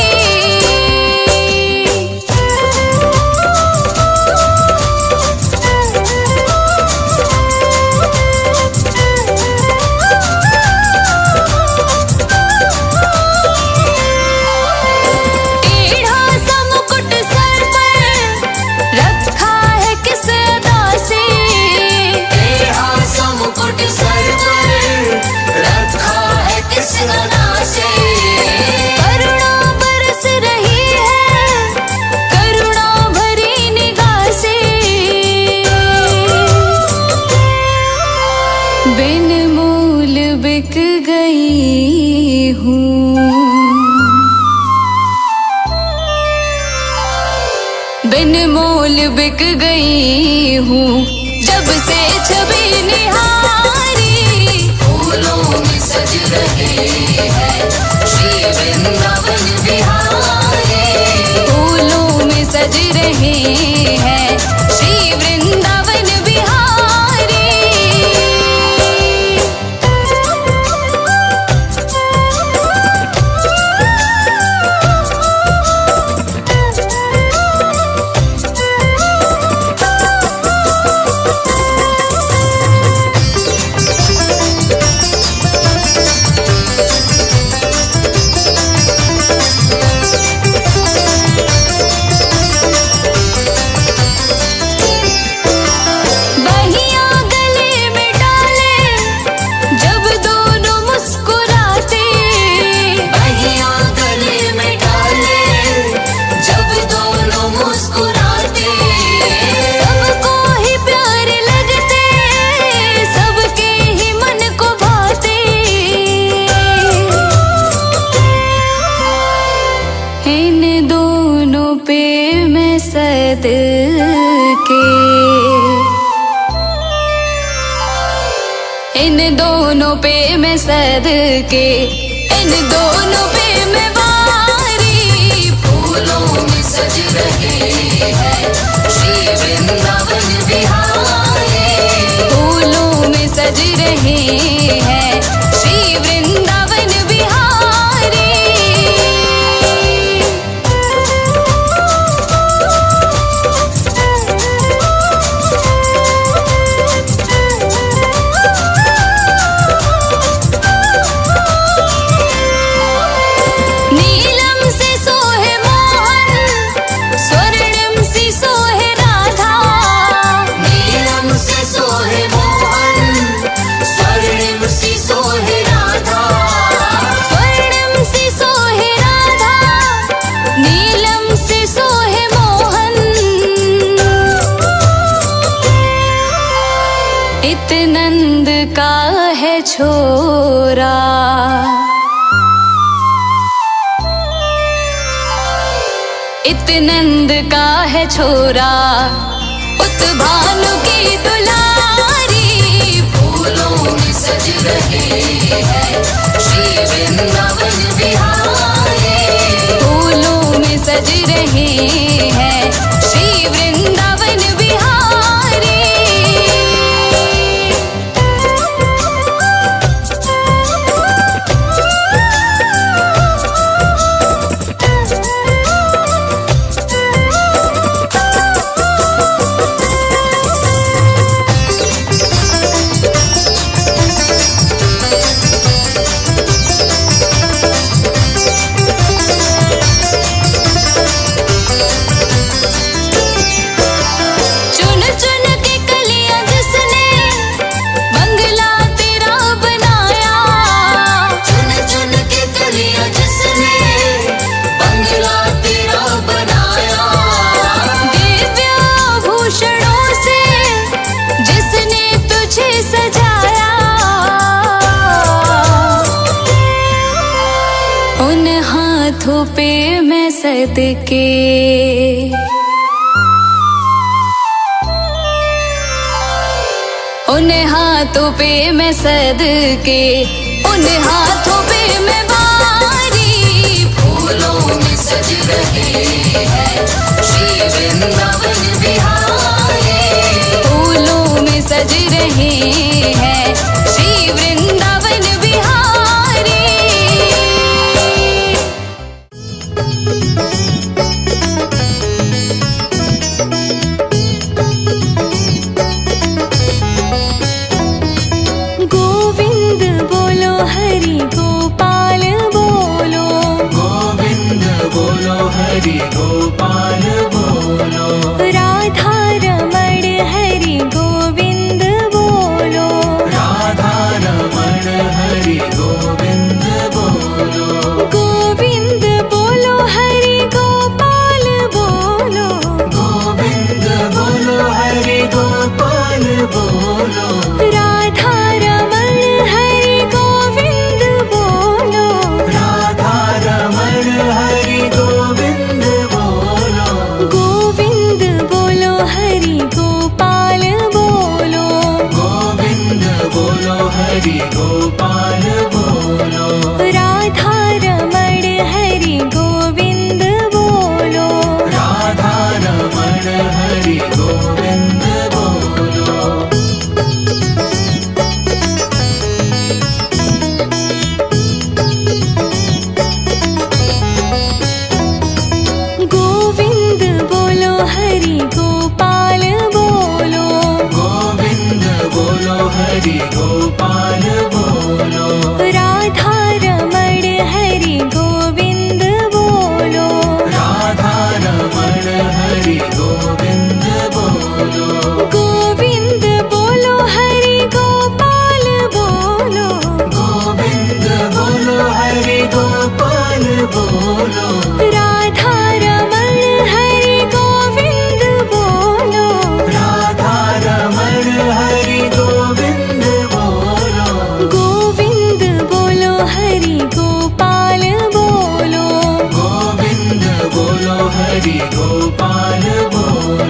टेढ़ा सा मुकुट सर पर रखा है किस अदा से। टेढ़ा सा मुकुट सर पर रखा है किस अदा से। करुणा बरस रही है, करुणा भरी निगाह से। बिन मूल बिक गई हूँ, बिन मोल बिक गई हूँ जब से छवि निहारी। फूलों में सज रहे हैं श्री वृंदावन बिहारी। फूलों में सज रहे हैं श्री वृंदावन बिहारी। पे के। इन दोनों पे मैं सदके, इन दोनों पे मैं वारी। फूलों में सज रहे हैं श्री वृंदावन बिहारी। फूलों में सज रहे हैं श्री वृंदावन बिहारी। नीलम से सोहे मोहन, स्वर्णिम सी सोहे राधा। नीलम से सोहे मोहन, स्वर्णिम सी सोहे राधा। स्वर्णिम सी सोहे राधा, नीलम से सोहे मोहन। इत नंद का है छोरा, इत नंद का है छोरा, उत भानु की दुलारी। फूलों में सज रहे हैं श्री वृंदावन बिहारी। फूलों में सज रहे हैं श्री वृंदावन बिहारी। चुन चुन के कलियां जिसने बंगला तेरा बनाया। चुन चुन के कलियां जिसने बंगला तेरा बनाया। दिव्य आभूषणों से जिसने तुझे सजाया। उन हाथों पे मैं सदके, उन हाथों पे मैं सदके, उन हाथों पे मैं वारी। फूलों में सज रहे हैं श्री वृंदावन बिहारी। फूलों में सज रहे हैं श्री वृंदावन बिहारी। गोविंद बोलो हरि गोपाल बोलो। गोविंद बोलो हरि गोपाल बोलो। राधा रमण हरि गोविंद बोलो। राधा रमण हरि गोविंद बोलो। गोविंद बोलो हरि गोपाल बोलो। गोविंद बोलो हरि गोपाल बोलो। राधा रमण हरि गोविंद बोलो। राधा रमण हरि गोविंद बोलो। गोविंद बोलो हरि गोपाल बोलो। गोविंद बोलो हरि गोपाल बोलो। राधा रमण हरि गोविंद बोलो। राधा रमण हरि गोविंद बोलो। गोविंद बोलो हरि गोपाल बोलो। गोविंद बोलो हरि गोपाल बोलो। राधा रमण हरि गोविंद बोलो। राधा रमण हरि गोविंद बोलो। गोविंद बोलो हरि गोपाल बोलो। गोविंद बोलो हरि गोपाल बोलो। राधा रमण हरि गोविंद बोलो। राधा रमण हरि गोविंद बोलो। गोविंद बोलो हरि गोपाल बोलो। गोविंद बोलो हरि गोपाल बोलो।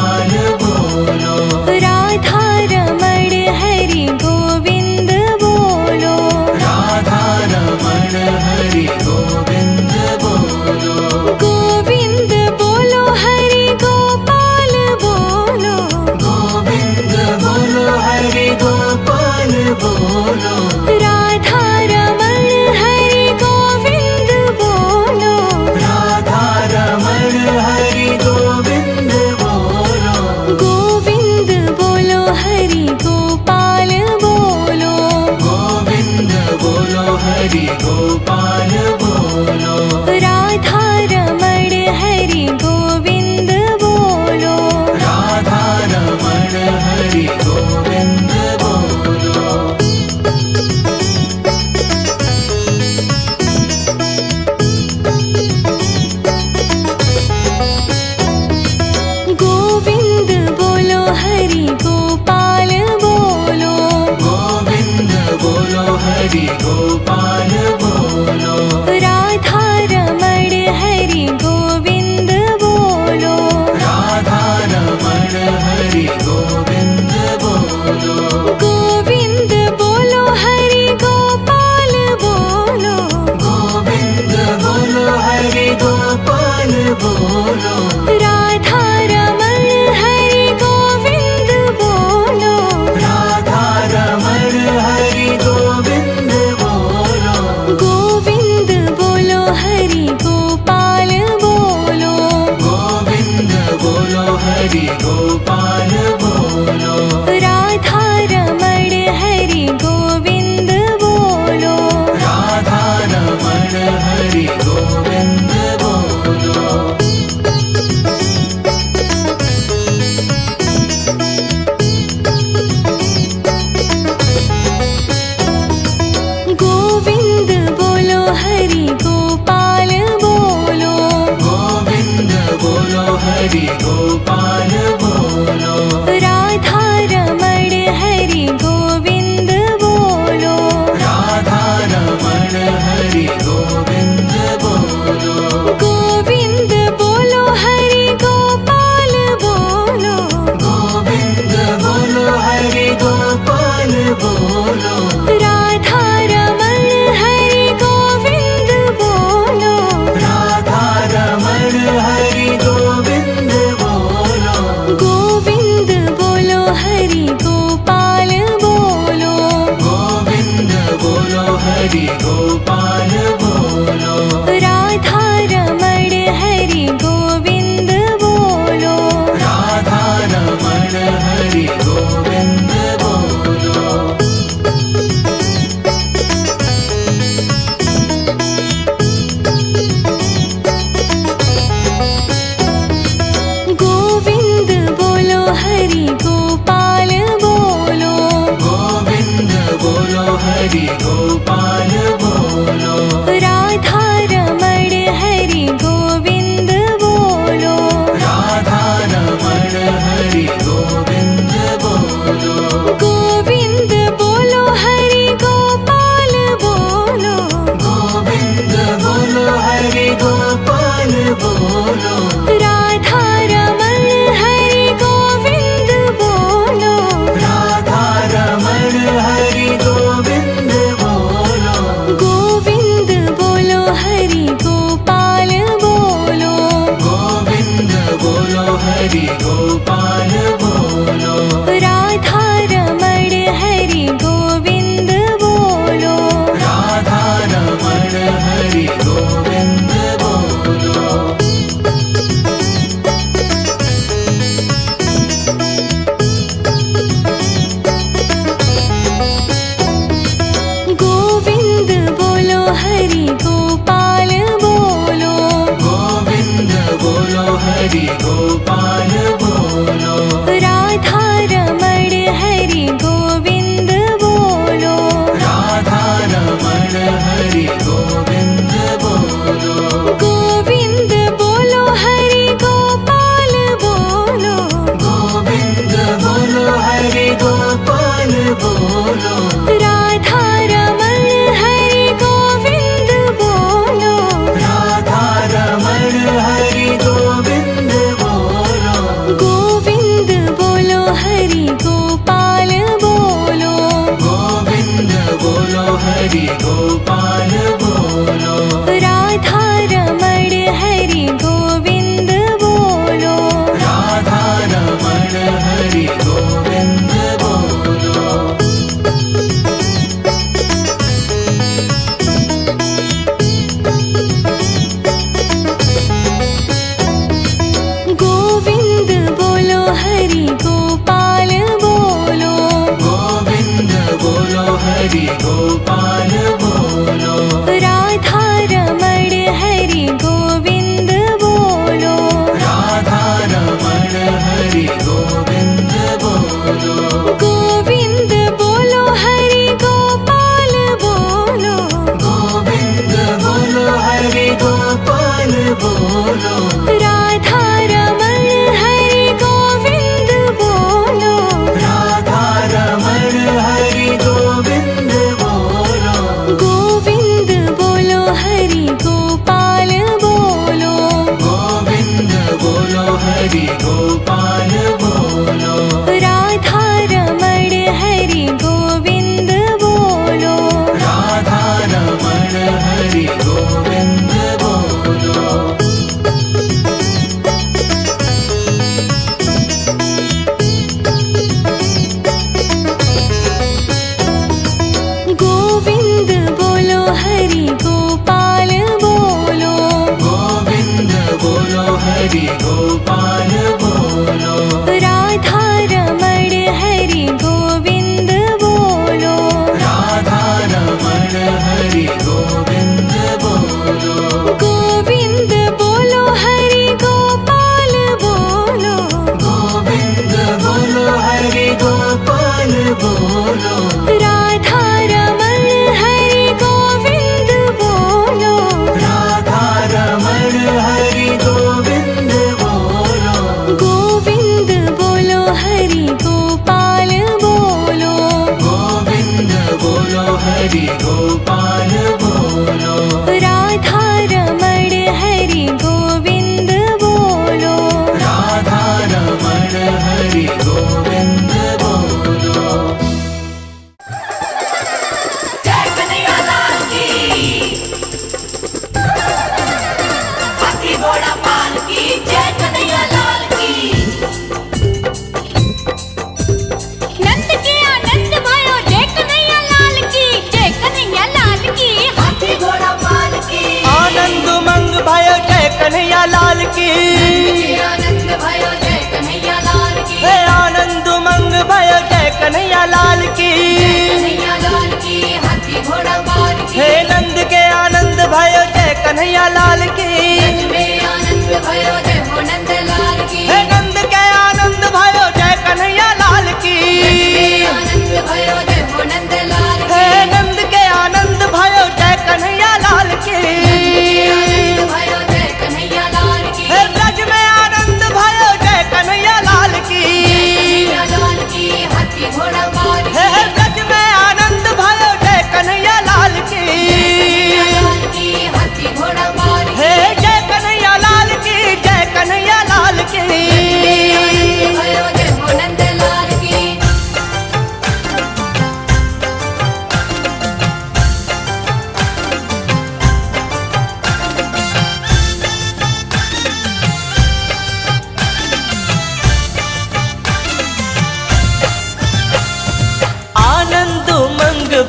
गोपाल बोलो, राधा रमण हरि गोविंद बोलो, राधा रमण हरि गोविंद बोलो, गोविंद बोलो हरि गोपाल बोलो, गोविंद बोलो हरि गोपाल बोलो, राधा रमण हरि गोविंद बोलो, राधा रमण हरि गोविंद बोलो,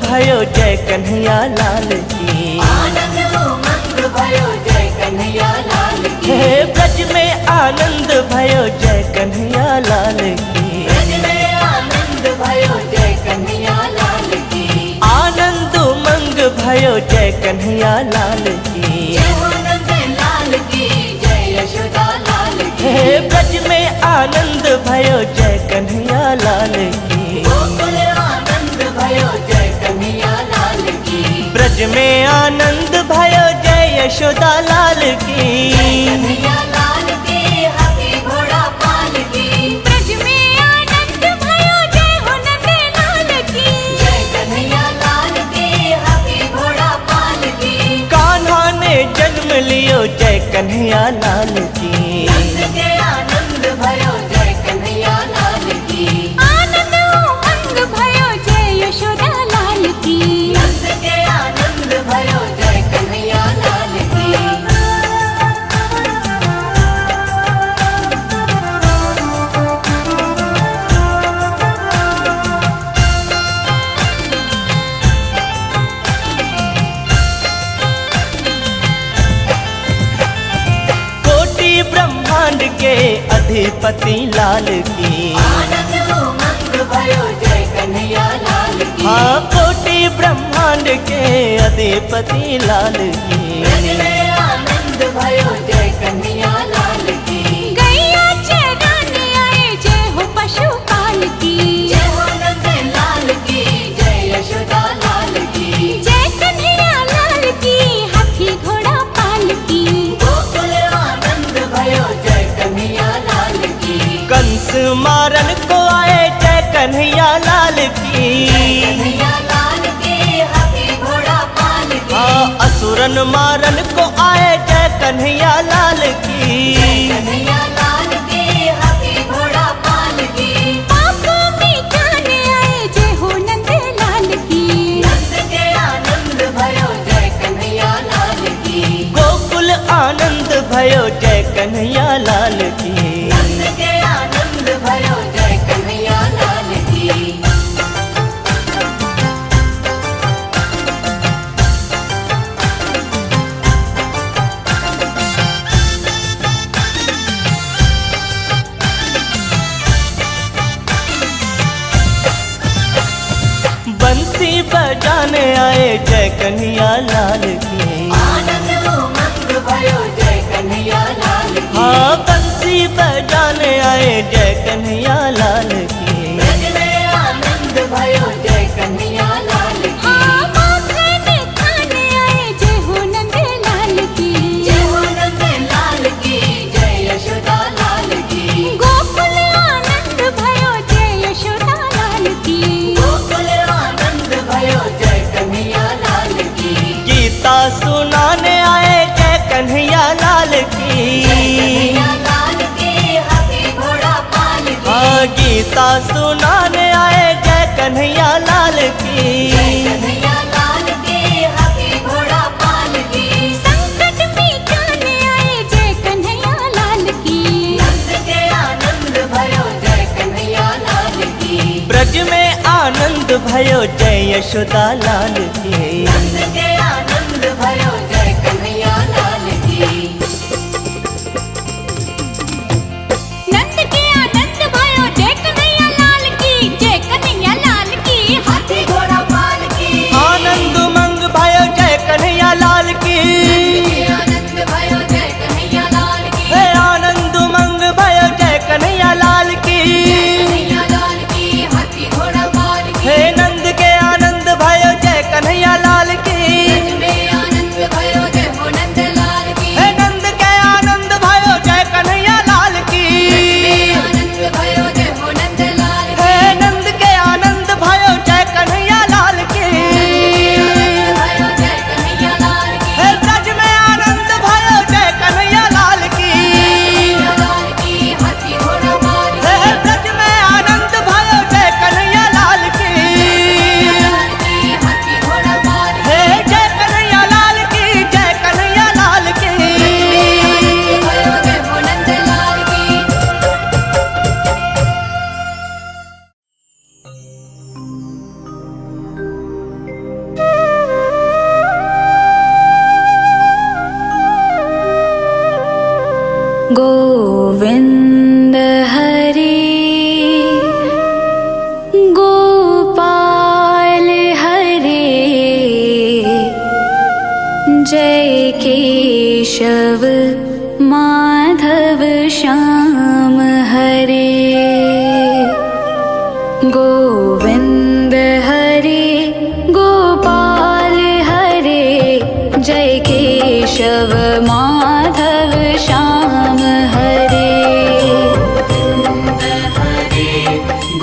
भयो जय कन्हैया लाल की। आनंद उमंग भयो जय कन्हैया लाल की। हे ब्रज में आनंद भयो जय कन्हैया लाल की। ब्रज में आनंद भयो जय कन्हैया लाल की। आनंद उमंग भयो जय कन्हैया लाल की। जय हो नंद लाल की जय यशोदा लाल की। हे ब्रज में आनंद भयो जय कन्हैया लाल की। गोकुल आनंद भयो जय कन्हैया लाल की। ब्रज में आनंद भयो जय यशोदा लाल की। कन्हैया लाल की हाथी घोड़ा पाल की। ब्रज में आनंद भयो जय हो नंद लाल की। जय कन्हैया लाल की हाथी घोड़ा पाल की। कान्हा ने जन्म लियो जय कन्हैया लाल की। नंद के आनंद भयो जय कन्हैया लाल की। आनंद उमंग भयो जय यशोदा लाल की। नंद के आनंद भयो जय कन्हैया लाल की। कोटि ब्रह्मांड के अधिपति लाल की। आनंद उमंग भयो जय कन्हैया लाल की। हाँ कोटि ब्रह्मांड के अधिपति लाल की। ब्रज में आनंद भयो जय कन्हैया लाल की। गैया चराने आए जय हो पशुपाल की। जय हो नंद लाल की जय यशोदा लाल की। जय कन्हैया लाल की हाथी घोड़ा पाल की। गोकुल आनंद भयो जय कन्हैया लाल की। कंस मारन को आए जय कन्हैया लाल की। कन्हैया लाल की हाथी घोड़ा पाल की। हाँ असुरन मारन को आए जय कन्हैया लाल की। कन्हैया लाल की हाथी घोड़ा पाल की। पाप मिटाने आए जय हो नंद लाल की। नंद के आनंद भयो जय कन्हैया लाल की। गोकुल आनंद भयो जय कन्हैया लाल की। नंद के आनंद भयो जय कन्हैया लाल की। बंसी बजाने आए जय कन्हैया लाल की। आनंद उमंग भयो जय कन्हैया लाल की। हाँ बंसी बजाने आए जय कन्हैया लाल की। ब्रज में आनंद भयो जय कन्हैया लाल की। हाँ माखन खाने आए जय हो नंद लाल की। जय हो नंद लाल की जय यशोदा लाल की। गोकुल आनंद भयो जय यशोदा लाल की। गोकुल आनंद भयो जय कन्हैया लाल की। गीता सुनाने आए जय कन्हैया लाल की। कन्हैया लाल की हाथी घोड़ा पाल की। हाँ गीता सुनाने आए जय कन्हैया लाल की। कन्हैया लाल की हाथी घोड़ा पाल की। संकट मिटाने आए जय कन्हैया लाल की। नंद के आनंद भयो जय कन्हैया लाल की। ब्रज में आनंद भयो जय यशोदा लाल की। नंद के आनंद भयो जय कन्हैया लाल की। नंद के आनंद भयो जय कन्हैया लाल की। जय कन्हैया लाल की हाथी घोड़ा पाल की। आनंद उमंग भयो जय कन्हैया लाल की। आनंद भयो जय कन्हैया लाल की। हे आनंद उमंग भयो जय कन्हैया लाल की। कन्हैया लाल की हाथी घोड़ा पाल की। हे नंद के आनंद भयो जय कन्हैया लाल की। गोविन्द हरे गोपाल हरे जय केशव माधव श्याम हरे गोविन्द हरे गोपाल हरे जय केशव माधव श्याम हरे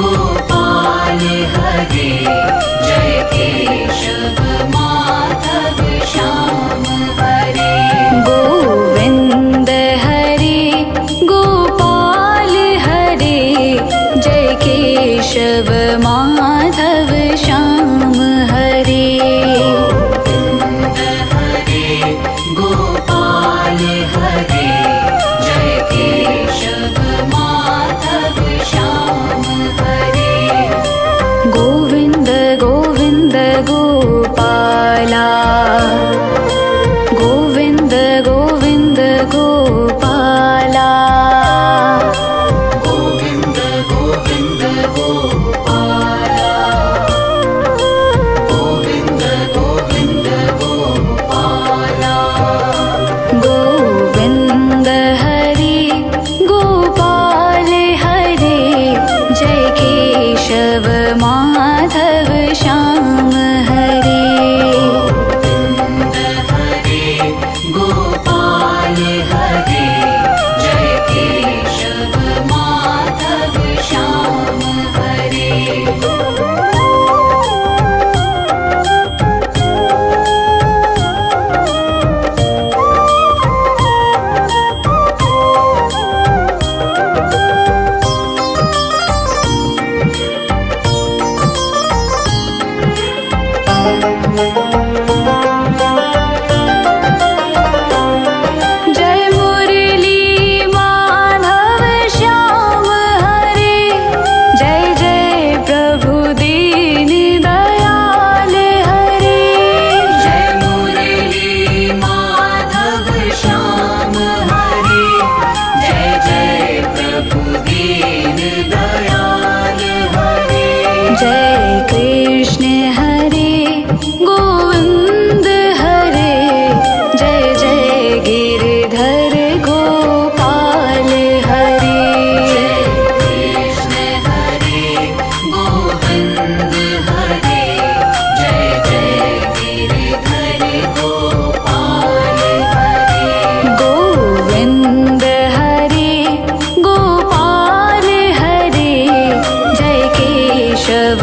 गोपाल हरे जय केशव माधव श्याम हरे गोविन्द हरे गोपाल हरे जय केशव माधव श्याम हरे गोपाल हरे जय केशव माधव श्याम हरे गोविन्द गोविन्द गोपाला गोविन्द गोविन्द गोपाला गोविन्द गोविन्द गोपाला गोविन्द गोविन्द गोपाला गोविन्द हरे गोपाल हरे जय केशव माधव श्याम हरे गोपाल हरे जय केशव माधव श्याम हरे जय मुरली माधव श्याम हरे जय जय प्रभु दीन दयाल हरे जय मुरली माधव श्याम हरे जय जय प्रभु दीन दयाल हरे जय कृष्ण हरे गोविन्द हरे जय जय गिरधर गोपाल हरे कृष्ण हरे गोविन्द हरे जय जय गिरिधर गोपाल हरे गोविन्द हरे गोपाल हरे जय केशव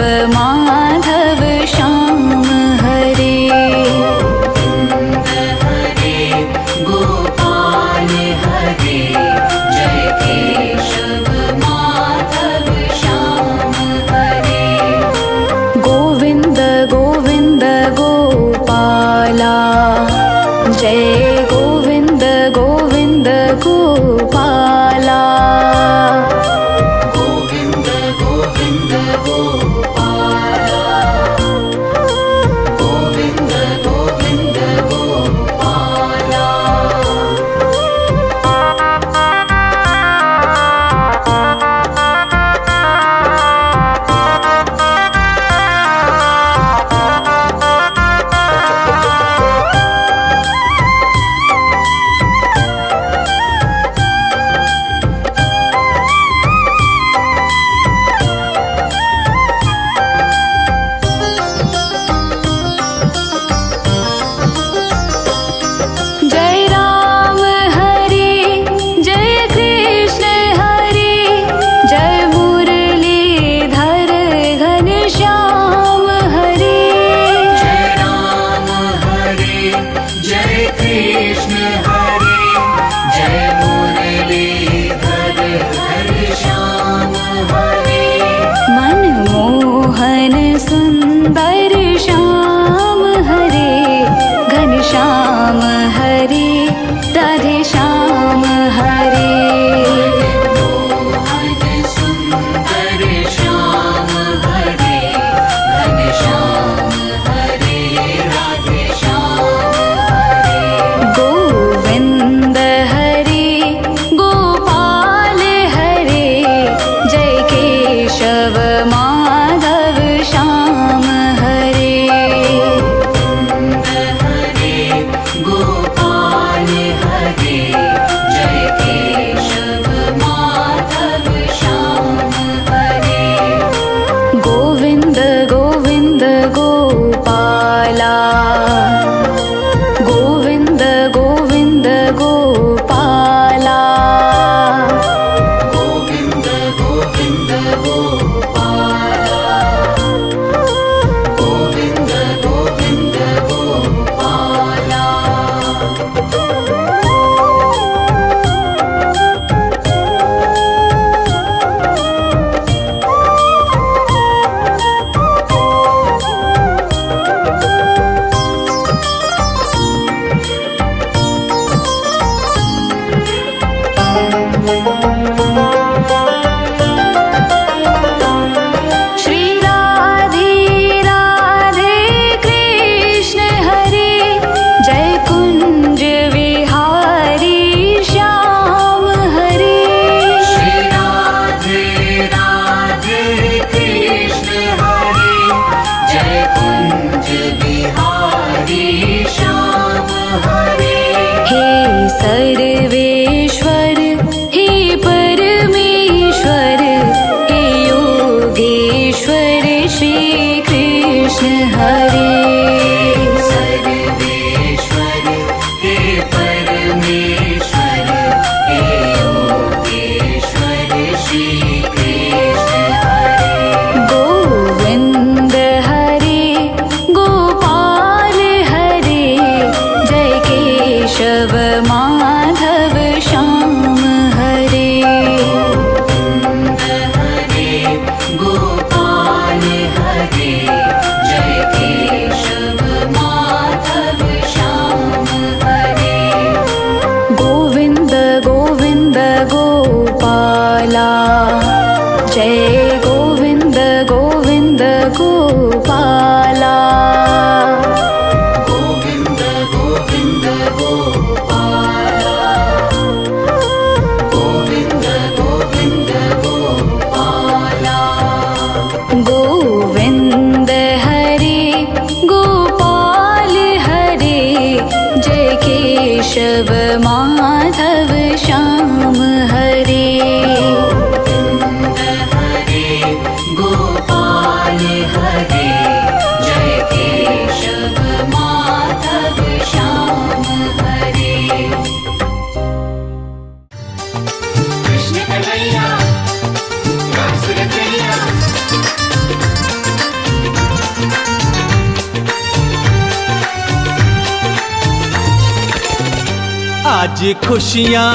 आज खुशियाँ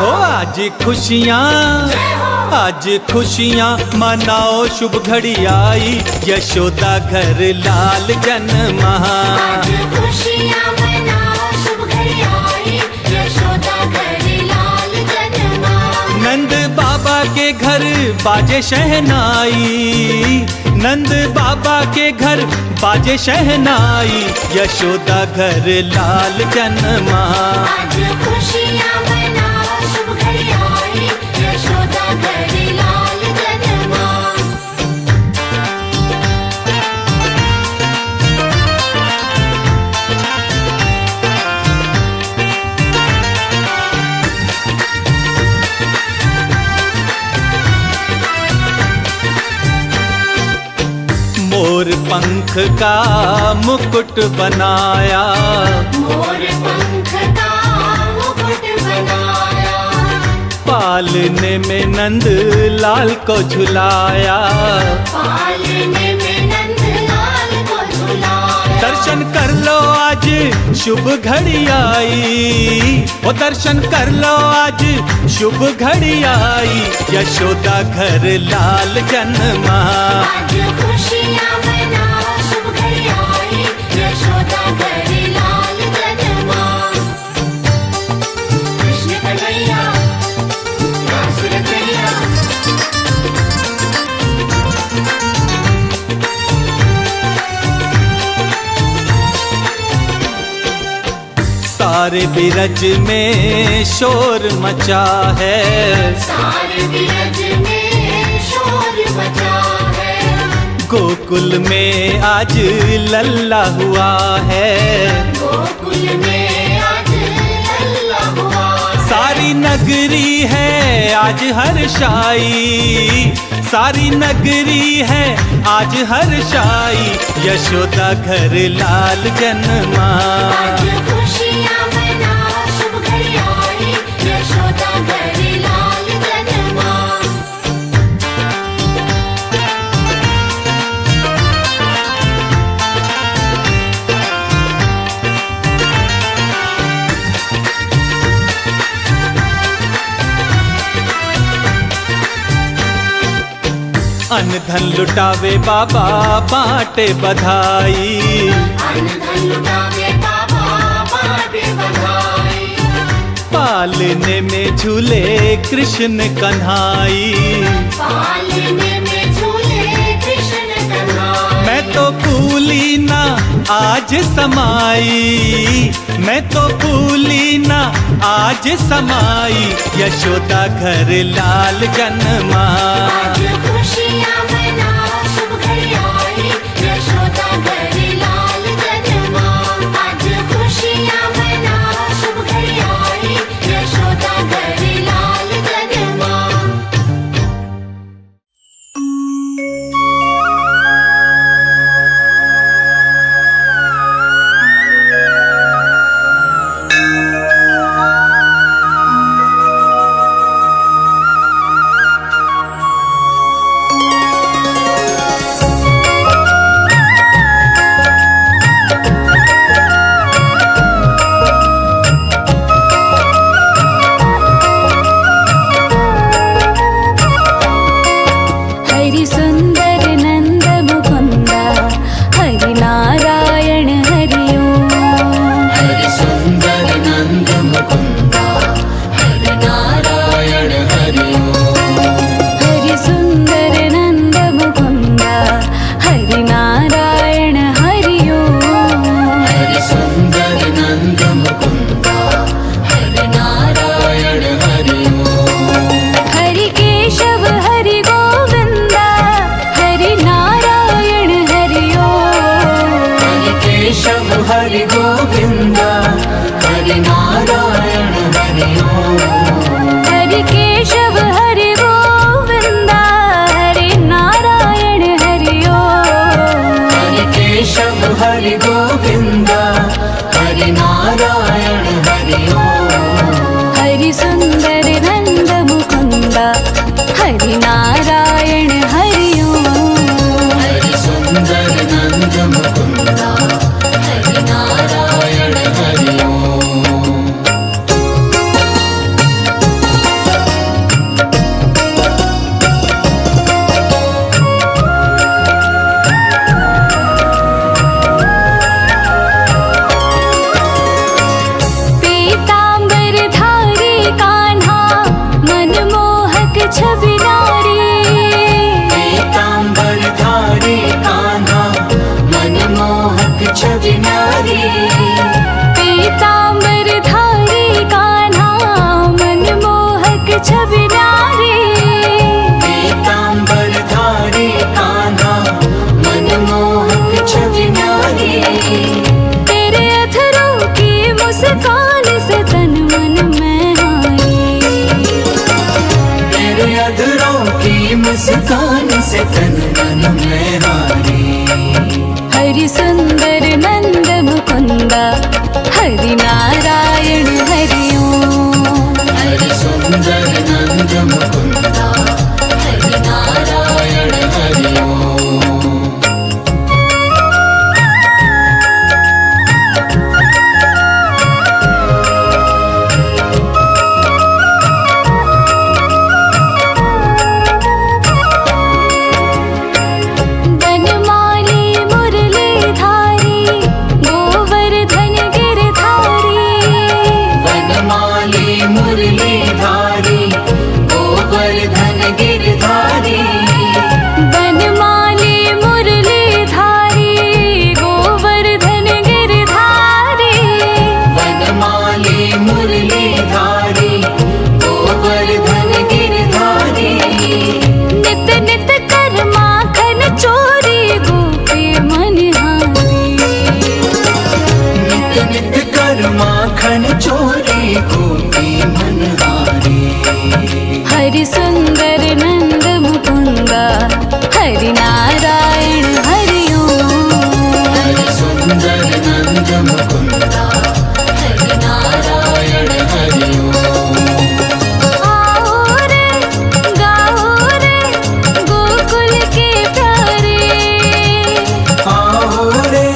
हो आज खुशियाँ मनाओ शुभ घड़ी आई यशोदा घर लाल जन्मा आज खुशियाँ मनाओ शुभ घड़ी आई यशोदा घर लाल जन्मा नंद बाबा के घर बाजे शहनाई नंद बाबा के घर बाजे शहनाई यशोदा घर लाल जन्मा आज खुशियाँ मनाओ शुभ घड़ी आई यशोदा घर लाल जन्मा मोर पंख का मुकुट बनाया मोर पंख का मुकुट बनाया पालने में नंद लाल को झुलाया पालने में नंद लाल को झुलाया दर्शन कर लो आज शुभ घड़ी आई ओ दर्शन कर लो आज शुभ घड़ी आई यशोदा घर लाल जन्मा आज खुशियाँ मनाओ शुभ घड़ी आई यशोदा घर लाल जन्मा कृष्ण कन्हैया रास रचैया सारे बिरज में शोर मचा है सारे बिरज में शोर मचा है गोकुल में आज लल्ला हुआ है गोकुल में आज लल्ला हुआ सारी नगरी है आज हर्षाई सारी नगरी है आज हर्षाई यशोदा घर लाल जन्मा आज खुशियाँ मनाओ शुभ घड़ी आई यशोदा घर लाल जन्मा अन्न धन लुटावे बाबा बाटे बधाई अन्न धन लुटावे बाबा बाटे बधाई पालने में झूले कृष्ण कन्हाई पालने में झूले कृष्ण कन्हाई मैं तो भूली ना आज समाई मैं तो भूली ना आज समाई यशोदा घर लाल जन्मा आज खुशियाँ मनाओ शुभ घड़ी आई यशोदा घर लाल जन्मा आज खुशियाँ मनाओ शुभ घड़ी आई यशोदा घर लाल जन्मा हरि सुंदर नंद मुकुंदा हरि नारायण हरि ओम हरि सुंदर नंद मुकुंदा हरि नारायण हरि ओम हरि सुंदर नंद मुकुंदा हरि नारायण हरि ओम हरि सुंदर नंद मुकुंदा हरि नारायण हरि ओम हरि केशव हरि गोविंदा मन में हारी। हरि सुंदर नंद मुकुंदा हरि नारायण हरि ओम। हरि सुंदर नंद मुकुंदा हरि नारायण हरि ओम। बनमाली मुरलीधारी गोवर्धन गिरधारी। वनमाली मुरलीधारी गोवर्धन गिरधारी। बनमाली मुरलीधारी गोवर्धन गिरधारी। वनमाली मुरलीधारी गोवर्धन गिरधारी। नित नित कर माखन चोरी गोपी मनहारी। नित नित कर माखन चोरी गोपी मनहारी। हरि सुंदर नंद मुकुंदा हरि नारायण हरि ओम। हरि सुंदर नंद मुकुंदा हरि नारायण हरि ओम। आओ रे गाओ रे गोकुल के प्यारे। आओ रे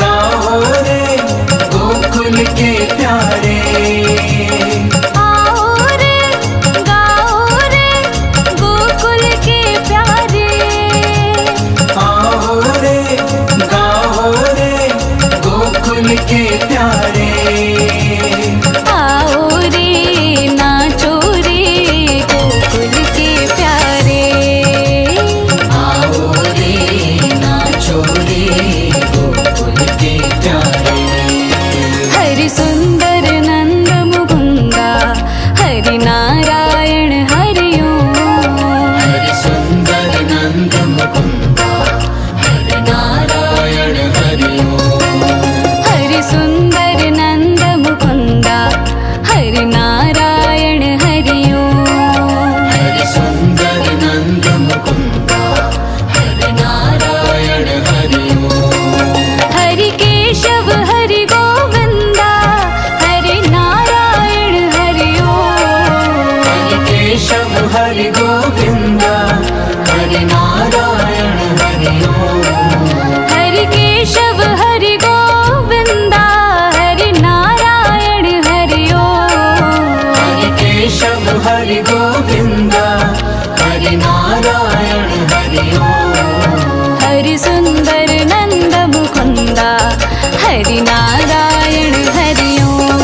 गाओ रे गोकुल के प्यारे। आओ रे गाओ रे गोकुल के प्यारे। आओ रे गाओ रे गोकुल के प्यारे। आओ रे नाचो रे गोकुल के प्यारे। आओ रे नाचो रे गोकुल के प्यारे। हरि सुंदर नंद मुकुंदा हरि नारायण हरि ओम। हरि सुंदर नंद मुकुंदा हरि नारायण हरि ओम। हरि सुंदर नंद मुकुंदा हरि नारायण हरि ओम। हरि सुंदर नंद मुकुंदा हरि नारायण हरि ओम। हरि केशव हरि गोविंदा हरि नारायण हरि ओम। हरि केशव हरि गोविंदा हरि नारायण हरि ओम। हरि केशव हरि गोविंदा हरि नारायण हरि ओम। हरि केशव हरि गोविंदा हरि नारायण हरि ओम। हरि सुंदर नंद मुकुंदा हरि नारायण हरि ओम।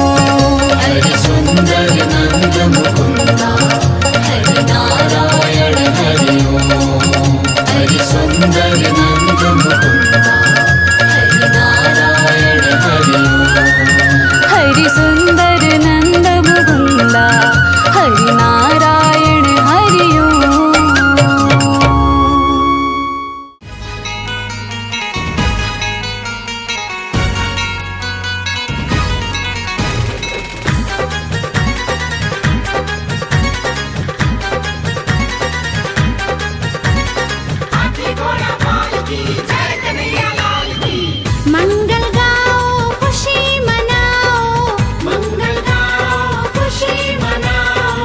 हरि सुंदर नंद मुकुंदा हरि नारायण हरि ओम। हरि सुंदर नंद मुकुंदा हरि नारायण हरि ओम। हरि सुंदर नंद मुकुंदा हरि नारायण हरि ओम। मंगल गाओ खुशी मनाओ। मंगल गाओ खुशी मनाओ।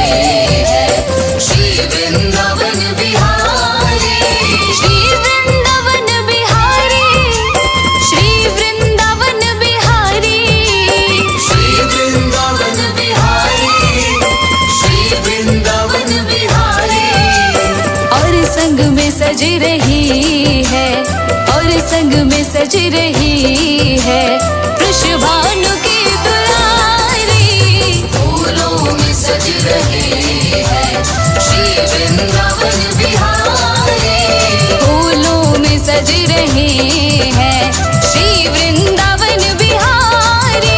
है श्री वृंदावन बिहारी। श्री वृंदावन बिहारी, श्री वृंदावन बिहारी, श्री वृंदावन बिहारी, श्री वृंदावन बिहारी। और संग में सज रही है, और संग में सज रही है वृषभानु की दुलारी। फूलों में सज रही है श्री वृंदावन बिहारी। फूलों में सज रहे हैं श्री वृंदावन बिहारी।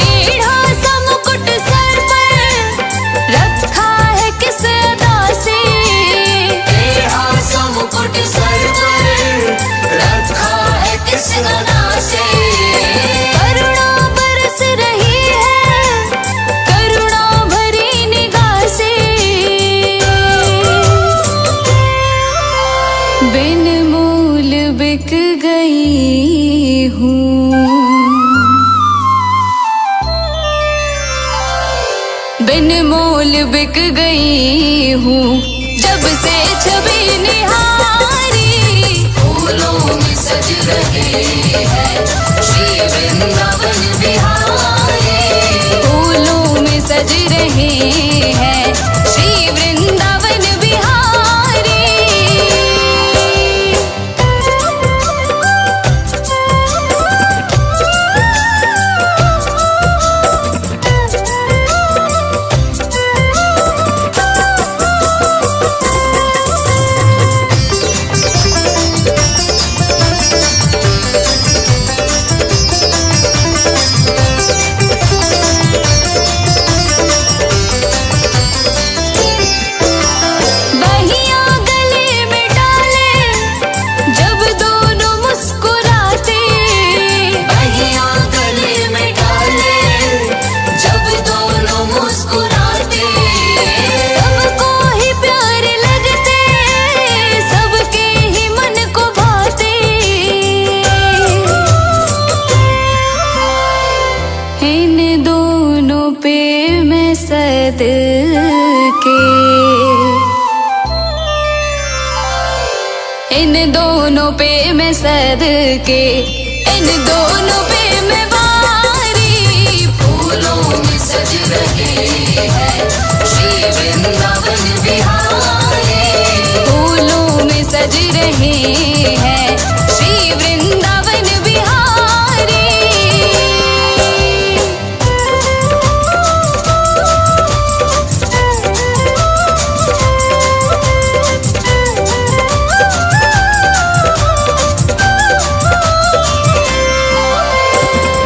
टेढ़ा सा मुकुट सर पर रखा है किस अदा से। टेढ़ा सा मुकुट सर पर रखा है किस अदा से। करुणा बरस रही है करुणा भरी निगाह से। बिन मूल बिक गई हूँ, बिन मोल बिक गई हूँ जब से छवि निहारी। फूलों में सज रही है श्री वृंदावन बिहारी। फूलों में सज रहे हैं श्री वृंदावन बिहारी। बहिया गले में डाले जब दोनों मुस्कुराते। बहिया गले में डाले जब दोनों मुस्कुराते। सबको ही प्यारे लगते, सबके ही मन को भाते। इन दोनों पे मैं सदके, इन दोनों पे मैं सदके, इन दोनों पे मैं वारी। फूलों में सज रही है श्री वृंदावन बिहारी। फूलों में सज रहे हैं श्री वृंदावन बिहारी।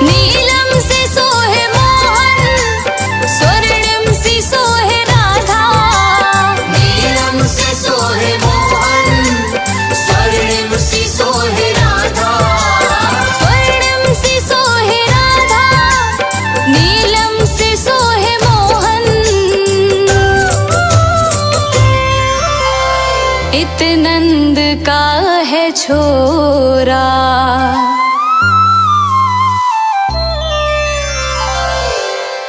नीलम से सोहे मोहन, स्वर्णिम सी सोहे राधा। नीलम से सोहे मोहन, स्वर्णिम सी सोहे राधा। स्वर्णिम सी सोहे राधा, नीलम से सोहे मोहन। इत नंद का है छोरा,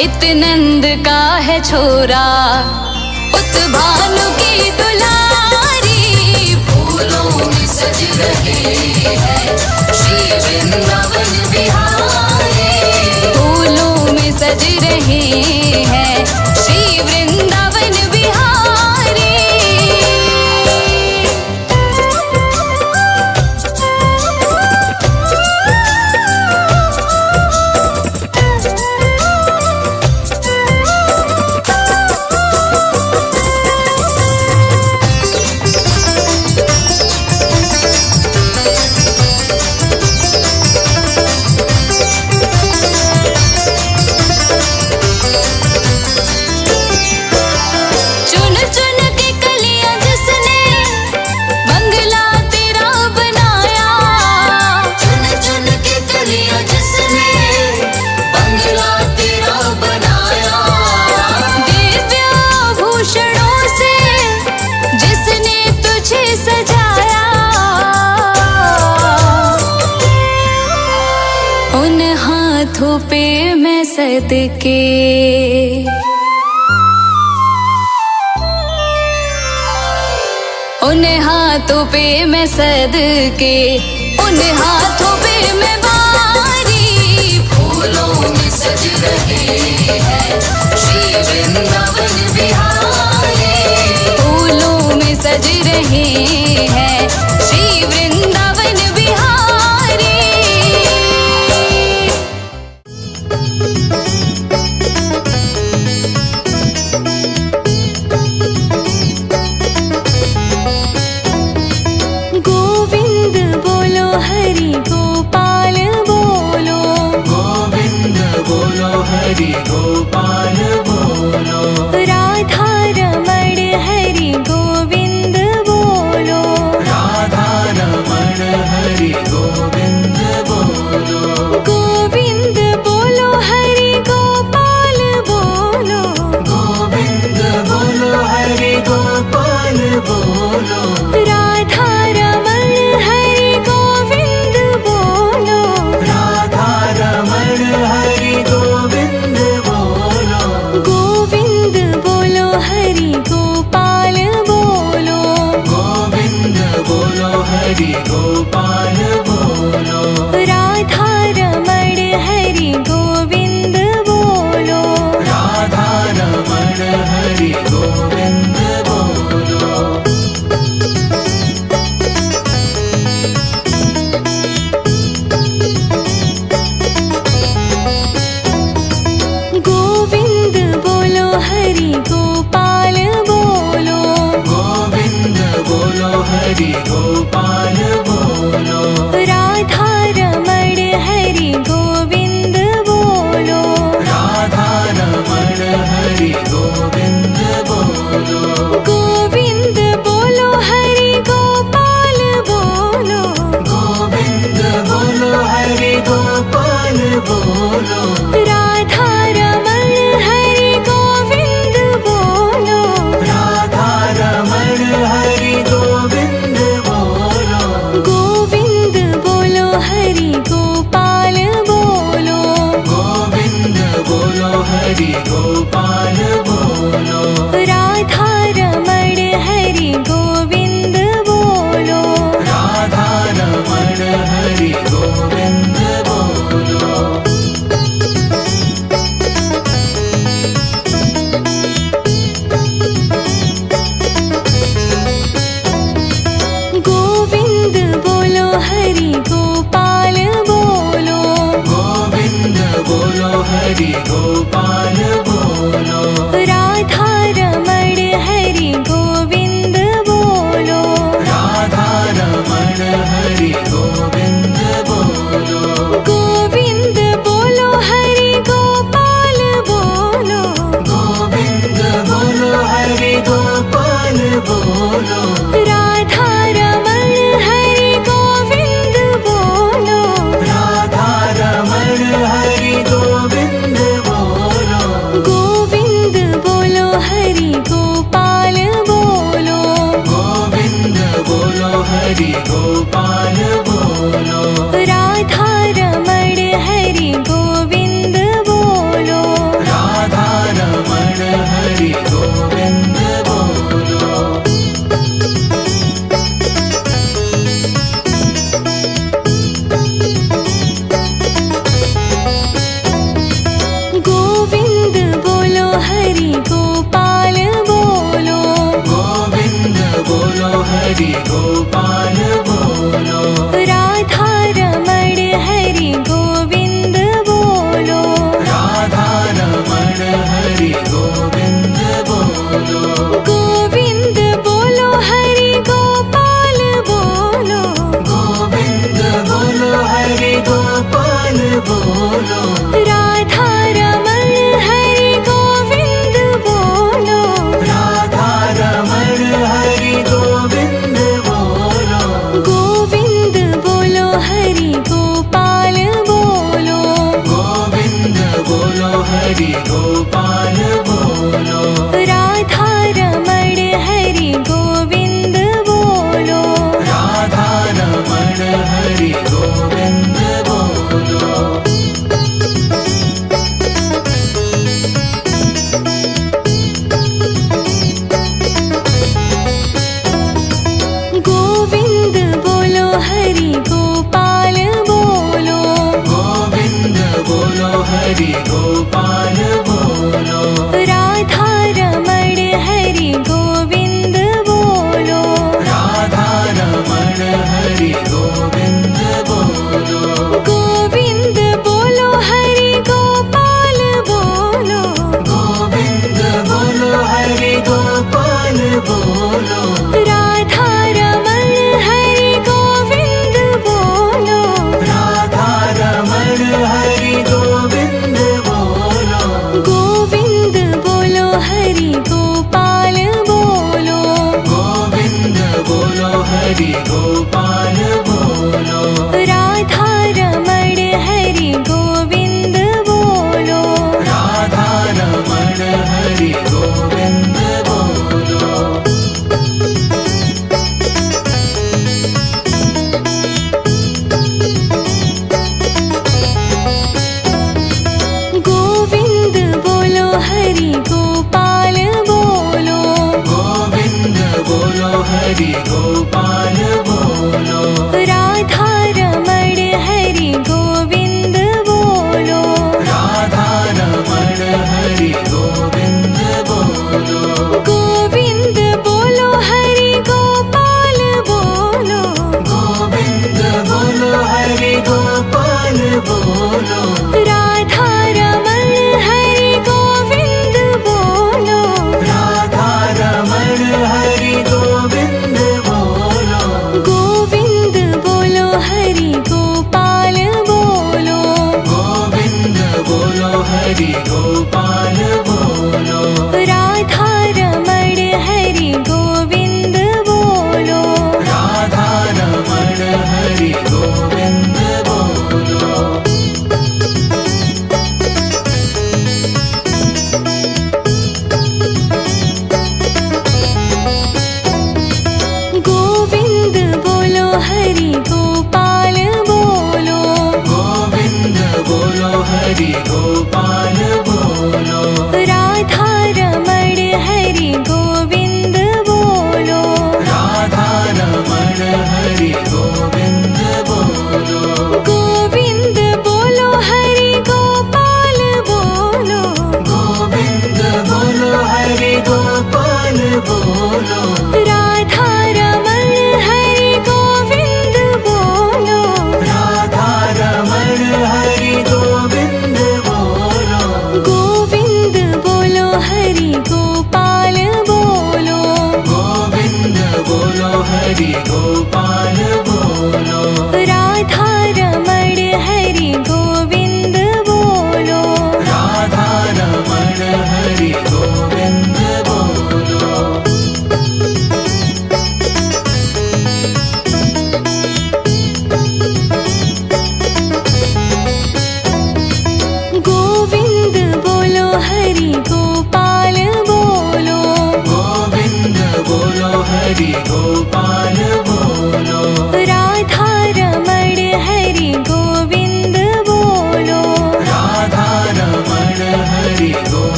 इत नंद का है छोरा, उत भानु की दुलारी। फूलों में सज रही है श्री वृंदावन बिहारी। फूलों में सज रहे हैं श्री वृंदावन बिहारी। हाथों पे मैं सदके, उन हाथों पे मैं सदके, उन हाथों पे मैं बारी फूलों में सज रहे हैं श्री वृंदावन बिहारी। फूलों में सज रहे हैं श्री वृंदावन बिहारी। गोविंद बोलो हरि गोपाल बोलो, गोविंद बोलो हरि गोपाल बोलो, राधा रमण हरि गोविंद बोलो,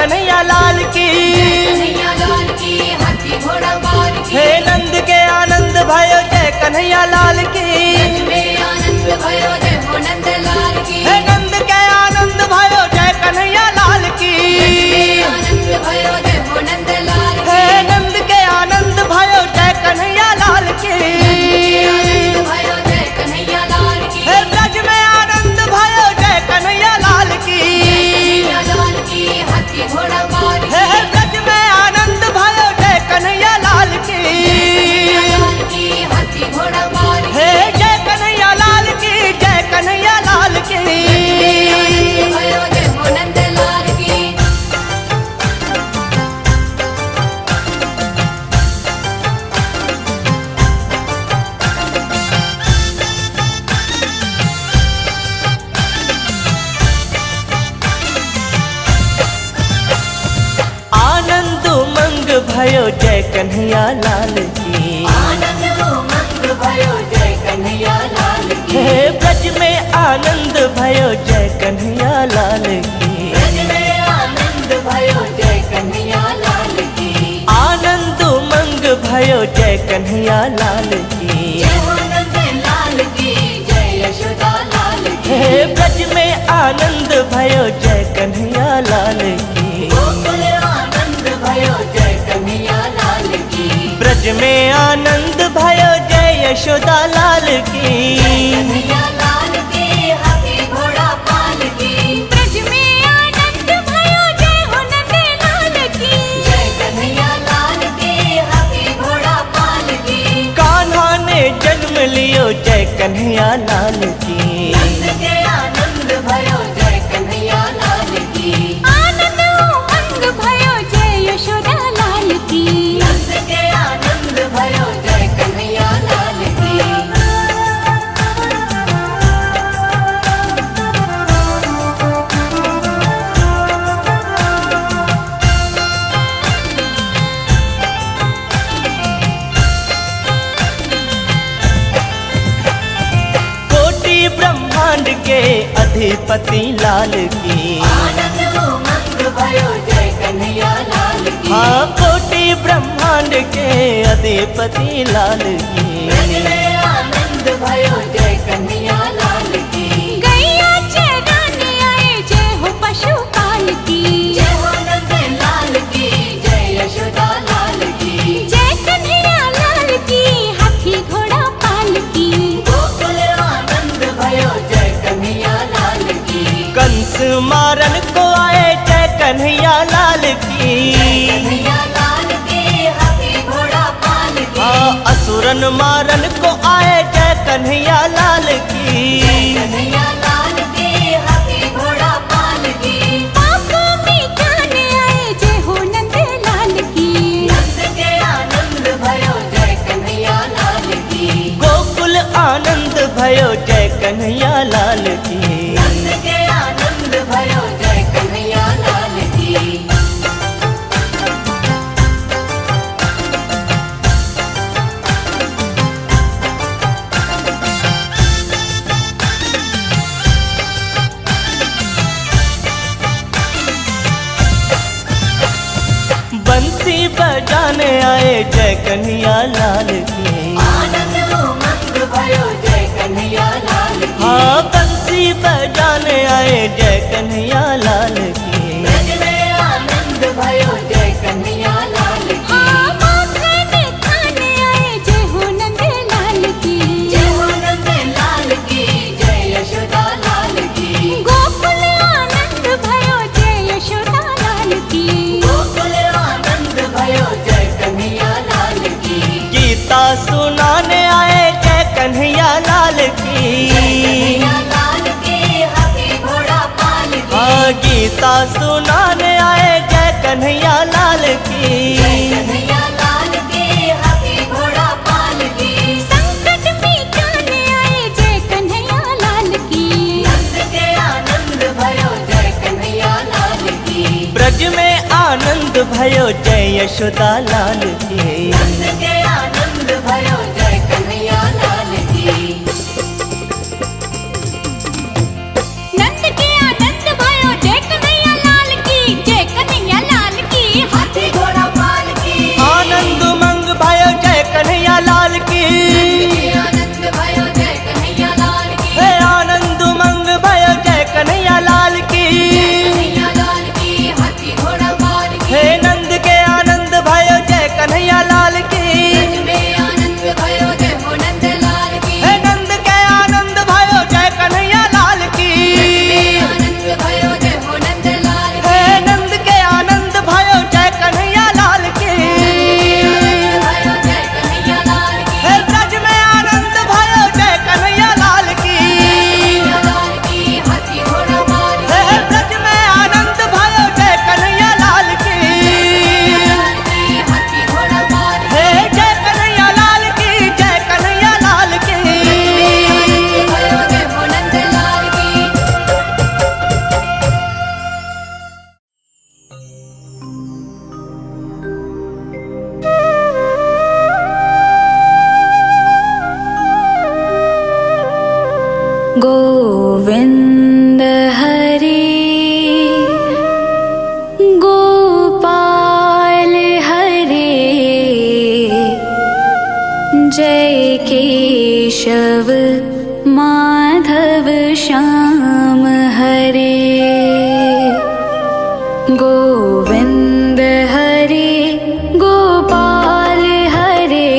कन्हैया लाल की। कन्हैया लाल की हाथी घोड़ा पाल की। हे नंद के आनंद भयो जय कन्हैया लाल की। ब्रज में आनंद भयो जय हो नंद लाल की। हे नंद के आनंद भयो जय कन्हैया लाल की। आनंद भयो जय हो नंद लाल की। हे नंद के आनंद भयो जय कन्हैया लाल की। आनंद भयो जय कन्हैया लाल की। हे ब्रज में आनंद भयो जय कन्हैया लाल की। कन्हैया लाल की हाथी घोड़ा पाल की। हे ब्रज में आनंद भयो जय कन्हैया लाल की। लाल की हाथी घोड़ा पाल की। हे जय कन्हैया लाल की, जय कन्हैया लाल की। आनंद भयो जय हो नंद लाल की। आनंद उमंग भयो जय कन्हैया लाल की। आनंद उमंग भयो जय कन्हैया लाल की। हे ब्रज में आनंद भयो जय कन्हैया लाल की। ब्रज में आनंद भयो जय कन्हैया लाल की। आनंद उमंग भयो जय कन्हैया लाल की। जय हो नंद लाल की जय यशोदा लाल की। हे ब्रज में आनंद भयो जय कन्हैया लाल की। गोकुल आनंद भयो जय कन्हैया लाल की। ब्रज में आनंद भयो जय यशोदा लाल की। कन्हैया लाल की हाथी घोड़ा पाल की। ब्रज में आनंद भयो जय हो नंद लाल की। जय कन्हैया लाल की हाथी घोड़ा पाल की। कान्हा ने जन्म लियो जय कन्हैया लाल की। नंद के आनंद भयो जय कन्हैया लाल की। आनंद उमंग भयो जय यशोदा लाल की। नंद के आनंद भयो जय कन्हैया लाल की। कोटि ब्रह्मांड के अधिपति लाल की। आनंद उमंग भयो जय कन्हैया लाल की। हाँ कोटि ब्रह्मांड के अधिपति लाल की। ब्रज में आनंद भयो जय कन्हैया लाल की। गैया चराने आए जय हो पशुपाल की। जय हो नंद लाल की जय यशोदा लाल की। जय कन्हैया लाल की हाथी घोड़ा पाल की। गोकुल आनंद भयो जय कन्हैया लाल की। कंस मारन को आए जय कन्हैया लाल की। कन्हैया लाल की हाथी घोड़ा पाल की। हाँ असुरन मारन को आए जय कन्हैया लाल की। कन्हैया लाल की हाथी घोड़ा पाल की। पाप मिटाने आए जय हो नंद लाल की। नंद के आनंद भयो जय कन्हैया लाल की। गोकुल आनंद भयो जय कन्हैया लाल की। नंद के आनंद भयो जय कन्हैया लाल की। बंसी बजाने आए जय कन्हैया लाल की। आनंद उमंग भयो जय कन्हैया लाल की। हाँ बंसी बजाने आए जय कन्हैया लाल की। ब्रज में आनंद भयो जय कन्हैया लाल की। हाँ माखन खाने आए जय हो नंद लाल की। जय हो नंद लाल की जय यशोदा लाल की। गोकुल आनंद भयो जय यशोदा लाल की। गोकुल आनंद भयो जय कन्हैया लाल की। गीता सुनाने आए जय कन्हैया लाल की। कन्हैया लाल की हाथी घोड़ा पाल की। हाँ गीता सुनाने आए जय कन्हैया लाल की। कन्हैया लाल की हाथी घोड़ा पाल की। संकट मिटाने आए जय कन्हैया लाल की। नंद के आनंद भयो जय कन्हैया लाल की। ब्रज में आनंद भयो जय यशोदा लाल की। नंद के आनंद भयो जय कन्हैया लाल की। नंद के आनंद भयो जय कन्हैया लाल की। जय कन्हैया माधव श्याम हरे गोविंद हरे गोपाल हरे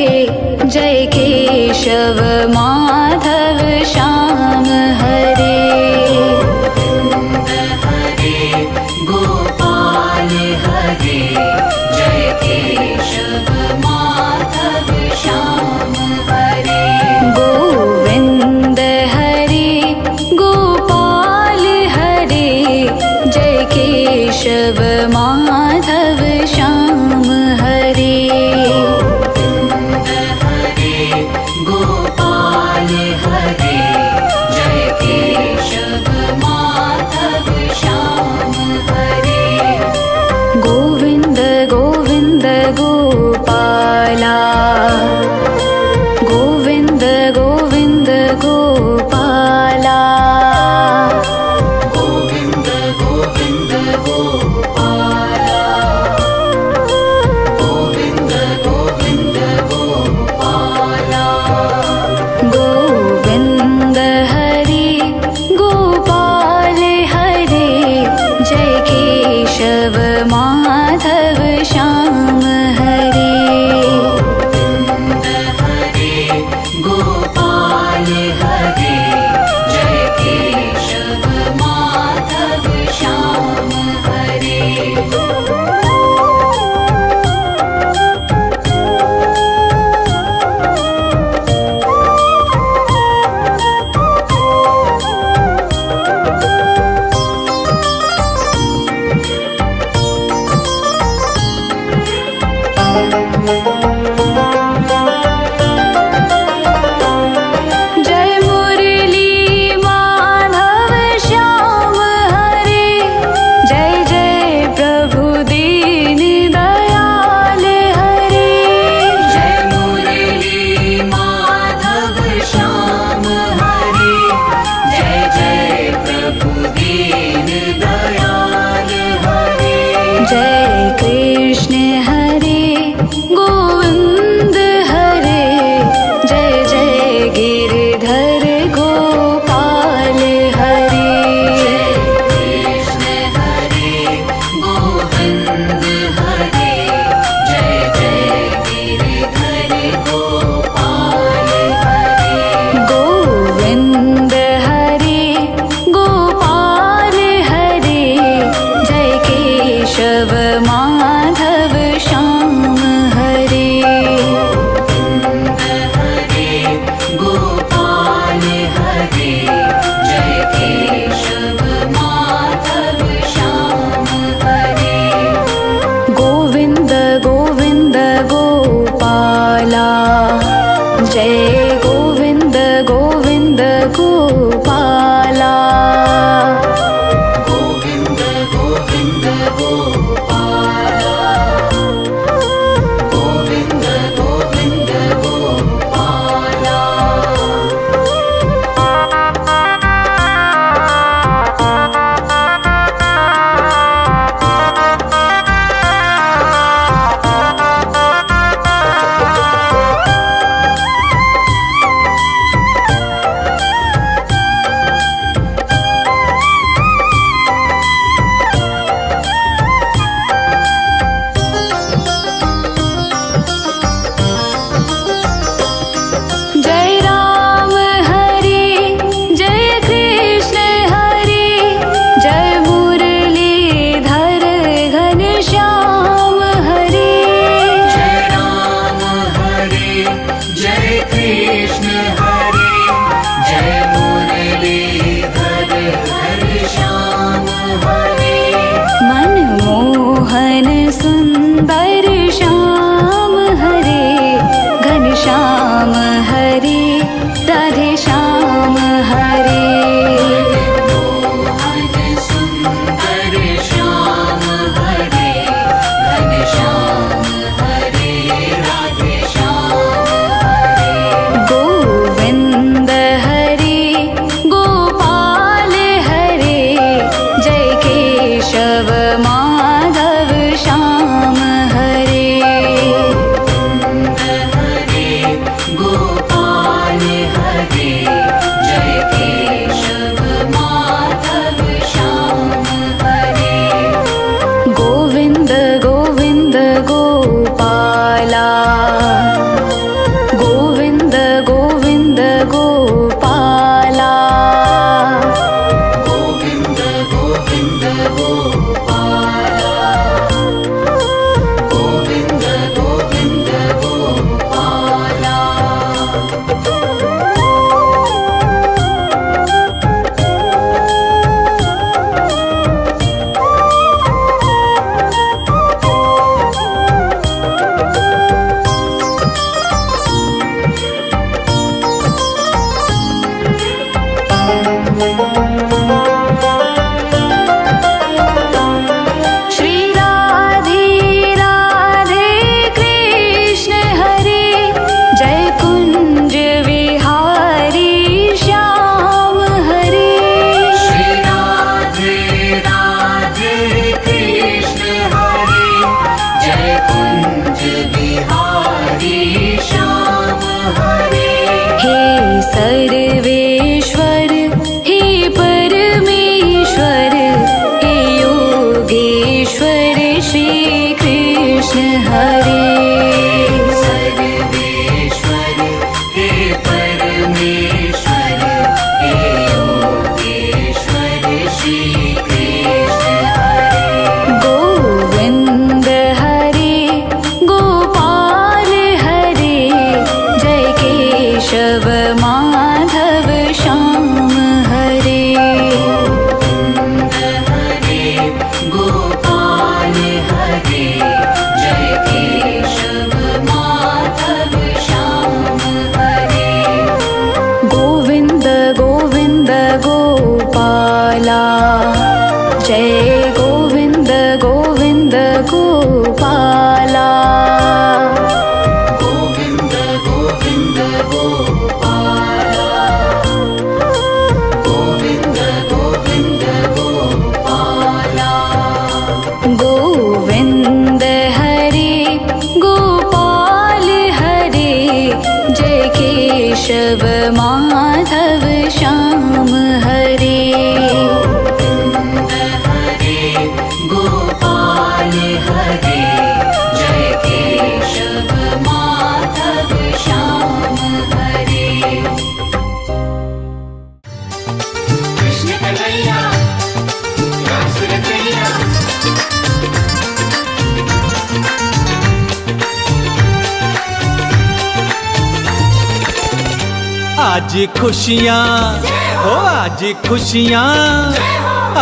जय केशव माधव श्याम हरे गोपाल हरे जय केशव माधव श्याम हरे गोविंद हरे गोपाल हरे जय केशव माधव श्याम हरे गोपाल हरे जय केशव माधव श्याम हरे गोविंद गोविंद गोपाला गोविंद गोविंद गोपाला गोविंद गोविंद गोपाला गोविंद गोविंद गोपाला गोविंद हरे गोपाल हरे जय केशव माधव श्याम हरे हरे गोपाल हरे जय केशव माधव श्याम हरे आज खुशियाँ हो आज खुशियाँ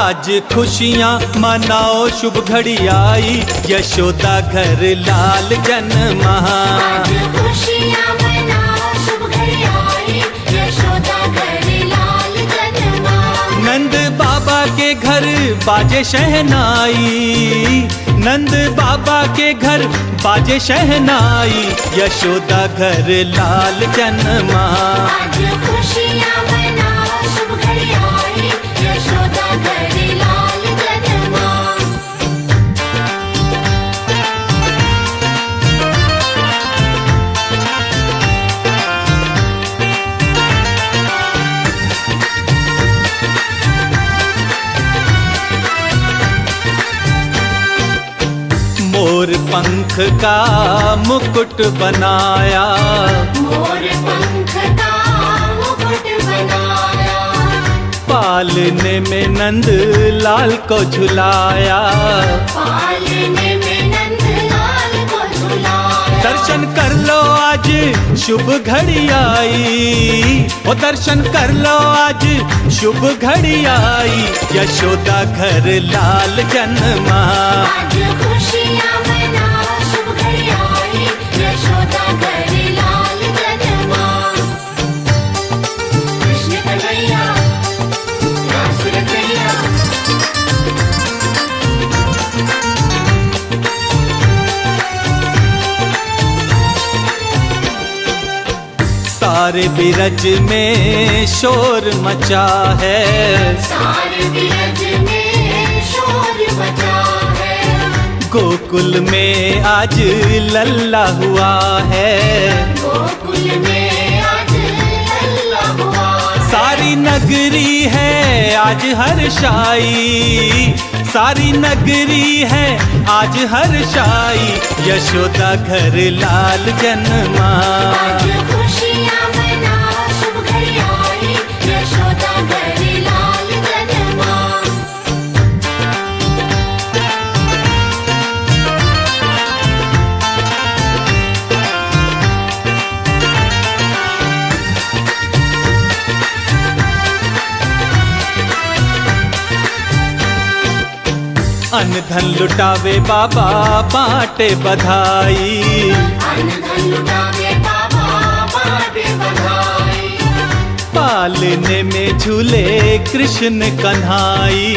आज खुशियाँ मनाओ शुभ घड़ी आई यशोदा घर लाल जन्मा आज खुशियाँ मनाओ शुभ घड़ी आई यशोदा घर लाल जन्मा नंद बाबा के घर बाजे शहनाई नंद बाबा के घर बाजे शहनाई यशोदा घर लाल जन्मा आज खुशियाँ मनाओ शुभ घड़ी आई यशोदा घर लाल जन्मा मोर पंख का मुकुट बनाया मोर पंख का मुकुट बनाया पालने में नंद लाल को झुलाया पालने में नंद लाल को झुलाया दर्शन कर लो आज शुभ घड़ी आई ओ दर्शन कर लो आज शुभ घड़ी आई यशोदा घर लाल जन्मा आज खुशियाँ मनाओ शुभ घड़ी आई यशोदा घर लाल जन्मा कृष्ण कन्हैया रास रचैया सारे बिरज में शोर मचा है सारे बिरज में शोर मचा है गोकुल में आज लल्ला हुआ है गोकुल में आज लल्ला हुआ सारी नगरी है आज हर्षाई सारी नगरी है आज हर्षाई यशोदा घर लाल जन्मा आज खुशियाँ मनाओ शुभ घड़ी आई यशोदा घर लाल जन्मा अन्न धन लुटावे बाबा बाटे बधाई अन्न धन लुटावे बाबा बाटे बधाई पालने में झूले कृष्ण कन्हाई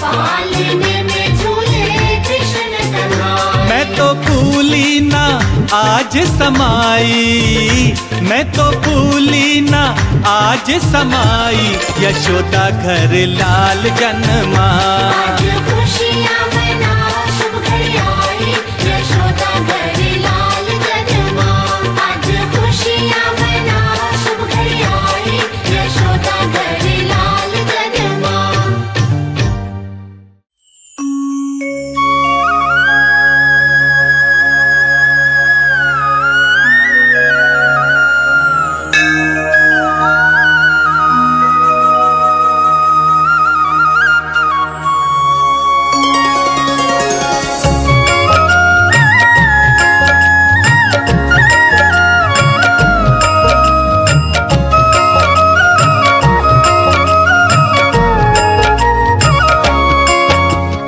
पालने में झूले कृष्ण कन्हाई मैं तो भूली ना आज समाई मैं तो भूली ना आज समाई यशोदा घर लाल जन्मा आज खुशियाँ मनाओ शुभ घड़ी आई यशोदा घर लाल जन्मा आज खुशियाँ मनाओ शुभ घड़ी आई यशोदा घर लाल जन्मा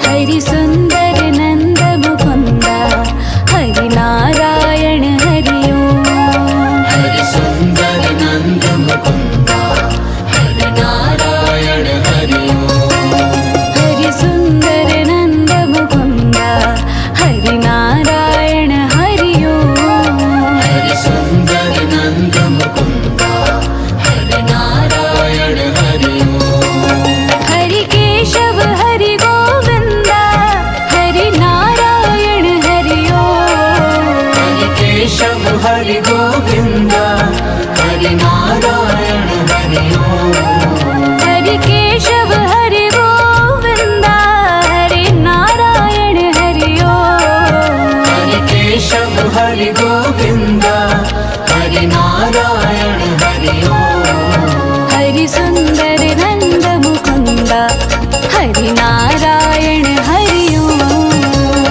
हरि सुंदर नंद मुकुंदा हरि नारायण हरि ओम हरि सुंदर नंद मुकुंदा हरि नारायण हरि ओम हरि सुंदर नंद मुकुंदा हरि नारायण हरि ओम हरि सुंदर नंद मुकुंदा हरि नारायण हरि ओम हरि केशव हरि गोविंदा हरि नारायण हरि ओम हरि केशव हरि गोविंदा हरि नारायण हरि ओम हरि केशव हरि गोविंदा हरि नारायण हरि ओम हरि केशव हरि गोविंदा हरि नारायण हरि ओम हरि सुंदर नंद मुकुंदा हरि नारायण हरि ओम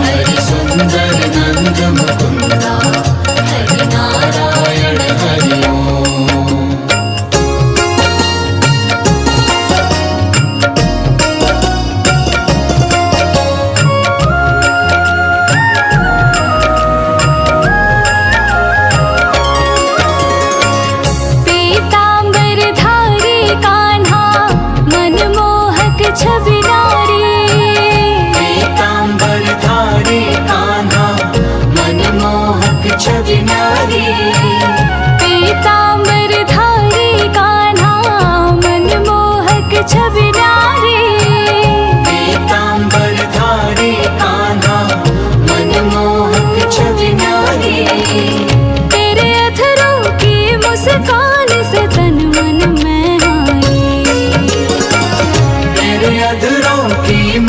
हरि सुंदर नंद मुकुंदा हरि नारायण हरि ओम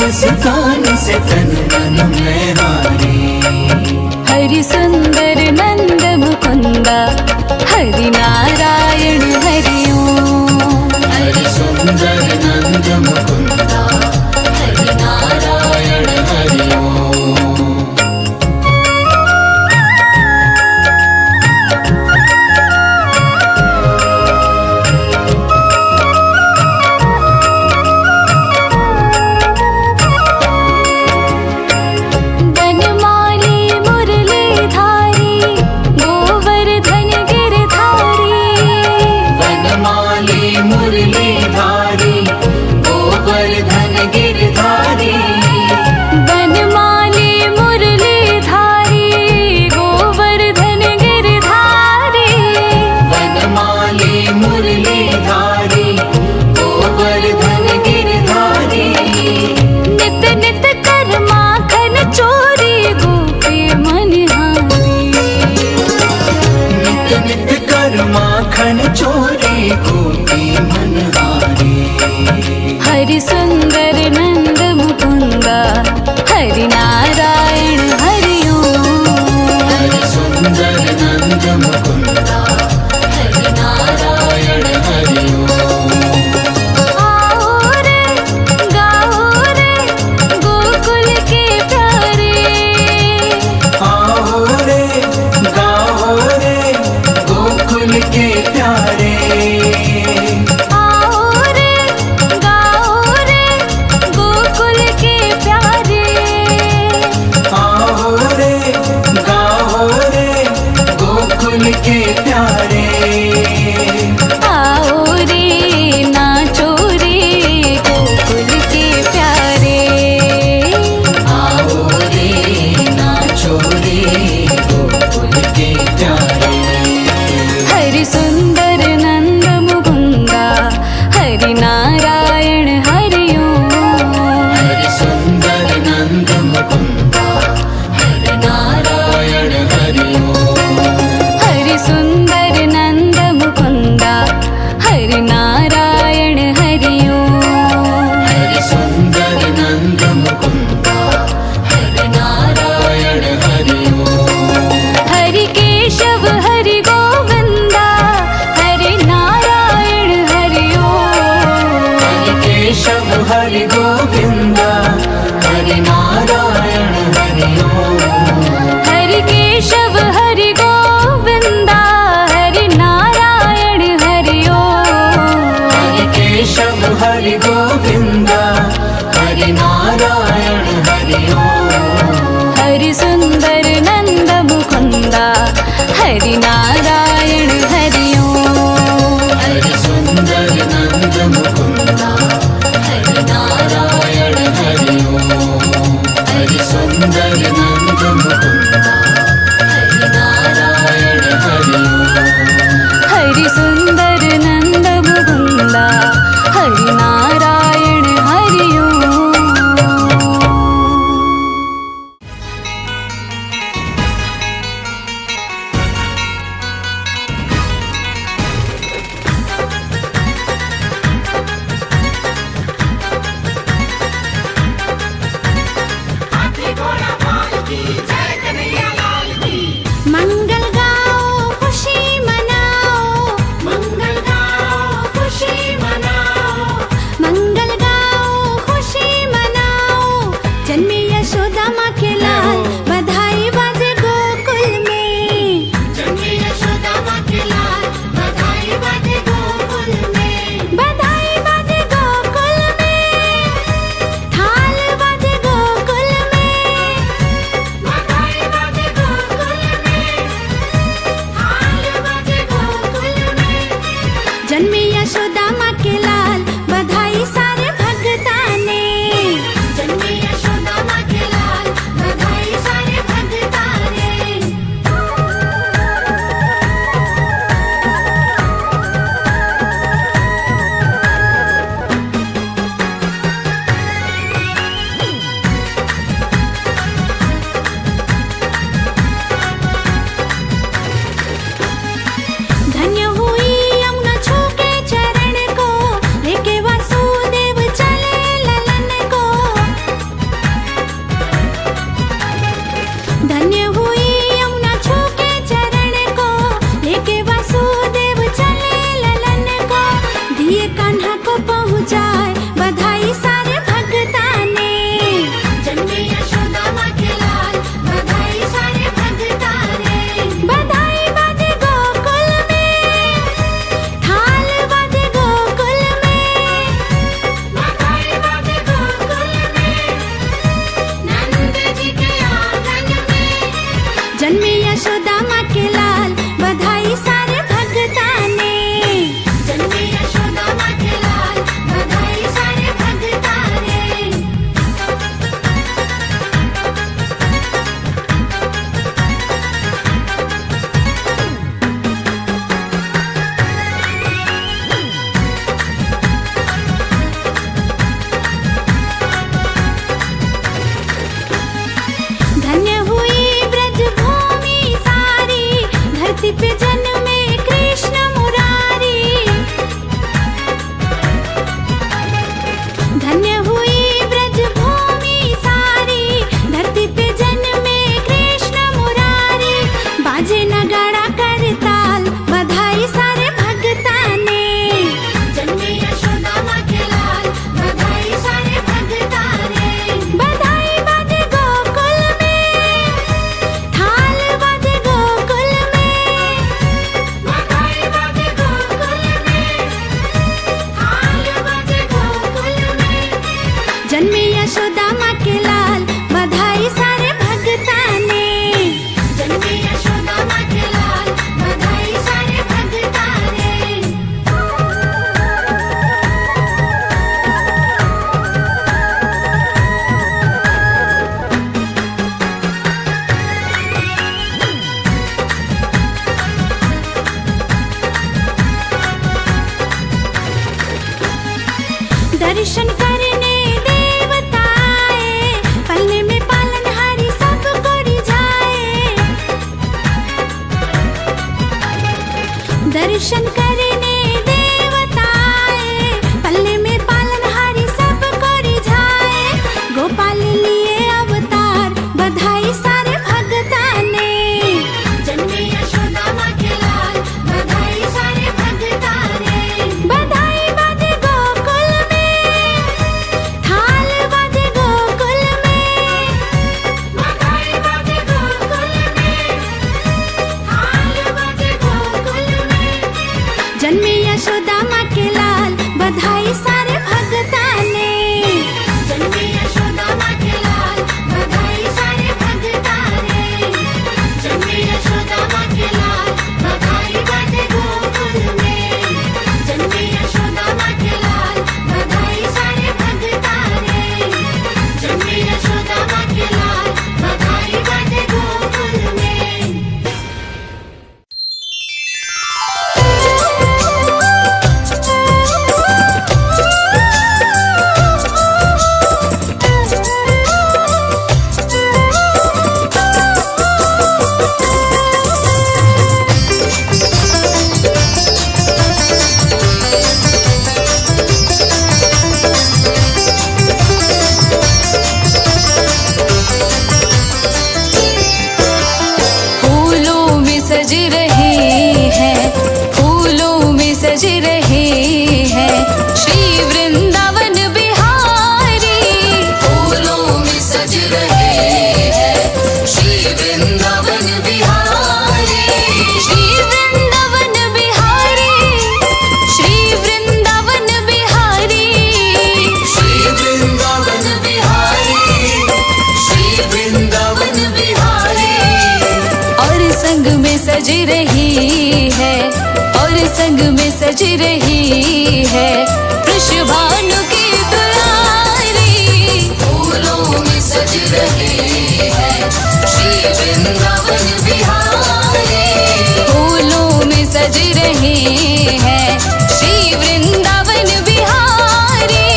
बस कान से तन मन में हारे। हरि सुंदर नंद मुकुंदा हरि नारायण हरि ओम। हरि सुंदर नंद मुकुंदा हरि नारायण हरि ओम। बनमाली मुरलीधारी गोवर्धन गिरधारी। वनमाली मुरलीधारी गोवर्धन गिरधारी। बनमाली मुरलीधारी गोवर्धन गिरधारी। वनमाली मुरलीधारी गोवर्धन गिरधारी। नित नित कर माखन चोरी गोपी मनहारी। नित नित कर माखन चोरी गोपी मनहारी। हरि सुंदर नंद मुकुंदा हरि नारायण हरि ओम। हरि सुंदर नंद मुकुंदा हरि नारायण हरि ओम। आओ रे गाओ रे गोकुल के प्यारे। आओ रे गाओ रे गोकुल के प्यारे। आओ रे गाओ रे जन्मे यशोदा माँ के लाल, बधाई सारे भगता ने। जन्मे यशोदा माँ के लाल, बधाई सारे भगता ने। धन्य हुई ब्रज भूमि सारी, धरती पे जन्मे कृष्ण मुरारी। धन्य हुई ब्रज भूमि सारी, धरती पे जन्मे कृष्ण मुरारी। बाजे नगाड़ा करताल, बधाई सारे भगता ने। जन्मे यशोदा माँ के लाल, बधाई सारे भगता ने। बधाई बाजे गोकुल में, थाल बाजे गोकुल में। बधाई बाजे गोकुल में, थाल बाजे गोकुल में। जन्मे यशोदा माँ के लाल, बधाई सारे भगता ने। जन्मे यशोदा माँ के लाल, बधाई सारे भगता ने। दर्शन करने देवता आए, पल्ले में पालनहारी सब को रिझाए। दर्शन करने देवता आए, पल्ले में पालनहारी सब को रिझाए। गोपाल लिए अवतार, बधाई सारे भगता ने। जन्मे यशोदा माँ के लाल, बधाई सारे भगता ने। बधाई बाजे गोकुल में, थाल बाजे गोकुल में। बधाई बाजे गोकुल में, थाल बाजे गोकुल में। जन्मे यशोदा माँ के लाल, बधाई सारे भगता ने। जन्मे यशोदा माँ के लाल, बधाई सारे भगता ने। जन्मे यशोदा माँ के लाल, बधाई बाजे गोकुल में। जन्मे यशोदा माँ के लाल, बधाई सारे भगता ने। जन्मे यशोदा माँ के लाल, बधाई बाजे गोकुल में। फूलों में सज रहे हैं, फूलों में सज रहे हैं श्री वृंदावन बिहारी। फूलों में सज रहे हैं श्री वृंदावन बिहारी। श्री वृंदावन बिहारी, श्री वृंदावन बिहारी। श्री वृंदावन बिहारी, श्री वृंदावन बिहारी। और संग में सज रही है, और संग में सज रही है वृषभानु की दुलारी। फूलों में सज रहे हैं श्री वृंदावन बिहारी। फूलों में सज रहे हैं श्री वृंदावन बिहारी।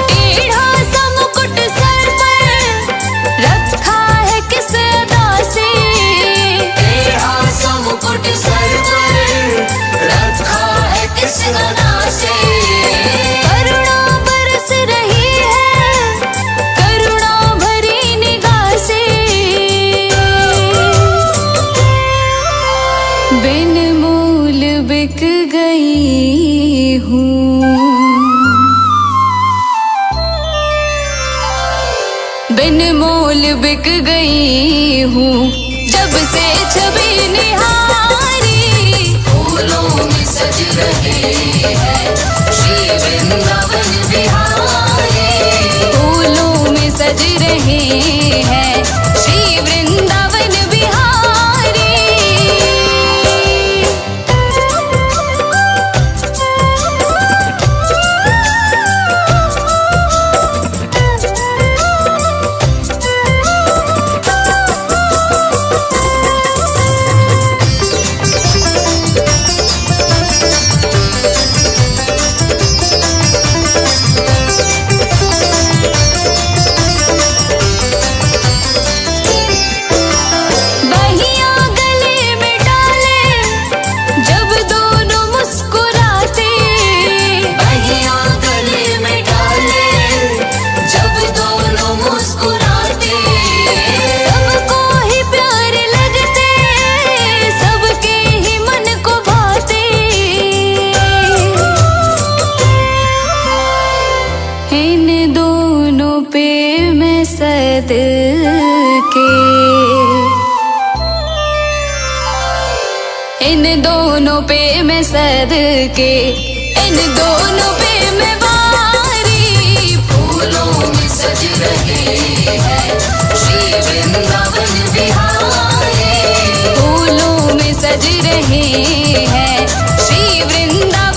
टेढ़ा सा मुकुट सर पर रखा है किस अदा से। टेढ़ा सा मुकुट सर पर रखा है किस अदा से। करुणा बरस रही है, करुणा भरी निगाह से। बिन मूल बिक गई हूँ, बिन मोल बिक गई हूँ जब से रहे हैं श्री वृंदावन बिहारी। फूलों में सज रहे हैं श्री वृंदावन बिहारी। बहिया गले में डाले जब दोनों मुस्कुराते, बहिया गले में डाले जब दोनों मुस्कुराते। सबको ही प्यार लगते, सबके ही मन को भाते। इन दोनों पे मैं सदके, इन दोनों पे मैं सदके, इन दोनों पे मैं वारी। फूलों में सज रहे हैं श्री वृंदावन बिहारी। फूलों में सज रहे हैं श्री वृंदावन